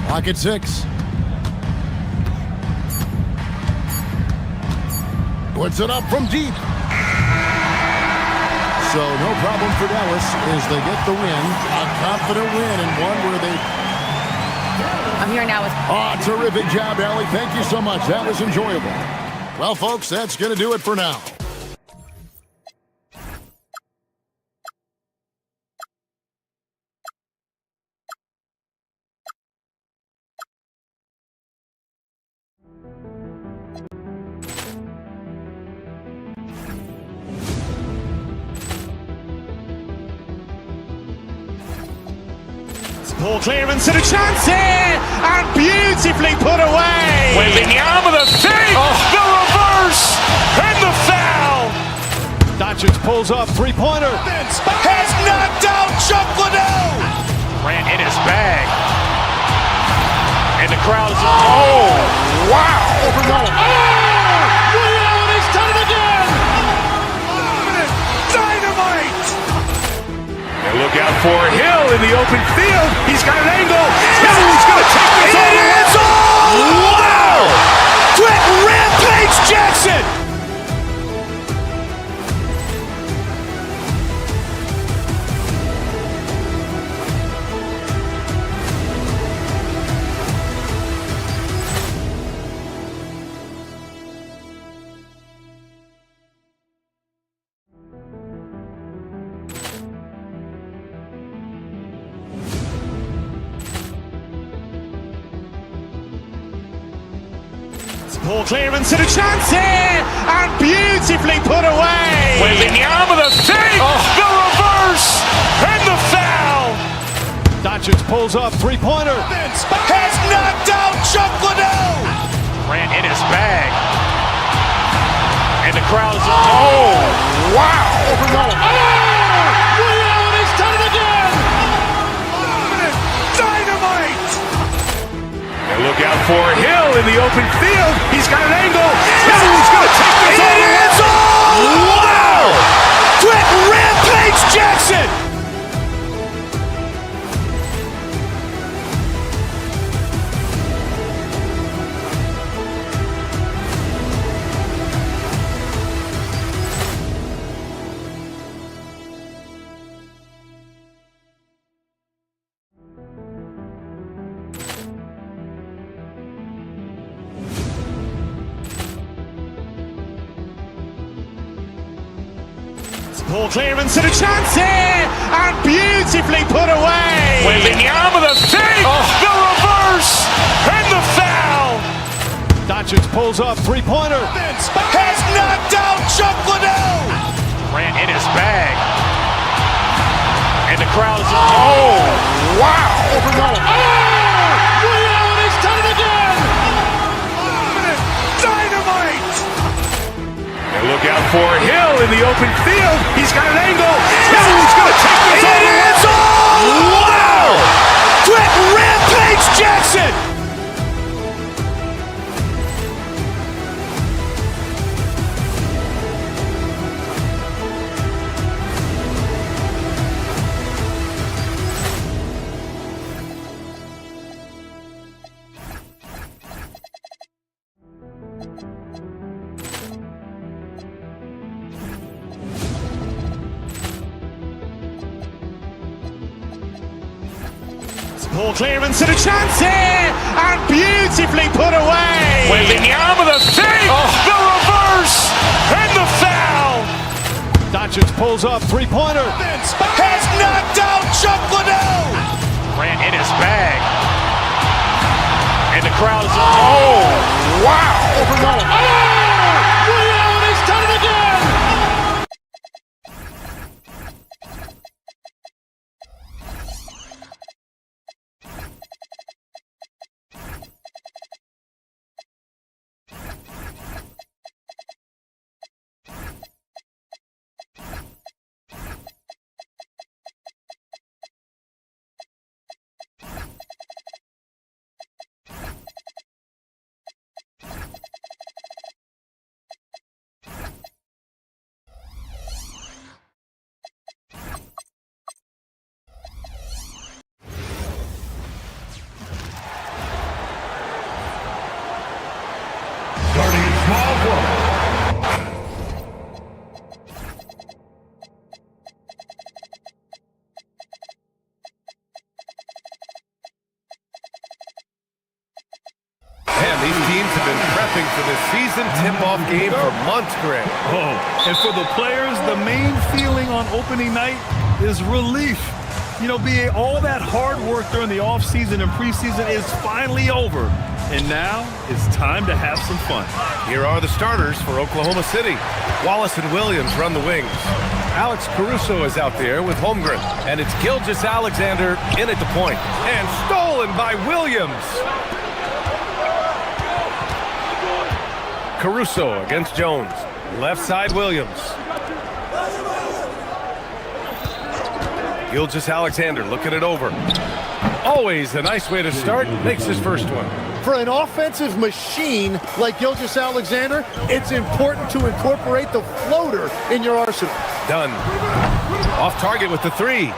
Clock at 6. Puts it up from deep. So no problem for Dallas as they get the win. A confident win and one where they... I'm here now with... Oh, terrific job, Allie. Thank you so much. That was enjoyable. Well, folks, that's going to do it for now. Ball clearance and a chance here, and beautifully put away. Wembanyama the save, the reverse, and the foul. Doncic pulls up, three-pointer. Has knocked out Chuck Liddell. Ran in his bag. And the crowd is, oh, wow. He's done it again. Dynamite. And look out for Hill in the open field. He's got an angle. Hill's going to take this all the way. Wow! Brett Rampage Jackson. Ball clearance and a chance here, and beautifully put away. Wembanyama the save, the reverse, and the foul. Doncic pulls up, three-pointer. Has knocked out Chuck Liddell. Ran in his bag. And the crowd is, oh, wow. He's done it again. Dynamite. And look out for Hill in the open field. He's got an angle. Hill's going to take this all the way. Wow! Brett Rampage Jackson. Ball clearance and a chance here, and beautifully put away. Wembanyama the fake, the reverse, and the foul. Doncic pulls up, three-pointer. Has knocked out Chuck Liddell. Grant in his bag. And the crowd is, oh, wow. Ray Allen has done it again. Dynamite. And look out for Hill in the open field. He's got an angle. Hill's going to take this all the way. Wow. Quick rampage Jackson. Ball clearance and a chance here, and beautifully put away. Wembanyama the fake, the reverse, and the foul. Doncic pulls up, three-pointer. Has knocked out Chuck Liddell. Grant in his bag. And the crowd is, oh, wow. Ray Allen has done it again. Man, these teams have been prepping for this season tip-off game for months, Greg. Oh, and for the players, the main feeling on opening night is relief. You know, BA, all that hard work during the offseason and preseason is finally over. And now it's time to have some fun. Here are the starters for Oklahoma City. Wallace and Williams run the wings. Alex Caruso is out there with Holmgren. And it's Gilgeous-Alexander in at the point. And stolen by Williams. Caruso against Jones. Left side Williams. Gilgeous-Alexander looking it over. Always a nice way to start. Makes his first one. For an offensive machine like Gilgeous-Alexander, it's important to incorporate the floater in your arsenal. Done. Off target with the three.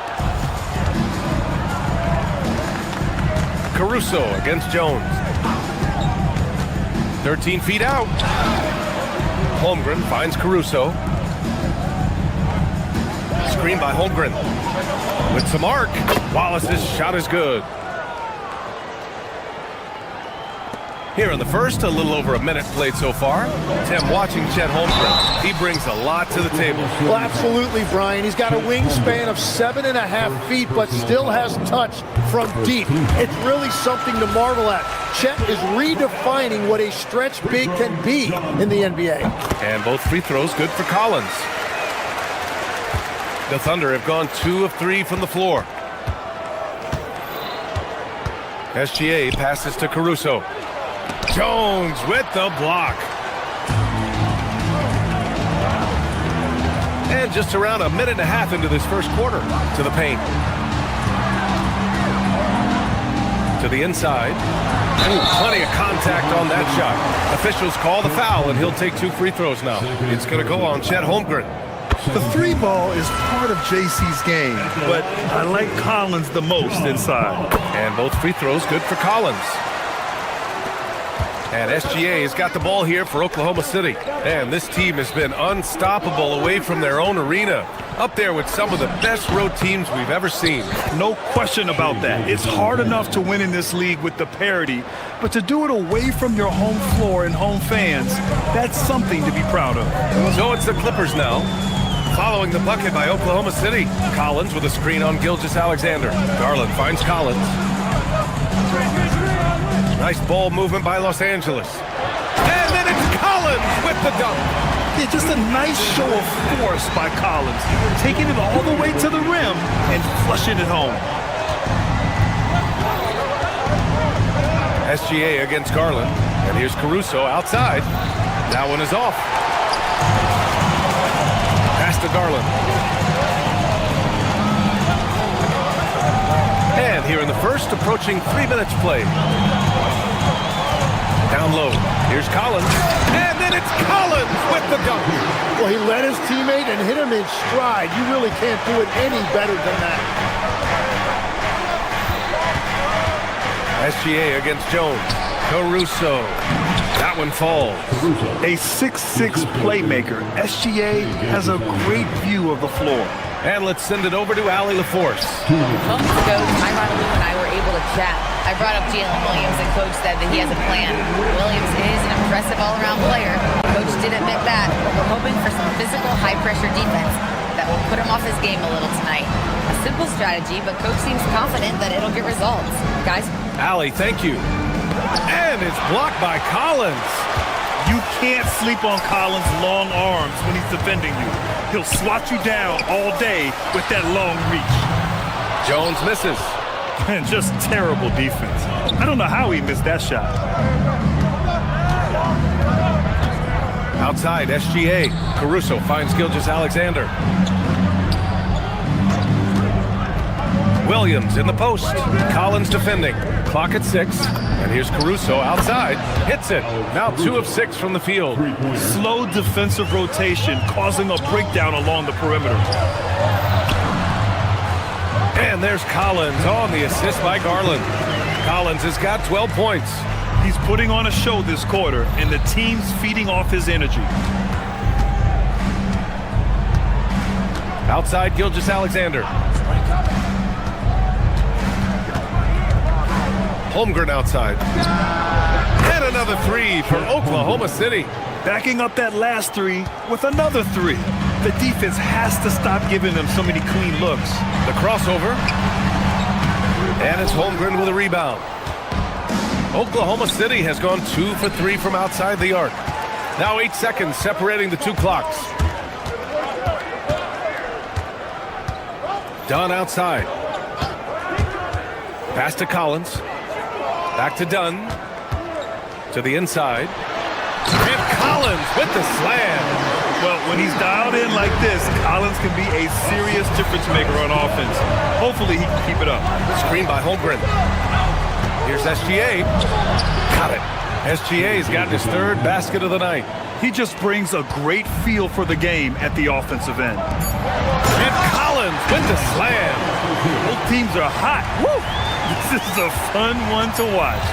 Caruso against Jones. 13 feet out. Holmgren finds Caruso. Screen by Holmgren. With some arc. Wallace's shot is good. Here in the first, a little over a minute played so far. Tim watching Chet Holmgren. He brings a lot to the table. Well, absolutely, Brian. He's got a wingspan of 7.5 feet, but still has touch from deep. It's really something to marvel at. Chet is redefining what a stretch big can be in the NBA. And both free throws good for Collins. The Thunder have gone 2 of 3 from the floor. SGA passes to Caruso. Jones with the block. And just around a minute and a half into this first quarter. To the paint. To the inside. Ooh, plenty of contact on that shot. Officials call the foul, and he'll take 2 free throws now. It's going to go on Chet Holmgren. The three ball is part of JC's game, but I like Collins the most inside. And both free throws good for Collins. And SGA has got the ball here for Oklahoma City. And this team has been unstoppable away from their own arena. Up there with some of the best road teams we've ever seen. No question about that. It's hard enough to win in this league with the parity, but to do it away from your home floor and home fans, that's something to be proud of. So it's the Clippers now. Following the bucket by Oklahoma City. Collins with a screen on Gilgeous-Alexander. Garland finds Collins. Nice ball movement by Los Angeles. And then it's Collins with the dunk. Yeah, just a nice show of force by Collins, taking it all the way to the rim and flushing it home. SGA against Garland. And here's Caruso outside. That one is off. Pass to Garland. And here in the first, approaching 3 minutes played. Down low. Here's Collins. And then it's Collins with the dunk. Well, he led his teammate and hit him in stride. You really can't do it any better than that. SGA against Jones. Caruso. That one falls. A 6'6" playmaker. SGA has a great view of the floor. And let's send it over to Allie LaForce. Moments ago, Tyronn Lue and I were able to chat. I brought up Jalen Williams, and Coach said that he has a plan. Williams is an impressive all-around player. Coach did admit that, but we're hoping for some physical, high-pressure defense that will put him off his game a little tonight. A simple strategy, but Coach seems confident that it'll get results. Guys? Allie, thank you. And it's blocked by Collins. You can't sleep on Collins' long arms when he's defending you. He'll swat you down all day with that long reach. Jones misses. And just terrible defense. I don't know how he missed that shot. Outside, SGA. Caruso finds Gilgeous-Alexander. Williams in the post. Collins defending. Clock at 6. And here's Caruso outside. Hits it. Now 2 of 6 from the field. Slow defensive rotation causing a breakdown along the perimeter. And there's Collins on the assist by Garland. Collins has got 12 points. He's putting on a show this quarter, and the team's feeding off his energy. Outside, Gilgeous-Alexander. Holmgren outside. And another 3 for Oklahoma City. Backing up that last 3 with another 3. The defense has to stop giving them so many clean looks. The crossover. And it's Holmgren with a rebound. Oklahoma City has gone 2 for 3 from outside the arc. Now 8 seconds separating the 2 clocks. Dunn outside. Pass to Collins. Back to Dunn. To the inside. And Collins with the slam. Well, when he's dialed in like this, Collins can be a serious difference maker on offense. Hopefully he can keep it up. Screen by Holmgren. Here's SGA. Got it. SGA's gotten his 3rd basket of the night. He just brings a great feel for the game at the offensive end. And Collins with the slam. Both teams are hot. Woo! This is a fun one to watch.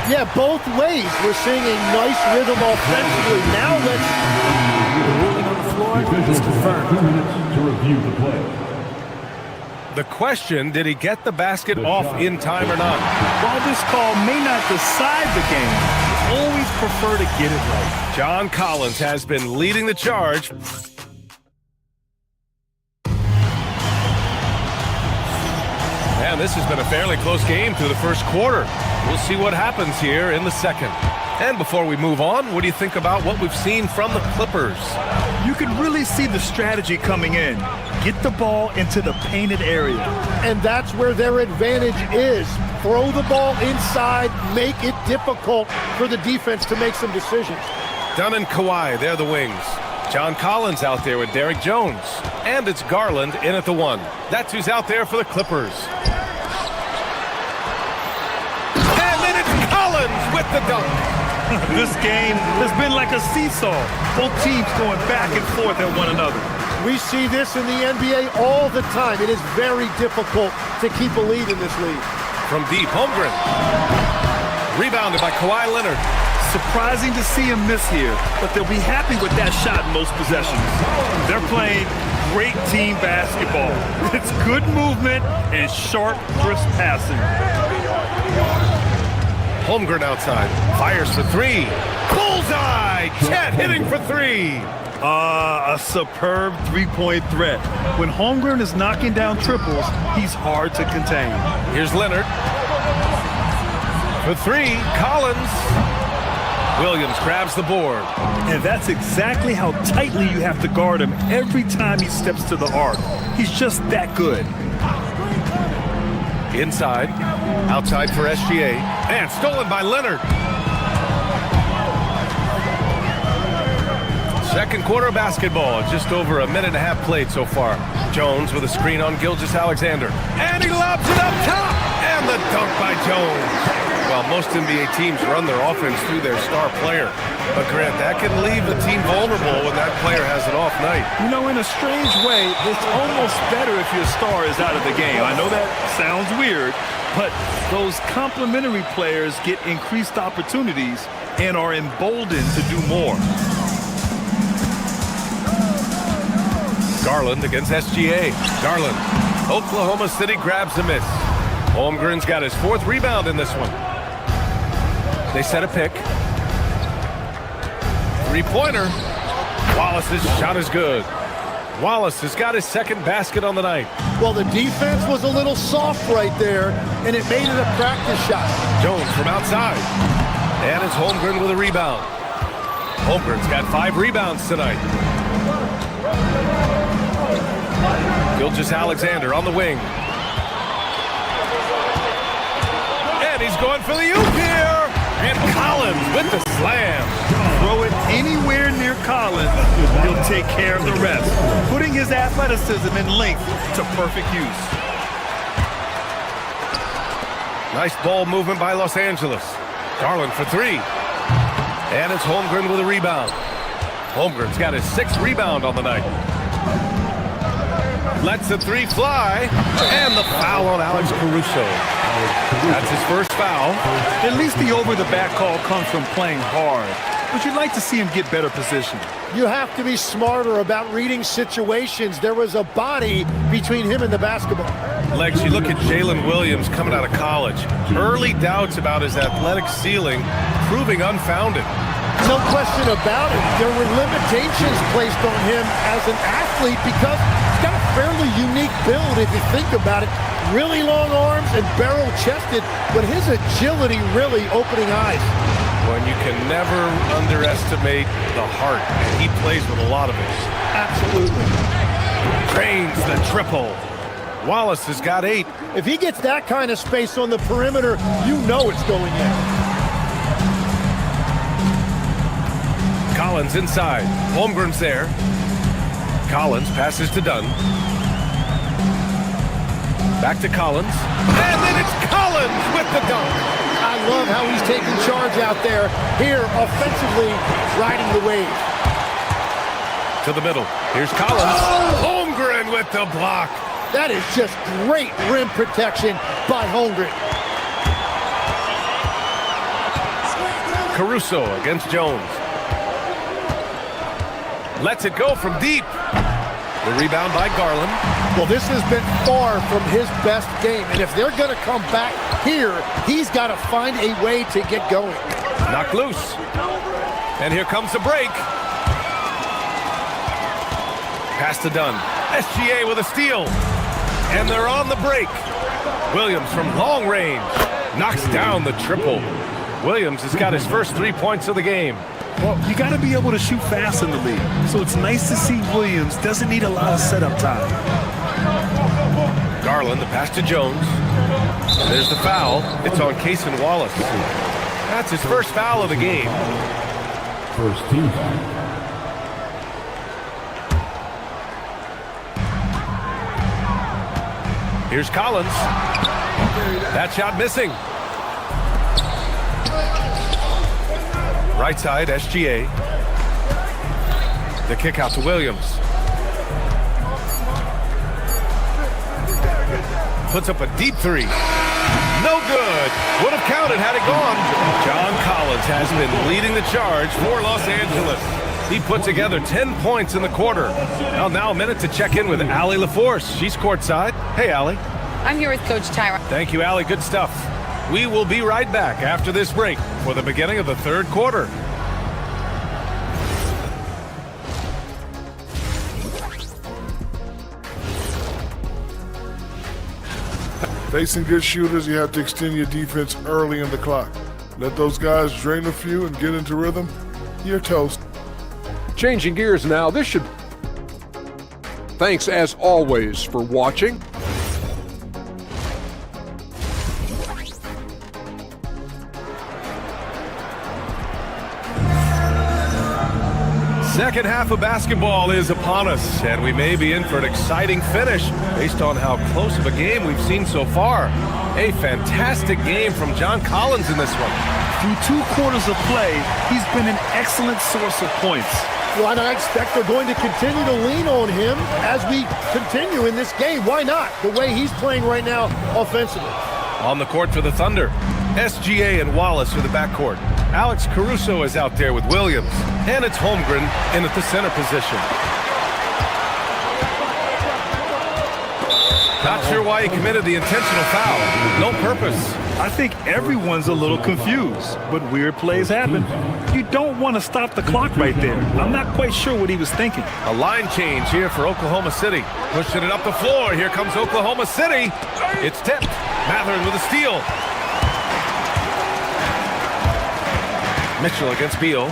Yeah, both ways. We're seeing a nice rhythm offensively. Now let's... The ruling on the floor is confirmed. 2 minutes to review the play. The question, did he get the basket off in time or not? While this call may not decide the game, always prefer to get it right. John Collins has been leading the charge. And this has been a fairly close game through the first quarter. We'll see what happens here in the second. And before we move on, what do you think about what we've seen from the Clippers? You can really see the strategy coming in. Get the ball into the painted area. And that's where their advantage is. Throw the ball inside, make it difficult for the defense to make some decisions. Dunn and Kawhi, they're the wings. John Collins out there with Derrick Jones. And it's Garland in at the 1. That's who's out there for the Clippers. And then it's Collins with the dunk. This game has been like a seesaw. Both teams going back and forth at one another. We see this in the NBA all the time. It is very difficult to keep a lead in this league. From deep, Holmgren. Rebounded by Kawhi Leonard. Surprising to see him miss here, but they'll be happy with that shot in most possessions. They're playing great team basketball. It's good movement and sharp, crisp passing. Holmgren outside. Fires for three. Bullseye! Chet hitting for three. A superb three-point threat. When Holmgren is knocking down triples, he's hard to contain. Here's Leonard. For three, Collins. Williams grabs the board. And that's exactly how tightly you have to guard him every time he steps to the arc. He's just that good. Inside. Outside for SGA. And stolen by Leonard. Second quarter basketball. Just over a minute and a half played so far. Jones with a screen on Gilgeous-Alexander. And he lobs it up top. And the dunk by Jones. Well, most NBA teams run their offense through their star player. But, Grant, that can leave the team vulnerable when that player has an off night. You know, in a strange way, it's almost better if your star is out of the game. I know that sounds weird, but those complementary players get increased opportunities and are emboldened to do more. Garland against SGA. Garland. Oklahoma City grabs a miss. Holmgren's got his fourth rebound in this one. They set a pick. Three-pointer. Wallace's shot is good. Wallace has got his second basket on the night. Well, the defense was a little soft right there, and it made it a practice shot. Jones from outside. And it's Holmgren with a rebound. Holmgren's got 5 rebounds tonight. Gilgeous-Alexander on the wing. And he's going for the oop here. And Collins with the slam. Throw it anywhere near Collins, he'll take care of the rest. Putting his athleticism and length to perfect use. Nice ball movement by Los Angeles. Garland for three. And it's Holmgren with a rebound. Holmgren's got his 6th rebound on the night. Lets the three fly. And the foul on Alex Caruso. That's his first foul. At least the over-the-back call comes from playing hard. But you'd like to see him get better position. You have to be smarter about reading situations. There was a body between him and the basketball. Lex, you look at Jalen Williams coming out of college. Early doubts about his athletic ceiling proving unfounded. No question about it. There were limitations placed on him as an athlete because he's got a fairly unique build if you think about it. Really long arms and barrel-chested, but his agility really opening eyes. When you can never underestimate the heart. He plays with a lot of it. Absolutely. Drains the triple. Wallace has got 8. If he gets that kind of space on the perimeter, you know it's going in. Collins inside. Holmgren's there. Collins passes to Dunn. Back to Collins. And then it's Collins with the dunk. I love how he's taking charge out there. Here, offensively, riding the wave. To the middle. Here's Collins. Holmgren with the block. That is just great rim protection by Holmgren. Caruso against Jones. Lets it go from deep. The rebound by Garland. Well, this has been far from his best game, and if they're going to come back here, he's got to find a way to get going. Knocked loose. And here comes the break. Pass to Dunn. SGA with a steal. And they're on the break. Williams from long range knocks down the triple. Williams has got his first 3 points of the game. Well, you got to be able to shoot fast in the league. So it's nice to see Williams doesn't need a lot of setup time. Garland, the pass to Jones. And there's the foul. It's on Cason Wallace. That's his first foul of the game. First team foul. Here's Collins. That shot missing. Right side, SGA. The kick out to Williams. Puts up a deep three. No good. Would have counted had it gone. John Collins has been leading the charge for Los Angeles. He put together 10 points in the quarter. Now a minute to check in with Allie LaForce. She's courtside. Hey, Allie. I'm here with Coach Tyra. Thank you, Allie. Good stuff. We will be right back after this break for the beginning of the third quarter. Facing good shooters, you have to extend your defense early in the clock. Let those guys drain a few and get into rhythm. You're toast. Changing gears now, this should... Thanks as always for watching. Second half of basketball is upon us, and we may be in for an exciting finish based on how close of a game we've seen so far. A fantastic game from John Collins in this one. Through 2 quarters of play, he's been an excellent source of points. Well, and I expect they're going to continue to lean on him as we continue in this game. Why not? The way he's playing right now offensively. On the court for the Thunder, SGA and Wallace are the backcourt. Alex Caruso is out there with Williams, and it's Holmgren in at the center position. Not sure why he committed the intentional foul. No purpose. I think everyone's a little confused, but weird plays happen. You don't want to stop the clock right there. I'm not quite sure what he was thinking. A line change here for Oklahoma City. Pushing it up the floor. Here comes Oklahoma City. It's tipped. Matherin with a steal. Mitchell against Beal.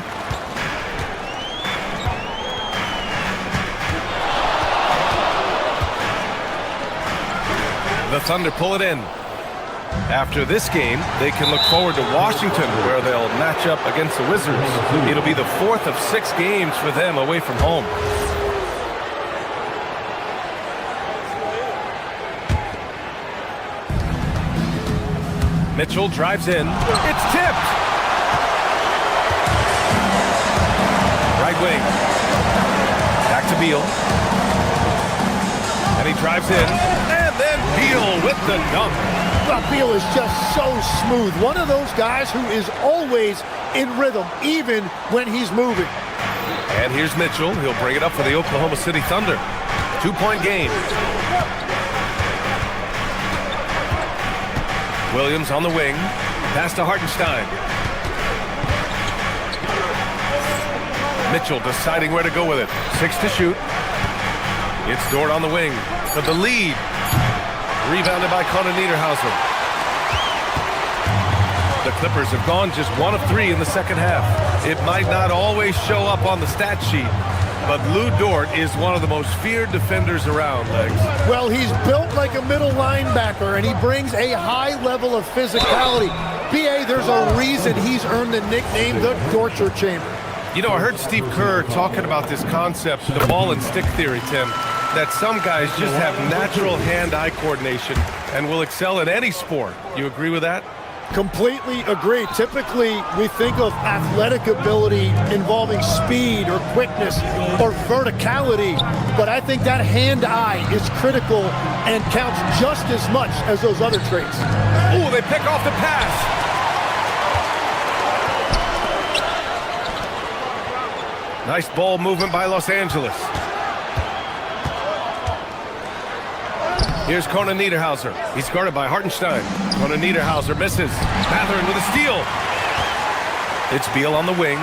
The Thunder pull it in. After this game, they can look forward to Washington, where they'll match up against the Wizards. It'll be the 4th of 6 games for them away from home. Mitchell drives in. It's tipped. Right wing. Back to Beal. And he drives in. And then Beal with the dunk. Well, Beal is just so smooth. One of those guys who is always in rhythm, even when he's moving. And here's Mitchell. He'll bring it up for the Oklahoma City Thunder. 2-point game. Williams on the wing. Pass to Hartenstein. Mitchell deciding where to go with it. 6 to shoot. It's Dort on the wing for the lead. Rebounded by Conor Niederhauser. The Clippers have gone just 1 of 3 in the second half. It might not always show up on the stat sheet, but Lou Dort is one of the most feared defenders around, Legs. Well, he's built like a middle linebacker, and he brings a high level of physicality. B.A., there's a reason he's earned the nickname the Torture Chamber. You know, I heard Steve Kerr talking about this concept, the ball and stick theory, Tim, that some guys just have natural hand-eye coordination and will excel in any sport. You agree with that? Completely agree. Typically, we think of athletic ability involving speed or quickness or verticality, but I think that hand-eye is critical and counts just as much as those other traits. Ooh, they pick off the pass. Nice ball movement by Los Angeles. Here's Conor Niederhauser. He's guarded by Hartenstein. Conor Niederhauser misses. Matherin with a steal. It's Beal on the wing.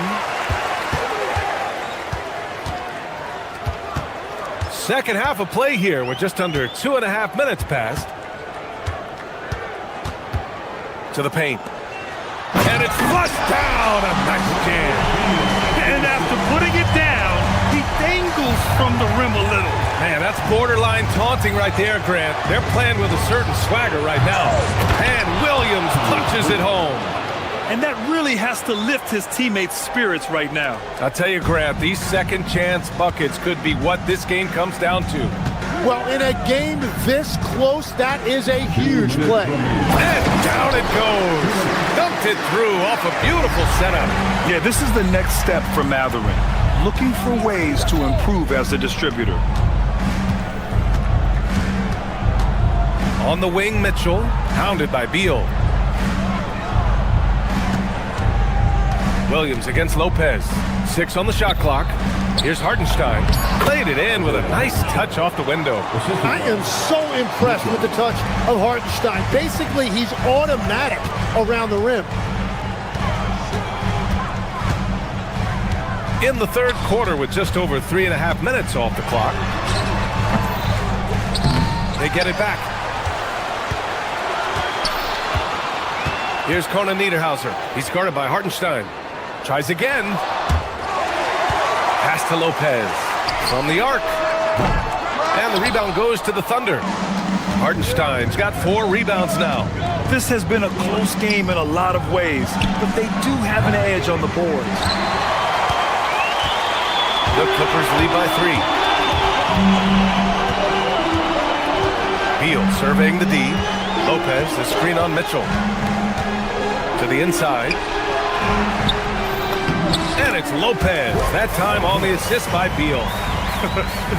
Second half of play here with just under 2.5 minutes passed. To the paint. And it's flushed down. A nice jam. And after putting it down, he dangles from the rim a little. Man, that's borderline taunting right there, Grant. They're playing with a certain swagger right now. And Williams punches it home. And that really has to lift his teammates' spirits right now. I'll tell you, Grant, these second chance buckets could be what this game comes down to. Well, in a game this close, that is a huge play. And down it goes. Dunked it through off a beautiful setup. Yeah, this is the next step for Matherin. Looking for ways to improve as a distributor. On the wing, Mitchell, hounded by Beal. Williams against Lopez. 6 on the shot clock. Here's Hartenstein. Played it in with a nice touch off the window. I am so impressed with the touch of Hartenstein. Basically, he's automatic around the rim. In the third quarter with just over 3.5 minutes off the clock. They get it back. Here's Conan Niederhauser. He's guarded by Hartenstein. Tries again. Pass to Lopez. From the arc. And the rebound goes to the Thunder. Hartenstein's got 4 rebounds now. This has been a close game in a lot of ways, but they do have an edge on the boards. The Clippers lead by 3. Beal surveying the D. Lopez, the screen on Mitchell. To the inside. And it's Lopez. That time on the assist by Beal.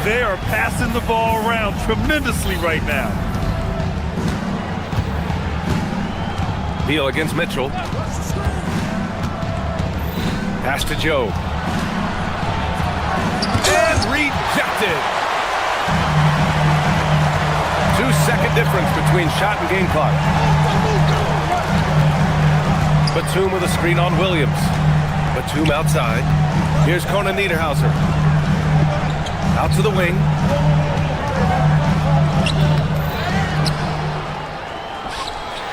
They are passing the ball around tremendously right now. Beal against Mitchell. Pass to Joe. And rejected. 2-second difference between shot and game clock. Batum with a screen on Williams. Batum outside. Here's Conan Niederhauser. Out to the wing.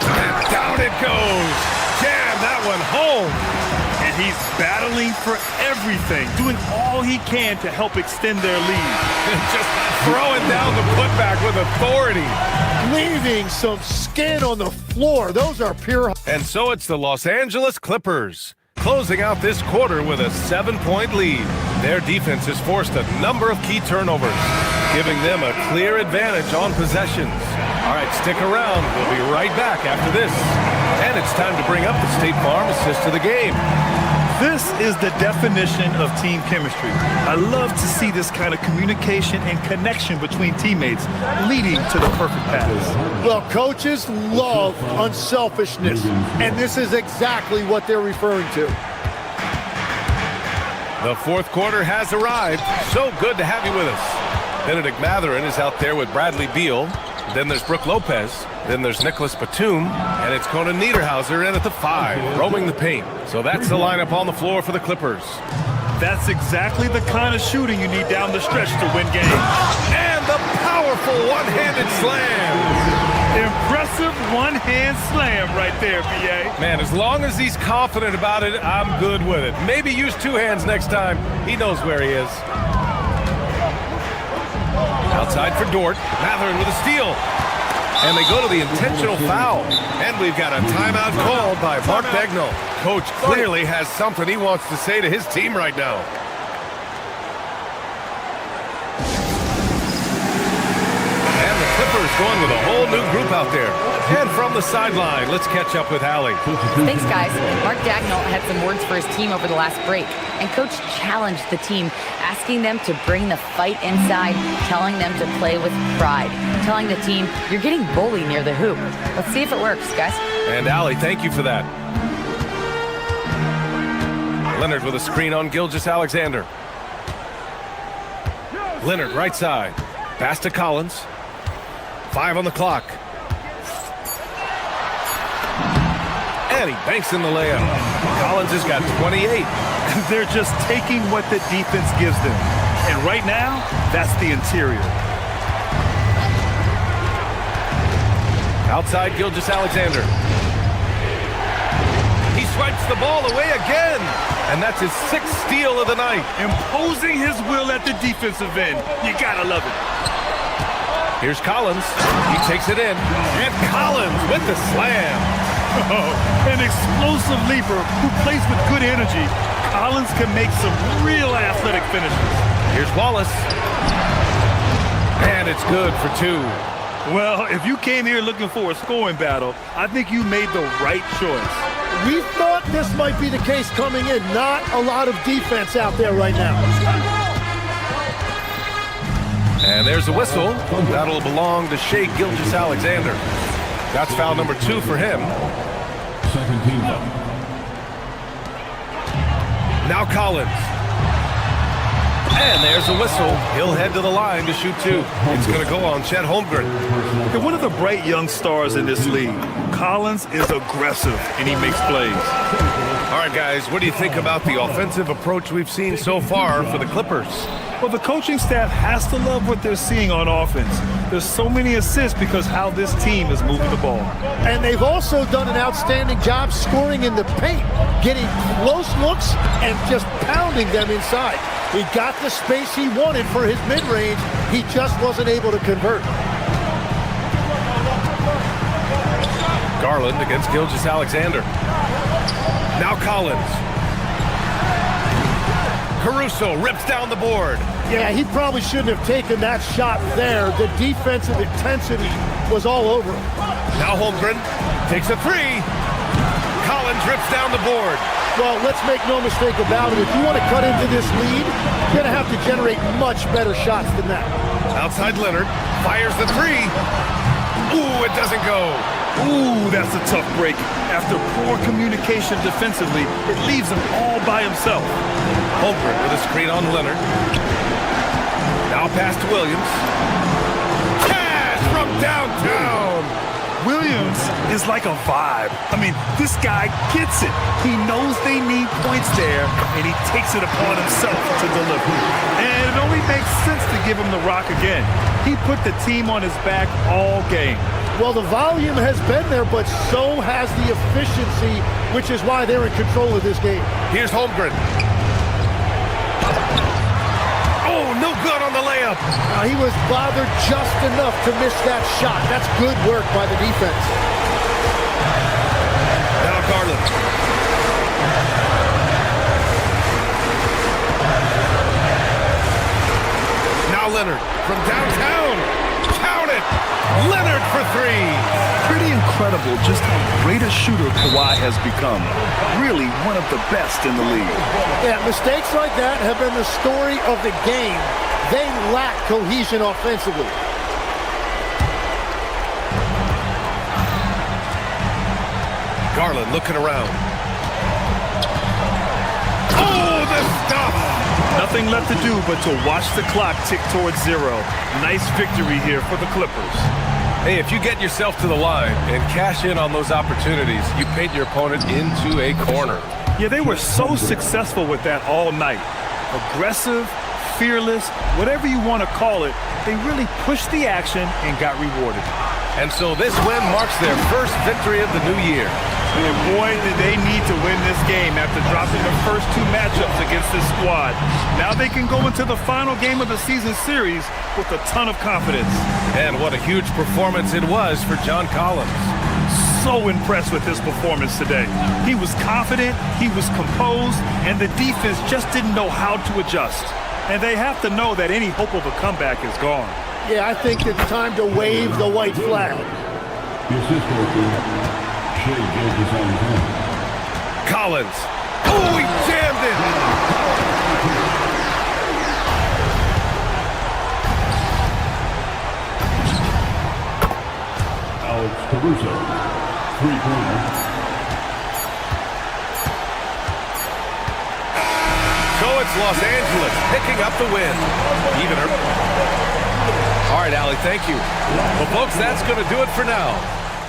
And down it goes. Jam that one home. And he's battling for everything, doing all he can to help extend their lead. Just throwing down the putback with authority. Leaving some skin on the floor. Those are pure. And so it's the Los Angeles Clippers closing out this quarter with a 7-point lead. Their defense has forced a number of key turnovers, giving them a clear advantage on possessions. All right, stick around. We'll be right back after this. And it's time to bring up the State Farm assist of the game. This is the definition of team chemistry. I love to see this kind of communication and connection between teammates leading to the perfect pass. Well, coaches love unselfishness, and this is exactly what they're referring to. The fourth quarter has arrived. So good to have you with us. Benedict Mathurin is out there with Bradley Beal. Then there's Brook Lopez. Then there's Nicholas Batum. And it's Conan Niederhauser in at the 5, roaming the paint. So that's the lineup on the floor for the Clippers. That's exactly the kind of shooting you need down the stretch to win games. And the powerful one-handed slam. Impressive one-hand slam right there, B.A. Man, as long as he's confident about it, I'm good with it. Maybe use 2 hands next time. He knows where he is. Outside for Dort. Mathurin with a steal. And they go to the intentional foul. And we've got a timeout called by Mark Daigneault. Coach clearly has something he wants to say to his team right now. And the Clippers going with a whole new group out there. And from the sideline, let's catch up with Allie. Thanks, guys. Mark Daigneault had some words for his team over the last break. And Coach challenged the team, asking them to bring the fight inside, telling them to play with pride, telling the team, you're getting bullied near the hoop. Let's see if it works, guys. And Allie, thank you for that. Leonard with a screen on Gilgeous-Alexander. Leonard, right side. Pass to Collins. 5 on the clock. And he banks in the layup. Collins has got 28. They're just taking what the defense gives them. And right now, that's the interior. Outside Gilgeous-Alexander. He swipes the ball away again. And that's his 6th steal of the night. Imposing his will at the defensive end. You gotta love it. Here's Collins. He takes it in. And Collins with the slam. Oh, an explosive leaper who plays with good energy. Collins can make some real athletic finishes. Here's Wallace. And it's good for 2. Well, if you came here looking for a scoring battle, I think you made the right choice. We thought this might be the case coming in. Not a lot of defense out there right now. And there's a whistle. That'll belong to Shai Gilgeous-Alexander. That's foul number 2 for him. Second team foul. Now Collins. And there's a whistle. He'll head to the line to shoot two. It's going to go on Chet Holmgren. Okay, one of the bright young stars in this league. Collins is aggressive, and he makes plays. All right, guys, what do you think about the offensive approach we've seen so far for the Clippers? Well, the coaching staff has to love what they're seeing on offense. There's so many assists because how this team is moving the ball. And they've also done an outstanding job scoring in the paint, getting close looks and just pounding them inside. He got the space he wanted for his mid-range. He just wasn't able to convert. Garland against Gilgeous-Alexander. Now Collins. Caruso rips down the board. Yeah, he probably shouldn't have taken that shot there. The defensive intensity was all over him. Now Holmgren takes a three. Collins rips down the board. Well, let's make no mistake about it. If you want to cut into this lead, you're going to have to generate much better shots than that. Outside Leonard fires the three. Ooh, it doesn't go. Ooh, that's a tough break. After poor communication defensively, it leaves him all by himself. Holmgren with a screen on Leonard. Now pass to Williams. Cash from downtown. Williams is like a vibe. I mean, this guy gets it. He knows they need points there, and he takes it upon himself to deliver. And it only makes sense to give him the rock again. He put the team on his back all game. Well, the volume has been there, but so has the efficiency, which is why they're in control of this game. Here's Holmgren. Oh, no good on the layup. He was bothered just enough to miss that shot. That's good work by the defense. Now Garland. Now Leonard from downtown. Count it. Leonard for three. Pretty incredible just how great a shooter Kawhi has become. Really one of the best in the league. Yeah, mistakes like that have been the story of the game. They lack cohesion offensively. Garland looking around. Oh, the stuff! Nothing left to do but to watch the clock tick towards zero. Nice victory here for the Clippers. Hey, if you get yourself to the line and cash in on those opportunities, you paint your opponent into a corner. Yeah, they were so successful with that all night. Aggressive, fearless, whatever you want to call it, they really pushed the action and got rewarded. And so this win marks their first victory of the new year. And boy, did they need to win this game after dropping the first two matchups against this squad. Now they can go into the final game of the season series with a ton of confidence. And what a huge performance it was for John Collins. So impressed with his performance today. He was confident, he was composed, and the defense just didn't know how to adjust. And they have to know that any hope of a comeback is gone. Yeah, I think it's time to wave the white flag. Collins. Oh, he jammed it. Alex Caruso, three-pointer. So it's Los Angeles picking up the win. Evener. All right, Allie, thank you. Well, folks, that's going to do it for now.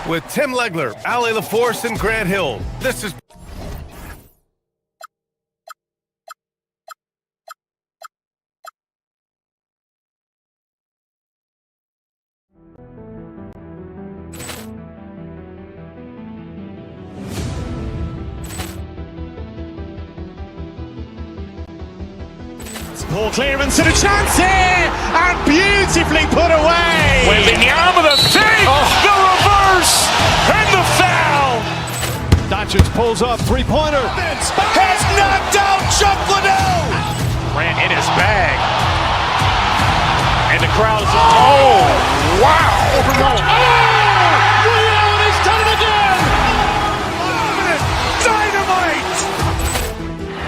With Tim Legler, Allie LaForce, and Grant Hill, this is... Poor clearance and a chance here, and beautifully put away. Wembanyama with a save, the reverse, and the foul. Doncic pulls up, three-pointer. Has knocked out Chuck Liddell. Ran in his bag. And the crowd is... Oh, wow. He's done it again. Dynamite.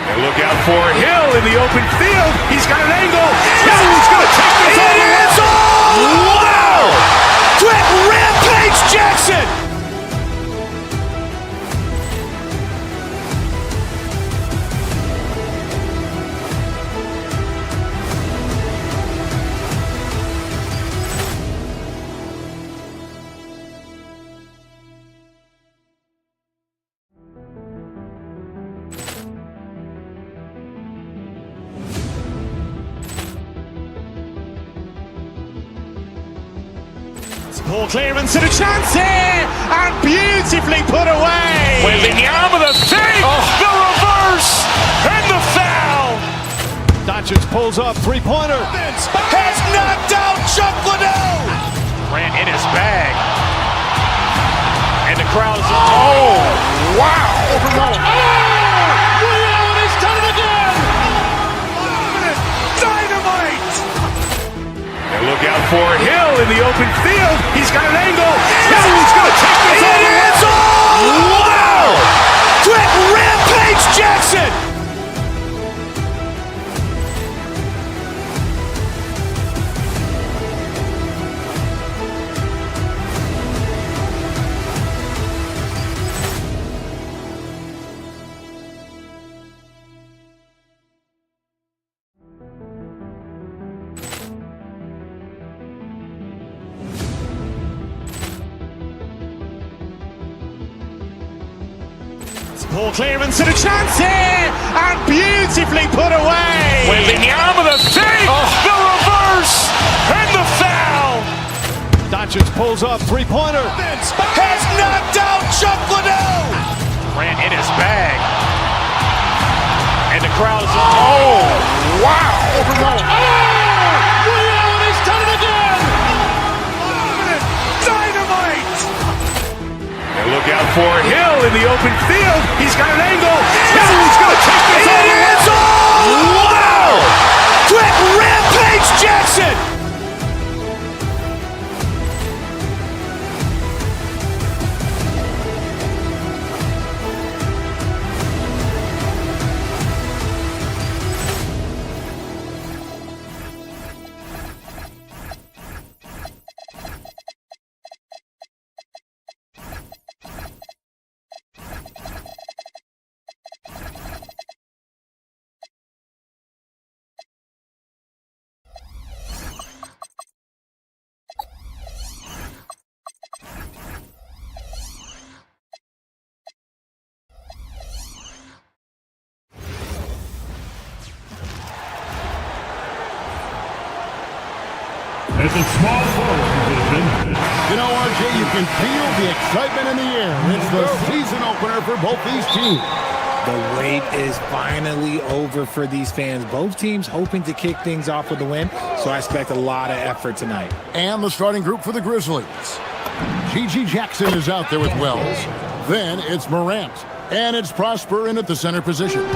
And look out for Hill in the open field. He's got an angle. Hill's going to take this all the way. Wow! Quick rampage Jackson. Poor clearance and a chance here, and beautifully put away. Wembanyama the save, the reverse, and the foul. Doncic pulls up, three-pointer. Has knocked out Chuck Liddell. Grant in his bag. And the crowd is, oh, wow. Allen has done it again. Dynamite. And look out for Hill in the open field. He's got an angle. Hill's going to take this all the way. Wow. Quick Rampage Jackson. Poor clearance and a chance here, and beautifully put away. Wembanyama the save, the reverse, and the foul. Doncic pulls up, three-pointer. Has knocked out Chuck Liddell. Grant in his bag. And the crowd is, oh, wow. Allen has done it again. Dynamite. And look out for Hill in the open field. He's got an angle. Hill's going to take this all the way. Wow. Quick Rampage Jackson. At the small forward position. You know, RJ, you can feel the excitement in the air. It's the season opener for both these teams. The wait is finally over for these fans. Both teams hoping to kick things off with a win, so I expect a lot of effort tonight. And the starting group for the Grizzlies. G.G. Jackson is out there with Wells. Then it's Morant. And it's Prosper in at the center position.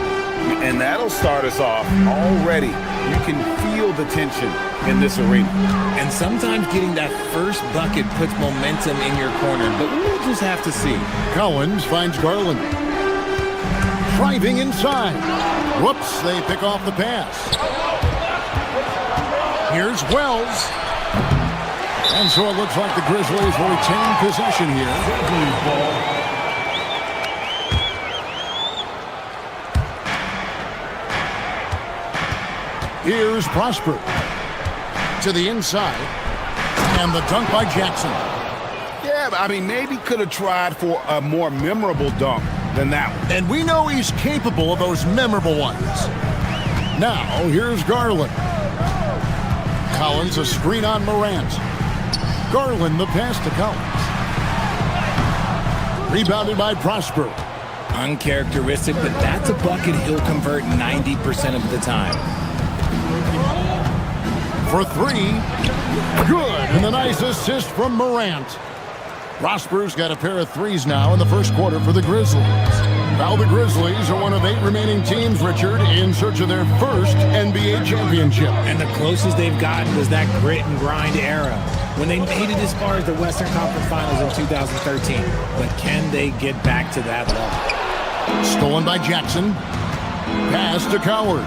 And that'll start us off already. You can feel the tension in this arena. And sometimes getting that first bucket puts momentum in your corner, but we'll just have to see. Collins finds Garland. Driving inside. Whoops, they pick off the pass. Here's Wells. And so it looks like the Grizzlies will retain possession here. Here's Prosper. To the inside. And the dunk by Jackson. Yeah, I mean, maybe could have tried for a more memorable dunk than that one. And we know he's capable of those memorable ones. Now, here's Garland. Collins, a screen on Morant. Garland, the pass to Collins. Rebounded by Prosper. Uncharacteristic, but that's a bucket he'll convert 90% of the time. For three. Good. And a nice assist from Morant. Prosper's got a pair of threes now in the first quarter for the Grizzlies. Now the Grizzlies are one of 8 remaining teams, Richard, in search of their first NBA championship. And the closest they've gotten was that grit and grind era, when they made it as far as the Western Conference Finals in 2013. But can they get back to that level? Stolen by Jackson. Pass to Coward.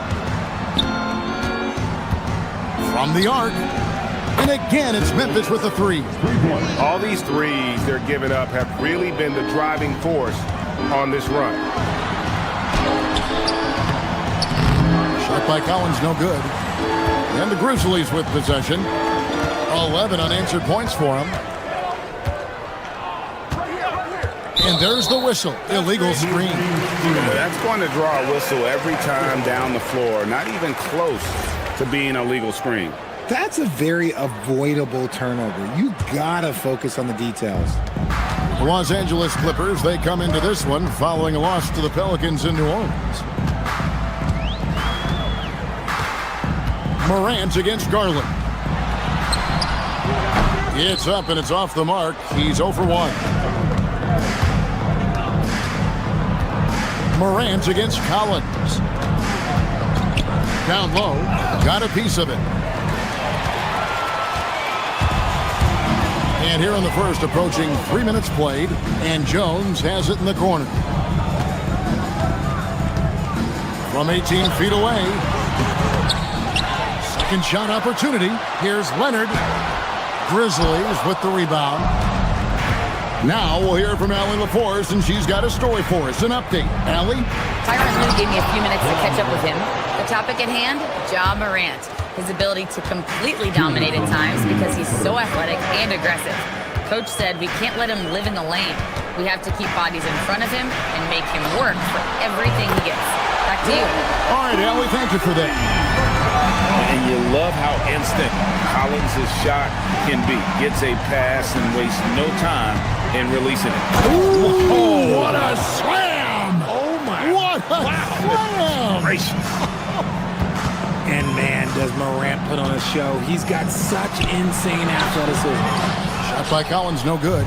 From the arc. And again, it's Memphis with the three. All these threes they're giving up have really been the driving force on this run. Shot by Collins, no good. And the Grizzlies with possession. 11 unanswered points for them. And there's the whistle. Illegal screen. That's going to draw a whistle every time down the floor. Not even close to being a legal screen. That's a very avoidable turnover. You gotta focus on the details. The Los Angeles Clippers, they come into this one following a loss to the Pelicans in New Orleans. Morant against Garland. It's up and it's off the mark. He's 0 for 1. Morant against Collins. Down low, got a piece of it. And here in the first, approaching 3 minutes played, and Jones has it in the corner. From 18 feet away. Second shot opportunity. Here's Leonard. Grizzlies with the rebound. Now we'll hear from Allie LaForce, and she's got a story for us. An update. Allie? Tyronn Lue gave me a few minutes to catch up with him. The topic at hand, Ja Morant. His ability to completely dominate at times because he's so athletic and aggressive. Coach said we can't let him live in the lane. We have to keep bodies in front of him and make him work for everything he gets. Back to you. All right, Allie, thank you for that. And you love how instant Collins' shot can be. Gets a pass and wastes no time in releasing it. Ooh, what a slam! Oh my! What a slam! Gracious. And man, does Morant put on a show. He's got such insane athleticism. Shot by Collins, no good.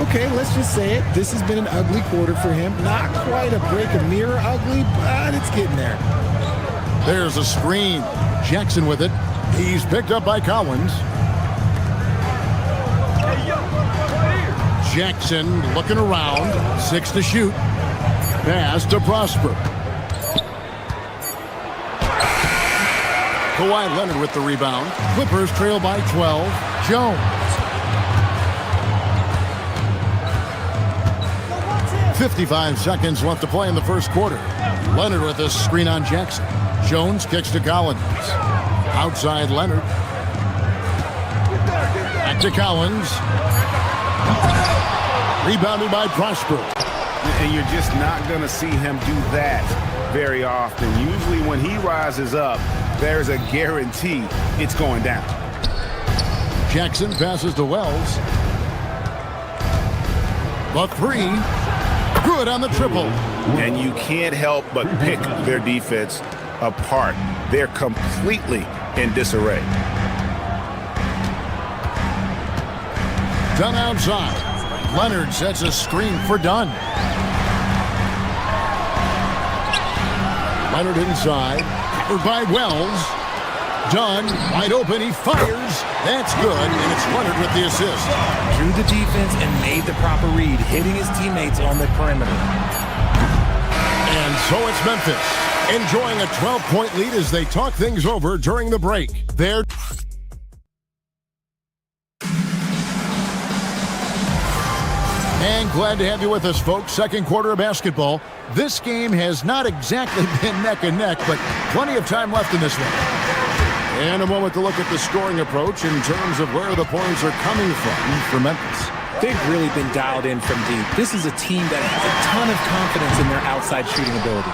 Okay, let's just say it. This has been an ugly quarter for him. Not quite a break a mirror ugly, but it's getting there. There's a screen. Jackson with it. He's picked up by Collins. Jackson looking around. 6 to shoot. Pass to Prosper. Kawhi Leonard with the rebound. Clippers trail by 12. Jones. 55 seconds left to play in the first quarter. Leonard with a screen on Jackson. Jones kicks to Collins. Outside Leonard. Back to Collins. Rebounded by Prosper. And you're just not going to see him do that very often. Usually when he rises up, there's a guarantee it's going down. Jackson passes to Wells. The three. Good on the triple. And you can't help but pick their defense apart. They're completely in disarray. Dunn outside. Leonard sets a screen for Dunn. Leonard inside. Covered by Wells. Dunn wide open. He fires. That's good. And it's Leonard with the assist. Drew the defense and made the proper read, hitting his teammates on the perimeter. And so it's Memphis, enjoying a 12-point lead as they talk things over during the break. They're and glad to have you with us, folks. Second quarter of basketball. This game has not exactly been neck and neck, but plenty of time left in this one. And a moment to look at the scoring approach in terms of where the points are coming from for Memphis. They've really been dialed in from deep. This is a team that has a ton of confidence in their outside shooting ability.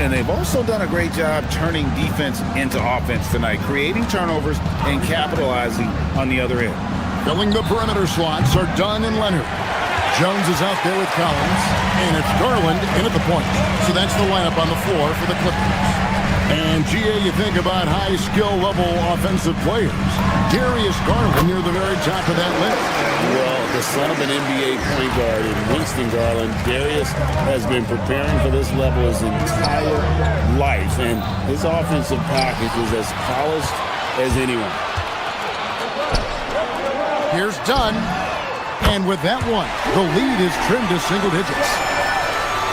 And they've also done a great job turning defense into offense tonight, creating turnovers and capitalizing on the other end. Filling the perimeter slots are Dunn and Leonard. Jones is out there with Collins, and it's Garland in at the point. So that's the lineup on the floor for the Clippers. And, GA, you think about high skill level offensive players. Darius Garland near the very top of that list. Well, the son of an NBA point guard in Winston Garland, Darius has been preparing for this level his entire life, and his offensive package is as polished as anyone. Here's Dunn, and with that one, the lead is trimmed to single digits.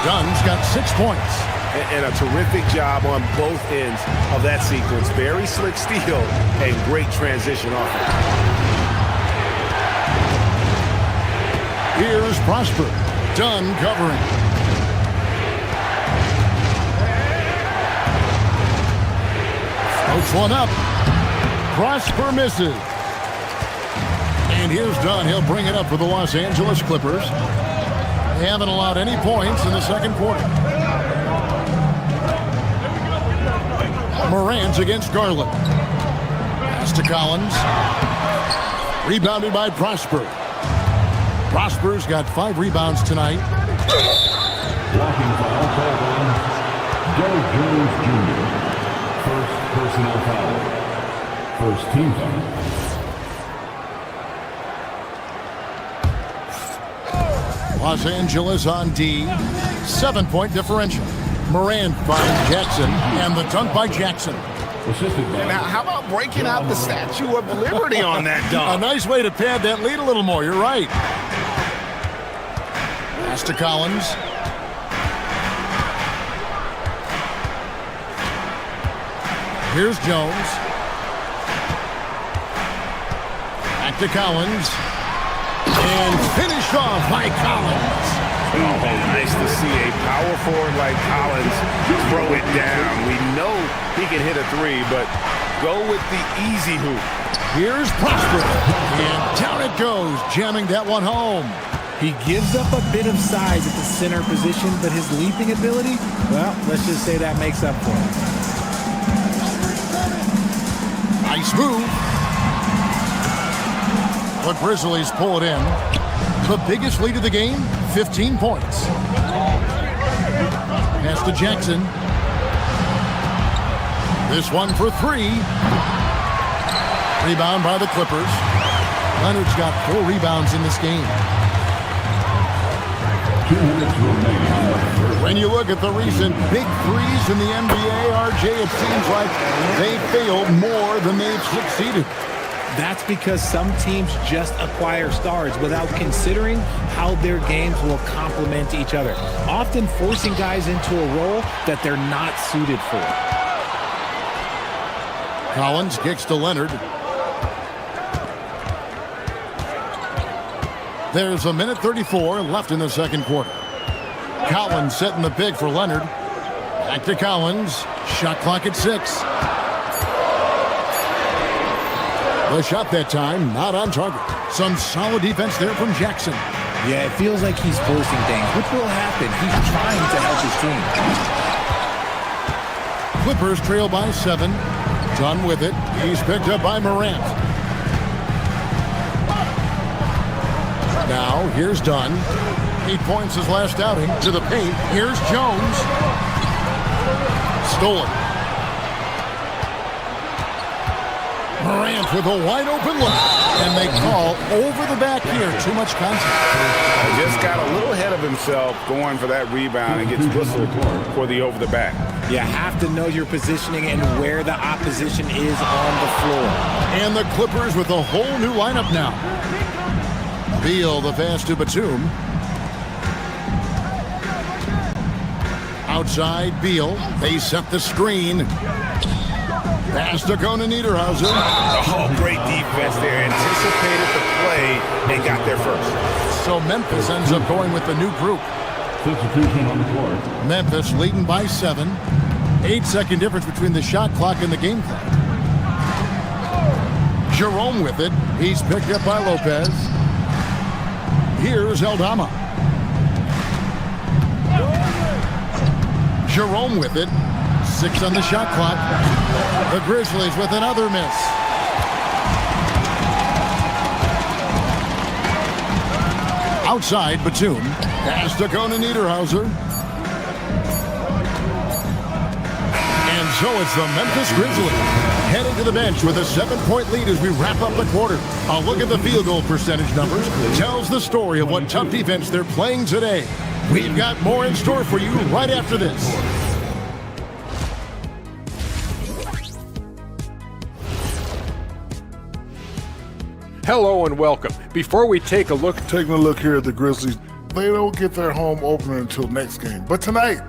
Dunn's got 6 points. And a terrific job on both ends of that sequence. Very slick steal and great transition offense. Here's Prosper. Dunn covering. Floats one up. Prosper misses. And here's Dunn. He'll bring it up for the Los Angeles Clippers. They haven't allowed any points in the second quarter. Morant against Garland. Pass to Collins. Rebounded by Prosper. Prosper's got 5 rebounds tonight. Blocking foul called on Derek Jones Jr. First personal foul. First team foul. Los Angeles on D. 7-point differential. Moran finds Jackson, and the dunk by Jackson. And how about breaking out the Statue of Liberty on that dunk? A nice way to pad that lead a little more. You're right. Pass to Collins. Here's Jones. Back to Collins. And finished off by Collins. Oh, nice to see a power forward like Collins throw it down. We know he can hit a 3, but go with the easy hoop. Here's Prosper. And down it goes, jamming that one home. He gives up a bit of size at the center position, but his leaping ability, well, let's just say that makes up for it. Nice move. The Grizzlies pull it in. The biggest lead of the game, 15 points. Pass to Jackson. This one for 3. Rebound by the Clippers. Leonard's got 4 rebounds in this game. 2 minutes remaining. When you look at the recent big threes in the NBA, RJ, it seems like they failed more than they've succeeded. That's because some teams just acquire stars without considering how their games will complement each other, often forcing guys into a role that they're not suited for. Collins kicks to Leonard. There's 1:34 left in the second quarter. Collins setting the big for Leonard. Back to Collins. Shot clock at 6. The shot that time, not on target. Some solid defense there from Jackson. Yeah, it feels like he's forcing things. What will happen? He's trying to help his team. Clippers trail by 7. Done with it. He's picked up by Morant. Now, here's Dunn. 8 points his last outing. To the paint. Here's Jones. Stolen. Morant with a wide open look. And they call over the back here. Too much contact. Just got a little ahead of himself going for that rebound and gets whistled for the over the back. You have to know your positioning and where the opposition is on the floor. And the Clippers with a whole new lineup now. Beal the pass to Batum. Outside Beal. They set the screen. Pass to Conan Niederhauser. Oh, great defense there. Anticipated the play and got there first. So Memphis ends up going with the new group. Substitution on the court. Memphis leading by 7. 8-second difference between the shot clock and the game clock. Jerome with it. He's picked up by Lopez. Here's Aldama. Jerome with it. 6 on the shot clock. The Grizzlies with another miss. Outside, Batum. Pass to Conan Niederhauser. And so it's the Memphis Grizzlies heading to the bench with a 7-point lead as we wrap up the quarter. A look at the field goal percentage numbers tells the story of what tough defense they're playing today. We've got more in store for you right after this. Hello and welcome. Before we take a look here at the Grizzlies, they don't get their home opener until next game. But tonight,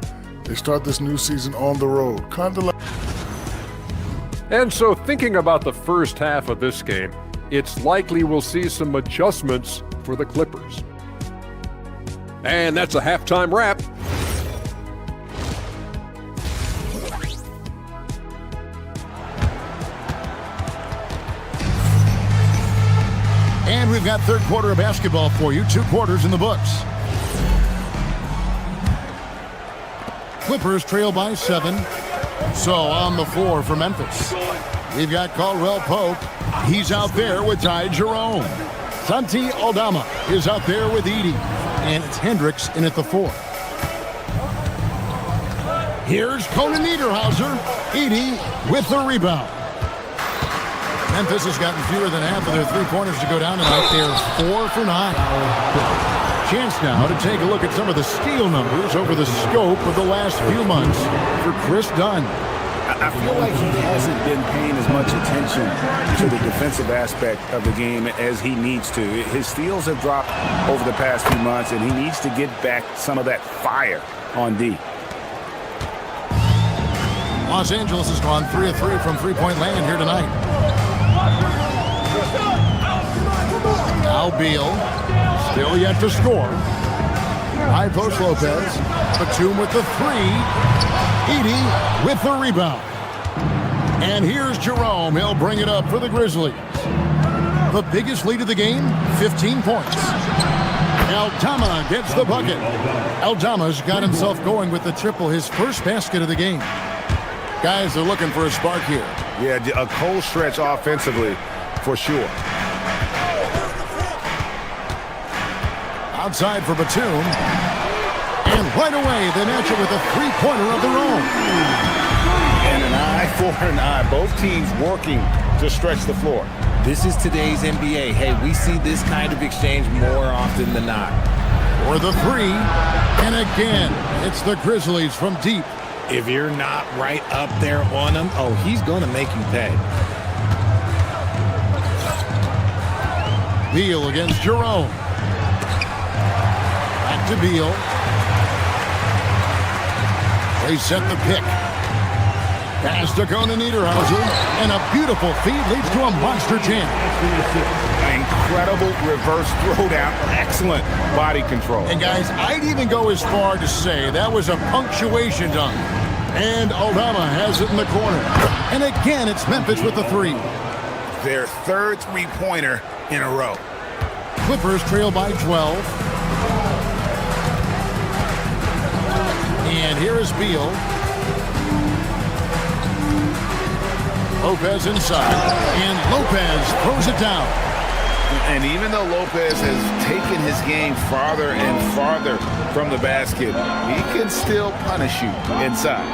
they start this new season on the road. And so thinking about the first half of this game, it's likely we'll see some adjustments for the Clippers. And that's a halftime wrap. And we've got third quarter of basketball for you. 2 quarters in the books. Clippers trail by 7. So on the floor for Memphis. we've got Caldwell Pope. He's out there with Ty Jerome. Santi Aldama is out there with Edey. And it's Hendricks in at the 4. Here's Conan Niederhauser. Edey with the rebound. Memphis has gotten fewer than half of their three-pointers to go down tonight. They're 4 for 9. Chance now to take a look at some of the steal numbers over the scope of the last few months for Chris Dunn. I feel like he hasn't been paying as much attention to the defensive aspect of the game as he needs to. His steals have dropped over the past few months, and he needs to get back some of that fire on D. Los Angeles has gone 3 of 3 from three-point land here tonight. Now Beal, still yet to score. High post Lopez. Batum with the 3. Edey with the rebound. And here's Jerome. He'll bring it up for the Grizzlies. The biggest lead of the game, 15 points. Aldama gets the bucket. Aldama's got himself going with the triple, his first basket of the game. Guys are looking for a spark here. Yeah, a cold stretch offensively, for sure. Outside for Batum. And right away, they match it with a three-pointer of their own. And an eye for an eye. Both teams working to stretch the floor. This is today's NBA. Hey, we see this kind of exchange more often than not. For the 3. And again, it's the Grizzlies from deep. If you're not right up there on him, oh, he's going to make you pay. Beal against Jerome. Back to Beal. They set the pick. Pass to Conan Niederhauser. And a beautiful feed leads to a monster jam. Incredible reverse throwdown. Excellent body control. And guys, I'd even go as far to say that was a punctuation dunk. And Aldama has it in the corner. And again, it's Memphis with the 3. Their third three-pointer in a row. Clippers trail by 12. And here is Beal. Lopez inside. And Lopez throws it down. And even though Lopez has taken his game farther and farther from the basket, he can still punish you inside.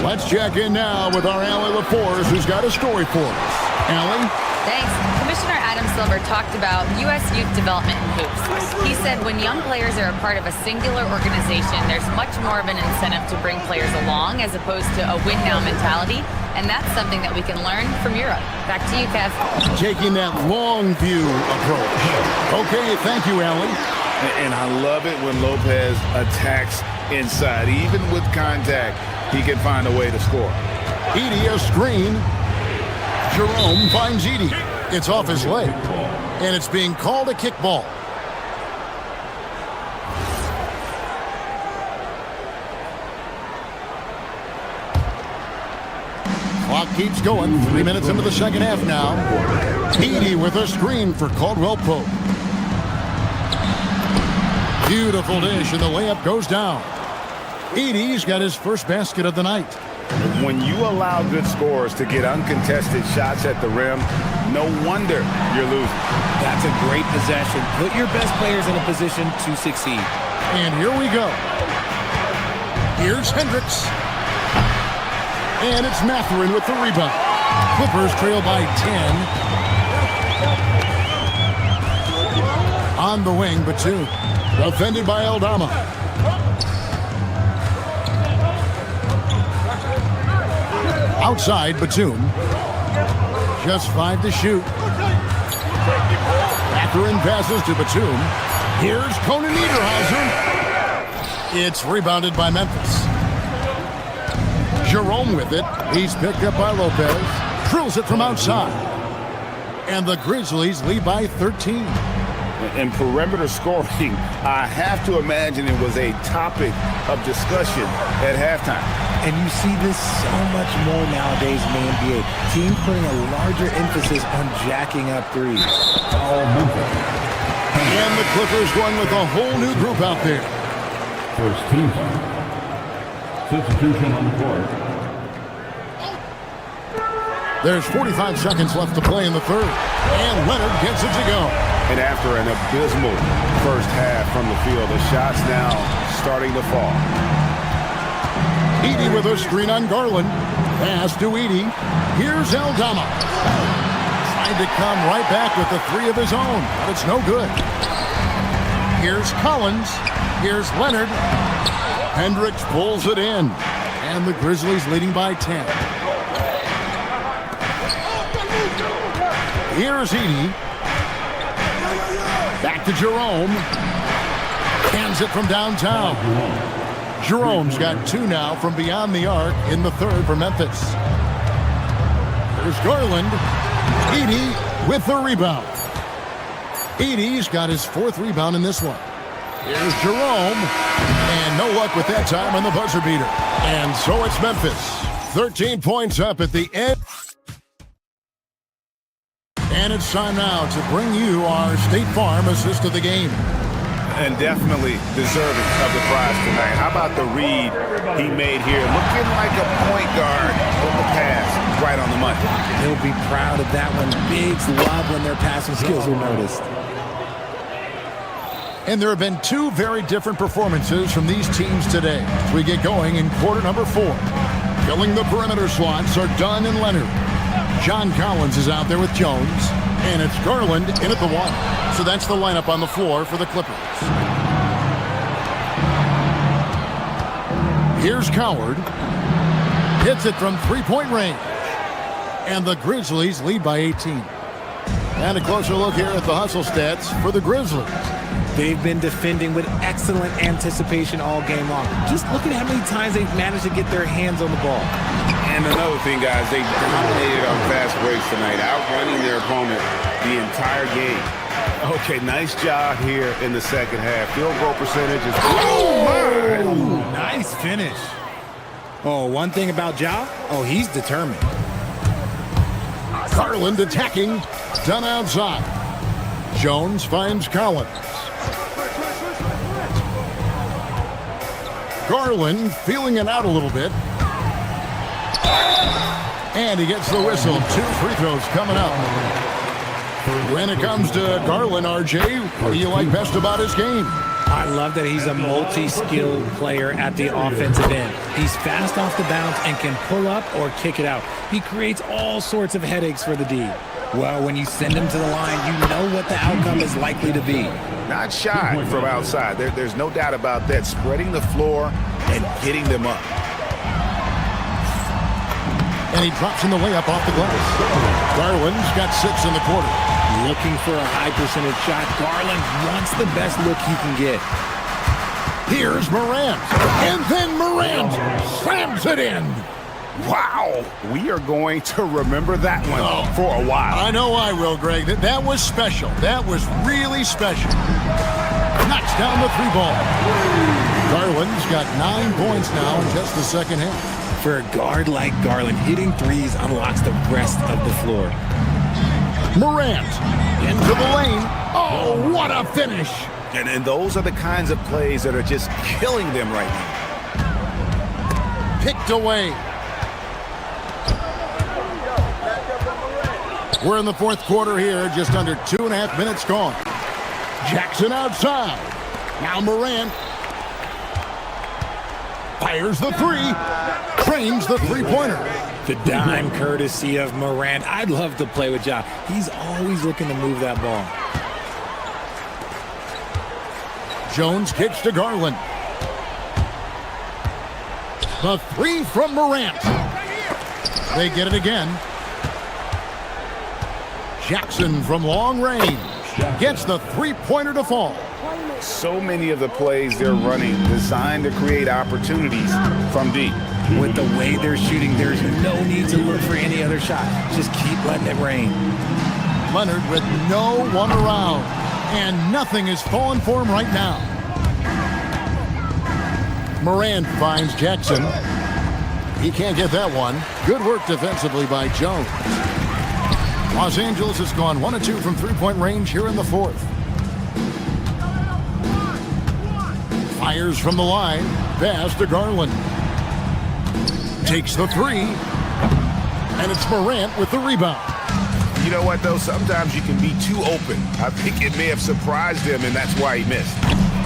Let's check in now with our Allie LaForce, who's got a story for us. Allie? Thanks. Commissioner Adam Silver talked about U.S. youth development in hoops. He said when young players are a part of a singular organization, there's much more of an incentive to bring players along as opposed to a win-now mentality, and that's something that we can learn from Europe. Back to you, Kev. Taking that long view approach. Okay, thank you, Allie. And I love it when Lopez attacks inside. Even with contact, he can find a way to score. Edey, a screen. Jerome finds Edey. It's off his leg, and it's being called a kickball. Clock keeps going. 3 minutes into the second half now. Edey with a screen for Caldwell Pope. Beautiful dish, and the layup goes down. Edey's got his first basket of the night. When you allow good scorers to get uncontested shots at the rim, no wonder you're losing. That's a great possession. Put your best players in a position to succeed. And here we go. Here's Hendricks. And it's Mathurin with the rebound. Clippers trail by 10. On the wing, Batum. Defended by Aldama. Outside, Batum. Just 5 to shoot. Mathurin passes to Batum. Here's Conan Niederhauser. It's rebounded by Memphis. Jerome with it. He's picked up by Lopez. Drills it from outside. And the Grizzlies lead by 13. And perimeter scoring, I have to imagine it was a topic of discussion at halftime. And you see this so much more nowadays in the NBA. Teams putting a larger emphasis on jacking up threes. And the Clippers going with a whole new group out there. First team. Substitution on the court. There's 45 seconds left to play in the third. And Leonard gets it to go. And after an abysmal first half from the field, the shots now starting to fall. Edey with a screen on Garland. Pass to Edey. Here's Aldama. Trying to come right back with the three of his own, but it's no good. Here's Collins. Here's Leonard. Hendricks pulls it in. And the Grizzlies leading by 10. Here's Edey. Back to Jerome. Hands it from downtown. Jerome's got two now from beyond the arc in the third for Memphis. There's Garland. Edey with the rebound. Edey's got his fourth rebound in this one. Here's Jerome. And no luck with that time on the buzzer beater. And so it's Memphis. 13 points up at the end. And it's time now to bring you our State Farm assist of the game. And definitely deserving of the prize tonight. How about the read he made here? Looking like a point guard with the pass right on the money. He'll be proud of that one. Bigs love when their passing skills are noticed. And there have been two very different performances from these teams today as we get going in quarter number 4. Filling the perimeter slots are Dunn and Leonard. John Collins is out there with Jones, and it's Garland in at the 1. So that's the lineup on the floor for the Clippers. Here's Coward. Hits it from three-point range. And the Grizzlies lead by 18. And a closer look here at the hustle stats for the Grizzlies. They've been defending with excellent anticipation all game long. Just look at how many times they've managed to get their hands on the ball. And another thing, guys, they dominated on fast breaks tonight, outrunning their opponent the entire game. Okay, nice job here in the second half. Field goal percentage is... Oh, nice finish. Oh, one thing about Ja, he's determined. Garland attacking, done outside. Jones finds Collins. Garland feeling it out a little bit. And he gets the whistle. 2 free throws coming up. When it comes to Garland, RJ, what do you like best about his game? I love that he's a multi-skilled player at the offensive end. He's fast off the bounce and can pull up or kick it out. He creates all sorts of headaches for the D. Well, when you send him to the line, you know what the outcome is likely to be. Not shy from outside. There's no doubt about that. Spreading the floor and getting them up. And he drops in the layup off the glass. Garland's got 6 in the quarter. Looking for a high percentage shot. Garland wants the best look he can get. Here's Morant. And then Morant slams it in. Wow. We are going to remember that one for a while. I know I will, Greg. That was special. That was really special. Knocks down the 3 ball. Garland's got 9 points now in just the second half. For a guard like Garland, hitting threes unlocks the rest of the floor. Morant into the lane. Oh, what a finish. And those are the kinds of plays that are just killing them right now. Picked away. We're in the fourth quarter here, just under 2.5 minutes gone. Jackson outside. Now Morant fires the 3. Trains the 3-pointer. The dime courtesy of Morant. I'd love to play with Ja. He's always looking to move that ball. Jones kicks to Garland. The 3 from Morant. They get it again. Jackson from long range gets the 3-pointer to fall. So many of the plays they're running designed to create opportunities from deep. With the way they're shooting, there's no need to look for any other shot. Just keep letting it rain. Leonard with no one around, and nothing is falling for him right now. Morant finds Jackson. He can't get that one. Good work defensively by Jones. Los Angeles has gone 1 of 2 from 3-point range here in the fourth. Fires from the line. Pass to Garland. Takes the 3. And it's Morant with the rebound. You know what, though? Sometimes you can be too open. I think it may have surprised him, and that's why he missed.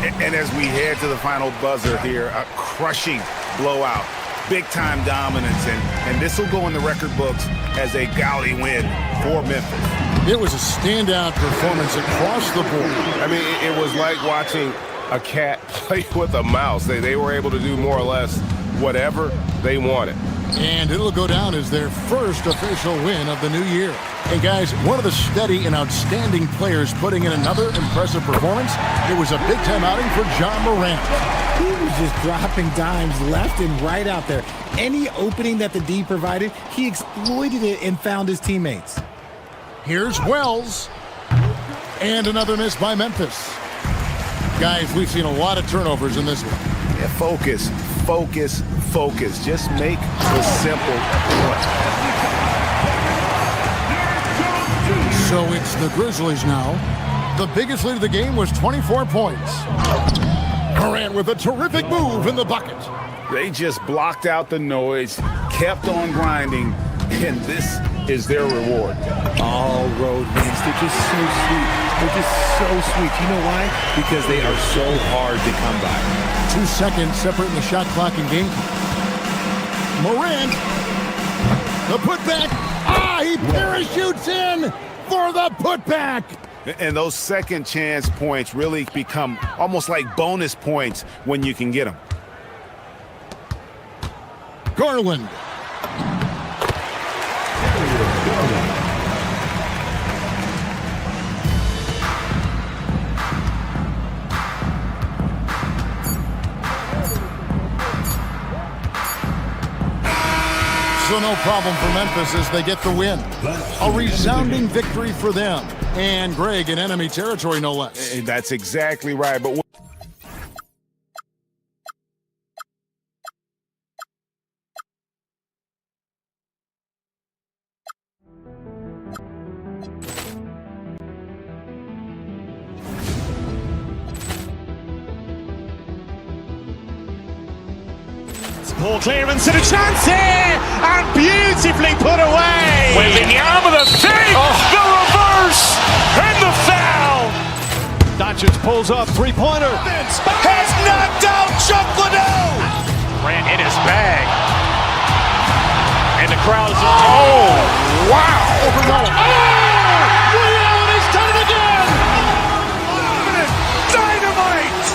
And as we head to the final buzzer here, a crushing blowout, big-time dominance, and this will go in the record books as a gaudy win for Memphis. It was a standout performance across the board. I mean, it was like watching a cat play with a mouse. They were able to do more or less whatever they wanted. And it'll go down as their first official win of the new year. And guys, one of the steady and outstanding players putting in another impressive performance. It was a big-time outing for John Morant. He was just dropping dimes left and right out there. Any opening that the D provided, he exploited it and found his teammates. Here's Wells. And another miss by Memphis. Guys, we've seen a lot of turnovers in this one. Yeah, focus. Just make the simple play. So it's the Grizzlies now. The biggest lead of the game was 24 points. Morant with a terrific move in the bucket. They just blocked out the noise, kept on grinding, and this is their reward. All road wins. They're just so sweet. They're just so sweet. You know why? Because they are so hard to come by. 2 seconds separating the shot clock and game clock. Morant, the putback. He parachutes in for the putback. And those second chance points really become almost like bonus points when you can get them. Garland. So no problem for Memphis as they get the win. A resounding victory for them. And Greg in enemy territory, no less. That's exactly right. But Poor clearance and a chance here, and beautifully put away. Wembanyama the fake, the reverse, and the foul. Doncic pulls up, three-pointer. Has knocked out Chuck Liddell. Ran in his bag. And the crowd is, oh, wow. He's done it again. Dynamite.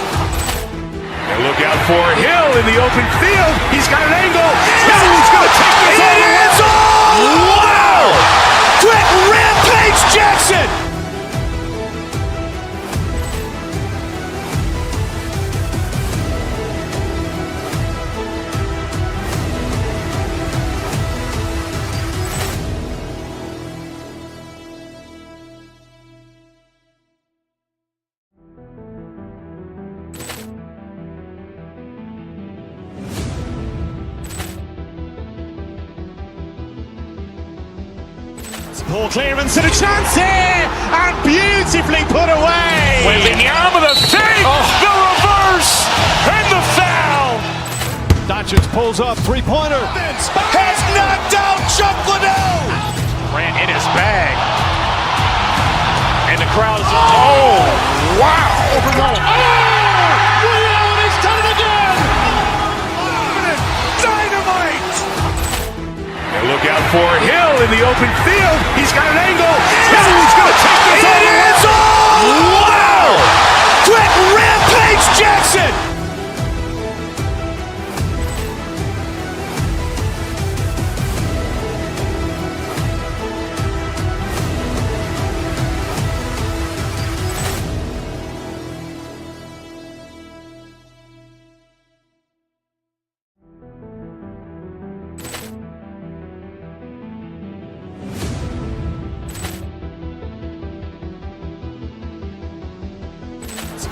And look out for Hill in the open field. He's got an angle. Hill's going to take this all the way. Wow! Quick Rampage Jackson. Poor clearance and a chance here, and beautifully put away. Wembanyama the fake, the reverse, and the foul. Doncic pulls up, three-pointer. Has knocked out Chuck Liddell. Ran in his bag. And the crowd is, oh, wow. He's done it again. Dynamite. And look out for Hill in the open field. He's got an angle. Hill's going to take this all the way. Wow! Quick Rampage Jackson.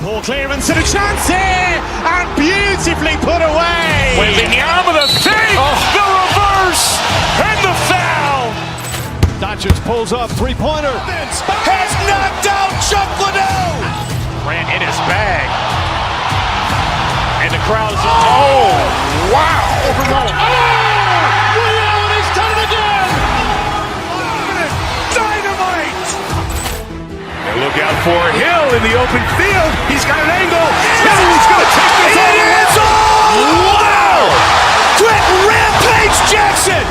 Poor clearance and a chance here, and beautifully put away. Wembanyama the fake, the reverse, and the foul. Doncic pulls up, three-pointer. Has knocked out Chuck Liddell. Ran in his bag. And the crowd is, oh, wow. He's done it again. look out for Hill in the open field. He's got an angle. Hill's going to take this all the way. Wow! Quick rampage Jackson!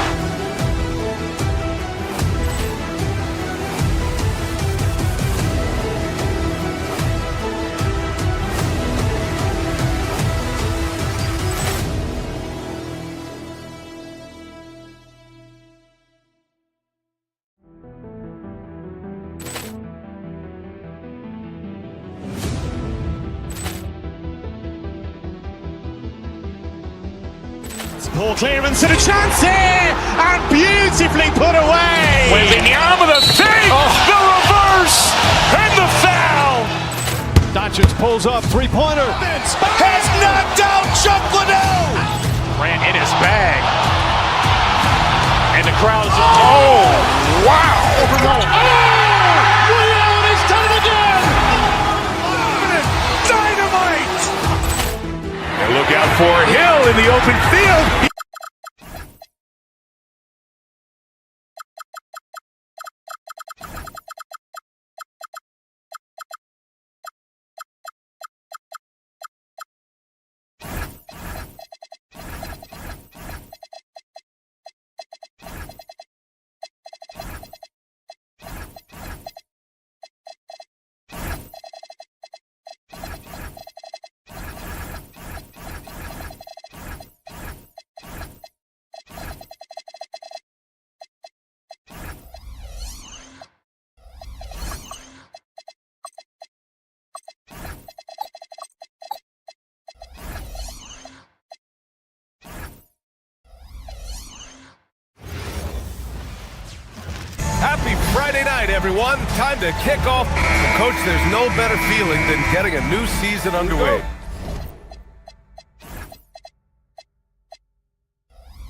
Poor clearance and a chance here, and beautifully put away. Wembanyama the fake, the reverse, and the foul. Doncic pulls up, three-pointer. Has knocked out Chuck Liddell. Ran in his bag. And the crowd is... Oh, wow. Ray Allen has done it again. Dynamite. And look out for Hill in the open field. Happy Friday night, everyone. Time to kick off. Coach, there's no better feeling than getting a new season underway.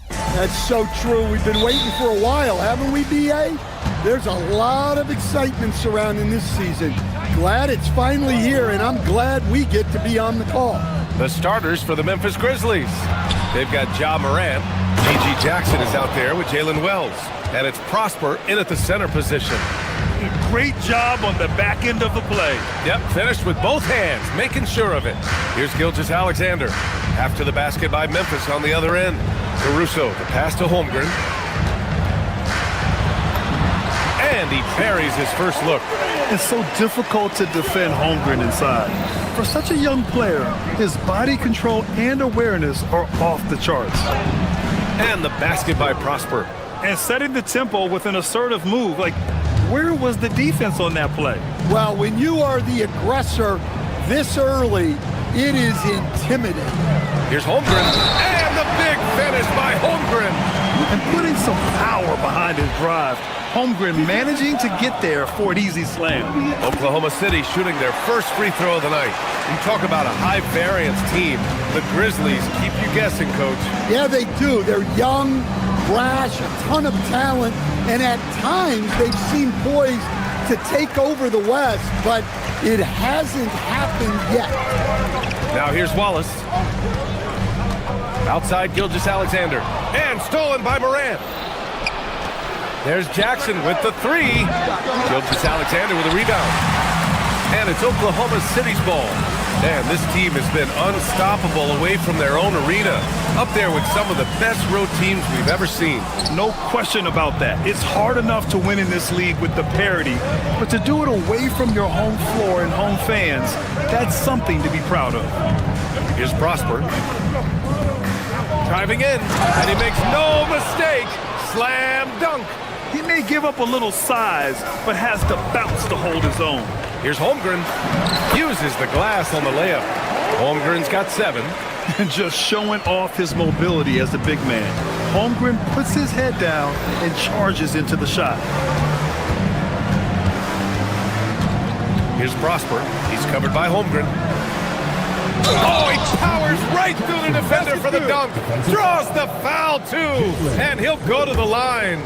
That's so true. We've been waiting for a while, haven't we, B.A.? There's a lot of excitement surrounding this season. Glad it's finally here, and I'm glad we get to be on the call. The starters for the Memphis Grizzlies. They've got Ja Morant. G.G. Jackson is out there with Jalen Wells. And it's Prosper in at the center position. Great job on the back end of the play. Yep, finished with both hands, making sure of it. Here's Gilgeous-Alexander. Half to the basket by Memphis on the other end. Caruso, the pass to Holmgren. And he parries his first look. It's so difficult to defend Holmgren inside. For such a young player, his body control and awareness are off the charts. And the basket by Prosper. And setting the tempo with an assertive move. Like, where was the defense on that play? Well, when you are the aggressor this early, it is intimidating. Here's Holmgren. And the big finish by Holmgren. And putting some power behind his drive. Holmgren managing to get there for an easy slam. Oklahoma City shooting their first free throw of the night. You talk about a high-variance team. The Grizzlies keep you guessing, Coach. Yeah, they do. They're young, brash, a ton of talent, and at times they've seemed poised to take over the West, but it hasn't happened yet. Now here's Wallace. Outside Gilgeous-Alexander. And stolen by Morant. There's Jackson with the three. Gilgeous-Alexander with a rebound. And it's Oklahoma City's ball. Man, this team has been unstoppable away from their own arena. Up there with some of the best road teams we've ever seen. No question about that. It's hard enough to win in this league with the parity, but to do it away from your home floor and home fans, that's something to be proud of. Here's Prosper. Driving in, and he makes no mistake. Slam dunk. He may give up a little size, but has to bounce to hold his own. Here's Holmgren. Uses the glass on the layup. Holmgren's got 7. And just showing off his mobility as a big man. Holmgren puts his head down and charges into the shot. Here's Prosper. He's covered by Holmgren. Oh, he powers right through the defender for the dunk. Draws the foul, too. And he'll go to the line.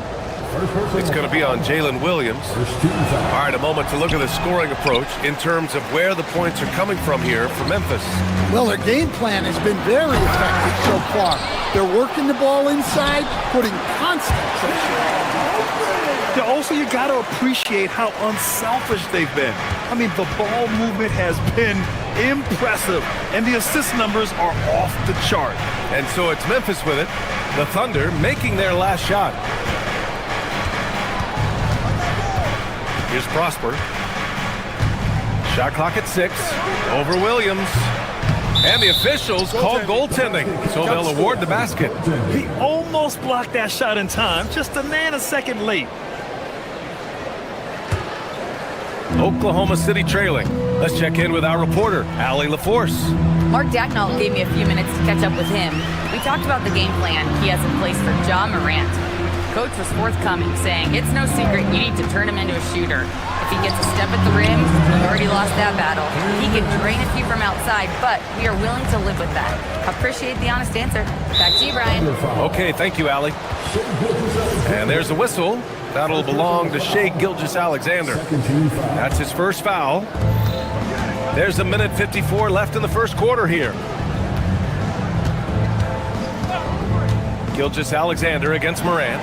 It's going to be on Jalen Williams. All right, a moment to look at the scoring approach in terms of where the points are coming from here for Memphis. Well, their game plan has been very effective so far. They're working the ball inside, putting constant pressure. Yeah, also, you got to appreciate how unselfish they've been. I mean, the ball movement has been impressive, and the assist numbers are off the chart. And so it's Memphis with it. The Thunder making their last shot. Here's Prosper. Shot clock at 6. Over Williams. And the officials call goaltending, so they'll award the basket. He almost blocked that shot in time, just a nanosecond late. Oklahoma City trailing. Let's check in with our reporter, Allie LaForce. Mark Dagnall gave me a few minutes to catch up with him. We talked about the game plan he has in place for Ja Morant. Coach was forthcoming, saying it's no secret you need to turn him into a shooter. If he gets a step at the rim, he already lost that battle. He can drain a few from outside, but we are willing to live with that. Appreciate the honest answer. Back to you, Brian. Okay, thank you, Allie. And there's a whistle. That'll belong to Shai Gilgeous-Alexander. That's his first foul. There's a minute 54 left in the first quarter here. Gilgeous-Alexander against Morant.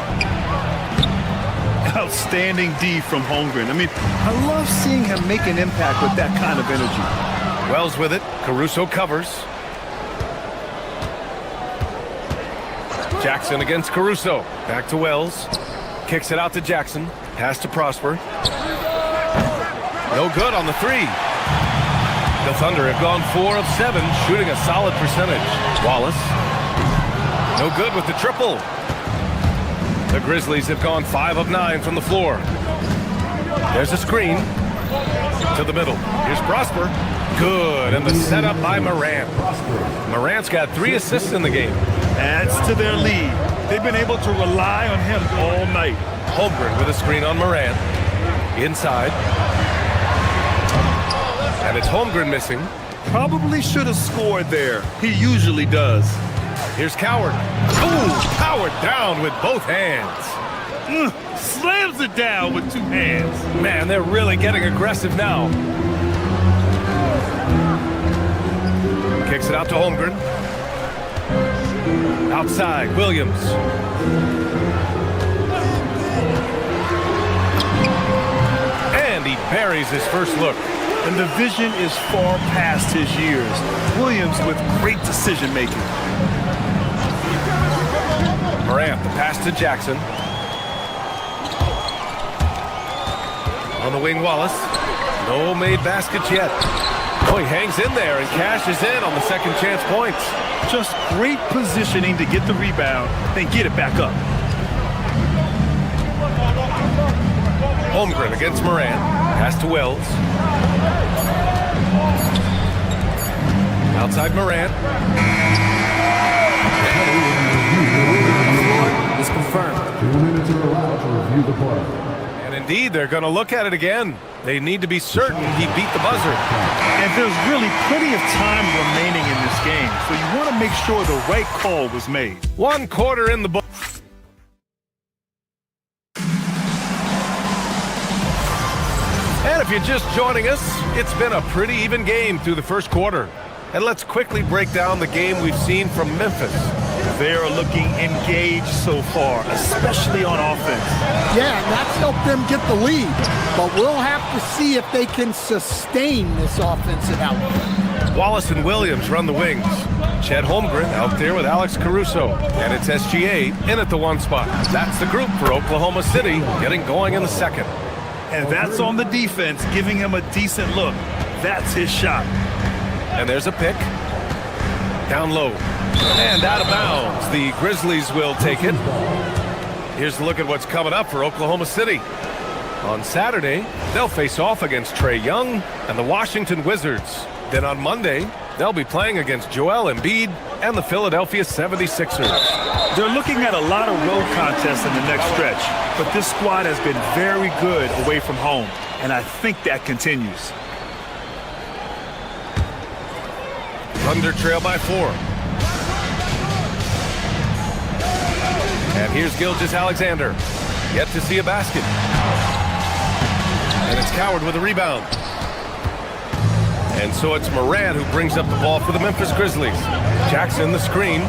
Outstanding D from Holmgren. I mean, I love seeing him make an impact with that kind of energy. Wells with it. Caruso covers. Jackson against Caruso. Back to Wells. Kicks it out to Jackson. Pass to Prosper. No good on the 3. The Thunder have gone 4 of 7, shooting a solid percentage. Wallace. No good with the triple. The Grizzlies have gone 5 of 9 from the floor. There's a screen to the middle. Here's Prosper. Good, and the setup by Morant. Morant's got 3 assists in the game. Adds to their lead. They've been able to rely on him all night. Holmgren with a screen on Morant. Inside. And it's Holmgren missing. Probably should have scored there. He usually does. Here's Coward. Ooh, Coward down with both hands. Slams it down with 2 hands. Man, they're really getting aggressive now. Kicks it out to Holmgren. Outside, Williams. And he buries his first look. And the vision is far past his years. Williams with great decision-making. Morant, the pass to Jackson. On the wing, Wallace. No made baskets yet. Oh, he hangs in there and cashes in on the second chance points. Just great positioning to get the rebound, then get it back up. Holmgren against Morant. Pass to Wells. Outside Morant. Is confirmed. 2 minutes are allowed to review the play. And indeed, they're going to look at it again. They need to be certain he beat the buzzer. And there's really plenty of time remaining in this game, so you want to make sure the right call was made. 1 quarter in the book. And if you're just joining us, it's been a pretty even game through the first quarter. And let's quickly break down the game we've seen from Memphis. They are looking engaged so far, especially on offense. Yeah, and that's helped them get the lead. But we'll have to see if they can sustain this offensive output. Wallace and Williams run the wings. Chet Holmgren out there with Alex Caruso. And it's SGA in at the 1 spot. That's the group for Oklahoma City, getting going in the second. And that's on the defense, giving him a decent look. That's his shot. And there's a pick. Down low. And out of bounds. The Grizzlies will take it. Here's a look at what's coming up for Oklahoma City. On Saturday, they'll face off against Trae Young and the Washington Wizards. Then on Monday, they'll be playing against Joel Embiid and the Philadelphia 76ers. They're looking at a lot of road contests in the next stretch, but this squad has been very good away from home, and I think that continues. Thunder trail by 4. And here's Gilgeous-Alexander. Yet to see a basket. And it's Coward with a rebound. And so it's Morant who brings up the ball for the Memphis Grizzlies. Jackson the screen.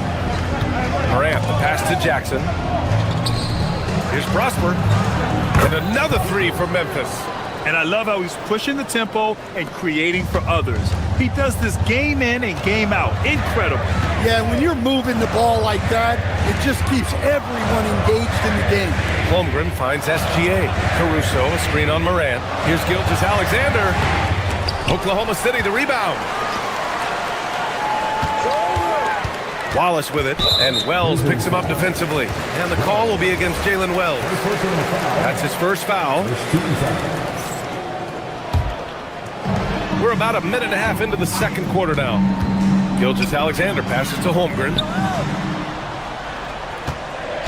Morant, the pass to Jackson. Here's Prosper. And another three from Memphis. And I love how he's pushing the tempo and creating for others. He does this game in and game out. Incredible. Yeah, when you're moving the ball like that, it just keeps everyone engaged in the game. Holmgren finds SGA. Caruso, a screen on Morant. Here's Gilgeous-Alexander. Oklahoma City, the rebound. Wallace with it, and Wells picks him up defensively. And the call will be against Jalen Wells. That's his first foul. We're about a minute and a half into the second quarter now. Gilgeous-Alexander passes to Holmgren.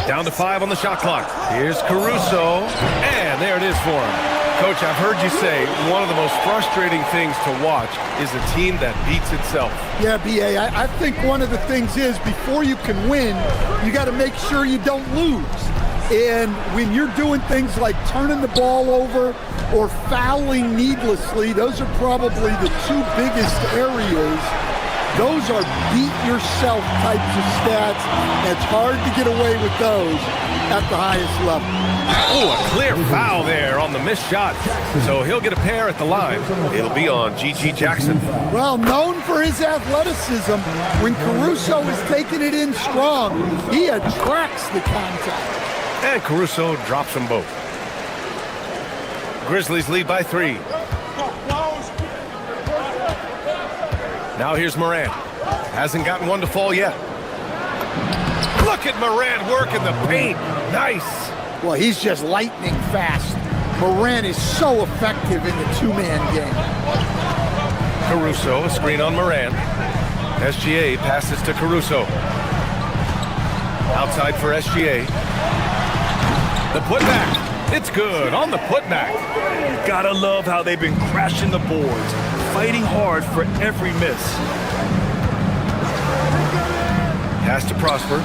Down to 5 on the shot clock. Here's Caruso, and there it is for him. Coach, I've heard you say one of the most frustrating things to watch is a team that beats itself. Yeah, B.A., I think one of the things is before you can win, you got to make sure you don't lose. And when you're doing things like turning the ball over or fouling needlessly, those are probably the two biggest areas. Those are beat-yourself types of stats. It's hard to get away with those at the highest level. Oh, a clear foul there on the missed shot. So he'll get a pair at the line. It'll be on G.G. Jackson. Well, known for his athleticism, when Caruso is taking it in strong, he attracts the contact. And Caruso drops them both. Grizzlies lead by 3. Now here's Morant. Hasn't gotten one to fall yet. Look at Morant working the paint. Nice. Well, he's just lightning fast. Morant is so effective in the two-man game. Caruso, a screen on Morant. SGA passes to Caruso. Outside for SGA. The putback. It's good on the putback. Gotta love how they've been crashing the boards, fighting hard for every miss. Pass to Prosper.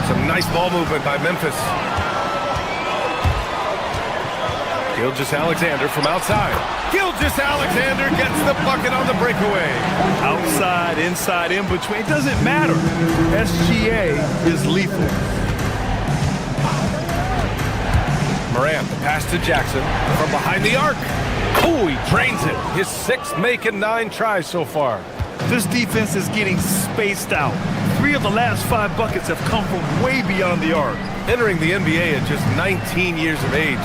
Some nice ball movement by Memphis. Gilgeous-Alexander from outside. Gilgeous-Alexander gets the bucket on the breakaway. Outside, inside, in between, it doesn't matter. SGA is lethal. Morant, the pass to Jackson from behind the arc. Oh, he drains it. His 6th make and 9 tries so far. This defense is getting spaced out. 3 of the last 5 buckets have come from way beyond the arc. Entering the NBA at just 19 years of age,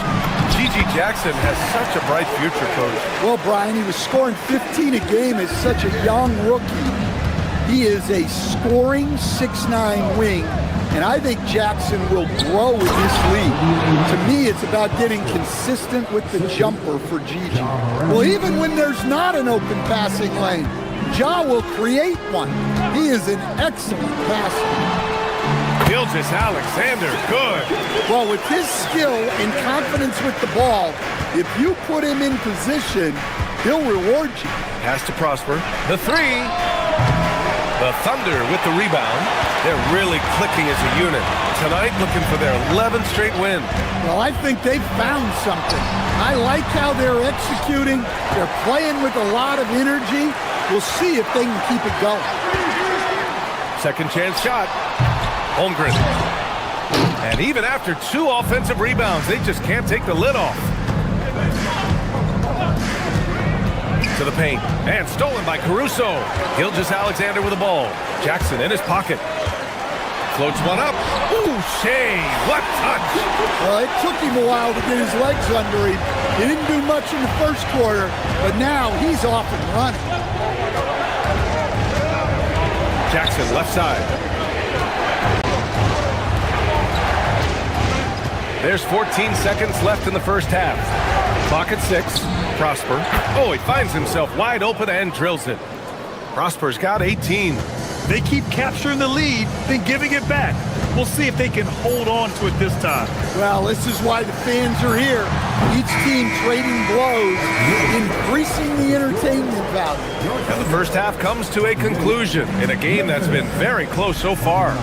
G.G. Jackson has such a bright future, Coach. Well, Brian, he was scoring 15 a game as such a young rookie. He is a scoring 6'9" wing, and I think Jackson will grow with this league. To me, it's about getting consistent with the jumper for Gigi. Well, even when there's not an open passing lane, Ja will create one. He is an excellent passer. Gilgeous-Alexander, good. Well, with his skill and confidence with the ball, if you put him in position, he'll reward you. Pass to Prosper. The 3. The Thunder with the rebound. They're really clicking as a unit. Tonight, looking for their 11th straight win. Well, I think they've found something. I like how they're executing. They're playing with a lot of energy. We'll see if they can keep it going. Second chance shot. Holmgren. And even after 2 offensive rebounds, they just can't take the lid off. To the paint. And stolen by Caruso. Gilgeous-Alexander with the ball. Jackson in his pocket. Floats one up. Ooh, Shea. What touch. Well, it took him a while to get his legs under him. He didn't do much in the first quarter, but now he's off and running. Jackson left side. There's 14 seconds left in the first half. Clock at 6. Prosper. Oh, he finds himself wide open and drills it. Prosper's got 18. They keep capturing the lead, then giving it back. We'll see if they can hold on to it this time. Well, this is why the fans are here. Each team trading blows, increasing the entertainment value. And the first half comes to a conclusion in a game that's been very close so far.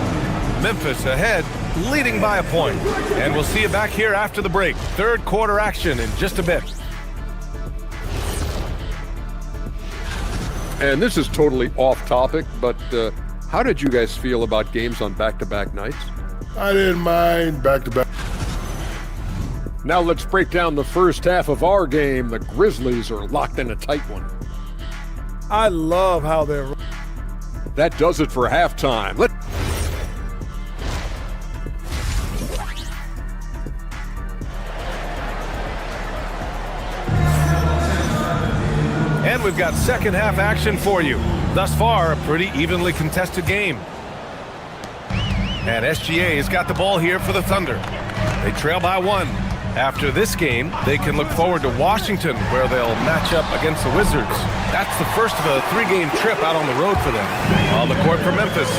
Memphis ahead, leading by a point. And we'll see you back here after the break. Third quarter action in just a bit. And this is totally off topic, but How did you guys feel about games on back-to-back nights? I didn't mind back-to-back. Now let's break down the first half of our game. The Grizzlies are locked in a tight one. I love how they're... That does it for halftime. And we've got second half action for you. Thus far, a pretty evenly contested game. And SGA has got the ball here for the Thunder. They trail by 1. After this game, they can look forward to Washington, where they'll match up against the Wizards. That's the first of a 3-game trip out on the road for them. On the court for Memphis,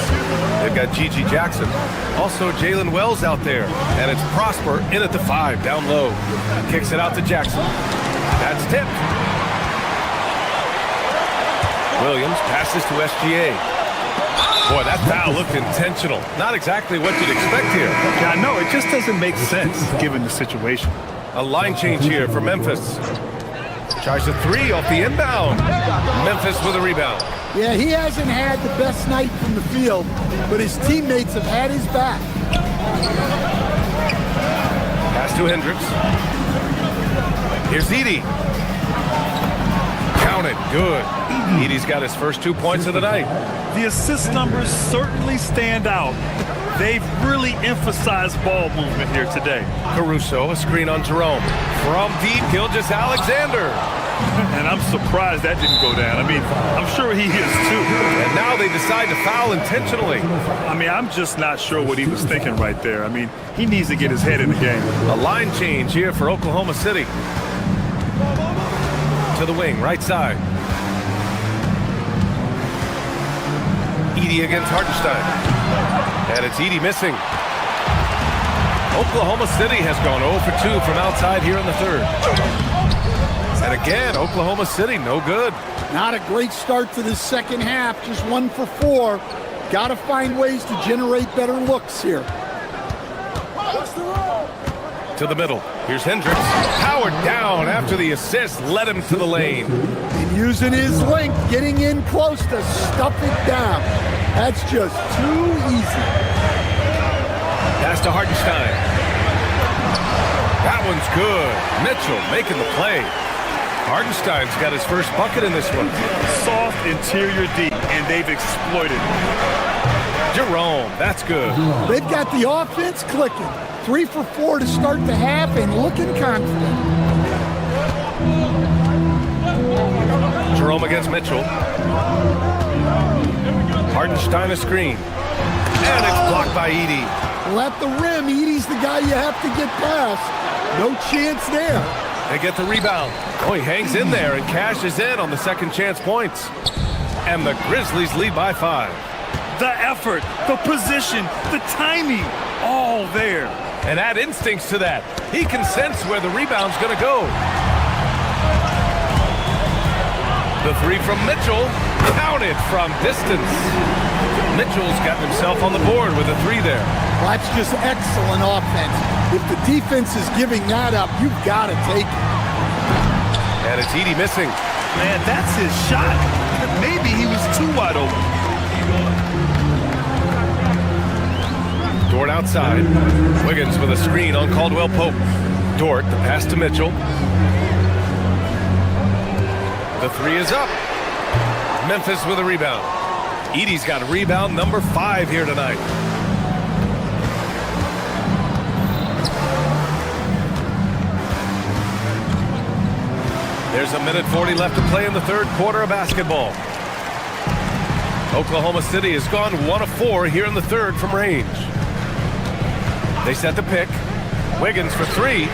they've got Gigi Jackson. Also Jalen Wells out there. And it's Prosper in at the 5, down low. Kicks it out to Jackson. That's tipped. Williams passes to SGA. Boy, that foul looked intentional. Not exactly what you'd expect here. Yeah, I know. It just doesn't make sense given the situation. A line change here for Memphis. Tries a 3 off the inbound. Memphis with a rebound. Yeah, he hasn't had the best night from the field, but his teammates have had his back. Pass to Hendricks. Here's Edey. Counted. Good. Edey's got his first 2 points of the night. The assist numbers certainly stand out. They've really emphasized ball movement here today. Caruso, a screen on Jerome. From deep, Gilgeous-Alexander. And I'm surprised that didn't go down. I mean, I'm sure he is too. And now they decide to foul intentionally. I mean, I'm just not sure what he was thinking right there. I mean, he needs to get his head in the game. A line change here for Oklahoma City. To the wing, right side. Edey against Hartenstein. And it's Edey missing. Oklahoma City has gone 0 for 2 from outside here in the third. And again, Oklahoma City, no good. Not a great start to this second half, just 1 for 4. Got to find ways to generate better looks here. To the middle. Here's Hendricks. Powered down after the assist led him to the lane. And using his length, getting in close to stuff it down. That's just too easy. Pass to Hartenstein. That one's good. Mitchell making the play. Hartenstein's got his first bucket in this one. Soft interior D, and they've exploited it. Jerome, that's good. They've got the offense clicking. 3 for 4 to start the half and looking confident. Jerome against Mitchell. Hartenstein a screen. And it's blocked by Edey. Well, at the rim, Edey's the guy you have to get past. No chance there. They get the rebound. Oh, he hangs in there and cashes in on the second chance points. And the Grizzlies lead by 5. The effort, the position, the timing, all there. And add instincts to that. He can sense where the rebound's going to go. The 3 from Mitchell, counted from distance. Mitchell's gotten himself on the board with a 3 there. Well, that's just excellent offense. If the defense is giving that up, you've got to take it. And it's Edey missing. Man, that's his shot. Maybe he was too wide open. Dort outside. Wiggins with a screen on Caldwell Pope. Dort, the pass to Mitchell. The 3 is up. Memphis with a rebound. Edey's got rebound number 5 here tonight. There's 1:40 left to play in the third quarter of basketball. Oklahoma City has gone 1 of 4 here in the third from range. They set the pick. Wiggins for 3.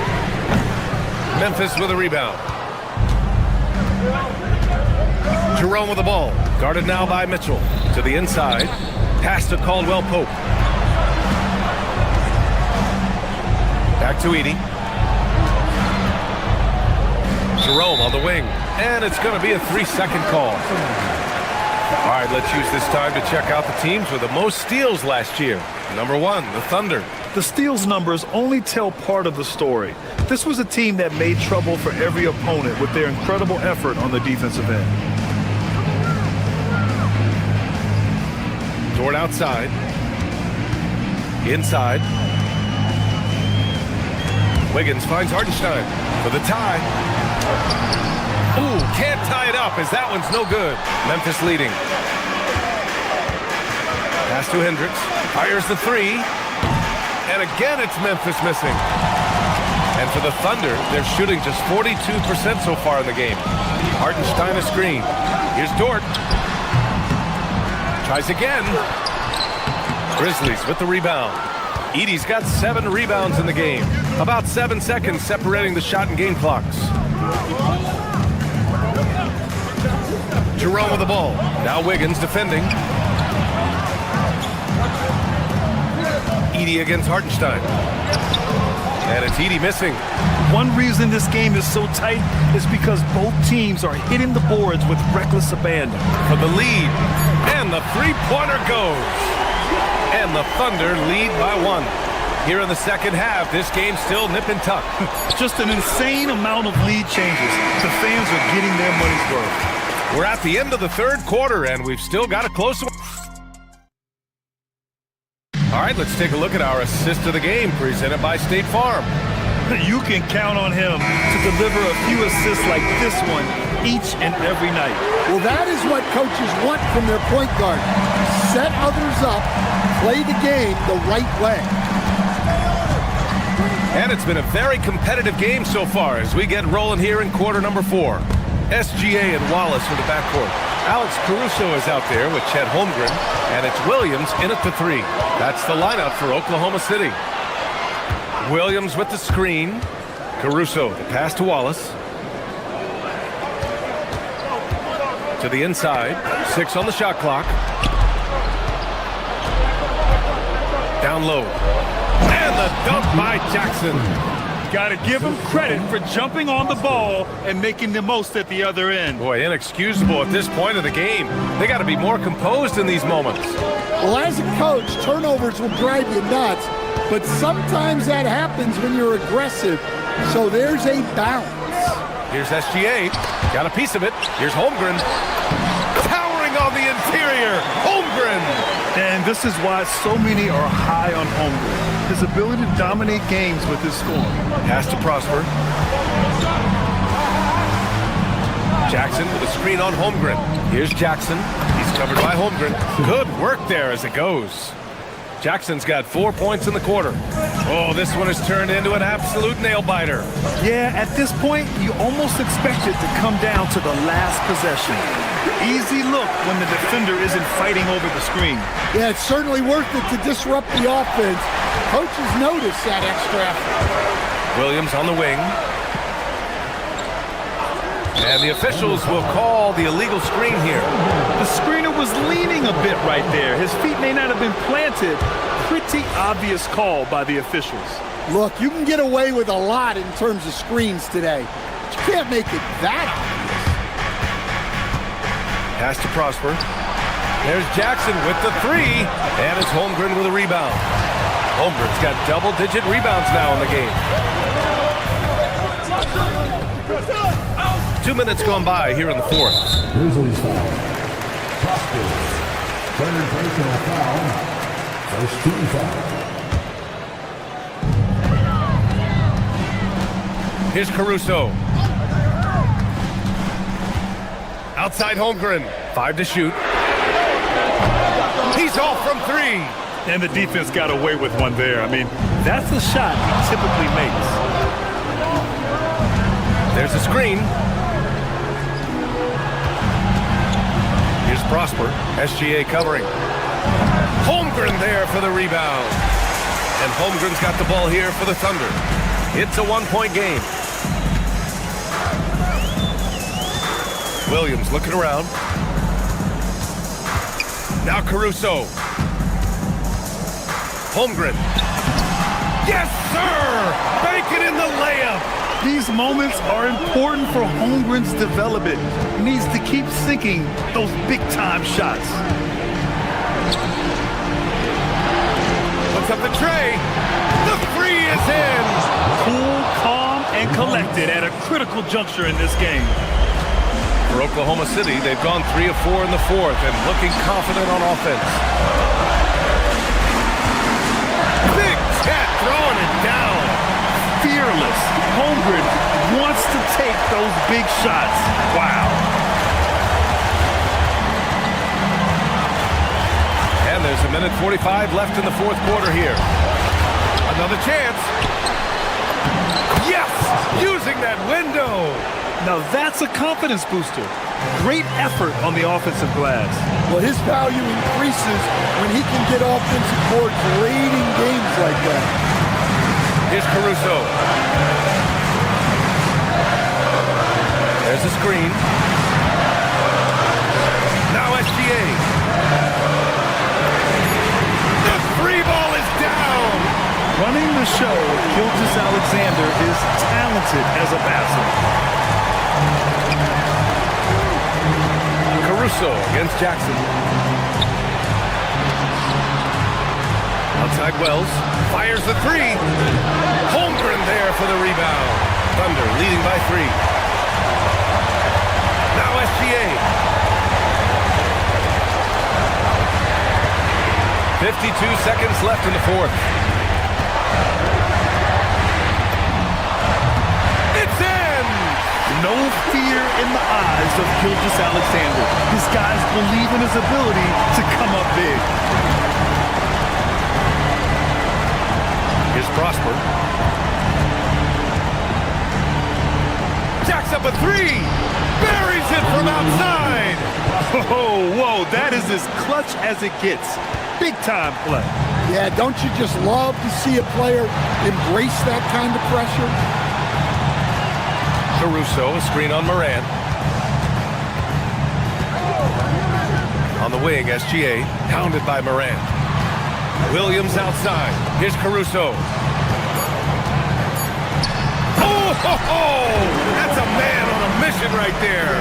Memphis with a rebound. Jerome with the ball. Guarded now by Mitchell. To the inside. Pass to Caldwell Pope. Back to Edey. Jerome on the wing. And it's going to be a 3-second call. All right, let's use this time to check out the teams with the most steals last year. Number 1, the Thunder. The steals numbers only tell part of the story. This was a team that made trouble for every opponent with their incredible effort on the defensive end. Dort outside. Inside. Wiggins finds Hartenstein for the tie. Ooh, can't tie it up as that one's no good. Memphis leading. Pass to Hendricks. Fires the three. And again, it's Memphis missing. And for the Thunder, they're shooting just 42% so far in the game. Hartenstein a screen. Here's Dort. Tries again. Grizzlies with the rebound. Edey's got 7 rebounds in the game. About 7 seconds separating the shot and game clocks. Jerome with the ball. Now Wiggins defending. Edey against Hartenstein. And it's Edey missing. One reason this game is so tight is because both teams are hitting the boards with reckless abandon. For the lead. And the three-pointer goes. And the Thunder lead by 1. Here in the second half, this game's still nip and tuck. Just an insane amount of lead changes. The fans are getting their money's worth. We're at the end of the third quarter, and we've still got a close one. All right, let's take a look at our assist of the game presented by State Farm. You can count on him to deliver a few assists like this one each and every night. Well, that is what coaches want from their point guard. Set others up, play the game the right way. And it's been a very competitive game so far as we get rolling here in quarter number 4. SGA and Wallace for the backcourt. Alex Caruso is out there with Chet Holmgren, and it's Williams in at the 3. That's the lineup for Oklahoma City. Williams with the screen. Caruso, the pass to Wallace. To the inside. 6 on the shot clock. Down low. And the dunk by Jackson. Got to give him credit for jumping on the ball and making the most at the other end. Boy, inexcusable at this point of the game. They got to be more composed in these moments. Well, as a coach, turnovers will drive you nuts, but sometimes that happens when you're aggressive. So there's a balance. Here's SGA. Got a piece of it. Here's Holmgren. Towering on the interior. Holmgren. And this is why so many are high on Holmgren. His ability to dominate games with his scoring. Pass to Prosper. Jackson with a screen on Holmgren. Here's Jackson. He's covered by Holmgren. Good work there as it goes. Jackson's got 4 points in the quarter. Oh, this one has turned into an absolute nail-biter. Yeah, at this point, you almost expect it to come down to the last possession. Easy look when the defender isn't fighting over the screen. Yeah, it's certainly worth it to disrupt the offense. Coaches notice that extra effort. Williams on the wing. And the officials will call the illegal screen here. The screener was leaning a bit right there. His feet may not have been planted. Pretty obvious call by the officials. Look, you can get away with a lot in terms of screens today. But you can't make it that obvious. Pass to Prosper. There's Jackson with the 3. And it's Holmgren with a rebound. Holmgren's got double-digit rebounds now in the game. 2 minutes gone by here in the fourth. Grizzlies foul. Prosper. Third personal foul. First team foul. Here's Caruso. Outside Holmgren. 5 to shoot. He's off from 3. And the defense got away with one there. I mean, that's the shot he typically makes. There's a screen. Here's Prosper. SGA covering. Holmgren there for the rebound. And Holmgren's got the ball here for the Thunder. It's a 1-point game. Williams looking around. Now Caruso. Holmgren. Yes, sir! Bacon in the layup. These moments are important for Holmgren's development. He needs to keep sinking those big-time shots. Puts up the tray. The 3 is in. Cool, calm, and collected at a critical juncture in this game. For Oklahoma City, they've gone 3 of 4 in the fourth and looking confident on offense. Cat throwing it down. Fearless. Holmgren wants to take those big shots. Wow. And there's a minute 45 left in the fourth quarter here. Another chance. Yes! Using that window. Now that's a confidence booster. Great effort on the offensive glass. Well, his value increases when he can get offensive boards late in games like that. Here's Caruso. There's a screen. Now SGA. The three ball is down. Running the show, Gilgeous-Alexander is talented as a passer. Caruso against Jackson. Outside Wells. Fires the three. Holmgren there for the rebound. Thunder leading by 3. Now SGA. 52 seconds left in the fourth. It's in! No fear in the eyes of Gilgeous-Alexander. His guys believe in his ability to come up big. Here's Prosper. Jacks up a 3. Buries it from outside. Oh, whoa, that is as clutch as it gets. Big time play. Yeah, don't you just love to see a player embrace that kind of pressure? Caruso, a screen on Moran. On the wing, SGA, hounded by Moran. Williams outside. Here's Caruso. Oh, that's a man on a mission right there.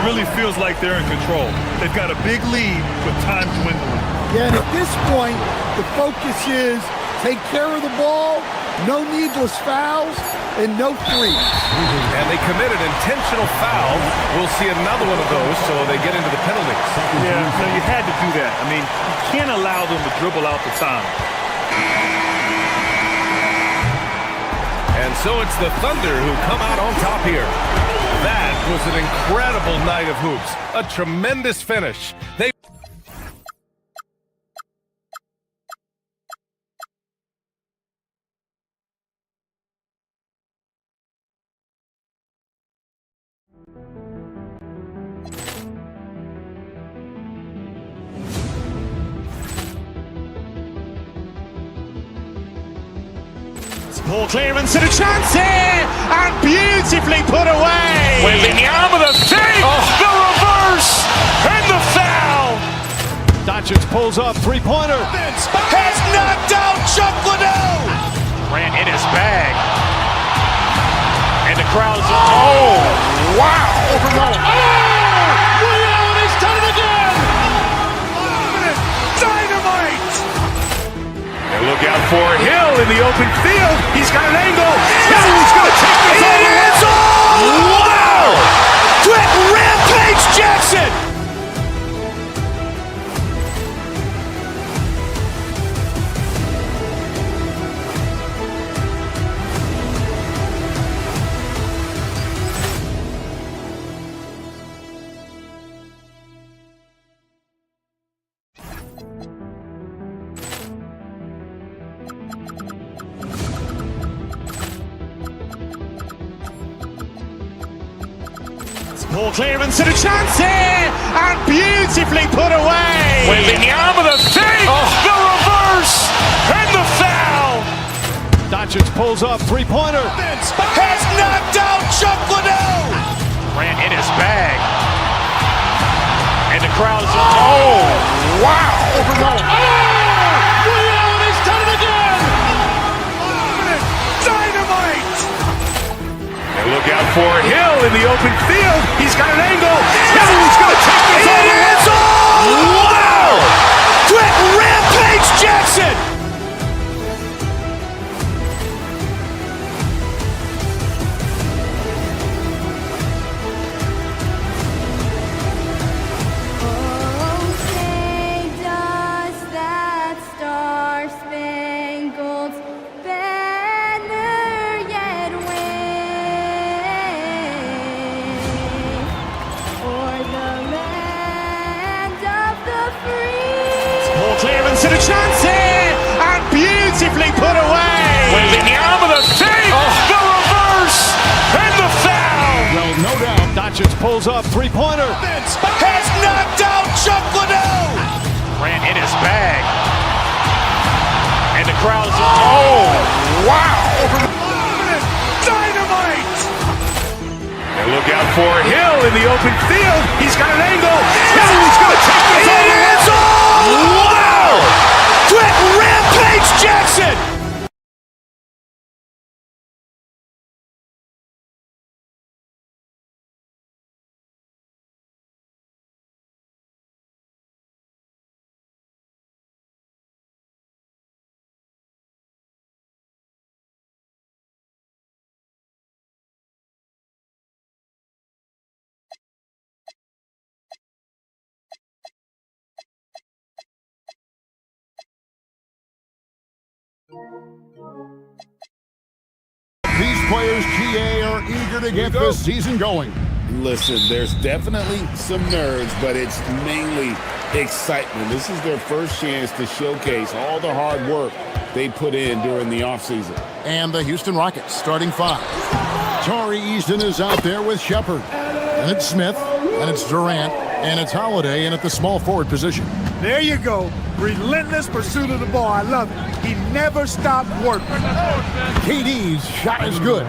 Really feels like they're in control. They've got a big lead with time dwindling. Yeah, and at this point, the focus is take care of the ball, no needless fouls, and no threes. And they committed intentional foul. We'll see another one of those, so they get into the penalties. Yeah, so you had to do that. I mean, you can't allow them to dribble out the time. And so it's the Thunder who come out on top here. That was an incredible night of hoops. A tremendous finish. They Poor clearance and a chance here, and beautifully put away. Wembanyama the save, the reverse, and the foul. Doncic pulls up, three-pointer. Has knocked out Chuck Liddell. Ran in his bag. And the crowd's, oh, wow. He's done it again. Dynamite. And look out for Hill in the open field. He's got an angle. Hill's going to take this all the way. Wow! Quick rampage Jackson. Poor clearance and a chance here, and beautifully put away. Wembanyama the save, the reverse, and the foul. Doncic pulls up, three-pointer. Has knocked out Chuck Liddell. Ran in his bag. And the crowd's, oh, wow. He's done it again. Dynamite. And look out for Hill in the open field. He's got an angle. Hill's going to take this all the way. Wow! Quick rampage Jackson. Oh, say does that star-spangled clearance and a chance here, and beautifully put away. Wembanyama the save, the reverse, and the foul. Well, no doubt. Doncic pulls up, three-pointer. Has knocked out Chuck Liddell. Ran in his bag. And the crowd's, oh, wow. Dynamite. And look out for Hill in the open field. He's got an angle. Hill's going to take this all the way. Wow. Quick rampage Jackson. These players, GA, are eager to get this season going. Listen, there's definitely some nerves, but it's mainly excitement. This is their first chance to showcase all the hard work they put in during the offseason. And the Houston Rockets starting five. Tari Eason is out there with Shepard. And it's Smith, and it's Durant, and it's Holiday in at the small forward position. There you go. Relentless pursuit of the ball. I love it. He never stopped working. KD's shot is good.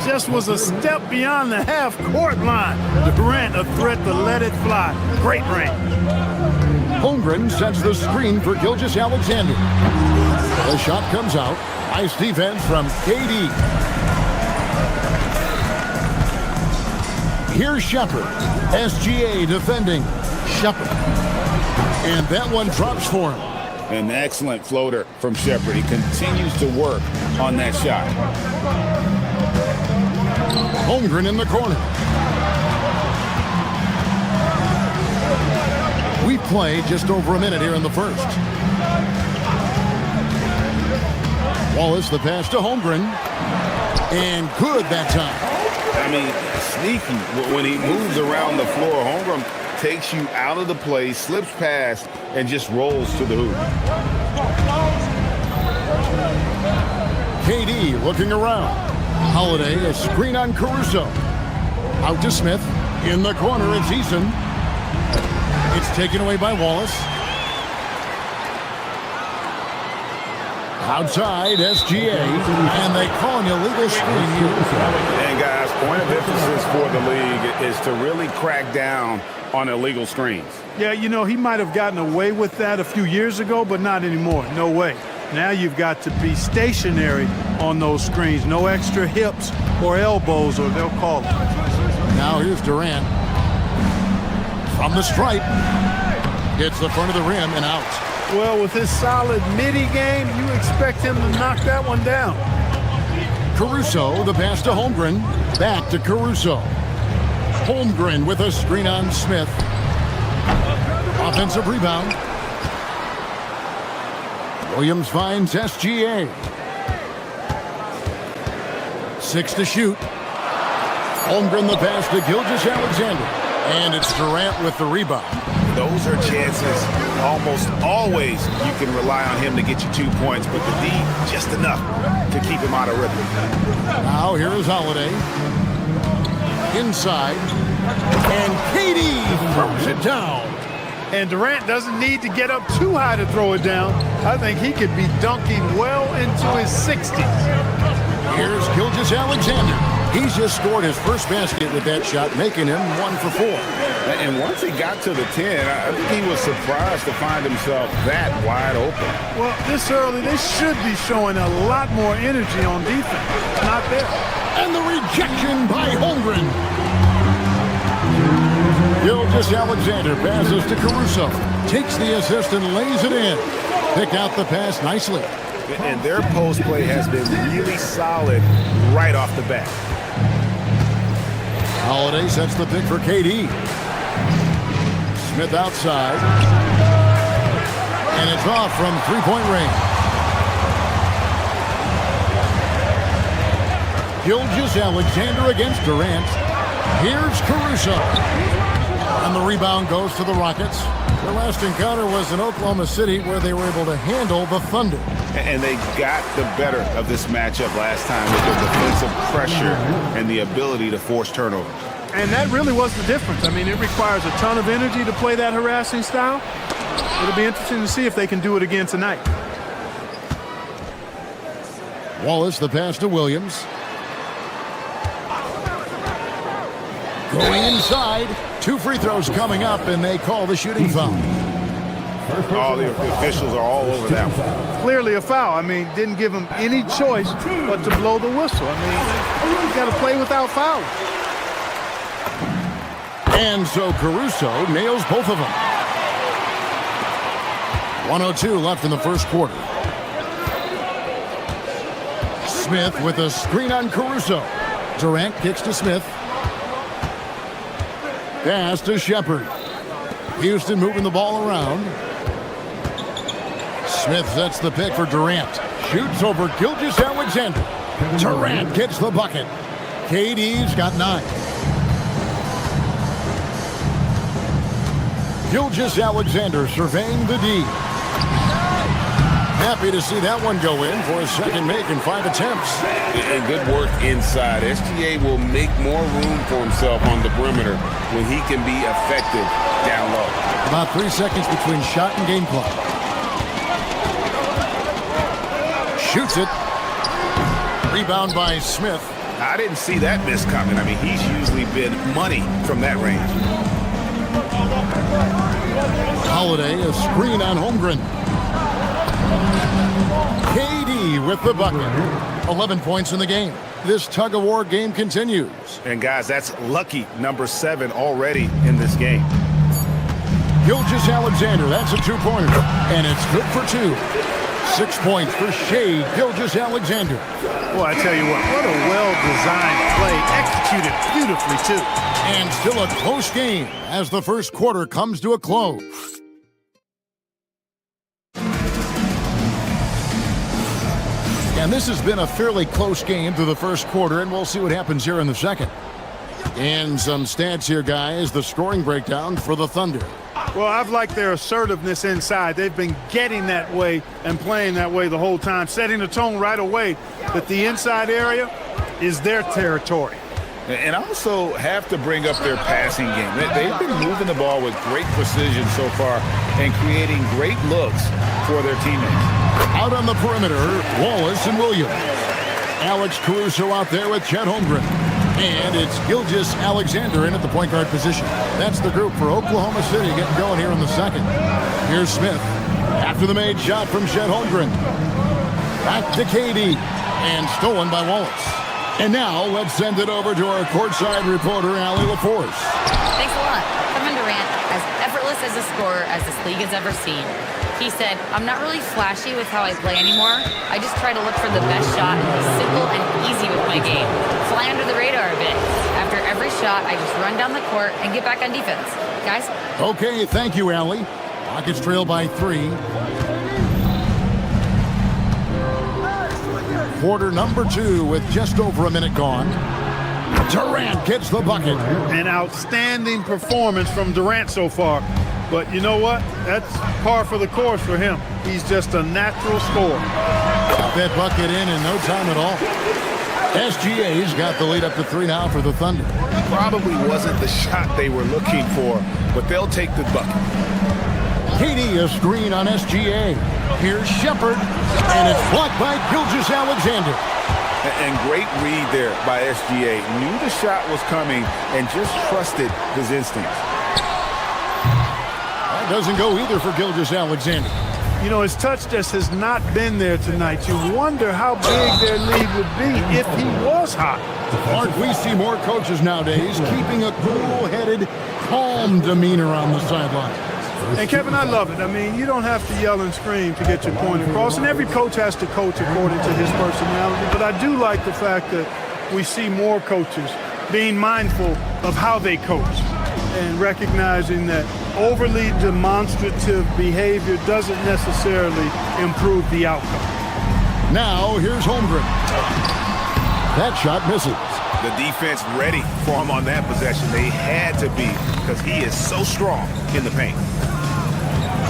Just was a step beyond the half-court line. Durant a threat to let it fly. Great range. Holmgren sets the screen for Gilgeous-Alexander. The shot comes out. Nice defense from KD. Here's Shepard. SGA defending Shepard. And that one drops for him. An excellent floater from Shepard. He continues to work on that shot. Holmgren in the corner. We play just over a minute here in the first. Wallace, the pass to Holmgren. And good that time. I mean, sneaky. When he moves around the floor, Holmgren takes you out of the play, slips past, and just rolls to the hoop. KD looking around. Holiday, a screen on Caruso. Out to Smith. In the corner, it's Eason. It's taken away by Wallace. Outside, SGA. And they call an illegal screen here. And guys, point of emphasis for the league is to really crack down on illegal screens. Yeah, you know, he might have gotten away with that a few years ago, but not anymore. No way. Now you've got to be stationary on those screens. No extra hips or elbows, or they'll call it. Now here's Durant. From the stripe. Hits the front of the rim and out. Well, with his solid midi game, you expect him to knock that one down. Caruso, the pass to Holmgren. Back to Caruso. Holmgren with a screen on Smith. Offensive rebound. Williams finds SGA. 6 to shoot. Holmgren the pass to Gilgeous-Alexander. And it's Durant with the rebound. Those are chances almost always you can rely on him to get you 2 points, but the D just enough to keep him out of rhythm. Now here is Holiday. Inside. And KD throws it down. And Durant doesn't need to get up too high to throw it down. I think he could be dunking well into his 60s. Here's Gilgeous-Alexander. He's just scored his first basket with that shot, making him 1 for 4. And once he got to the 10, I think he was surprised to find himself that wide open. Well, this early, they should be showing a lot more energy on defense. Not there. And the rejection by Holmgren. Gilgeous-Alexander passes to Caruso. Takes the assist and lays it in. Pick out the pass nicely. And their post play has been really solid right off the bat. Holiday sets the pick for KD. Smith outside. And it's off from three-point range. Gilgeous-Alexander against Durant. Here's Caruso. And the rebound goes to the Rockets. Their last encounter was in Oklahoma City, where they were able to handle the Thunder. And they got the better of this matchup last time with their defensive pressure and the ability to force turnovers. And that really was the difference. I mean, it requires a ton of energy to play that harassing style. It'll be interesting to see if they can do it again tonight. Wallace, the pass to Williams. Going inside. 2 free throws coming up, and they call the shooting foul. All the officials are all over that one. Clearly a foul. I mean, didn't give him any choice but to blow the whistle. I mean, you got to play without fouling. And so Caruso nails both of them. 1:02 left in the first quarter. Smith with a screen on Caruso. Durant kicks to Smith. Pass to Shepard. Houston moving the ball around. Smith sets the pick for Durant. Shoots over Gilgeous-Alexander. Durant gets the bucket. KD's got 9. Gilgeous-Alexander surveying the D. Happy to see that one go in for his second make in 5 attempts. And good work inside. SGA will make more room for himself on the perimeter when he can be effective down low. About 3 seconds between shot and game clock. Shoots it. Rebound by Smith. I didn't see that miss coming. I mean, he's usually been money from that range. Holiday, a screen on Holmgren. KD with the bucket. 11 points in the game. This tug-of-war game continues. And guys, that's lucky number 7 already in this game. Gilgeous-Alexander, that's a 2-pointer. And it's good for 2. 6 points for Shai Gilgeous-Alexander. Well, I tell you what a well-designed play, executed beautifully too. And still a close game as the first quarter comes to a close. And this has been a fairly close game through the first quarter, and we'll see what happens here in the second. And some stats here, guys. The scoring breakdown for the Thunder. Well, I've liked their assertiveness inside. They've been getting that way and playing that way the whole time, setting the tone right away that the inside area is their territory. And I also have to bring up their passing game. They've been moving the ball with great precision so far and creating great looks for their teammates. Out on the perimeter, Wallace and Williams. Alex Caruso out there with Chet Holmgren. And it's Gilgeous-Alexander in at the point guard position. That's the group for Oklahoma City getting going here in the second. Here's Smith. After the made shot from Chet Holmgren. Back to KD. And stolen by Wallace. And now let's send it over to our courtside reporter, Allie LaForce. Thanks a lot. Kevin Durant, as effortless as a scorer as this league has ever seen. He said, "I'm not really flashy with how I play anymore. I just try to look for the best shot and be simple and easy with my game. Fly under the radar a bit. After every shot, I just run down the court and get back on defense." Guys? Okay, thank you, Allie. Rockets trail by 3. Quarter number 2 with just over a minute gone. Durant gets the bucket. An outstanding performance from Durant so far. But you know what? That's par for the course for him. He's just a natural scorer. Got that bucket in no time at all. SGA's got the lead up to 3 now for the Thunder. Probably wasn't the shot they were looking for, but they'll take the bucket. KD a screen on SGA. Here's Shepard, and it's blocked by Gilgeous-Alexander. And great read there by SGA. Knew the shot was coming and just trusted his instincts. That doesn't go either for Gilgeous-Alexander. You know, his touch just has not been there tonight. You wonder how big their lead would be if he was hot. Mark, we see more coaches nowadays keeping a cool-headed, calm demeanor on the sideline. And Kevin, I love it. I mean, you don't have to yell and scream to get your point across, and every coach has to coach according to his personality. But I do like the fact that we see more coaches being mindful of how they coach and recognizing that overly demonstrative behavior doesn't necessarily improve the outcome. Now, here's Holmgren. That shot misses. The defense ready for him on that possession. They had to be because he is so strong in the paint.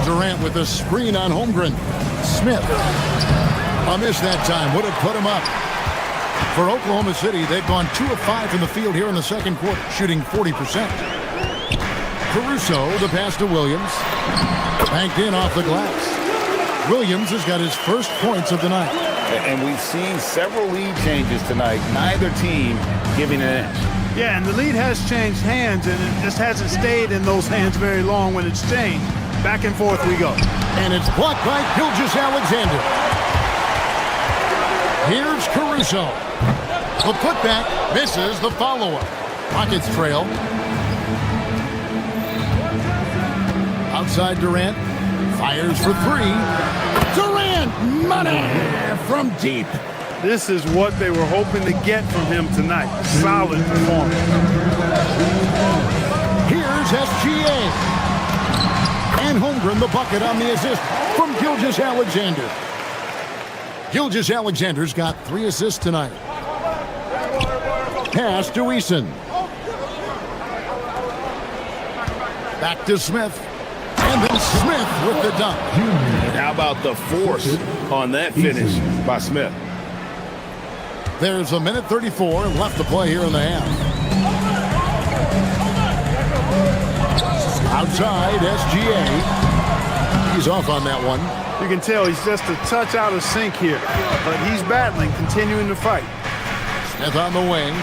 Durant with a screen on Holmgren. Smith. A miss that time. Would have put him up. For Oklahoma City, they've gone 2 of 5 from the field here in the second quarter, shooting 40%. Caruso, the pass to Williams. Banked in off the glass. Williams has got his first points of the night. And we've seen several lead changes tonight. Neither team giving an edge. Yeah, and the lead has changed hands, and it just hasn't stayed in those hands very long when it's changed. Back and forth we go. And it's blocked by Gilgeous-Alexander. Here's Caruso. The putback misses the follow-up. Rockets trail. Outside Durant. Fires for 3. Durant! Money from deep. This is what they were hoping to get from him tonight. Solid performance. Here's SGA. And Holmgren the bucket on the assist from Gilgeous-Alexander. Gilgeous-Alexander's got 3 assists tonight. Pass to Eason. Back to Smith. And then Smith with the dunk. How about the force on that finish by Smith? There's a minute 34 left to play here in the half. Outside, SGA. He's off on that one. You can tell he's just a touch out of sync here, but he's battling, continuing to fight. Smith on the wing.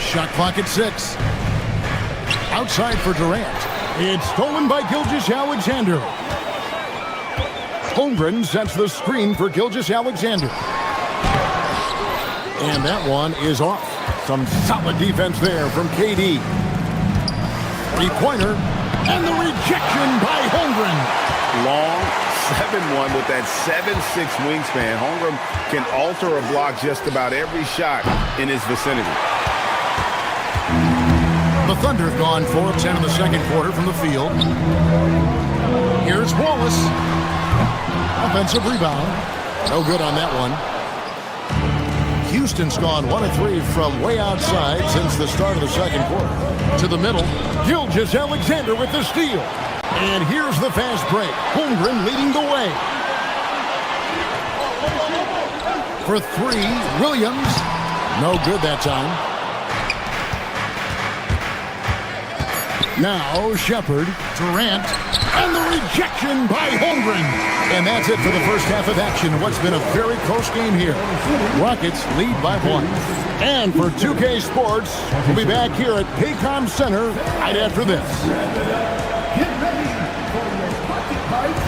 Shot clock at 6. Outside for Durant. It's stolen by Gilgeous-Alexander. Holmgren sets the screen for Gilgeous-Alexander. And that one is off. Some solid defense there from KD. 3-pointer. And the rejection by Holmgren. Long 7-1 with that 7'6" wingspan. Holmgren can alter or block just about every shot in his vicinity. The Thunder have gone 4 of 10 in the second quarter from the field. Here's Wallace. Offensive rebound. No good on that one. Houston's gone 1 of 3 from way outside since the start of the second quarter. To the middle. Gilgeous-Alexander with the steal. And here's the fast break. Holmgren leading the way. For 3, Williams. No good that time. Now Shepard, Durant, and the rejection by Holmgren. And that's it for the first half of action. What's been a very close game here. Rockets lead by 1. And for 2K Sports, we'll be back here at Paycom Center right after this. Get ready for your pocket bites.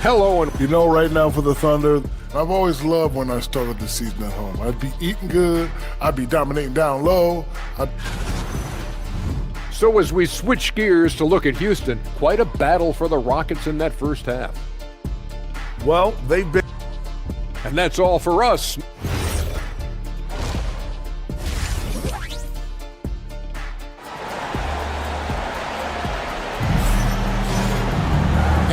Hello, and you know, right now for the Thunder, I've always loved when I started the season at home. I'd be eating good. I'd be dominating down low. So as we switch gears to look at Houston, quite a battle for the Rockets in that first half. Well, they've been... And that's all for us.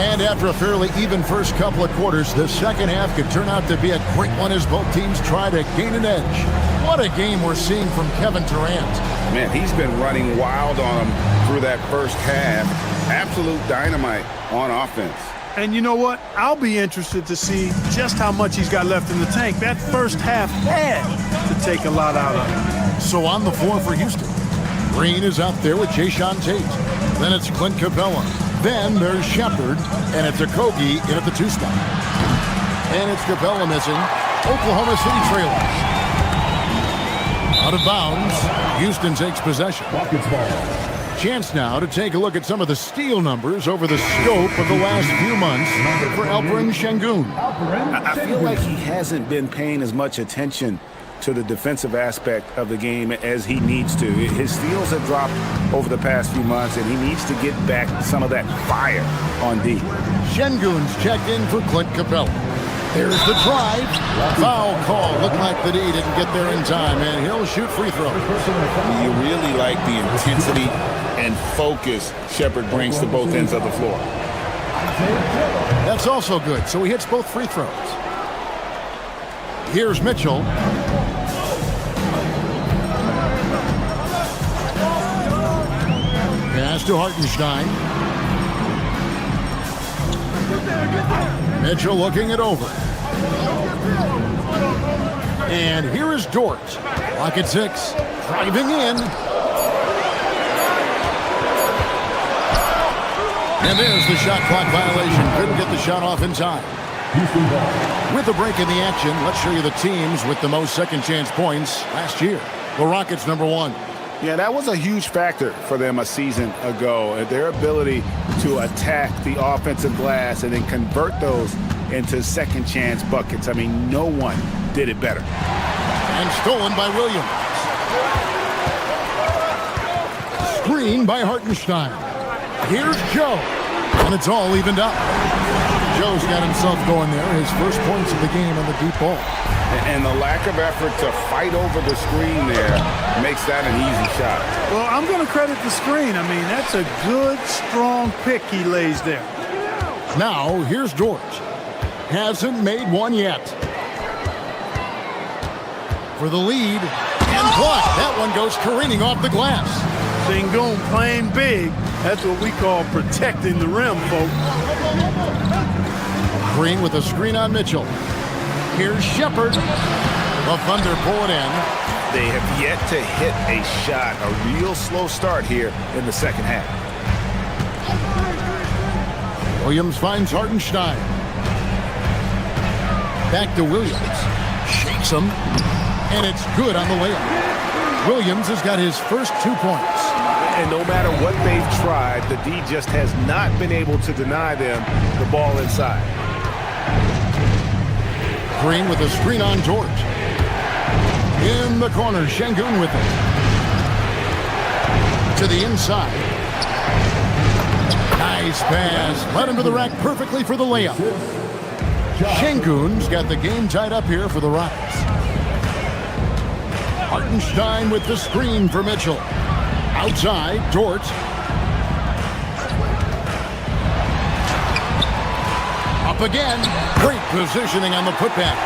And after a fairly even first couple of quarters, the second half could turn out to be a great one as both teams try to gain an edge. What a game we're seeing from Kevin Durant. Man, he's been running wild on them through that first half. Absolute dynamite on offense. And you know what? I'll be interested to see just how much he's got left in the tank. That first half had to take a lot out of him. So on the floor for Houston, Green is out there with Jayshawn Tate. Then it's Clint Capella. Then there's Shepard, and it's Okogie in at the 2 spot. And it's Capella missing. Oklahoma City trailers. Out of bounds, Houston takes possession. Chance now to take a look at some of the steal numbers over the scope of the last few months for Alperen Şengün. I feel like he hasn't been paying as much attention to the defensive aspect of the game as he needs to. His steals have dropped over the past few months, and he needs to get back some of that fire on D. Şengün's checked in for Clint Capella. There's the drive. Foul call. Looked like the D didn't get there in time, and he'll shoot free throws. You really like the intensity and focus Shepard brings to both ends of the floor. That's also good, so he hits both free throws. Here's Mitchell. Pass to Hartenstein. Mitchell looking it over. And here is Dort. Lock at 6. Driving in. And there's the shot clock violation. Couldn't get the shot off in time. With a break in the action, let's show you the teams with the most second chance points last year. The Rockets #1. Yeah, that was a huge factor for them a season ago. Their ability to attack the offensive glass and then convert those into second chance buckets. I mean, no one did it better. And stolen by Williams. Screen by Hartenstein. Here's Joe. And it's all evened up. Joe's got himself going there. His first points of the game on the deep ball. And the lack of effort to fight over the screen there makes that an easy shot. Well, I'm going to credit the screen. I mean, that's a good, strong pick he lays there. Now, here's Dort. Hasn't made one yet. For the lead. And blocked. That one goes careening off the glass. Sengun playing big. That's what we call protecting the rim, folks. Green with a screen on Mitchell. Here's Shepard. The Thunder pull it in. They have yet to hit a shot, a real slow start here in the second half. Williams finds Hartenstein. Back to Williams. Shakes him. And it's good on the layup. Williams has got his first 2 points. And no matter what they've tried, the D just has not been able to deny them the ball inside. Green with a screen on Dort. In the corner, Sengun with it. To the inside. Nice pass. Led him to the rack perfectly for the layup. Sengun's got the game tied up here for the Rockets. Hartenstein with the screen for Mitchell. Outside, Dort. Up again. Great positioning on the putback.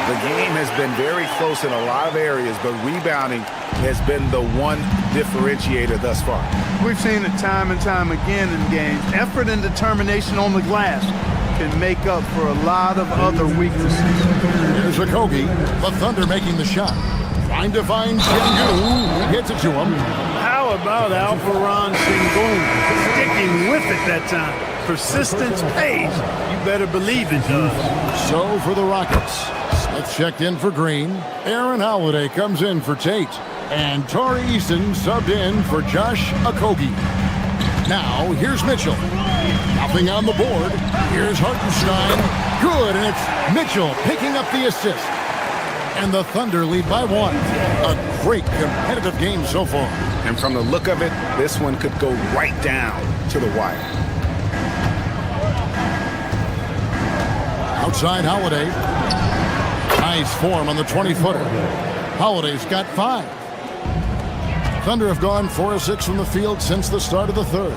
The game has been very close in a lot of areas, but rebounding has been the one differentiator thus far. We've seen it time and time again in games. Effort and determination on the glass can make up for a lot of other weaknesses. Here's Okogie. The Thunder making the shot. Trying to find Sengun. Hits it to him. How about Alperon Sengun sticking with it that time? Persistence pays. You better believe it does. So for the Rockets, Smith checked in for Green. Aaron Holiday comes in for Tate. And Tari Eason subbed in for Josh Okogie. Now, here's Mitchell. Nothing on the board. Here's Hartenstein. Good, and it's Mitchell picking up the assist. And the Thunder lead by 1. A great competitive game so far. And from the look of it, this one could go right down to the wire. Outside Holiday. Nice form on the 20-footer. Holiday's got 5. Thunder have gone 4 of 6 from the field since the start of the third.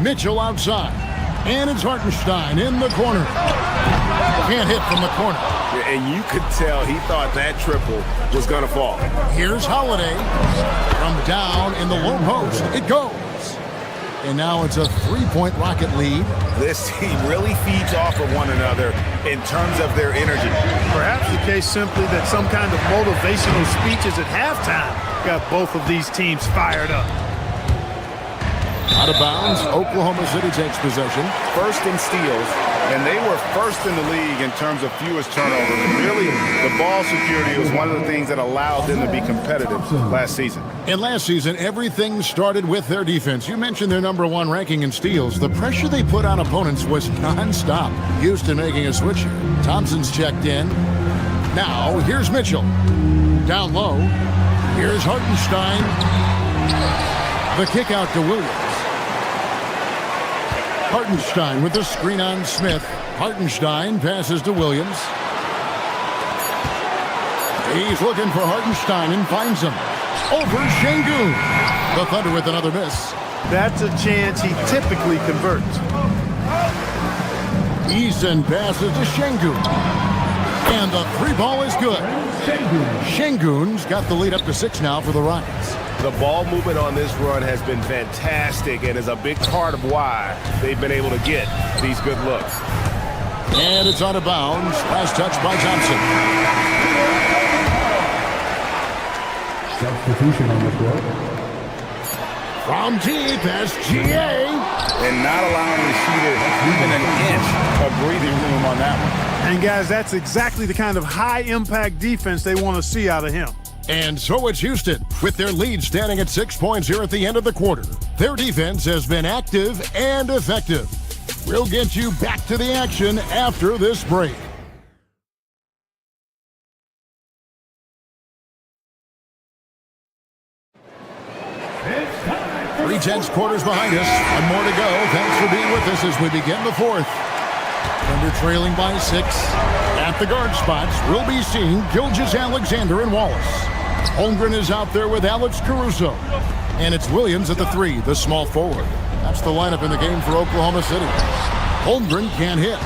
Mitchell outside. And it's Hartenstein in the corner. Can't hit from the corner. And you could tell he thought that triple was going to fall. Here's Holiday. From down in the low post. It goes. And now it's a 3-point Rocket lead. This team really feeds off of one another in terms of their energy. Perhaps the case simply that some kind of motivational speeches at halftime got both of these teams fired up. Out of bounds, Oklahoma City takes possession. First in steals, and they were first in the league in terms of fewest turnovers. And really, the ball security was one of the things that allowed them to be competitive last season. And last season, everything started with their defense. You mentioned their #1 ranking in steals. The pressure they put on opponents was nonstop. Houston making a switch here. Thompson's checked in. Now, here's Mitchell. Down low. Here's Hartenstein. The kick out to Williams. Hartenstein with the screen on Smith. Hartenstein passes to Williams. He's looking for Hartenstein and finds him. Over Şengün. The Thunder with another miss. That's a chance he typically converts. Eason passes to Şengün. And the three ball is good. Şengün's got the lead up to 6 now for the Rockets. The ball movement on this run has been fantastic and is a big part of why they've been able to get these good looks. And it's out of bounds. Last touch by Thompson. Substitution on the court. From deep, SGA. And not allowing the shooter even an inch of breathing room on that one. And guys, that's exactly the kind of high-impact defense they want to see out of him. And so it's Houston, with their lead standing at 6 points here at the end of the quarter. Their defense has been active and effective. We'll get you back to the action after this break. 3/10 quarters behind us. One more to go. Thanks for being with us as we begin the fourth. Thunder trailing by 6. At the guard spots, we'll be seeing Gilgeous-Alexander and Wallace. Holmgren is out there with Alex Caruso. And it's Williams at the 3, the small forward. That's the lineup in the game for Oklahoma City. Holmgren can't hit.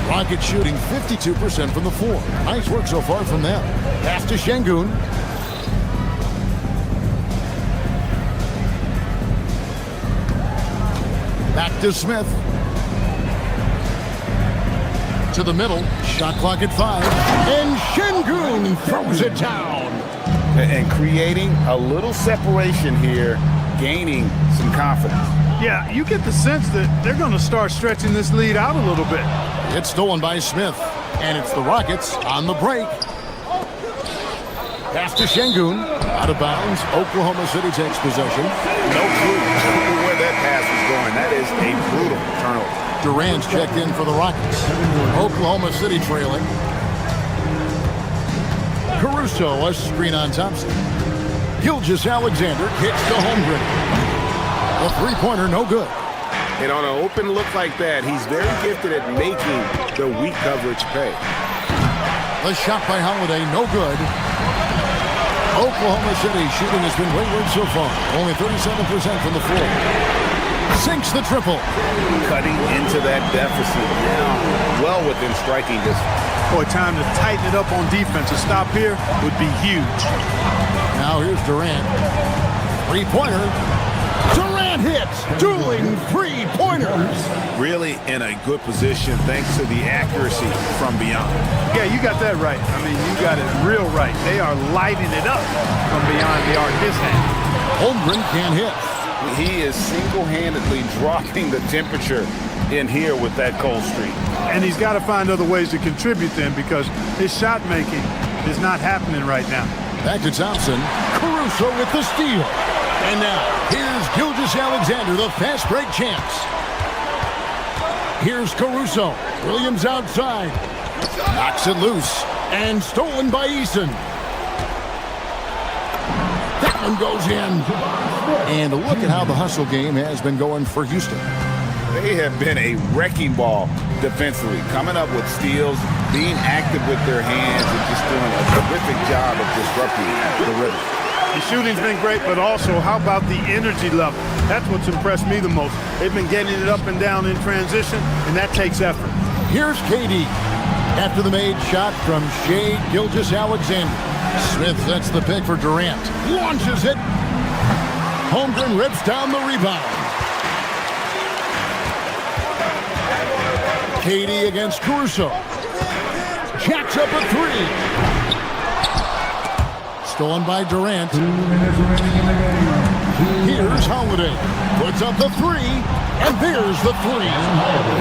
Rockets shooting 52% from the floor. Nice work so far from them. Pass to Şengün. Back to Smith. To the middle. Shot clock at 5. And Şengün throws it down. And creating a little separation here, gaining some confidence. Yeah, you get the sense that they're going to start stretching this lead out a little bit. It's stolen by Smith. And it's the Rockets on the break. Pass to Şengün. Out of bounds. Oklahoma City takes possession. No clue where that pass was going. That is a brutal turnover. Durant's checked in for the Rockets. Oklahoma City trailing. Caruso, a screen on Thompson. Gilgeous-Alexander kicks to Holmgren. A three-pointer, no good. And on an open look like that, he's very gifted at making the weak coverage pay. The shot by Holiday, no good. Oklahoma City shooting has been wayward so far. Only 37% from the floor. Sinks the triple. Cutting into that deficit now, well within striking distance. Boy, time to tighten it up on defense. A stop here would be huge. Now here's Durant. Three-pointer. Durant hits. Dueling three-pointers. Really in a good position thanks to the accuracy from beyond. Yeah, you got that right. I mean, you got it real right. They are lighting it up from beyond the arc his hand. Holmgren can't hit. He is single-handedly dropping the temperature in here with that cold streak. And he's got to find other ways to contribute then because his shot making is not happening right now. Back to Thompson. Caruso with the steal. And now, here's Gilgeous-Alexander, the fast break champs. Here's Caruso. Williams outside. Knocks it loose. And stolen by Eason. That one goes in. And look at how the hustle game has been going for Houston. They have been a wrecking ball defensively, coming up with steals, being active with their hands, and just doing a terrific job of disrupting the rhythm. The shooting's been great, but also how about the energy level? That's what's impressed me the most. They've been getting it up and down in transition, and that takes effort. Here's KD. After the made shot from Shai Gilgeous-Alexander. Smith sets the pick for Durant. Launches it. Holmgren rips down the rebound. KD against Caruso. Jacks up a 3. Stolen by Durant. Here's Holiday. Puts up the 3. And there's the 3.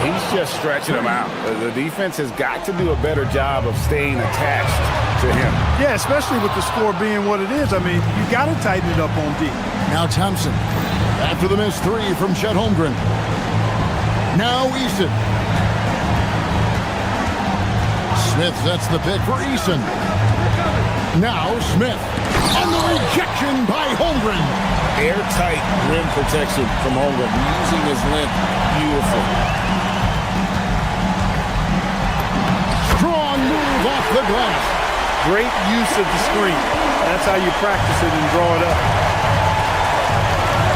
He's just stretching them out. The defense has got to do a better job of staying attached to him. Yeah, especially with the score being what it is. I mean, you got to tighten it up on D. Now Thompson. After the missed 3 from Chet Holmgren. Now Eason. Smith sets the pick for Eason. Now Smith. And the rejection by Holmgren. airtight rim protection from Holmgren, using his length beautifully. Strong move off the glass. Great use of the screen. That's how you practice it and draw it up.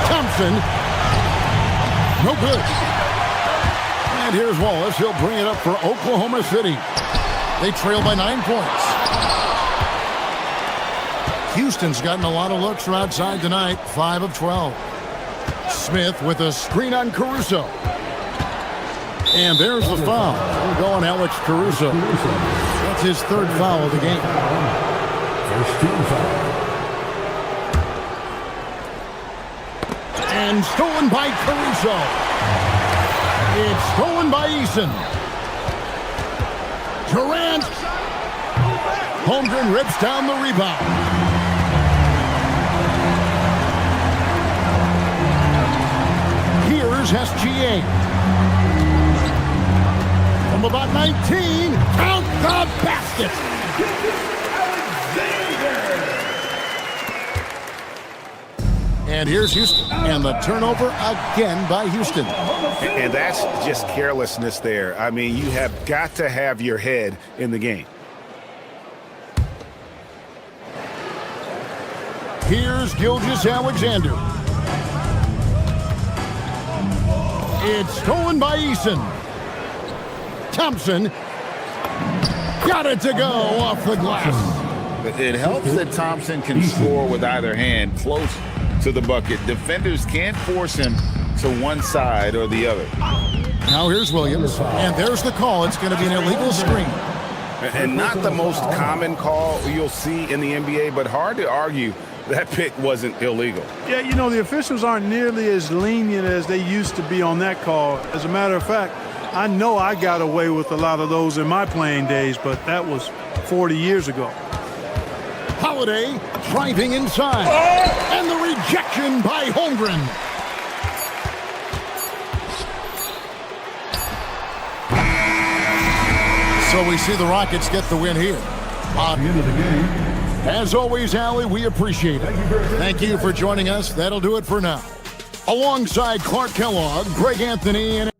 Thompson. No good. And here's Wallace. He'll bring it up for Oklahoma City. They trail by 9 points. Houston's gotten a lot of looks from outside tonight. 5 of 12. Smith with a screen on Caruso. And there's the foul. We're going Alex Caruso. That's his 3rd foul of the game. First team foul. And stolen by Caruso. It's stolen by Eason. Durant. Holmgren rips down the rebound. Here's SGA. From about 19, count the basket. And here's Houston. And the turnover again by Houston. And that's just carelessness there. I mean, you have got to have your head in the game. Here's Gilgeous-Alexander. It's stolen by Eason. Thompson got it to go off the glass. It helps that Thompson can score with either hand close to the bucket. Defenders can't force him to one side or the other. Now here's Williams, and there's the call. It's going to be an illegal screen. And not the most common call you'll see in the NBA, but hard to argue that pick wasn't illegal. Yeah, you know, the officials aren't nearly as lenient as they used to be on that call. As a matter of fact, I know I got away with a lot of those in my playing days, but that was 40 years ago. Holiday driving inside. And the rejection by Holmgren. So we see the Rockets get the win here. End of the game. As always, Allie, we appreciate it. Thank you for joining us. That'll do it for now. Alongside Clark Kellogg, Greg Anthony, and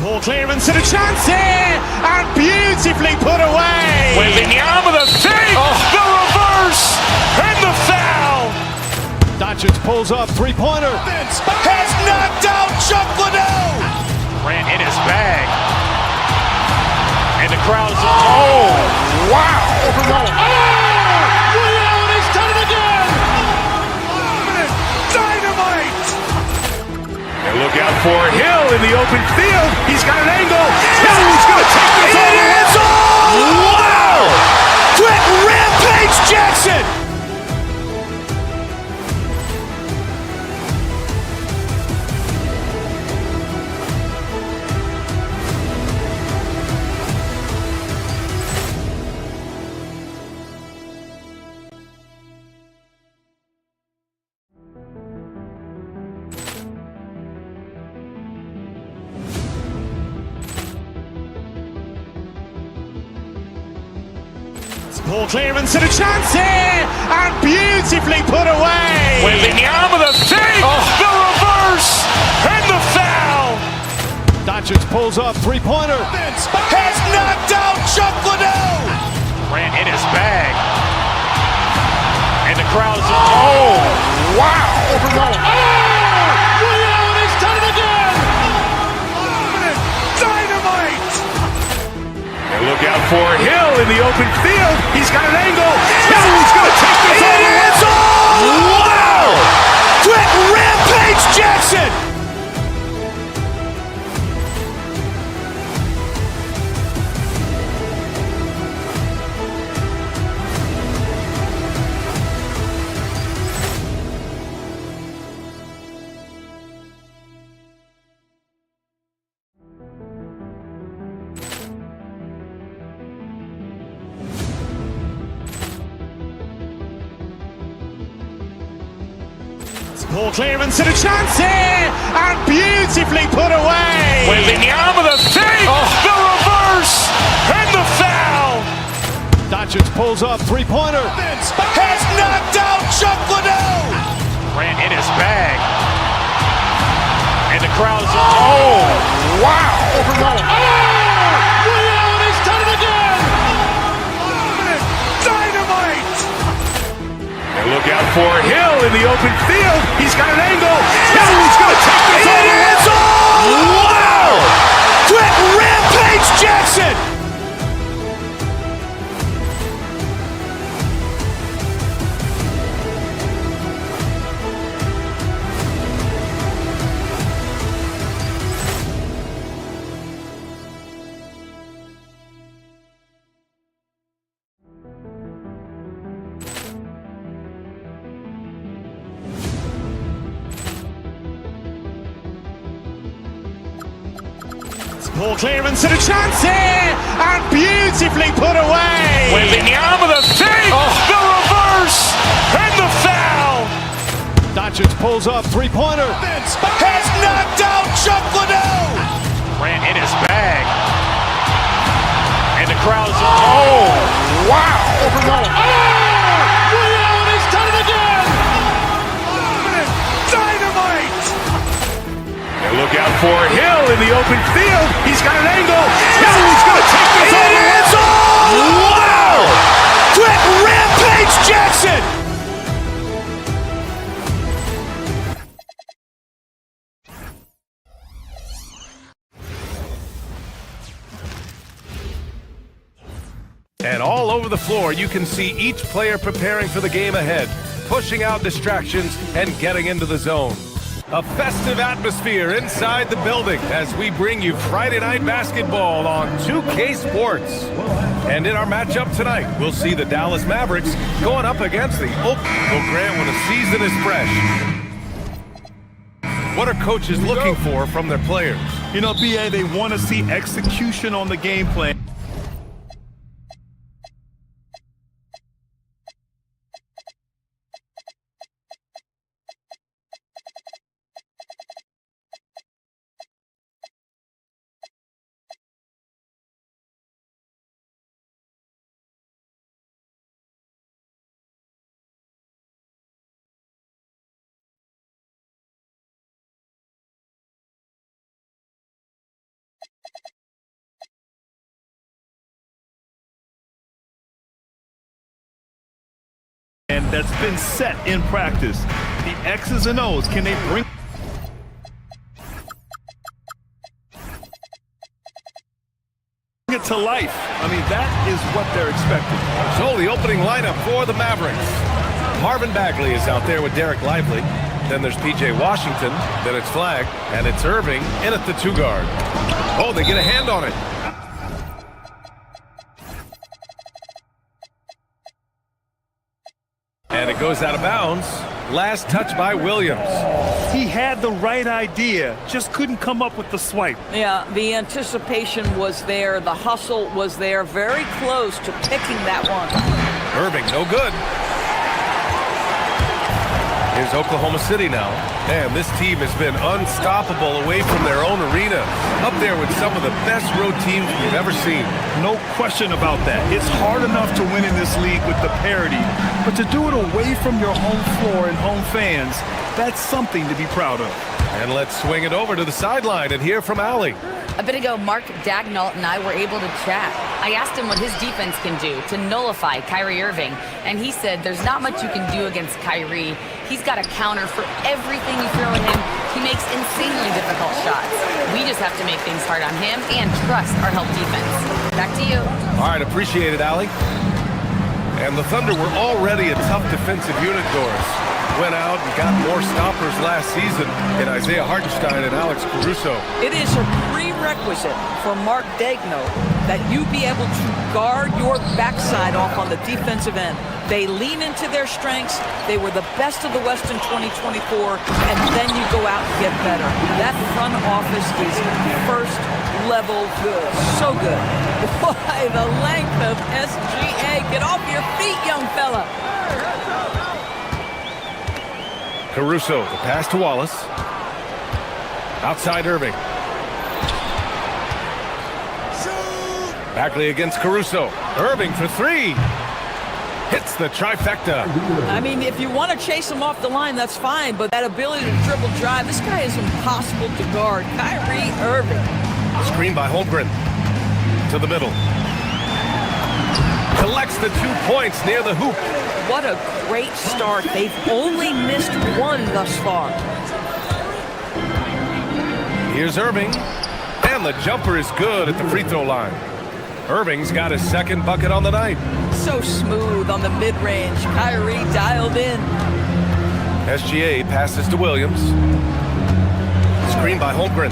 Ball clearance and a chance here, and beautifully put away. Wembanyama the fake, the reverse, and the foul. Doncic pulls up, three-pointer. Has knocked out Chuck Liddell. Ran in his bag. And the crowd is, oh, wow. He's done it again. Dynamite. And look out for Hill in the open field. He's got an angle. Hill's going to take this all the way. Wow! Quick Rampage Jackson. Ball clearance and a chance here, and beautifully put away. Wembanyama the fake, the reverse, and the foul. Doncic pulls up, three-pointer. Has knocked out Chuck Liddell. Ran in his bag. And the crowd is, oh, wow. He's done it again. Dynamite. And look out for Hill in the open field. He's got an angle. Hill's going to take this all the way. Wow! Quick Rampage Jackson. Poor clearance and a chance here, and beautifully put away. Wembanyama the fake, the reverse, and the foul. Doncic pulls up, three-pointer. Has knocked out Chuck Liddell. Grant in his bag. And the crowd's, oh, wow. He's done it again. Dynamite. And look out for Hill in the open field. He's got an angle. Hill's going to take this all the way. Wow. Quick Rampage Jackson. Poor clearance and a chance here, and beautifully put away. Wembanyama the fake, the reverse, and the foul. Doncic pulls up, three-pointer. Has knocked out Chuck Liddell. Grant in his bag. And the crowd's, oh, wow. He's done it again. Dynamite. And look out for Hill in the open field. He's got an angle. Hill's going to take this all the way. Wow. Quick Rampage Jackson. And all over the floor, you can see each player preparing for the game ahead, pushing out distractions and getting into the zone. A festive atmosphere inside the building as we bring you Friday Night Basketball on 2K Sports. And in our matchup tonight, we'll see the Dallas Mavericks going up against the Oakland Grant when the season is fresh. What are coaches looking for from their players? You know, BA, they want to see execution on the game plan. And that's been set in practice. The X's and O's, can they bring it to life? I mean, that is what they're expecting. So the opening lineup for the Mavericks. Marvin Bagley is out there with Derek Lively. Then there's P.J. Washington. Then it's Flagg. And it's Irving in at the 2 guard. Oh, they get a hand on it. And it goes out of bounds. Last touch by Williams. He had the right idea, just couldn't come up with the swipe. Yeah, the anticipation was there. The hustle was there. Very close to picking that one. Irving, no good. Here's Oklahoma City now. Man, this team has been unstoppable away from their own arena. Up there with some of the best road teams we've ever seen. No question about that. It's hard enough to win in this league with the parity, but to do it away from your home floor and home fans, that's something to be proud of. And let's swing it over to the sideline and hear from Allie. A bit ago, Mark Dagnall and I were able to chat. I asked him what his defense can do to nullify Kyrie Irving, and he said there's not much you can do against Kyrie. He's got a counter for everything you throw at him. He makes insanely difficult shots. We just have to make things hard on him and trust our help defense. Back to you. All right, appreciate it, Allie. And the Thunder were already a tough defensive unit, Doris. Went out and got more stoppers last season in Isaiah Hartenstein and Alex Caruso. It is a prerequisite for Mark Daigneault that you be able to guard your backside off on the defensive end. They lean into their strengths. They were the best of the West in 2024, and then you go out and get better. That front office is first level good. So good. Boy, the length of SGA. Get off your feet, young fella. Caruso, the pass to Wallace. Outside Irving. Bagley against Caruso. Irving for three. Hits the trifecta. I mean, if you want to chase him off the line, that's fine, but that ability to dribble drive, this guy is impossible to guard. Kyrie Irving. Screen by Holmgren. To the middle. Collects the 2 points near the hoop. What a great start. They've only missed one thus far. Here's Irving. And the jumper is good at the free throw line. Irving's got his second bucket on the night. So smooth on the mid-range. Kyrie dialed in. SGA passes to Williams. Screen by Holmgren.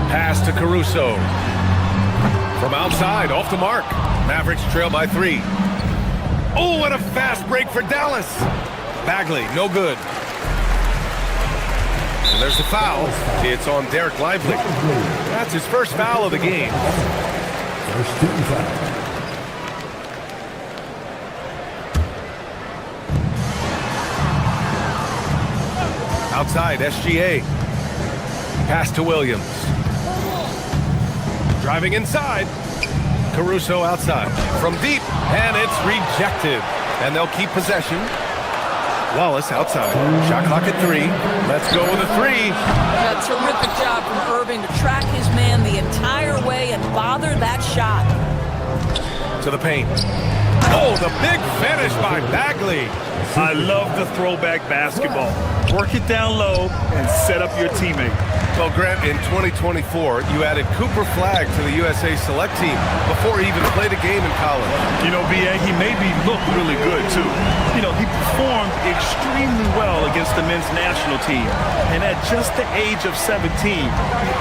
Pass to Caruso. From outside, off the mark. Mavericks trail by 3. Oh, what a fast break for Dallas. Bagley, no good. And there's the foul. It's on Derek Lively. That's his first foul of the game. First team foul. Outside, SGA. Pass to Williams. Driving inside. Caruso outside. From deep, and it's rejected. And they'll keep possession. Wallace outside. Shot clock at 3. Let's go with a 3. A terrific job from Irving to track his man the entire way and bother that shot. To the paint. Oh, the big finish by Bagley. I love the throwback basketball. Work it down low and set up your teammate. Well, Grant, in 2024, you added Cooper Flagg to the USA Select team before he even played a game in college. You know, B.A., he made me look really good, too. You know, he performed extremely well against the men's national team. And at just the age of 17, he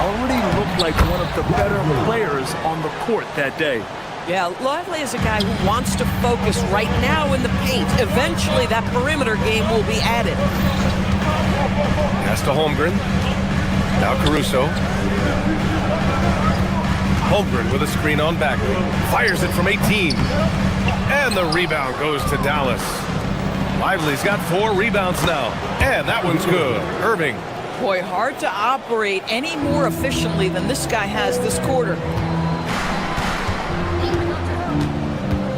already looked like one of the better players on the court that day. Yeah, Lively is a guy who wants to focus right now in the paint. Eventually, that perimeter game will be added. Pass to Holmgren. Now Caruso. Holmgren with a screen on Bagley. Fires it from 18. And the rebound goes to Dallas. Lively's got 4 rebounds now. And that one's good. Irving. Boy, hard to operate any more efficiently than this guy has this quarter.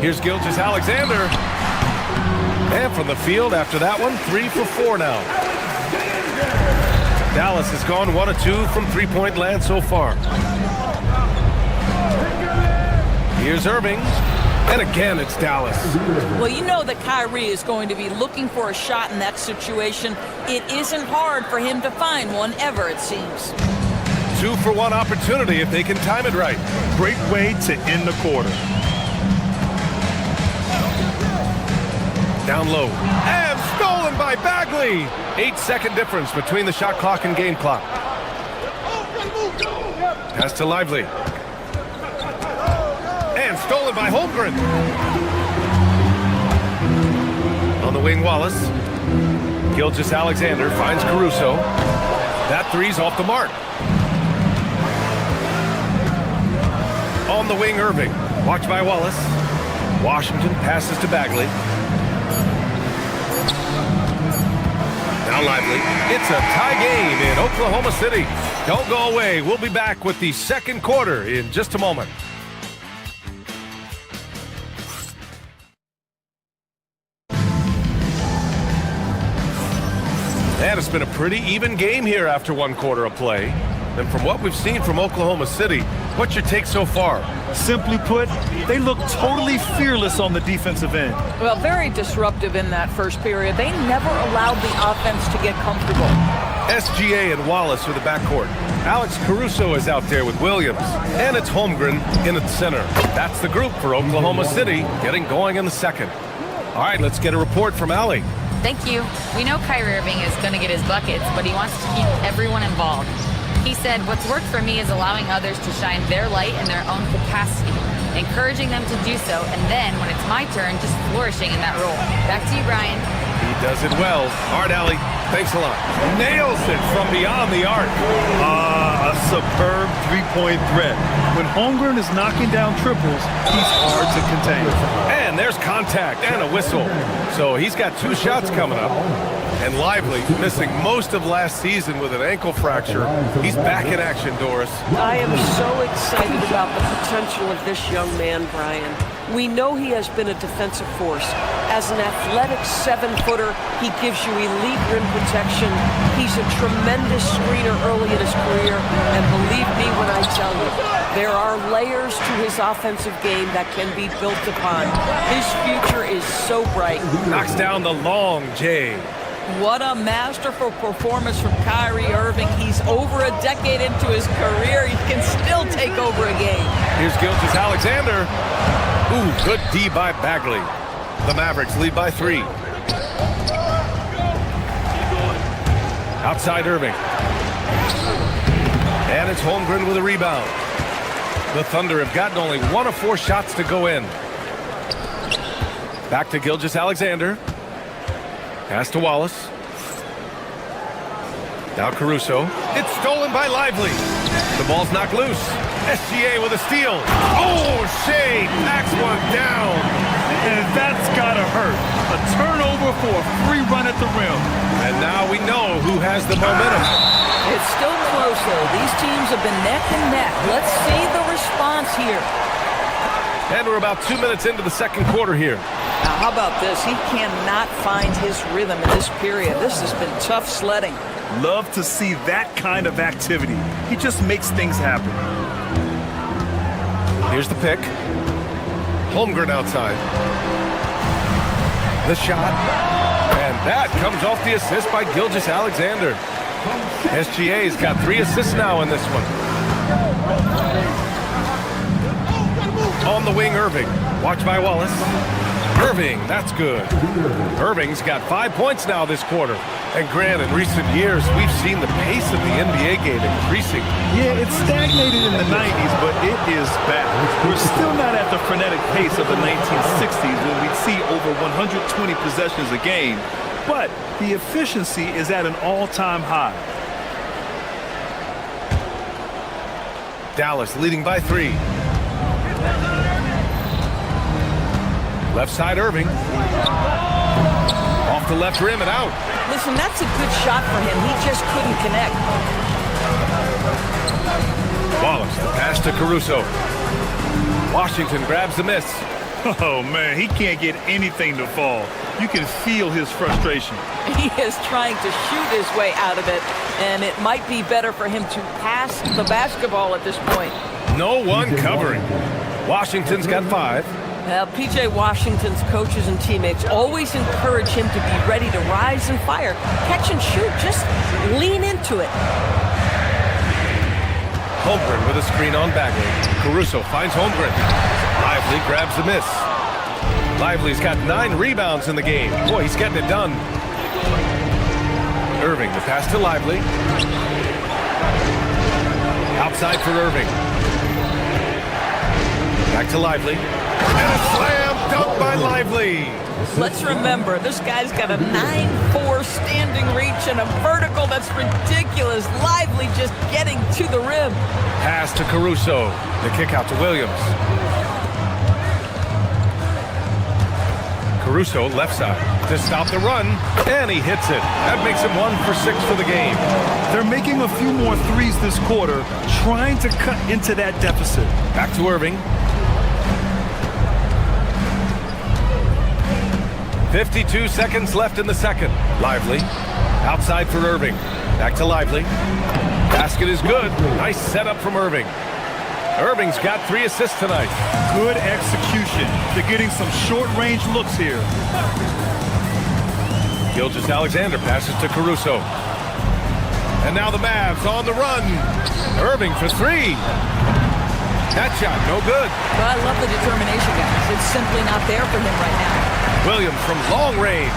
Here's Gilgeous-Alexander. And from the field after that one, 3 for 4 now. Dallas has gone 1 of 2 from three-point land so far. Here's Irving. And again, it's Dallas. Well, you know that Kyrie is going to be looking for a shot in that situation. It isn't hard for him to find one ever, it seems. 2 for 1 opportunity if they can time it right. Great way to end the quarter. Down low. And stolen by Bagley. 8-second difference between the shot clock and game clock. Pass to Lively. And stolen by Holmgren. On the wing, Wallace. Gilgeous-Alexander finds Caruso. That 3's off the mark. On the wing, Irving. Watched by Wallace. Washington passes to Bagley. Now Lively. It's a tie game in Oklahoma City. Don't go away. We'll be back with the second quarter in just a moment. And it's been a pretty even game here after 1 quarter of play. And from what we've seen from Oklahoma City, what's your take so far? Simply put, they look totally fearless on the defensive end. Well, very disruptive in that first period. They never allowed the offense to get comfortable. SGA and Wallace with the backcourt. Alex Caruso is out there with Williams. And it's Holmgren in the center. That's the group for Oklahoma City getting going in the second. All right, let's get a report from Allie. Thank you. We know Kyrie Irving is going to get his buckets, but he wants to keep everyone involved. He said, what's worked for me is allowing others to shine their light in their own capacity, encouraging them to do so, and then, when it's my turn, just flourishing in that role. Back to you, Brian. He does it well. All right, Allie, thanks a lot. Nails it from beyond the arc. A superb three-point threat. When Holmgren is knocking down triples, he's hard to contain. And there's contact and a whistle. So he's got 2 shots coming up. And Lively, missing most of last season with an ankle fracture. He's back in action, Doris. I am so excited about the potential of this young man, Brian. We know he has been a defensive force. As an athletic 7-footer, he gives you elite rim protection. He's a tremendous screener early in his career. And believe me when I tell you, there are layers to his offensive game that can be built upon. His future is so bright. Knocks down the long J. What a masterful performance from Kyrie Irving. He's over a decade into his career. He can still take over a game. Here's Gilgeous-Alexander. Ooh, good D by Bagley. The Mavericks lead by 3. Outside Irving. And it's Holmgren with a rebound. The Thunder have gotten only 1 of 4 shots to go in. Back to Gilgeous-Alexander. Pass to Wallace. Now Caruso. It's stolen by Lively. The ball's knocked loose. SGA with a steal. Oh, Shea knocks one down. And that's gotta hurt. A turnover for a free run at the rim. And now we know who has the momentum. It's still close, though. These teams have been neck and neck. Let's see the response here. And we're about 2 minutes into the second quarter here. Now, how about this? He cannot find his rhythm in this period. This has been tough sledding. Love to see that kind of activity. He just makes things happen. Here's the pick. Holmgren outside. The shot. And that comes off the assist by Gilgeous-Alexander. SGA's got 3 assists now in this one. On the wing, Irving. Watch by Wallace. Irving, that's good. Irving's got 5 points now this quarter. And Grant, in recent years, we've seen the pace of the NBA game increasing. Yeah, it's stagnated in the 90s, but it is back. We're still not at the frenetic pace of the 1960s when we'd see over 120 possessions a game. But the efficiency is at an all-time high. Dallas leading by 3. Left side, Irving. Off the left rim and out. Listen, that's a good shot for him. He just couldn't connect. Wallace, the pass to Caruso. Washington grabs the miss. Oh, man, he can't get anything to fall. You can feel his frustration. He is trying to shoot his way out of it, and it might be better for him to pass the basketball at this point. No one covering. Washington's got 5. P.J. Washington's coaches and teammates always encourage him to be ready to rise and fire. Catch and shoot, just lean into it. Holmgren with a screen on Bagley. Caruso finds Holmgren. Lively grabs the miss. Lively's got 9 rebounds in the game. Boy, he's getting it done. Irving, the pass to Lively. Outside for Irving. Back to Lively. And a slam dunk by Lively. Let's remember, this guy's got a 9'4" standing reach and a vertical that's ridiculous. Lively just getting to the rim. Pass to Caruso. The kick out to Williams. Caruso left side to stop the run, and he hits it. That makes him 1 for 6 for the game. They're making a few more threes this quarter, trying to cut into that deficit. Back to Irving. 52 seconds left in the second. Lively. Outside for Irving. Back to Lively. Basket is good. Nice setup from Irving. Irving's got 3 assists tonight. Good execution. They're getting some short-range looks here. Gilgeous-Alexander passes to Caruso. And now the Mavs on the run. Irving for 3. That shot, no good. But I love the determination, guys. It's simply not there for him right now. Williams from long range.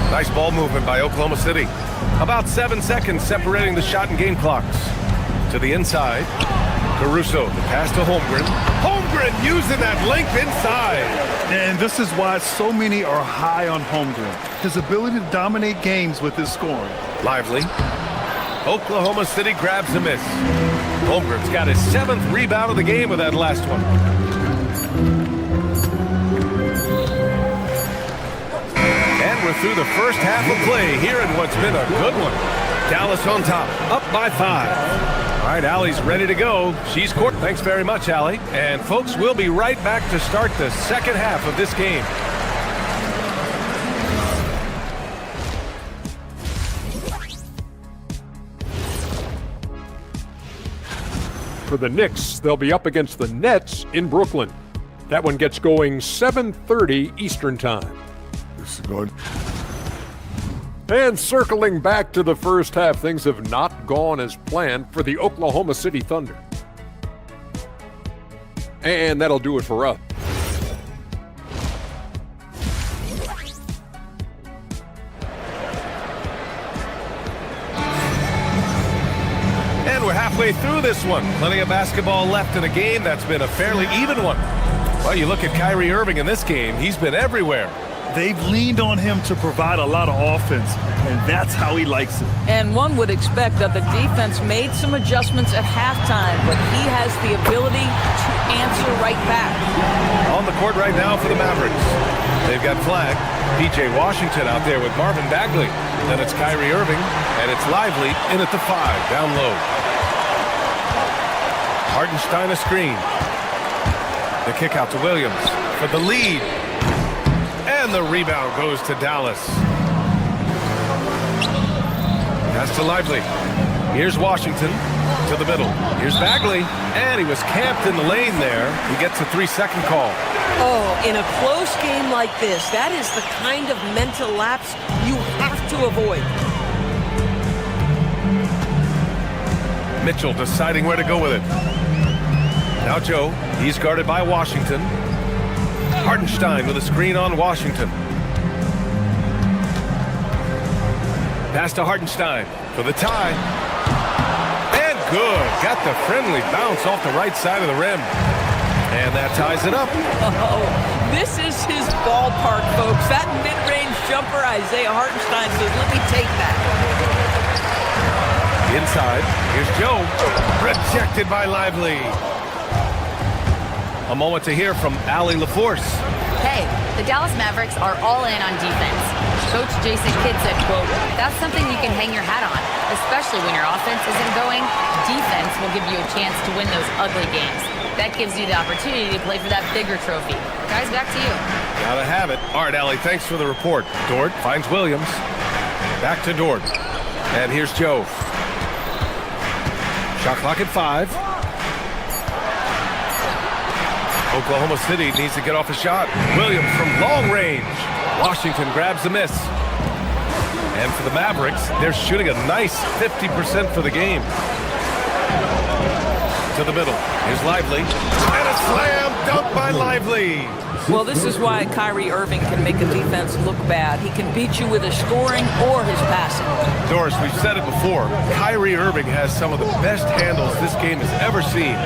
Nice ball movement by Oklahoma City. About 7 seconds separating the shot and game clocks. To the inside. Caruso, the pass to Holmgren. Holmgren using that length inside. And this is why so many are high on Holmgren. His ability to dominate games with his scoring. Lively. Oklahoma City grabs the miss. Holmgren's got his 7th rebound of the game with that last one. And we're through the first half of play here in what's been a good one. Dallas on top, up by 5. All right, Allie's ready to go. She's court. Thanks very much, Allie. And folks, we'll be right back to start the second half of this game. For the Knicks, they'll be up against the Nets in Brooklyn. That one gets going 7:30 Eastern Time. This is going. And circling back to the first half, things have not gone as planned for the Oklahoma City Thunder. And that'll do it for us. And we're halfway through this one. Plenty of basketball left in a game that's been a fairly even one. Well, you look at Kyrie Irving in this game, he's been everywhere. They've leaned on him to provide a lot of offense, and that's how he likes it. And one would expect that the defense made some adjustments at halftime, but he has the ability to answer right back. On the court right now for the Mavericks. They've got Flag, P.J. Washington out there with Marvin Bagley. Then it's Kyrie Irving, and it's Lively in at the 5, down low. Hartenstein a screen. The kick out to Williams for the lead. And the rebound goes to Dallas. Pass to Lively. Here's Washington to the middle. Here's Bagley. And he was camped in the lane there. He gets a 3-second call. Oh, in a close game like this, that is the kind of mental lapse you have to avoid. Mitchell deciding where to go with it. Now Joe, he's guarded by Washington. Hartenstein with a screen on Washington. Pass to Hartenstein for the tie. And good. Got the friendly bounce off the right side of the rim. And that ties it up. Oh, this is his ballpark, folks. That mid-range jumper, Isaiah Hartenstein says, let me take that. Inside, here's Joe. Rejected by Lively. A moment to hear from Allie LaForce. Hey, the Dallas Mavericks are all in on defense. Coach Jason Kidd said, quote, that's something you can hang your hat on, especially when your offense isn't going. Defense will give you a chance to win those ugly games. That gives you the opportunity to play for that bigger trophy. Guys, back to you. Gotta have it. All right, Allie, thanks for the report. Dort finds Williams. Back to Dort. And here's Joe. Shot clock at 5. Oklahoma City needs to get off a shot. Williams from long range. Washington grabs the miss. And for the Mavericks, they're shooting a nice 50% for the game. To the middle. Here's Lively. And a slam dunk by Lively. Well, this is why Kyrie Irving can make a defense look bad. He can beat you with his scoring or his passing. Doris, we've said it before. Kyrie Irving has some of the best handles this game has ever seen.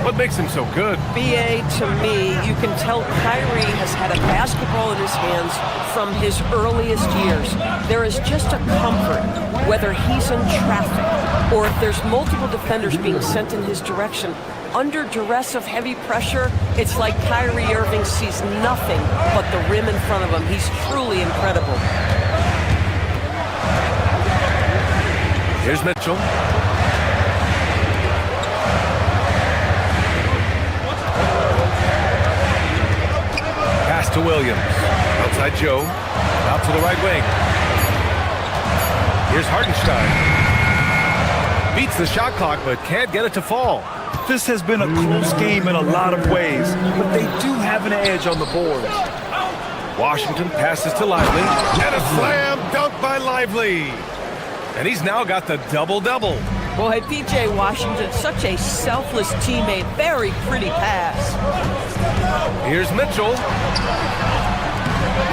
What makes him so good? BA, to me, you can tell Kyrie has had a basketball in his hands from his earliest years. There is just a comfort, whether he's in traffic or if there's multiple defenders being sent in his direction. Under duress of heavy pressure, it's like Kyrie Irving sees nothing but the rim in front of him. He's truly incredible. Here's Mitchell. Pass to Williams. Outside Joe. Out to the right wing. Here's Hartenstein. Beats the shot clock, but can't get it to fall. This has been a close game in a lot of ways, but they do have an edge on the boards. Washington passes to Lively. And a slam dunk by Lively. And he's now got the double-double. Boy, P.J. Washington, such a selfless teammate. Very pretty pass. Here's Mitchell.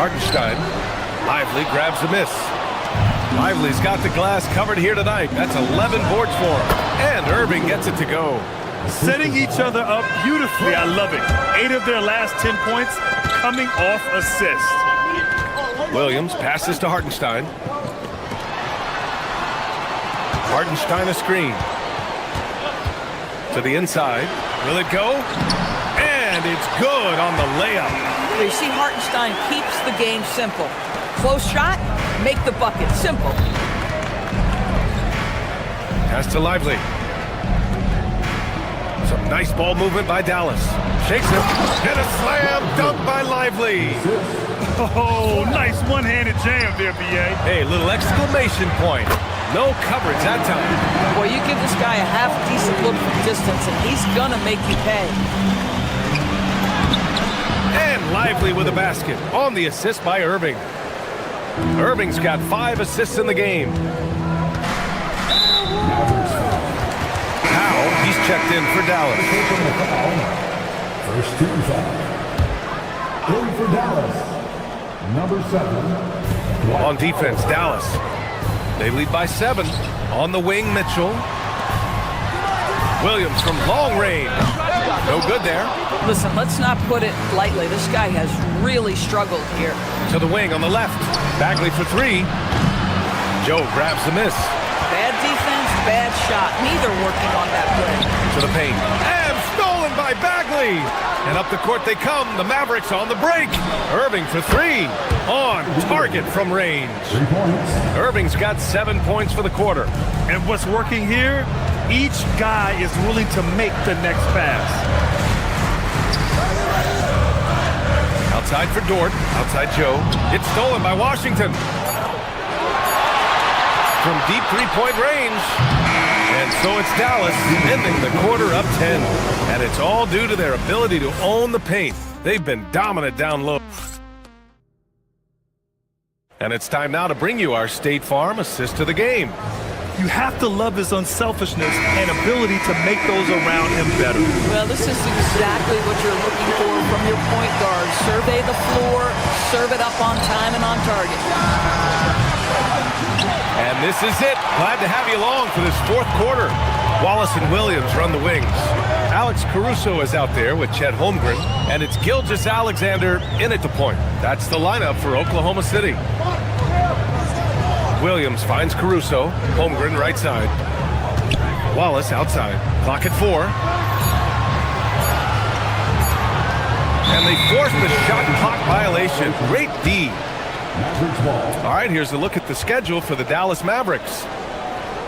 Hartenstein. Lively grabs a miss. Lively's got the glass covered here tonight. That's 11 boards for him. And Irving gets it to go. Setting each other up beautifully. I love it. 8 of their last 10 points coming off assist. Williams passes to Hartenstein. Hartenstein a screen. To the inside. Will it go? And it's good on the layup. You see, Hartenstein keeps the game simple. Close shot, make the bucket. Simple. Pass to Lively. Some nice ball movement by Dallas. Shakes him. And a slam dunk by Lively. Oh, nice one-handed jam there, B.A. Hey, little exclamation point. No coverage that time. Well, you give this guy a half-decent look from distance, and he's gonna make you pay. And Lively with a basket on the assist by Irving. Irving's got 5 assists in the game. Powell, he's checked in for Dallas. First team foul. In for Dallas, number 7. On defense, Dallas. They lead by 7. On the wing, Mitchell. Williams from long range. No good there. Listen, let's not put it lightly. This guy has really struggled here. To the wing on the left. Bagley for 3. Joe grabs the miss. Bad defense, bad shot. Neither working on that play. To the paint. And stolen by Bagley. And up the court they come. The Mavericks on the break. Irving for 3. On target from range. 3 points. Irving's got 7 points for the quarter. And what's working here, each guy is willing to make the next pass. Outside for Dort. Outside Joe. It's stolen by Washington. From deep three-point range. And so it's Dallas ending the quarter up 10. And it's all due to their ability to own the paint. They've been dominant down low. And it's time now to bring you our State Farm assist of the game. You have to love his unselfishness and ability to make those around him better. Well, this is exactly what you're looking for from your point guard. Survey the floor, serve it up on time and on target. And this is it. Glad to have you along for this 4th quarter. Wallace and Williams run the wings. Alex Caruso is out there with Chet Holmgren, and it's Gilgeous-Alexander in at the point. That's the lineup for Oklahoma City. Williams finds Caruso. Holmgren right side. Wallace outside. Clock at 4. And they force the shot clock violation. Great D. All right, here's a look at the schedule for the Dallas Mavericks.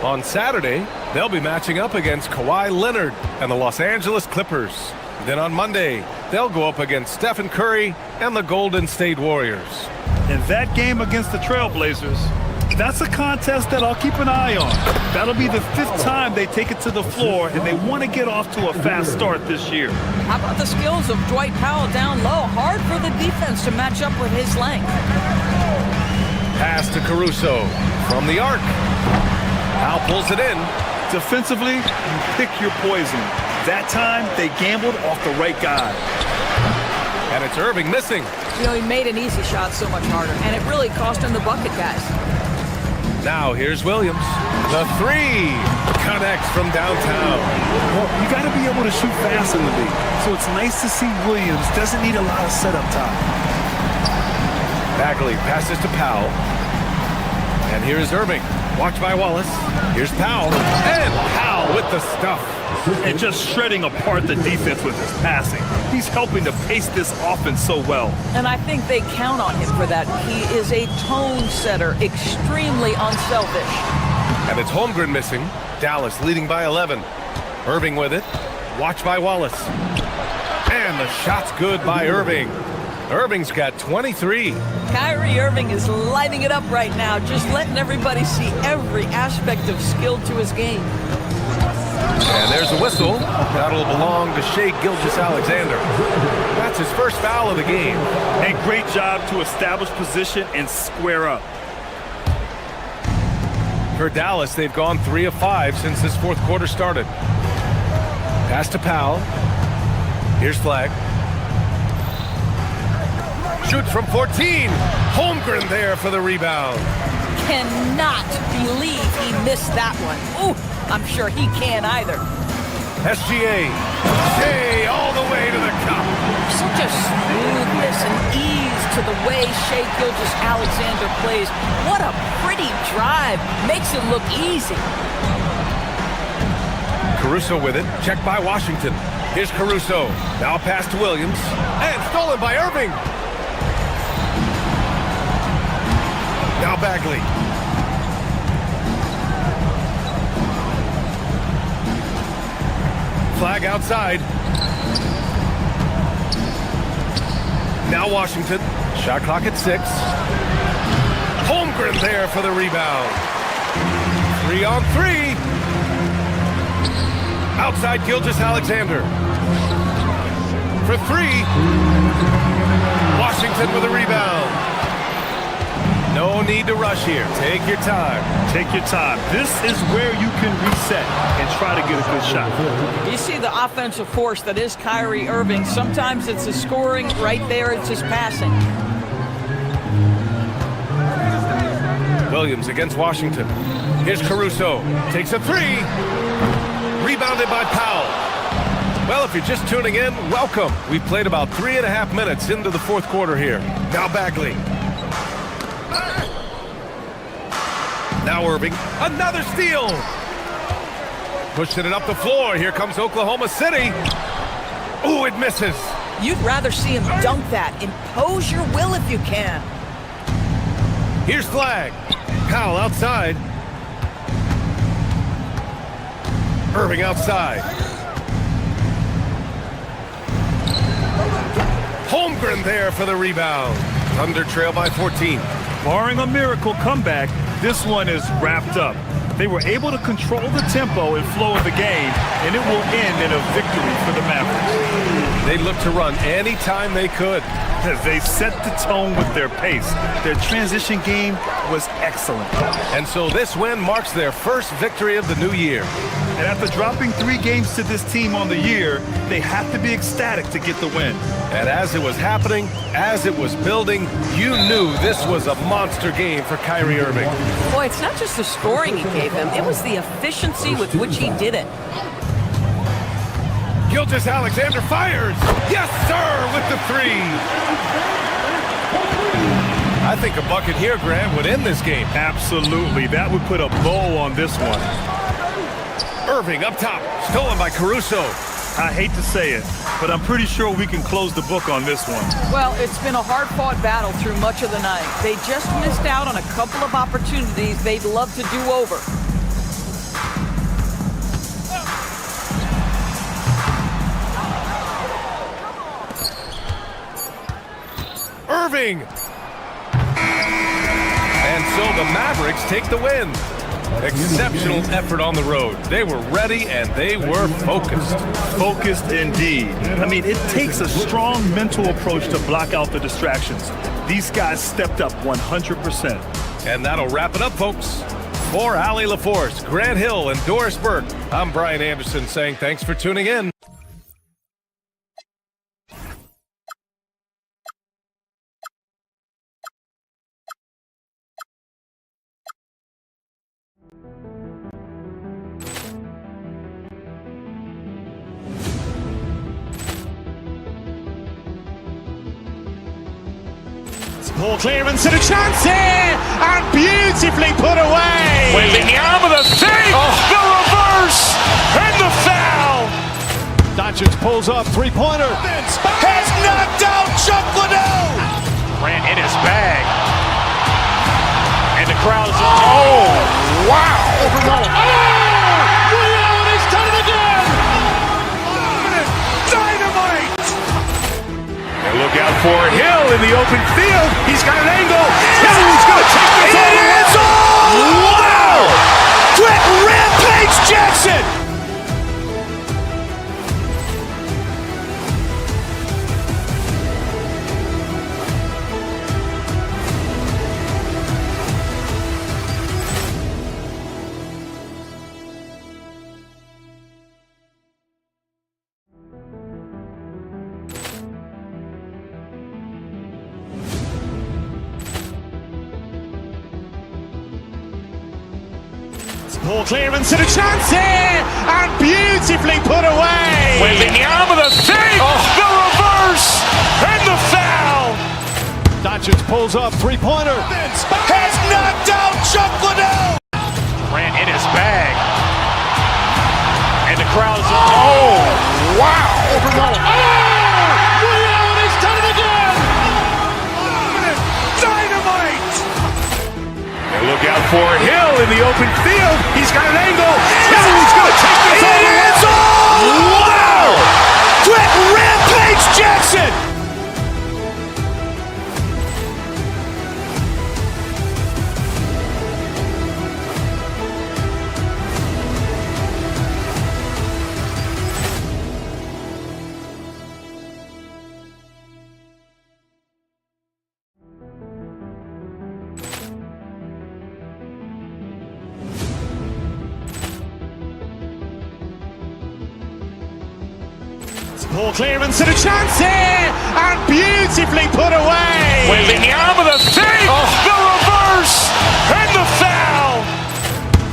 On Saturday, they'll be matching up against Kawhi Leonard and the Los Angeles Clippers. Then on Monday, they'll go up against Stephen Curry and the Golden State Warriors. And that game against the Trailblazers, that's a contest that I'll keep an eye on. That'll be the 5th time they take it to the floor, and they want to get off to a fast start this year. How about the skills of Dwight Powell down low? Hard for the defense to match up with his length. Pass to Caruso from the arc. Powell pulls it in. Defensively, you pick your poison. That time, they gambled off the right guy. And it's Irving missing. You know, he made an easy shot so much harder, and it really cost him the bucket, guys. Now here's Williams. The 3 connects from downtown. Well, you got to be able to shoot fast in the league. So it's nice to see Williams doesn't need a lot of setup time. Bagley passes to Powell. And here's Irving. Watched by Wallace. Here's Powell. And Powell with the stuff. And just shredding apart the defense with his passing. He's helping to pace this offense so well. And I think they count on him for that. He is a tone setter, extremely unselfish. And it's Holmgren missing. Dallas leading by 11. Irving with it. Watched by Wallace. And the shot's good by Irving. Irving's got 23. Kyrie Irving is lighting it up right now, just letting everybody see every aspect of skill to his game. And there's a whistle. That'll belong to Shai Gilgeous-Alexander. That's his first foul of the game. A great job to establish position and square up. For Dallas, they've gone 3 of 5 since this 4th quarter started. Pass to Powell. Here's Flag. Shoots from 14. Holmgren there for the rebound. Cannot believe he missed that one. Ooh, I'm sure he can't either. SGA. Shai all the way to the cup. Such a smoothness and ease to the way Shai Gilgeous-Alexander plays. What a pretty drive. Makes it look easy. Caruso with it. Checked by Washington. Here's Caruso. Now pass to Williams. And stolen by Irving. Now Bagley. Flag outside. Now Washington. Shot clock at 6. Holmgren there for the rebound. 3 on 3. Outside Gilgeous-Alexander. For 3. Washington with a rebound. No need to rush here. Take your time. Take your time. This is where you can reset and try to get a good shot. You see the offensive force that is Kyrie Irving. Sometimes it's his scoring. Right there, it's his passing. Williams against Washington. Here's Caruso. Takes a 3. Rebounded by Powell. Well, if you're just tuning in, welcome. We've played about 3.5 minutes into the fourth quarter here. Now Bagley. Now Irving. Another steal. Pushing it up the floor. Here comes Oklahoma City. Ooh, it misses. You'd rather see him dunk that. Impose your will if you can. Here's Flag. Powell outside. Irving outside. Holmgren there for the rebound. Thunder trail by 14. Barring a miracle comeback, this one is wrapped up. They were able to control the tempo and flow of the game, and it will end in a victory for the Mavericks. They looked to run anytime they could. They set the tone with their pace. Their transition game was excellent. And so this win marks their first victory of the new year. And after dropping 3 games to this team on the year, they have to be ecstatic to get the win. And as it was happening, as it was building, you knew this was a monster game for Kyrie Irving. Boy, it's not just the scoring he gave them, it was the efficiency with which he did it. Gilgeous-Alexander fires! Yes, sir, with the 3! I think a bucket here, Grant, would end this game. Absolutely. That would put a bow on this one. Irving up top, stolen by Caruso. I hate to say it, but I'm pretty sure we can close the book on this one. Well, it's been a hard-fought battle through much of the night. They just missed out on a couple of opportunities they'd love to do over. Irving! And so the Mavericks take the win. Exceptional effort on the road. They were ready and they were focused. Focused indeed. I mean, it takes a strong mental approach to block out the distractions. These guys stepped up 100%. And that'll wrap it up, folks. For Allie LaForce, Grant Hill, and Doris Burke, I'm Brian Anderson saying thanks for tuning in. Poor clearance and a chance here, and beautifully put away. Wembanyama the save, the reverse, and the foul. Doncic pulls up, three-pointer. Has knocked out Chuck Liddell. Ran in his bag. And the crowd is, oh, wow. He's done it again. Dynamite. And look out for Hill in the open field. He's got an angle. Hill's going to take this all the way. Wow! Quick Rampage Jackson. Poor clearance and a chance here, and beautifully put away. Wembanyama the save, the reverse, and the foul. Doncic pulls up, three-pointer. Has knocked out Chuck Liddell. Ran in his bag. And the crowd is, oh, wow. He's done it again. Dynamite. for Hill in the open field. He's got an angle. Hill is going to take this all the way. Wow! Quick rampage Jackson! Poor clearance and a chance here, and beautifully put away. With the arm of the fake, the reverse, and the foul.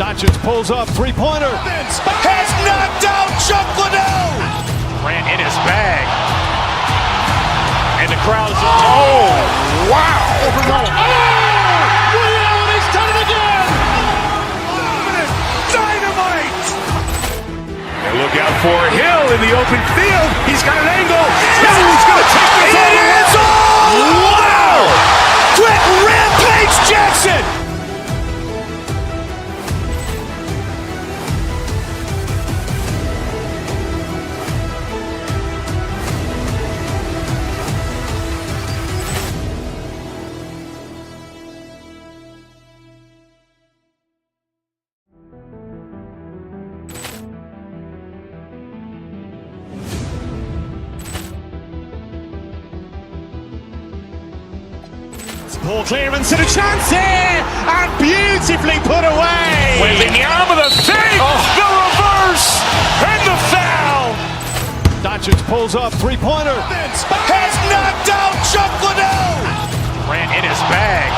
Doncic pulls up, three-pointer. Has knocked out Chuck Liddell. Grant in his bag. And the crowd is, oh, wow. Ray Allen has done it again. Dynamite. And look out for Hill in the open field. He's got an angle. Hill's going to take this all the way. Wow! Quick rampage Jackson. Poor clearance and a chance here, and beautifully put away. With the arm of the fake, the reverse, and the foul. Doncic pulls up, three-pointer. Has knocked out Chuck Liddell. Grant in his bag.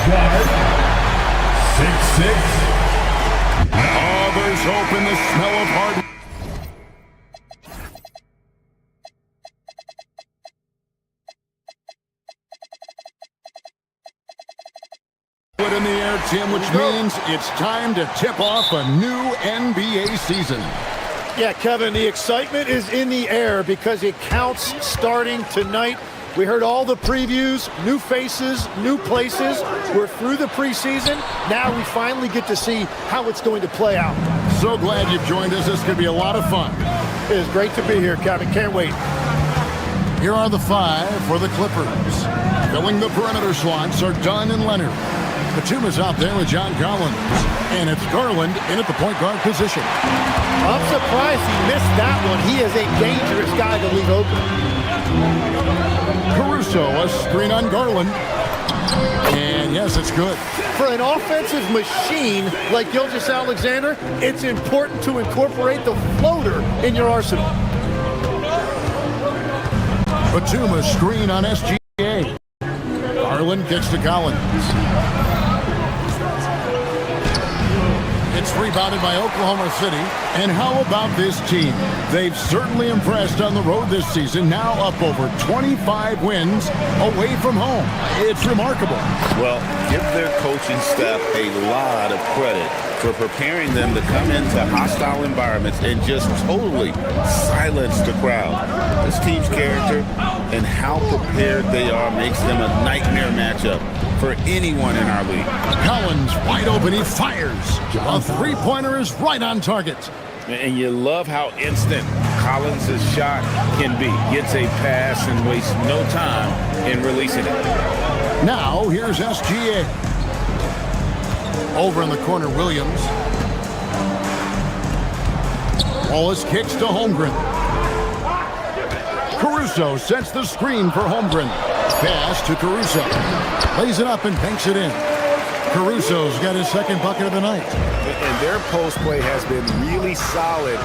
guard, 6'6". Oh, there's hope in the smell of hard. In the air, Tim, which means it's time to tip off a new NBA season. Yeah, Kevin, the excitement is in the air because it counts starting tonight. We heard all the previews, new faces, new places. We're through the preseason. Now we finally get to see how it's going to play out. So glad you've joined us. This could be a lot of fun. It is great to be here, Kevin. Can't wait. Here are the five for the Clippers. Filling the perimeter slots are Dunn and Leonard. Batum's out there with John Collins. And it's Garland in at the point guard position. I'm surprised he missed that one. He is a dangerous guy to leave open. Caruso, a screen on Garland. And yes, it's good. For an offensive machine like Gilgeous-Alexander, it's important to incorporate the floater in your arsenal. Batum, a screen on SGA. Garland gets to Collins. It's rebounded by Oklahoma City. And how about this team? They've certainly impressed on the road this season, now up over 25 wins away from home. It's remarkable. Well, give their coaching staff a lot of credit for preparing them to come into hostile environments and just totally silence the crowd. This team's character and how prepared they are makes them a nightmare matchup for anyone in our league. Collins wide open, he fires. A three-pointer is right on target. And you love how instant Collins' shot can be. Gets a pass and wastes no time in releasing it. Now here's SGA. Over in the corner, Williams. Wallace kicks to Holmgren. Caruso sets the screen for Holmgren. Pass to Caruso. Lays it up and banks it in. Caruso's got his second bucket of the night. And their post play has been really solid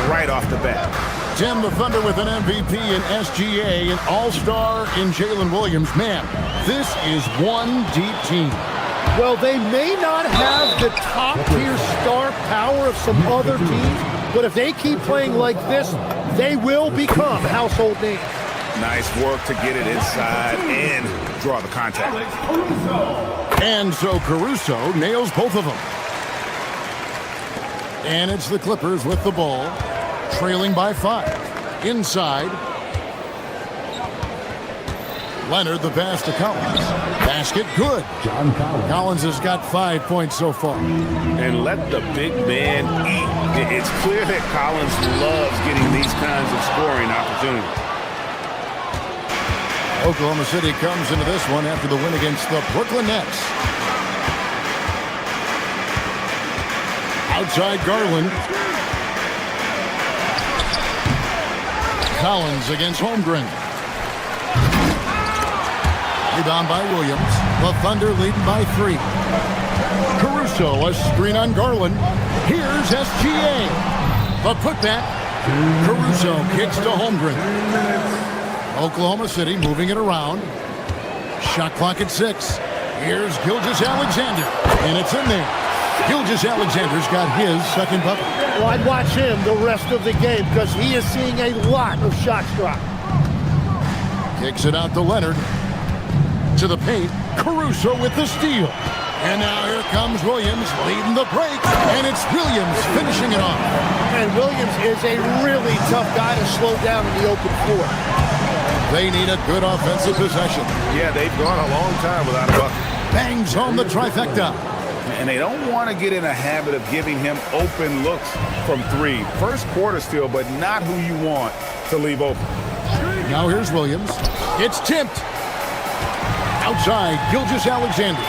right off the bat. Tim, the Thunder with an MVP in SGA, an all-star in Jalen Williams. Man, this is one deep team. Well, they may not have the top-tier star power of some other teams, but if they keep playing like this, they will become household names. Nice work to get it inside and draw the contact. And so Caruso nails both of them. And it's the Clippers with the ball, trailing by 5. Inside. Leonard, the pass to Collins. Basket, good. Collins has got 5 points so far. And let the big man eat. It's clear that Collins loves getting these kinds of scoring opportunities. Oklahoma City comes into this one after the win against the Brooklyn Nets. Outside Garland. Collins against Holmgren. Rebound by Williams. The Thunder leading by 3. Caruso, a screen on Garland. Here's SGA. The putback. Caruso kicks to Holmgren. Oklahoma City moving it around. Shot clock at 6. Here's Gilgeous-Alexander. And it's in there. Gilgeous-Alexander's got his second bucket. Well, I'd watch him the rest of the game because he is seeing a lot of shots drop. Kicks it out to Leonard. To the paint. Caruso with the steal. And now here comes Williams leading the break. And it's Williams finishing it off. And Williams is a really tough guy to slow down in the open floor. They need a good offensive possession. Yeah, they've gone a long time without a bucket. Bangs home the trifecta. And they don't want to get in a habit of giving him open looks from 3. First quarter still, but not who you want to leave open. Now here's Williams. It's tipped. Outside, Gilgeous-Alexander.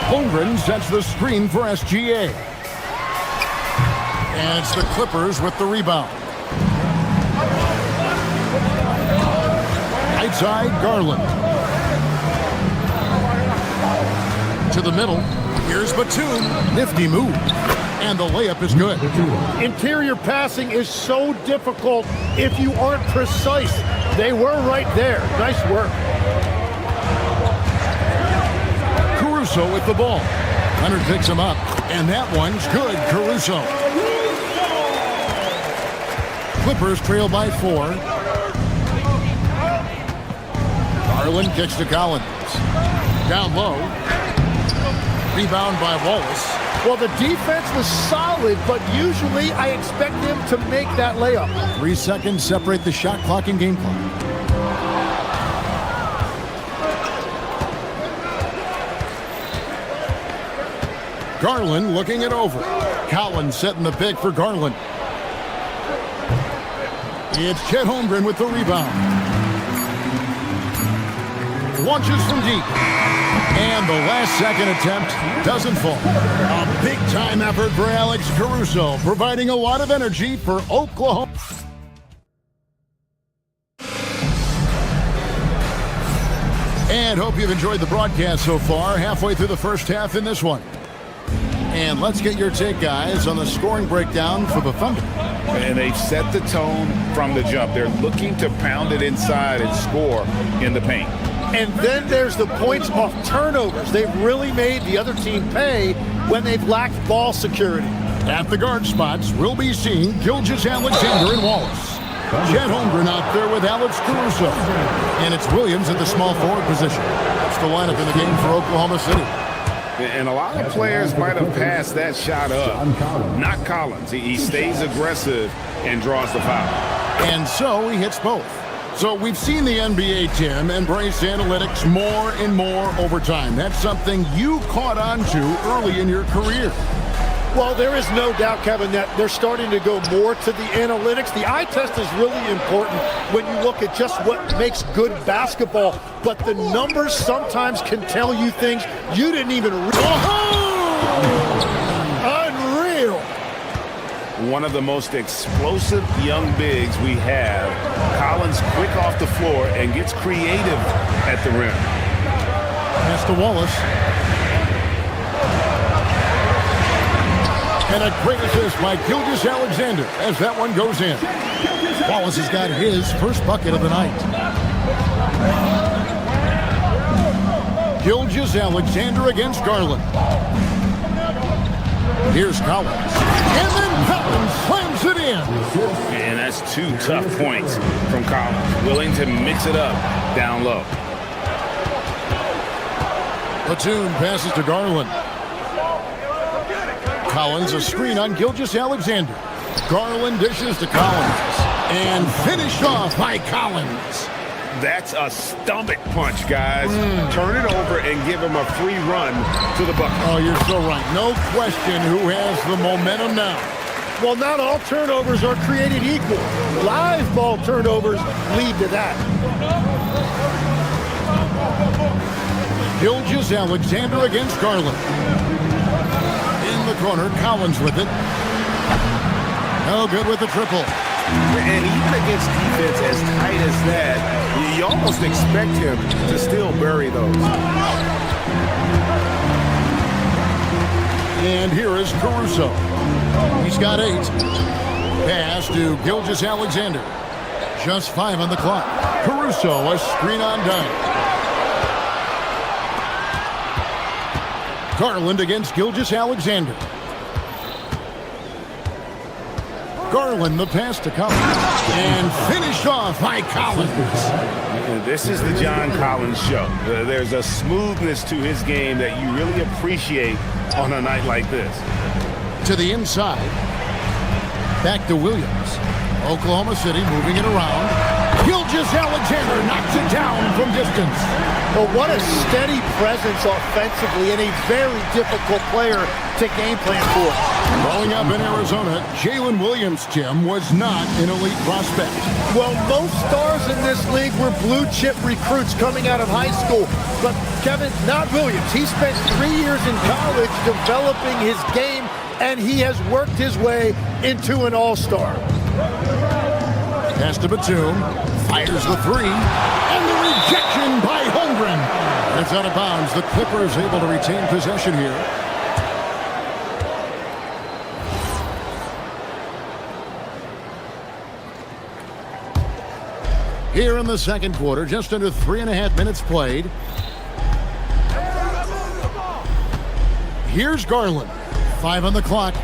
Holmgren sets the screen for SGA. And it's the Clippers with the rebound. Outside, Garland. To the middle. Here's Batum. Nifty move. And the layup is good. Interior passing is so difficult if you aren't precise. They were right there. Nice work. Caruso with the ball. Leonard picks him up. And that one's good. Caruso. Clippers trail by 4. Garland kicks to Collins. Down low. Rebound by Wallace. Well, the defense was solid, but usually I expect them to make that layup. 3 seconds separate the shot clock and game clock. Garland looking it over. Collins setting the pick for Garland. It's Chet Holmgren with the rebound. Launches from deep. And the last second attempt doesn't fall. A big-time effort for Alex Caruso, providing a lot of energy for Oklahoma. And hope you've enjoyed the broadcast so far, halfway through the first half in this one. And let's get your take, guys, on the scoring breakdown for the Thunder. And they've set the tone from the jump. They're looking to pound it inside and score in the paint. And then there's the points off turnovers. They've really made the other team pay when they've lacked ball security. At the guard spots, we'll be seeing Gilgeous-Alexander and Wallace. Chet Holmgren out there with Alex Caruso. And it's Williams at the small forward position. That's the lineup in the game for Oklahoma City. And a lot of players might have passed that shot up. Not Collins. He stays aggressive and draws the foul. And so he hits both. So we've seen the NBA, Tim, embrace analytics more and more over time. That's something you caught on to early in your career. Well, there is no doubt, Kevin, that they're starting to go more to the analytics. The eye test is really important when you look at just what makes good basketball. But the numbers sometimes can tell you things you didn't even realize. Unreal. One of the most explosive young bigs we have. Collins quick off the floor and gets creative at the rim. Pass to Wallace. And a great assist by Gilgeous-Alexander as that one goes in. Wallace has got his first bucket of the night. Gilgeous-Alexander against Garland. Here's Collins. And then Collins slams it in. And that's 2 tough points from Collins. Willing to mix it up down low. Platoon passes to Garland. Collins a screen on Gilgeous-Alexander. Garland dishes to Collins. And finished off by Collins. That's a stomach punch, guys. Turn it over and give him a free run to the bucket. Oh, you're so right. No question who has the momentum now. Well, not all turnovers are created equal. Live ball turnovers lead to that. Gilgeous-Alexander against Garland. In the corner, Collins with it. No good with the triple. And even against defense as tight as that, you almost expect him to still bury those. And here is Caruso. He's got 8. Pass to Gilgeous-Alexander. Just 5 on the clock. Caruso, a screen on dime. Garland against Gilgeous-Alexander. Garland, the pass to Collins. And finished off by Collins. This is the John Collins show. There's a smoothness to his game that you really appreciate on a night like this. To the inside. Back to Williams. Oklahoma City moving it around. Gilgeous-Alexander knocks it down from distance. But what a steady presence offensively and a very difficult player to game plan for. Growing up in Arizona, Jalen Williams, Jim, was not an elite prospect. Well, most stars in this league were blue-chip recruits coming out of high school. But, Kevin, not Williams. He spent 3 years in college developing his game, and he has worked his way into an all-star. Pass to Batum. Fires the 3. And the rejection by Holmgren. It's out of bounds. The Clippers able to retain possession here. Here in the second quarter, just under 3.5 minutes played. Here's Garland. 5 on the clock.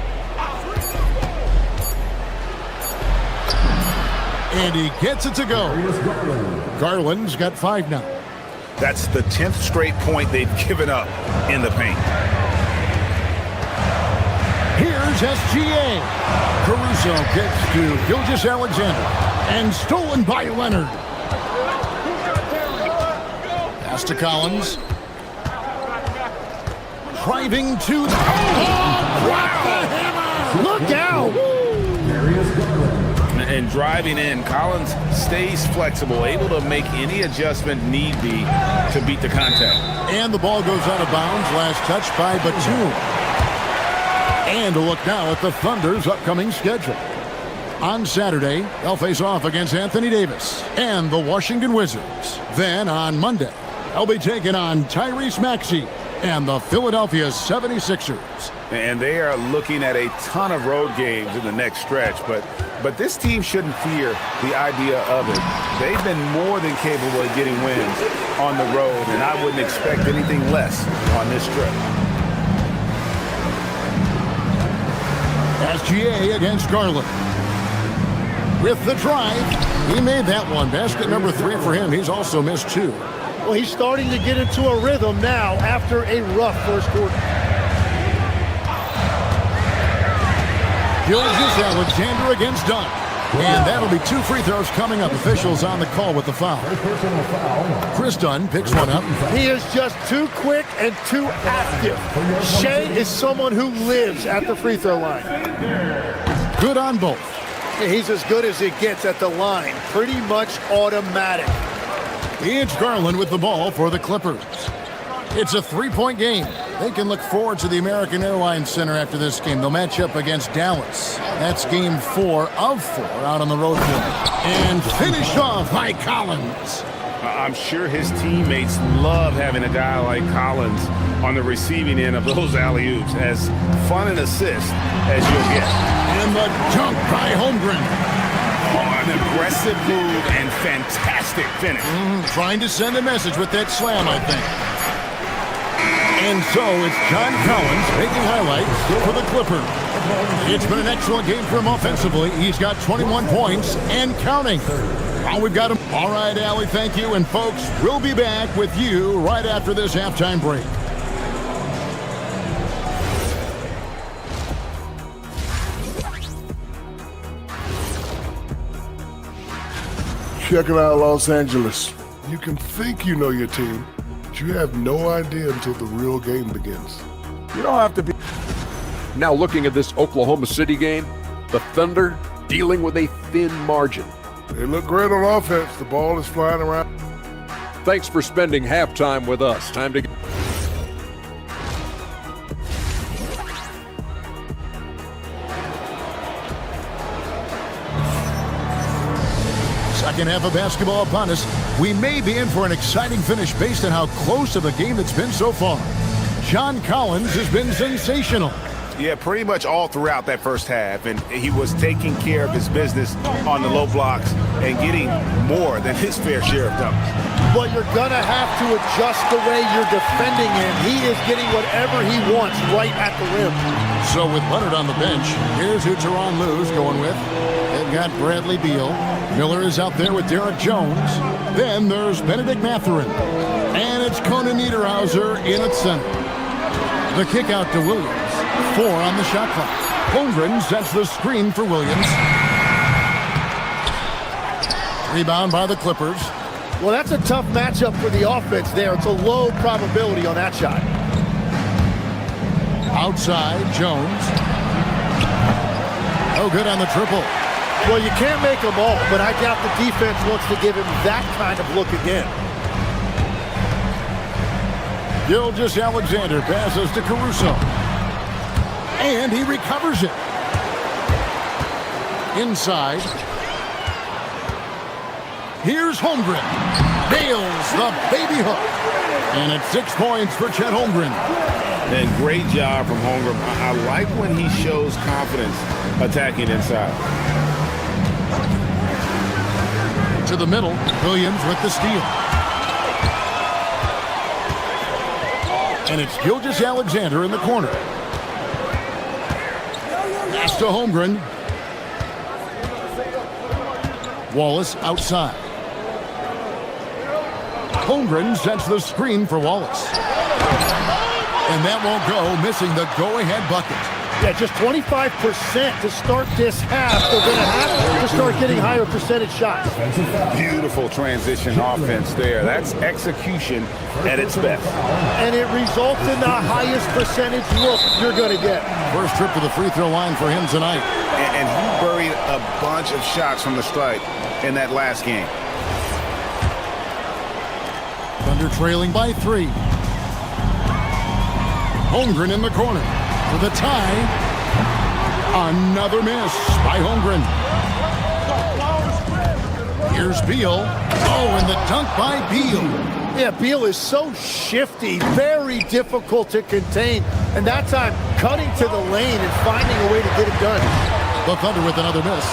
And he gets it to go. Garland's got 5 now. That's the 10th straight point they've given up in the paint. Here's SGA. Caruso gets to Gilgeous-Alexander. And stolen by Leonard. Pass to Collins. Driving to the... Oh, look out! And driving in, Collins stays flexible, able to make any adjustment need be to beat the contact. And the ball goes out of bounds. Last touch by Batum. And a look now at the Thunder's upcoming schedule. On Saturday, they'll face off against Anthony Davis and the Washington Wizards. Then on Monday, they'll be taking on Tyrese Maxey and the Philadelphia 76ers. And they are looking at a ton of road games in the next stretch, but this team shouldn't fear the idea of it. They've been more than capable of getting wins on the road, and I wouldn't expect anything less on this trip. SGA against Garland. With the drive, he made that one. Basket number 3 for him. He's also missed 2. Well, he's starting to get into a rhythm now after a rough first quarter. Gilgeous-Alexander against Dunn. And that'll be 2 free throws coming up. Officials on the call with the foul. Chris Dunn picks one up. He is just too quick and too active. Shea is someone who lives at the free throw line. Good on both. He's as good as it gets at the line. Pretty much automatic. It's Garland with the ball for the Clippers. It's a three-point game. They can look forward to the American Airlines Center after this game. They'll match up against Dallas. That's game 4 of 4 out on the road floor. And finished off by Collins. I'm sure his teammates love having a guy like Collins on the receiving end of those alley-oops. As fun an assist as you'll get. And the dunk by Holmgren. An aggressive move and fantastic finish. Trying to send a message with that slam, I think. And so it's John Collins making highlights for the Clippers. It's been an excellent game for him offensively. He's got 21 points and counting. Now we've got him. All right, Allie, thank you. And folks, we'll be back with you right after this halftime break. Check it out, Los Angeles. You can think you know your team, but you have no idea until the real game begins. You don't have to be. Now looking at this Oklahoma City game, the Thunder dealing with a thin margin. They look great on offense. The ball is flying around. Thanks for spending halftime with us. Time to get... Second half of basketball upon us. We may be in for an exciting finish based on how close of a game it's been so far. John Collins has been sensational. Yeah, pretty much all throughout that first half, and he was taking care of his business on the low blocks and getting more than his fair share of dunks. Well, you're going to have to adjust the way you're defending him. He is getting whatever he wants right at the rim. So with Leonard on the bench, here's who Tyronn Lue's going with. They've got Bradley Beal. Miller is out there with Derek Jones. Then there's Benedict Mathurin. And it's Conan Niederhauser in at center. The kick out to Williams. 4 on the shot clock. Holmgren sets the screen for Williams. Rebound by the Clippers. Well, that's a tough matchup for the offense there. It's a low probability on that shot. Outside, Jones. Oh, good on the triple. Well, you can't make them all, but I doubt the defense wants to give him that kind of look again. Gilgeous-Alexander passes to Caruso. And he recovers it. Inside. Here's Holmgren. Nails the baby hook. And it's 6 points for Chet Holmgren. And great job from Holmgren. I like when he shows confidence attacking inside. To the middle, Williams with the steal. And it's Gilgeous-Alexander in the corner. Pass to Holmgren. Wallace outside. Holmgren sets the screen for Wallace. And that won't go, missing the go-ahead bucket. Yeah, just 25% to start this half. They're going to have to start getting higher percentage shots. Beautiful transition offense there. That's execution at its best. And it results in the highest percentage look you're going to get. First trip to the free throw line for him tonight. And he buried a bunch of shots from the stripe in that last game. Thunder trailing by 3. Holmgren in the corner. For the tie, another miss by Holmgren. Here's Beal. Oh, and the dunk by Beal. Yeah, Beal is so shifty, very difficult to contain. And that time, cutting to the lane and finding a way to get it done. The Thunder with another miss.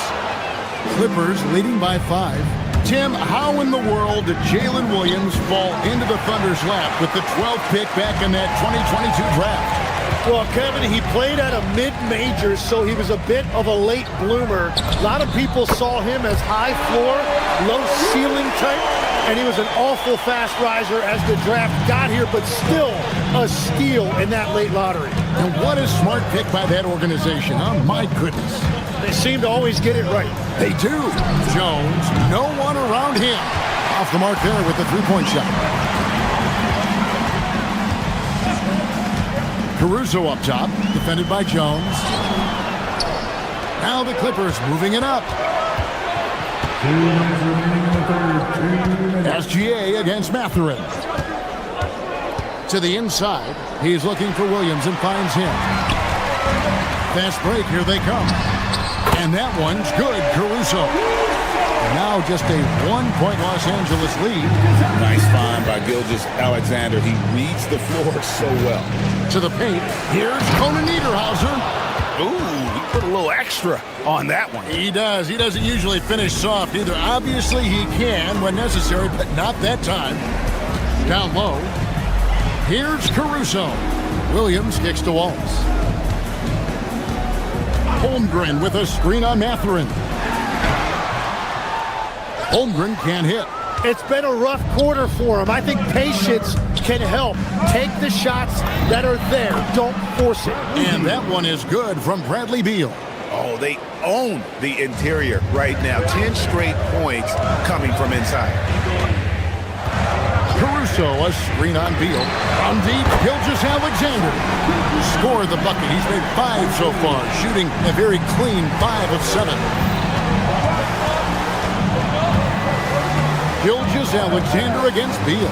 Clippers leading by 5. Tim, how in the world did Jalen Williams fall into the Thunder's lap with the 12th pick back in that 2022 draft? Well, Kevin, he played at a mid-major, so he was a bit of a late bloomer. A lot of people saw him as high floor, low ceiling type, and he was an awful fast riser as the draft got here, but still a steal in that late lottery. And what a smart pick by that organization, huh? My goodness. They seem to always get it right. They do. Jones, no one around him. Off the mark there with the three-point shot. Caruso up top, defended by Jones. Now the Clippers moving it up. SGA against Mathurin. To the inside. He's looking for Williams and finds him. Fast break. Here they come. And that one's good. Caruso. Now just a 1-point Los Angeles lead. Nice find by Gilgeous-Alexander. He reads the floor so well. To the paint. Here's Conan Niederhauser. Ooh, he put a little extra on that one. He does. He doesn't usually finish soft either. Obviously, he can when necessary, but not that time. Down low. Here's Caruso. Williams kicks to Waltz. Holmgren with a screen on Mathurin. Holmgren can't hit. It's been a rough quarter for him. I think patience can help. Take the shots that are there. Don't force it. And that one is good from Bradley Beal. Oh, they own the interior right now. 10 straight points coming from inside. Caruso, a screen on Beal. From deep, Gilgeous-Alexander scored the bucket. He's made 5 so far, shooting a very clean 5 of 7. Gilgeous-Alexander against Beal.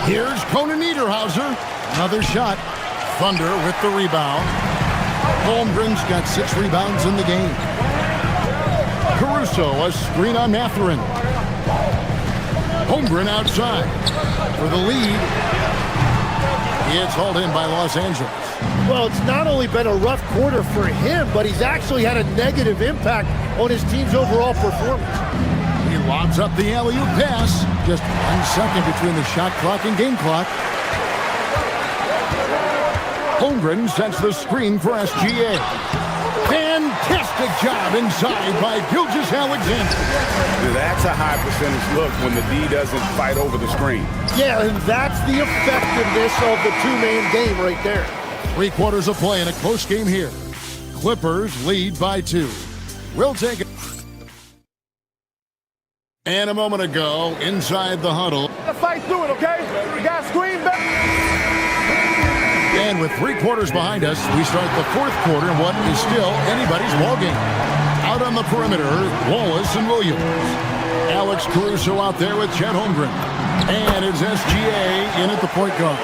Here's Conan Niederhauser. Another shot. Thunder with the rebound. Holmgren's got 6 rebounds in the game. Caruso, a screen on Mathurin. Holmgren outside for the lead. It's hauled in by Los Angeles. Well, it's not only been a rough quarter for him, but he's actually had a negative impact on his team's overall performance. He lobs up the alley-oop pass. Just 1 second between the shot clock and game clock. Holmgren sets the screen for SGA. Fantastic job inside by Gilgeous-Alexander. That's a high percentage look when the D doesn't fight over the screen. Yeah, and that's the effectiveness of the two-man game right there. 3 quarters of play in a close game here. Clippers lead by 2. We'll take it. And a moment ago, inside the huddle. Let's fight through it, okay? We got screen back. And with 3 quarters behind us, we start the 4th quarter in what is still anybody's ballgame. Out on the perimeter, Wallace and Williams. Alex Caruso out there with Chet Holmgren. And it's SGA in at the point guard.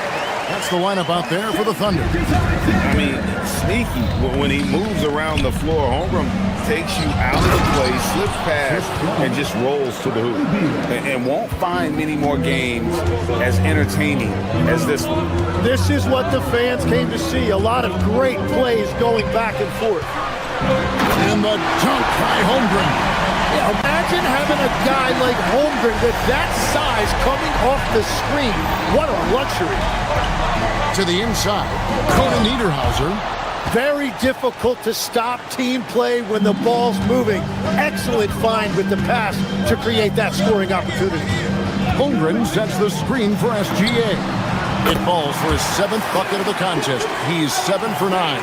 That's the lineup out there for the Thunder. I mean, sneaky. When he moves around the floor, Holmgren takes you out of the play, slips past, and just rolls to the hoop. And won't find many more games as entertaining as this one. This is what the fans came to see. A lot of great plays going back and forth. And the dunk by Holmgren. Yeah, imagine having a guy like Holmgren with that size coming off the screen. What a luxury. To the inside, Conan Niederhauser. Very difficult to stop team play when the ball's moving. Excellent find with the pass to create that scoring opportunity. Holmgren sets the screen for SGA. It falls for his 7th bucket of the contest. He's 7 for 9.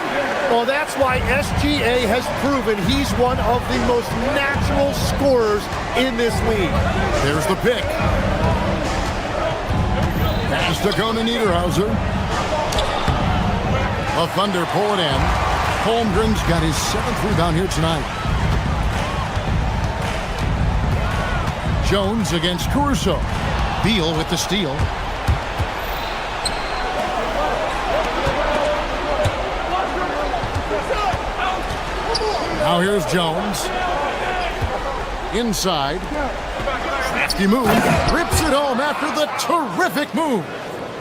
Well, that's why SGA has proven he's one of the most natural scorers in this league. There's the pick. Pass to Conan Niederhauser. The Thunder pull it in. Holmgren's got his 7th rebound here tonight. Jones against Caruso. Beal with the steal. Now here's Jones. Inside. Crafty move. Rips it home after the terrific move.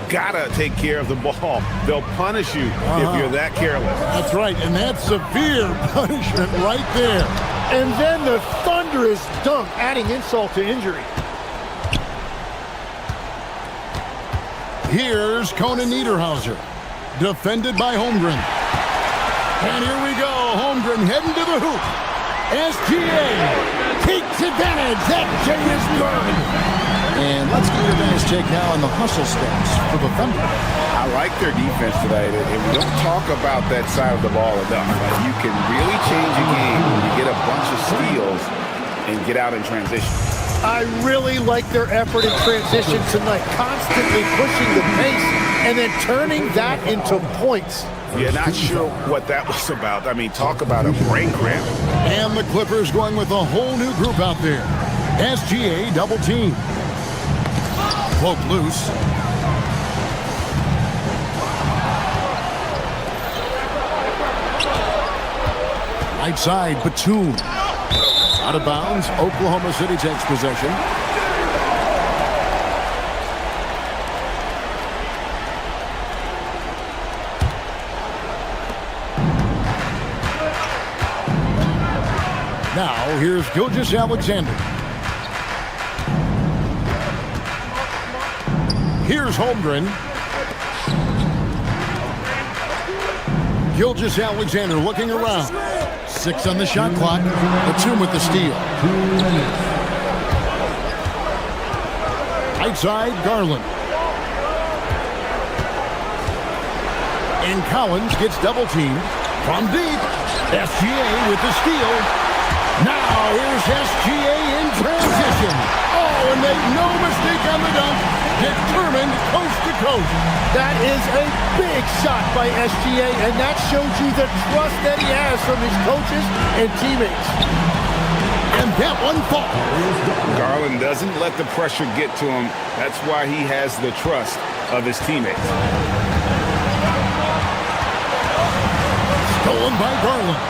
Gotta take care of the ball. They'll punish you if you're that careless. That's right, and that's severe punishment right there. And then the thunderous dunk, adding insult to injury. Here's Conan Niederhauser, defended by Holmgren. And here we go, Holmgren heading to the hoop. SGA takes advantage. That J is burned. And let's get your guys' take now on the hustle stats for the Thunder. I like their defense tonight, and we don't talk about that side of the ball enough. You can really change a game when you get a bunch of steals and get out in transition. I really like their effort in transition tonight, constantly pushing the pace and then turning that into points. Yeah, not sure what that was about. I mean, talk about a brain cramp. And the Clippers going with a whole new group out there. SGA double team. Poke loose. Right side, Batum. Out of bounds. Oklahoma City takes possession. Now, here's Gilgeous-Alexander. Here's Holmgren. Gilgeous-Alexander looking around. 6 on the shot clock. Batum with the steal. Right side, Garland. And Collins gets double teamed. From deep, SGA with the steal. Now here's SGA in transition. Oh, and make no mistake on the dunk. Determined coast to coast. That is a big shot by SGA, and that shows you the trust that he has from his coaches and teammates. And that one falls. Garland doesn't let the pressure get to him. That's why he has the trust of his teammates. Stolen by Garland.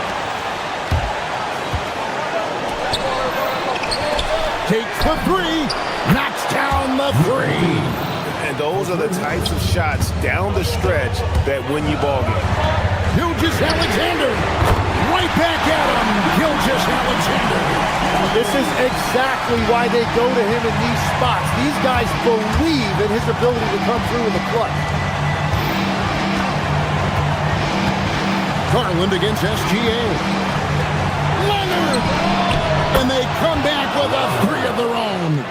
Takes the three. Knocks down the three. And those are the types of shots down the stretch that win you ball games. Gilgeous-Alexander. Right back at him. Gilgeous-Alexander. This is exactly why they go to him in these spots. These guys believe in his ability to come through in the clutch. Garland against SGA. Leonard! And they come back with a three of their own.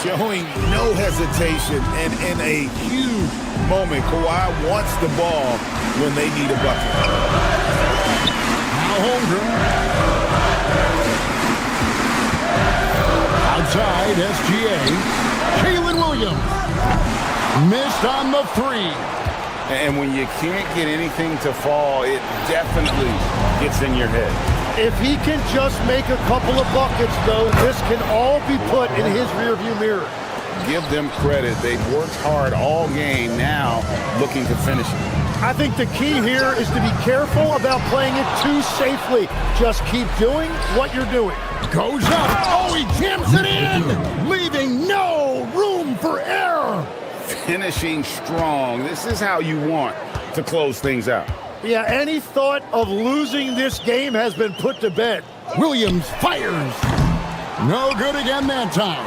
Showing no hesitation, and in a huge moment, Kawhi wants the ball when they need a bucket. Now Holmgren. Outside, SGA. Jalen Williams. Missed on the three. And when you can't get anything to fall, it definitely gets in your head. If he can just make a couple of buckets, though, this can all be put in his rearview mirror. Give them credit. They've worked hard all game, now looking to finish it. I think the key here is to be careful about playing it too safely. Just keep doing what you're doing. Goes up. Oh, he jams it in, leaving no room for error. Finishing strong. This is how you want to close things out. Yeah, any thought of losing this game has been put to bed. Williams fires. No good again that time.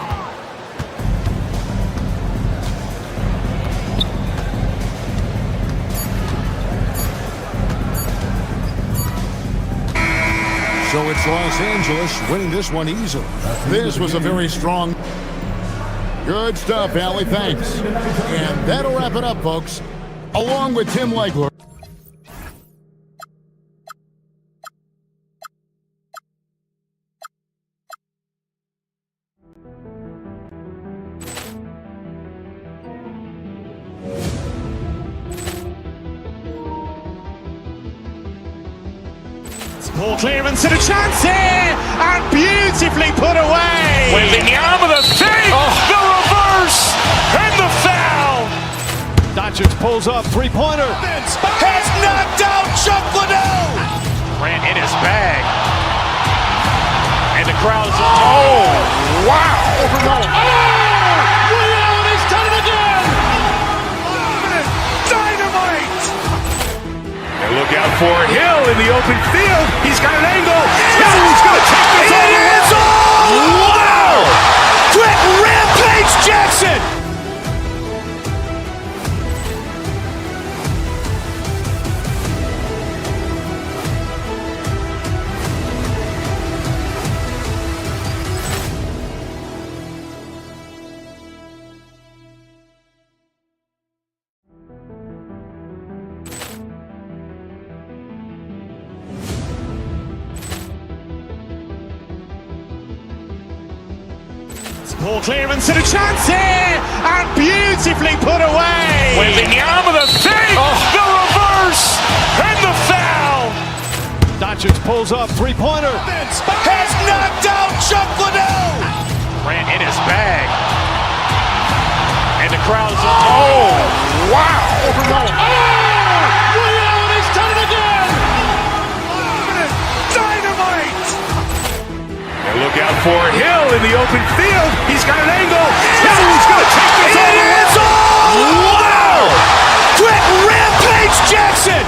So it's Los Angeles winning this one easily. This was a very strong... Good stuff, Allie. Thanks. And that'll wrap it up, folks. Along with Tim Legler. Ball clearance and a chance here, and beautifully put away. Wembanyama the save, the reverse, and the foul. Doncic pulls up, three-pointer. Has knocked out Chuck Liddell. Ran in his bag. And the crowd is, oh, wow. He's done it again. Dynamite. And look out for Hill in the open field. He's got an angle. Hill's going to take this all the way. Wow! Quick rampage Jackson. Ball clearance and a chance here, and beautifully put away. Wembanyama the save, the reverse, and the foul. Doncic pulls up, three-pointer. Has knocked out Chuck Liddell. Ran in his bag. And the crowd is, oh, wow! Ray Allen has done it again! Dynamite! And look out for Hill in the open field. He's got an angle. Hill's going to take this all the way. Wow! Quick Rampage Jackson!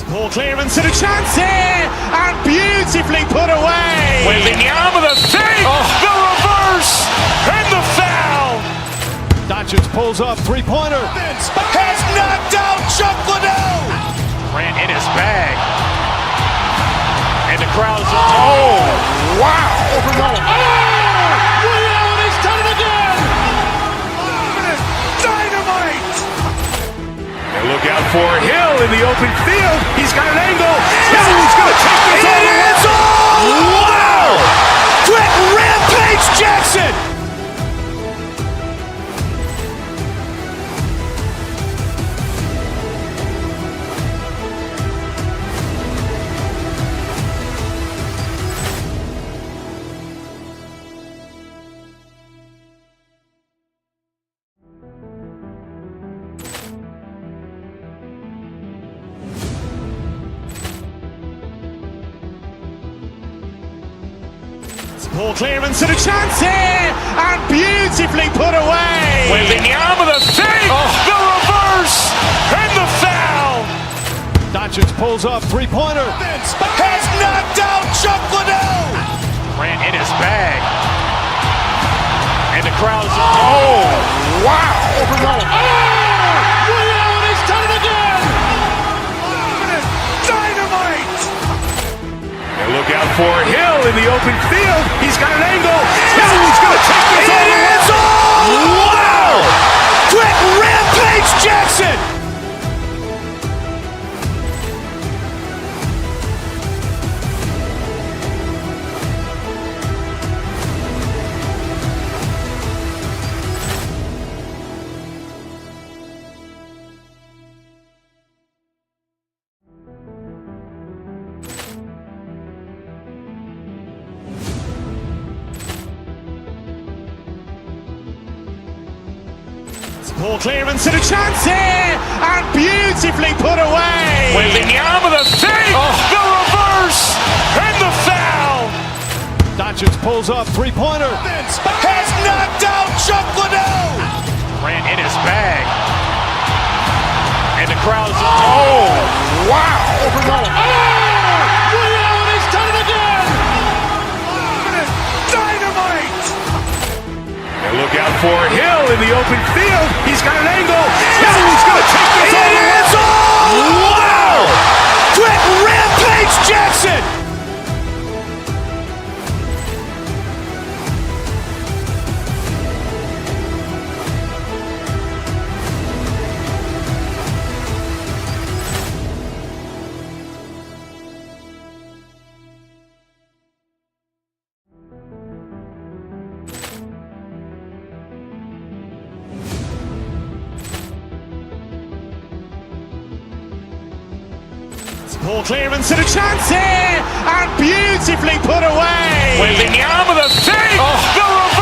Ball clearance and a chance here, and beautifully put away. Wembanyama the fake, the reverse, and the foul. Doncic pulls up, three-pointer. Has knocked out Chuck Liddell. Grant in his bag. And the crowd is, oh, wow. Ray Allen has done it again! Dynamite! And look out for Hill in the open field. He's got an angle. Hill's going to take this all the way. Wow! Quick Rampage Jackson! Ball clearance and a chance here, and beautifully put away. Wembanyama the fake, the reverse, and the foul. Doncic pulls up, three-pointer. Has knocked out Chuck Liddell. Grant in his bag. And the crowd is, oh, wow. Ray Allen has done it again! Dynamite! And look out for Hill in the open field. He's got an angle. Hill's going to take this all the way. Wow! Quick Rampage Jackson! Ball clearance and a chance here, and beautifully put away. Wembanyama the fake, the reverse, and the foul. Doncic pulls up, three-pointer. Has knocked out Chuck Liddell. Grant in his bag. And the crowd is, oh, wow. Ray Allen has done it again! Dynamite! And look out for Hill in the open field. He's got an angle. Hill's going to take this all the way. Wow! Quick Rampage Jackson! Ball clearance and a chance here, and beautifully put away. Wembanyama the fake, the reverse.